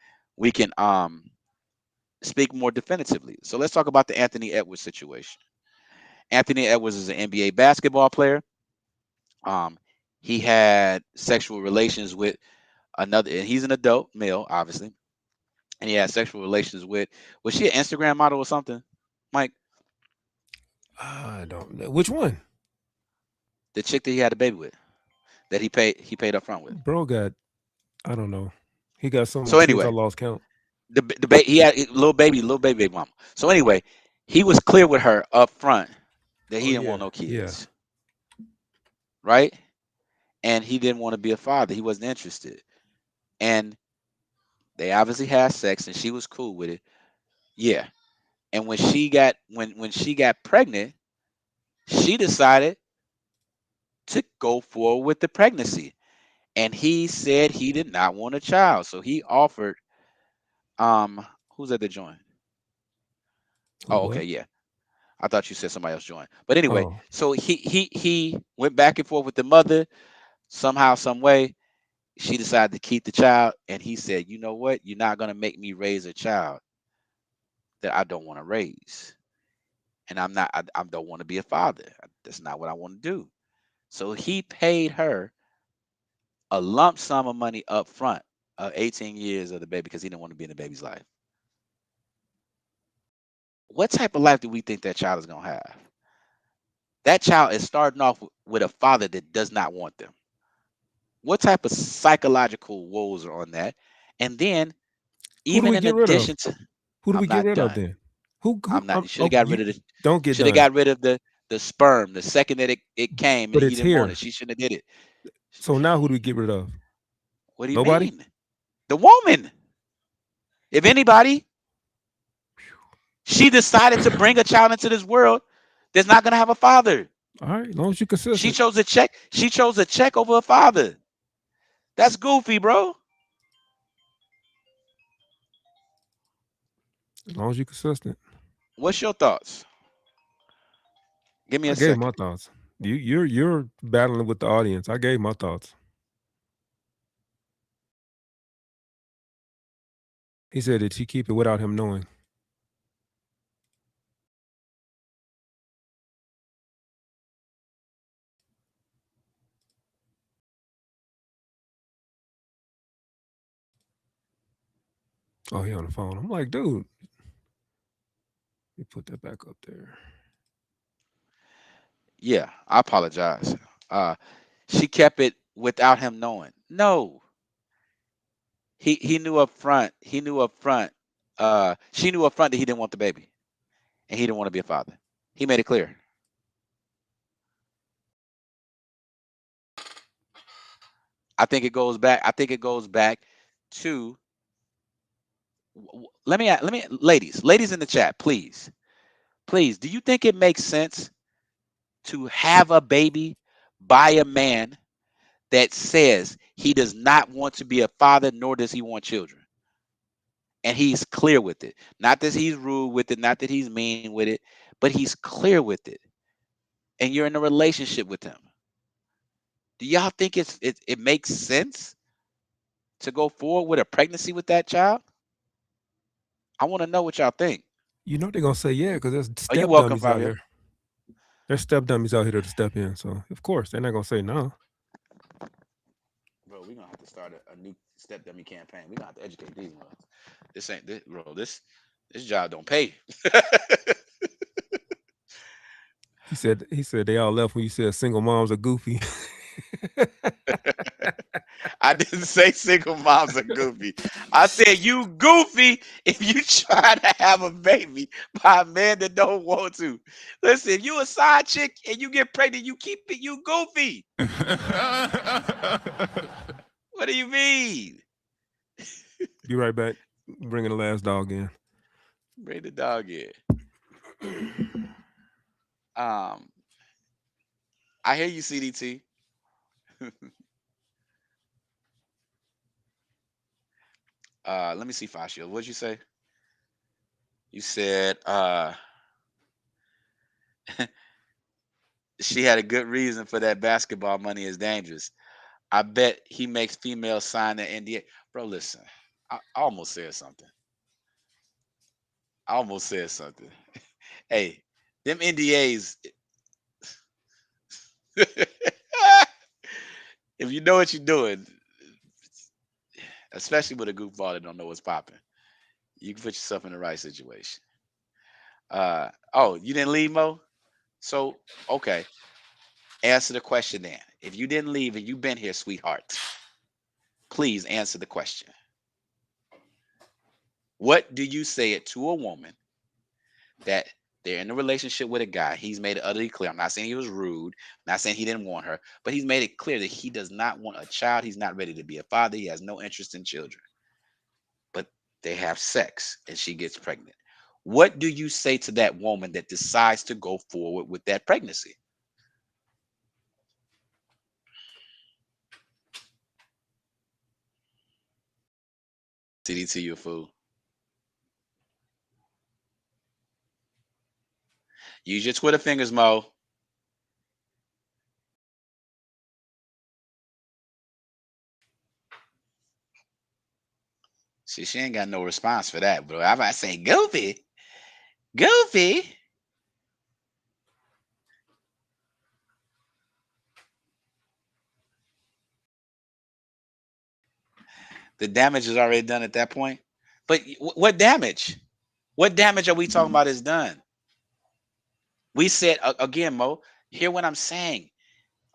speak more definitively. So let's talk about the Anthony Edwards situation. Anthony Edwards is an NBA basketball player. He had sexual relations with another, and he's an adult male, obviously. And he had sexual relations with, was she an Instagram model or something, Mike? I don't know. Which one? The chick that he had a baby with, that he paid up front with. Bro got, I don't know. He got so So many kids, I anyway, lost count. he had a little baby mama. So anyway, he was clear with her up front that he didn't want no kids. Right? And he didn't want to be a father. He wasn't interested. And they obviously had sex and she was cool with it. Yeah. And when she got when she got pregnant, she decided to go forward with the pregnancy. And he said he did not want a child. So he offered who's at the joint? Oh, okay, yeah. I thought you said somebody else joined. But anyway, so he went back and forth with the mother somehow, some way. She decided to keep the child, and he said, "You know what? You're not gonna make me raise a child that I don't want to raise, and I don't want to be a father. That's not what I want to do." So he paid her a lump sum of money up front, 18 years of the baby, because he didn't want to be in the baby's life. What type of life do we think that child is gonna have? That child is starting off with a father that does not want them. What type of psychological woes are on that? And then, even in addition to, who do we I'm get not rid of done. then? Who I'm not. You should have got rid of the. Don't get Should have done. got rid of the sperm the second that it came, But and he it's didn't want here. it. She shouldn't have did it. So now who do we get rid of? What do you Nobody? mean? The woman. If anybody, she decided to bring a child into this world that's not gonna have a father. All right, as long as you consistent. She chose a check. She chose a check over a father. That's goofy, bro. As long as you consistent. What's your thoughts? Give me I a gave second. my thoughts. You're battling with the audience. I gave my thoughts. He said, did she keep it without him knowing? Oh, he on the phone. I'm like, dude. You put that back up there. Yeah, I apologize. She kept it without him knowing. No. He knew up front. He knew up front. She knew up front that he didn't want the baby, and he didn't want to be a father. He made it clear. I think it goes back to. Let me, ladies in the chat, please. Do you think it makes sense to have a baby by a man that says he does not want to be a father, nor does he want children? And he's clear with it. Not that he's rude with it, not that he's mean with it, but he's clear with it. And you're in a relationship with him. Do y'all think it makes sense to go forward with a pregnancy with that child? I want to know what y'all think. You know they're gonna say yeah, because there's Are you step welcome, dummies out Fabio? here. There's step dummies out here to step in. So of course they're not gonna say no. Bro, we're gonna have to start a new step dummy campaign. We're gonna have to educate these ones. This ain't this, bro. This job don't pay. He said they all left when you said single moms are goofy. I didn't say single moms are goofy. I said you goofy if you try to have a baby by a man that don't want to. Listen, if you a side chick and you get pregnant, you keep it, you goofy. What do you mean? Be right back. Bringing the last dog in. Bring the dog in. I hear you, CDT. Let me see, Fashio. What'd you say? You said she had a good reason for that basketball money is dangerous. I bet he makes females sign the NDA. Bro, listen. I almost said something. Hey, them NDAs, If you know what you're doing, especially with a goofball that don't know what's popping, you can put yourself in the right situation. Oh, you didn't leave, Mo? So, okay. Answer the question then. If you didn't leave and you've been here, sweetheart, please answer the question. What do you say it to a woman that they're in a relationship with a guy? He's made it utterly clear. I'm not saying he was rude, I'm not saying he didn't want her, but he's made it clear that he does not want a child. He's not ready to be a father. He has no interest in children. But they have sex and she gets pregnant. What do you say to that woman that decides to go forward with that pregnancy? CDT, you a fool. Use your Twitter fingers, Mo. See, she ain't got no response for that, bro. I might say goofy. Goofy. The damage is already done at that point. But what damage? What damage are we talking about is done? We said, again, Mo, hear what I'm saying.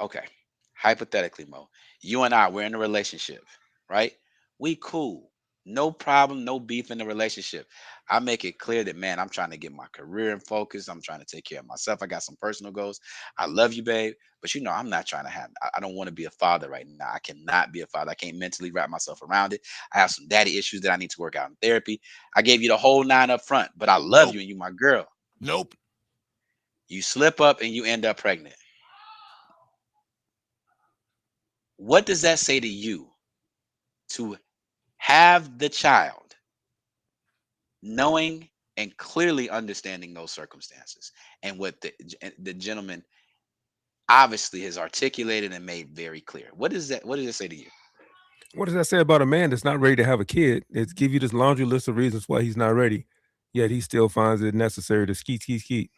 Okay. Hypothetically, Mo, you and I, we're in a relationship, right? We cool. No problem, no beef in the relationship. I make it clear that, man, I'm trying to get my career in focus. I'm trying to take care of myself. I got some personal goals. I love you, babe. But you know, I'm not trying to have, I don't want to be a father right now. I cannot be a father. I can't mentally wrap myself around it. I have some daddy issues that I need to work out in therapy. I gave you the whole 9 up front, but I love you and you my girl. Nope. You slip up and you end up pregnant. What does that say to you to have the child knowing and clearly understanding those circumstances and what the gentleman obviously has articulated and made very clear? What does it say to you? What does that say about a man that's not ready to have a kid? It's give you this laundry list of reasons why he's not ready, yet he still finds it necessary to skeet.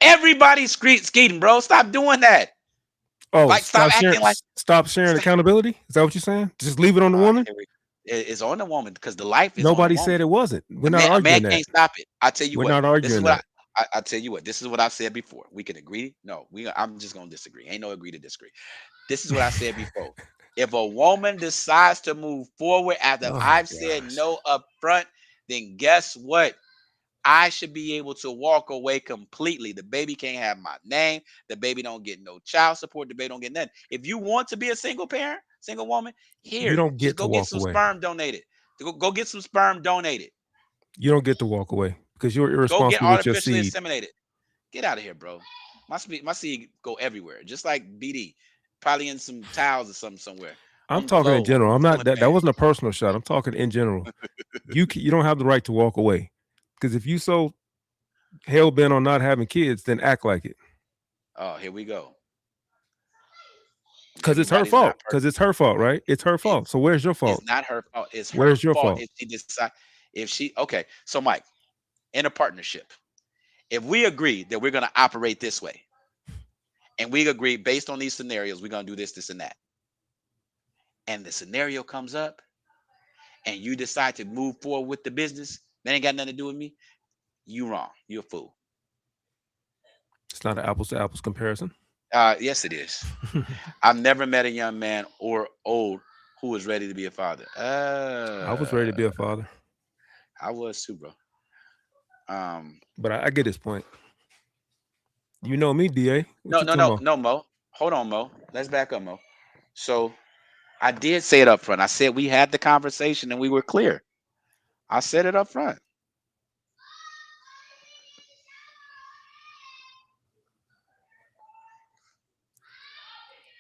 Everybody's skeeting, bro. Stop doing that. Oh, Like, stop acting like. Stop sharing accountability? Is that what you're saying? Just leave it on the woman? It's on the woman because the life is Nobody on the said woman. it wasn't. We're not A man arguing that. can't stop it. I tell you We're what. not arguing that. I tell you what. This is what I've said before. We can agree. No, I'm just gonna disagree. Ain't no agree to disagree. This is what I said before. If a woman decides to move forward after I've said no up front, then guess what? I should be able to walk away completely. The baby can't have my name. The baby don't get no child support. The baby don't get nothing. If you want to be a single parent, single woman, here, You don't get just go to get walk some away. sperm donated. Go get some sperm donated. You don't get to walk away because you're Go get irresponsible with your artificially seed. inseminated. Get out of here, bro. My seed go everywhere, just like BD. Probably in some towels or something somewhere. I'm talking in clothes, general. I'm not ceiling that wasn't a personal shot. I'm talking in general. You don't have the right to walk away because if you so hell bent on not having kids, then act like it. Oh, here we go. Because it's her Everybody's fault. not Because it's her fault, right? It's her fault. So where's your fault? It's not her fault. It's her Where's your fault fault? if she decide okay. So Mike, in a partnership, if we agree that we're gonna operate this way, and we agree based on these scenarios, we're gonna do this, this, and that, and the scenario comes up, and you decide to move forward with the business, that ain't got nothing to do with me. You wrong. You're a fool. It's not an apples to apples comparison. Yes, it is. I've never met a young man or old who was ready to be a father. I was ready to be a father. I was too, bro. But I get his point. You know me, DA. No, Mo. Hold on, Mo. Let's back up, Mo. So I did say it up front. I said we had the conversation and we were clear. I said it up front.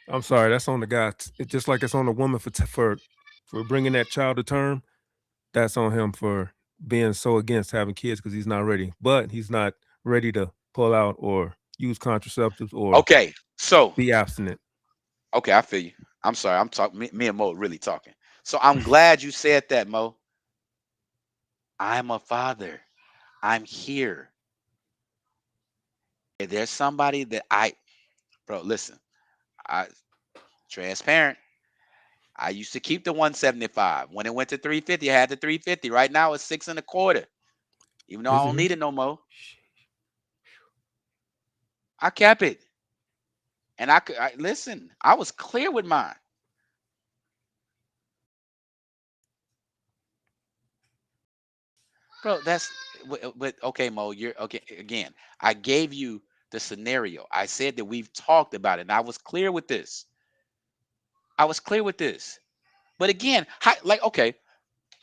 I'm sorry, that's on the guy. It's just like it's on the woman for bringing that child to term. That's on him for being so against having kids because he's not ready. But he's not ready to pull out or use contraceptives or be abstinent. Okay, I feel you. I'm sorry. I'm talking. Me and Mo really talking. So I'm glad you said that, Mo. I'm a father. I'm here. If there's somebody that bro, listen. I transparent. I used to keep the 175. When it went to 350, I had the 350. Right now it's 6.25. Even though I don't need it no more. I kept it. And listen, I was clear with mine. Bro, but okay, Mo, you're okay. Again, I gave you the scenario. I said that we've talked about it, and I was clear with this. But again, okay,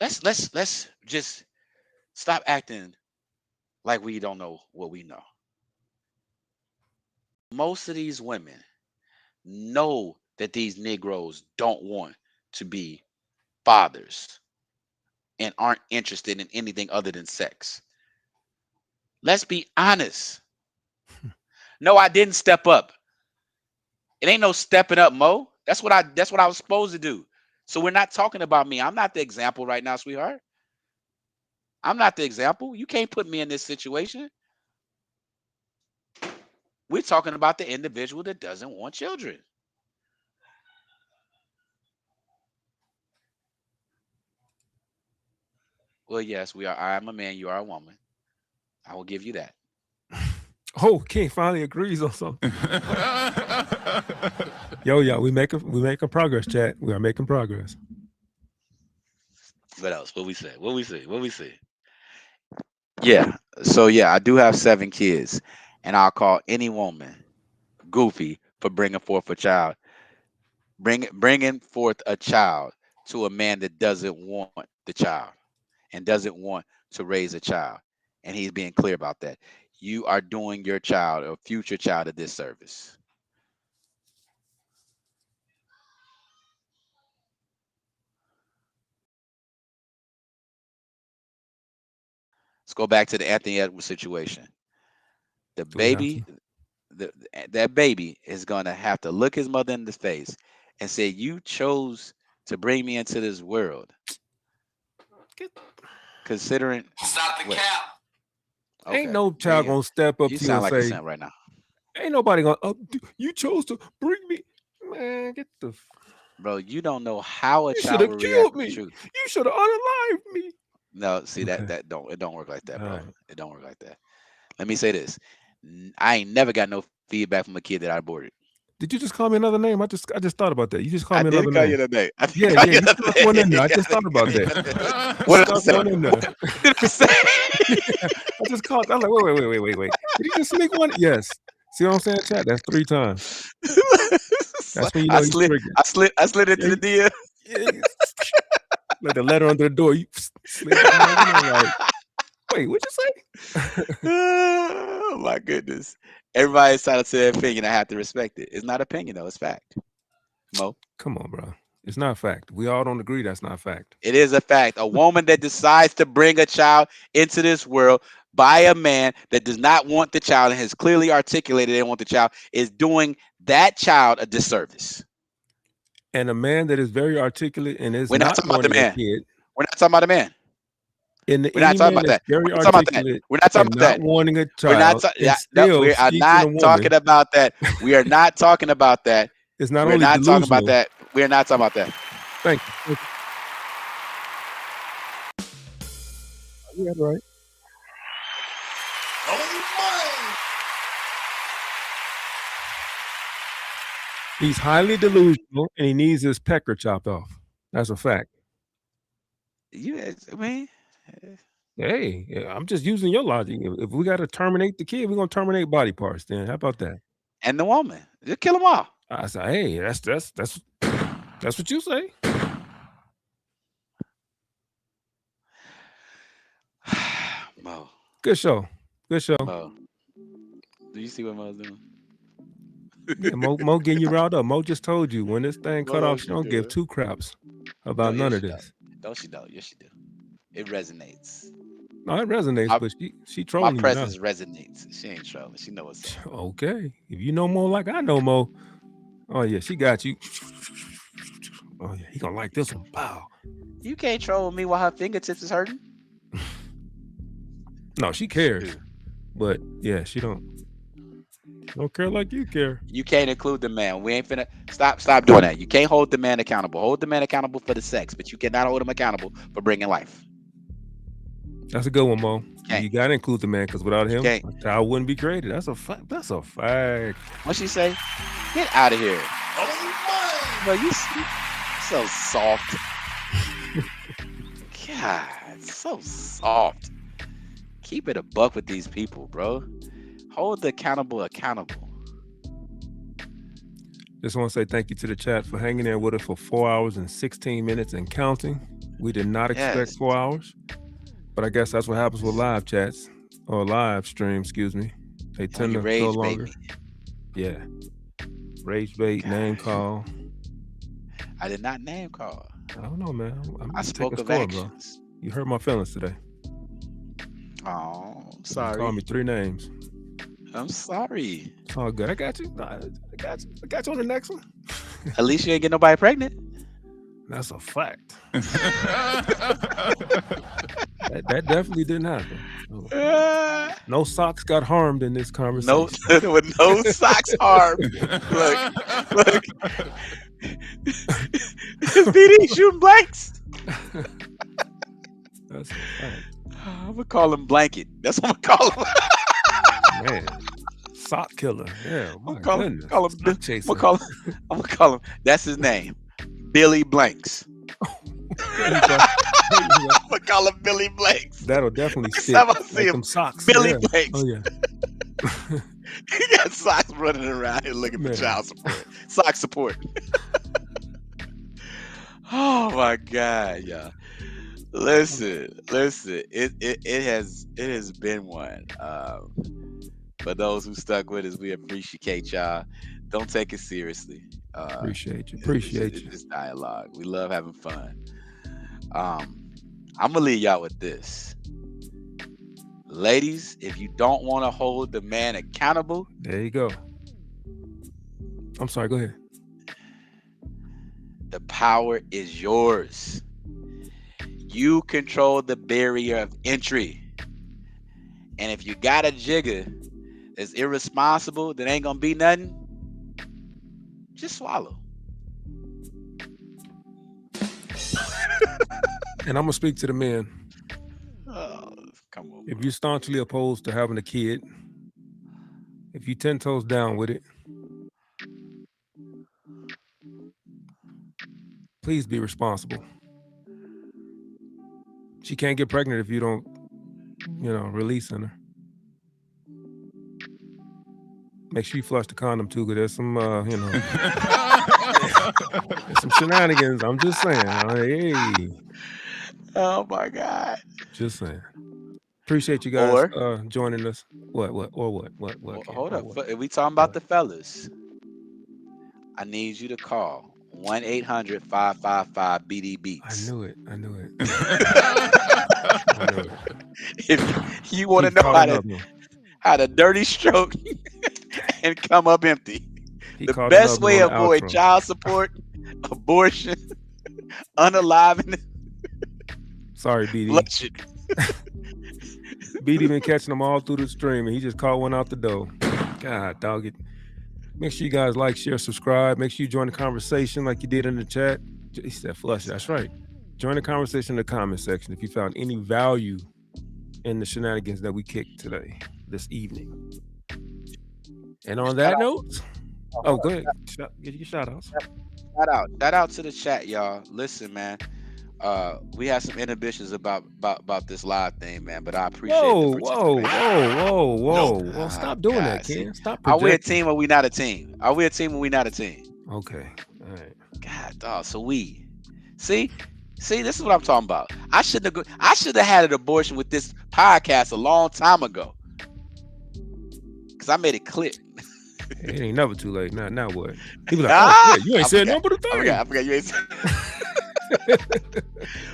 let's just stop acting like we don't know what we know. Most of these women know that these Negroes don't want to be fathers and aren't interested in anything other than sex. Let's be honest. No, I didn't step up. It ain't no stepping up, Mo. That's what I was supposed to do. So we're not talking about me. I'm not the example right now, sweetheart. I'm not the example. You can't put me in this situation. We're talking about the individual that doesn't want children. Well, yes, we are. I am a man. You are a woman. I will give you that. Oh, King finally agrees on something. Yo, we making progress, chat. We are making progress. What else? What we say? Yeah. So yeah, I do have 7 kids, and I'll call any woman goofy for bringing forth a child. Bringing forth a child to a man that doesn't want the child and doesn't want to raise a child, and he's being clear about that. You are doing your child or future child a disservice. Let's go back to the Anthony Edwards situation. The baby, that baby is going to have to look his mother in the face and say, "You chose to bring me into this world." Considering Stop the cap. Okay. Ain't no child gonna step up to You you sound and like say, a simp right now. ain't nobody gonna, you chose to bring me. Man, get the. Bro, you don't know how a You child should will have react killed to me. truth. You should have unalived me. No, see Okay. that don't work like that, bro. All right. It don't work like that. Let me say this. I ain't never got no feedback from a kid that I aborted. Did you just call me another name? I just thought about that. You just called I me did another call name. you another name. I did Yeah, call yeah. you You another stuck one in there. I name. just thought about that. What did I Stuck say? one in there. What did I say? I just called. I was like, wait. Did you just sneak one? Yes. See what I'm saying, chat? That's 3 times. That's when you know I he's slid into the DM. Yeah, like the letter under the door. You slid down, like, wait, what'd you say? Oh my goodness. Everybody's entitled to their opinion. I have to respect it. It's not opinion though, it's fact. Mo. Come on, bro. It's not fact. We all don't agree that's not fact. It is a fact. A woman that decides to bring a child into this world by a man that does not want the child and has clearly articulated they want the child is doing that child a disservice. And a man that is very articulate and is We're not talking about the wanting a man. kid. We're not talking about the man. We're not talking about that. Very We're not talking about that. articulate. We're not talking and about not that. wanting a We're not. child. We are not talking about that. We are not talking about that. It's not We're only not talking about delusional. that. We're not talking about that. Thank you. You had right. He's highly delusional and he needs his pecker chopped off. That's a fact. I mean, hey, I'm just using your logic. If we got to terminate the kid, we're gonna terminate body parts. Then how about that? And the woman, just kill them all. I say, hey, that's what you say. Mo. Good show. Mo. Do you see what Mo's doing? Yeah, Mo getting you riled up. Mo just told you when this thing cut off, she don't give 2 craps about none of this. Don't she though? Yes, she do. It resonates. No, it resonates, but she trolling My you presence now. resonates. She ain't trolling. She know what's up. Okay, if you know Mo like I know Mo, oh yeah, she got you. Oh yeah, he gonna like this one. Pow. You can't troll me while her fingertips is hurting. No, she cares, but yeah, she don't. Don't care like you care. You can't include the man. We ain't finna stop doing that. You can't hold the man accountable. Hold the man accountable for the sex, but you cannot hold him accountable for bringing life. That's a good one, Mo. Can't. You gotta include the man because without him, Can't. the child wouldn't be created. That's a fact. That's a fact. What she say? Get out of here. Oh Bro, you so soft. God, so soft. Keep it a buck with these people, bro. Hold the accountable. Just want to say thank you to the chat for hanging there with us for 4 hours and 16 minutes and counting. We did not expect Yes. 4 hours, but I guess that's what happens with live chats or live streams. Excuse me. They When tend you to go rage bait longer. me. Yeah. Rage bait, name call. I did not name call. I don't know, man. I'm I just spoke taking of score, bro. actions. You hurt my feelings today. Oh, You sorry. called me 3 names. I'm sorry. It's all good. I got you. I got you on the next one. At least you ain't get nobody pregnant. That's a fact. that definitely didn't happen. No socks got harmed in this conversation. No, with no socks harm. Look. BD shooting blanks. That's a fact. I'm gonna call him Blanket. That's what I'm gonna call him. Man, sock killer. Yeah, my I'm gonna goodness. call him. Sock I'm chaser. gonna call him. That's his name, Billy Blanks. There you go. I'm gonna call him Billy Blanks. That'll definitely Next stick. time I Like see him, them socks. Billy Yeah. Blanks. Oh yeah. He got socks running around here looking for Man. child support. Sock support. Oh my God, y'all. Listen. It has been one. For those who stuck with us, we appreciate y'all. Don't take it seriously. Appreciate you. It's just dialogue. We love having fun. I'm gonna leave y'all with this. Ladies, if you don't want to hold the man accountable, There you go. I'm sorry. Go ahead. the power is yours. You control the barrier of entry. And if you got a jigger that's irresponsible, that ain't gonna be nothing, just swallow. And I'm gonna speak to the men. Oh, come on. If you're staunchly opposed to having a kid, if you 10 toes down with it, please be responsible. She can't get pregnant if you don't, releasing her. Make sure you flush the condom too, because there's some, there's some shenanigans. I'm just saying. Hey, Oh my God. just saying. Appreciate you guys joining us. What? Ken? Hold Or up. what? If we talking about the fellas, I need you to call 1-800-555-BD-BEATS. I knew it. I knew it. If you want to Keep know calling up, man. how to dirty stroke and come up empty, He the called best another way to on the avoid outro. child support, abortion, unaliving, Sorry, BD. bloodshed. BD been catching them all through the stream, and he just caught one out the door. God, dog it. Make sure you guys like, share, subscribe. Make sure you join the conversation like you did in the chat. He said flush. That's right. Join the conversation in the comment section if you found any value in the shenanigans that we kicked today, this evening. And on that note, go ahead. Get your shout outs. Shout out to the chat, y'all. Listen, man. We had some inhibitions about this live thing, man. But I appreciate the participation. Whoa. Stop doing that, see, Ken. Stop Are we a projecting. team or we not a team? Are we a team or we not a team? Okay. All right. God, dog. So we see, this is what I'm talking about. I should have had an abortion with this podcast a long time ago, because I made it clear. It ain't never too late. Now what? He was like, Ah, you ain't said no but a thing. I forgot you ain't said.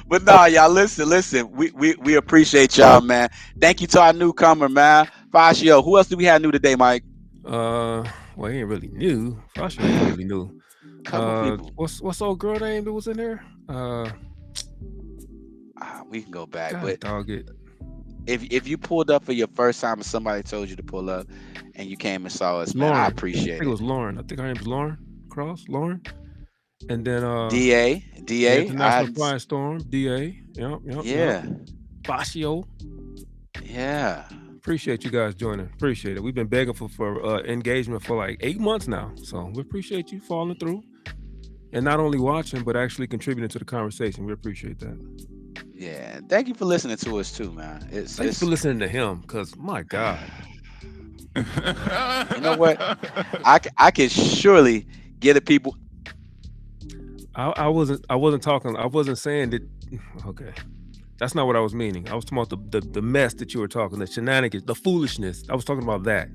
But nah, y'all, listen. We appreciate y'all, man. Thank you to our newcomer, man. Fashio. Who else do we have new today, Mike? Well, he ain't really new. Fashio ain't really new. Couple people. What's old girl name that was in there? We can go back, God, but dog it. if you pulled up for your first time and somebody told you to pull up and you came and saw us, man, Lauren. I I appreciate think it was Lauren. I think her name was Lauren Cross. Lauren. And then DA, the I International hadn't Pride Storm, DA. Yep. yeah, Basio. yeah. Appreciate you guys joining. Appreciate it. We've been begging for engagement for like 8 months now. So we appreciate you following through. And not only watching, but actually contributing to the conversation. We appreciate that. Yeah, thank you for listening to us too, man. Thanks for listening to him, because my God. You know what? I can surely get the people. I wasn't talking. I wasn't saying that. Okay, that's not what I was meaning. I was talking about the mess that you were talking, the shenanigans, the foolishness. I was talking about that.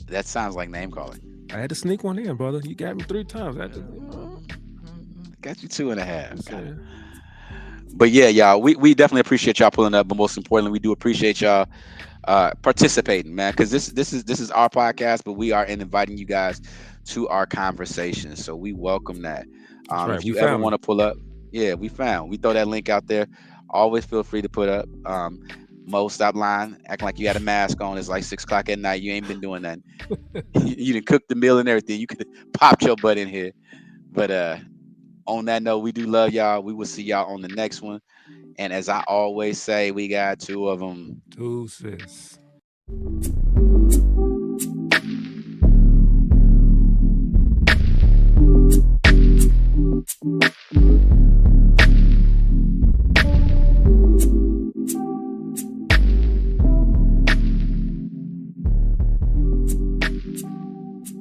That sounds like name calling. I had to sneak one in, brother. You got me 3 times. I had to, Got you 2.5. But yeah, y'all, we definitely appreciate y'all pulling up, but most importantly, we do appreciate y'all participating, man, because this is our podcast, but we are inviting you guys to our conversation, so we welcome that. right. If you We ever family. want to pull up, yeah, we throw that link out there. Always feel free to put up. Mo, stop lying, acting like you had a mask on. It's like 6 o'clock at night. You ain't been doing nothing. You done cooked the meal and everything. You could have popped your butt in here. But on that note, we do love y'all. We will see y'all on the next one. And as I always say, we got 2 of them. Deuces.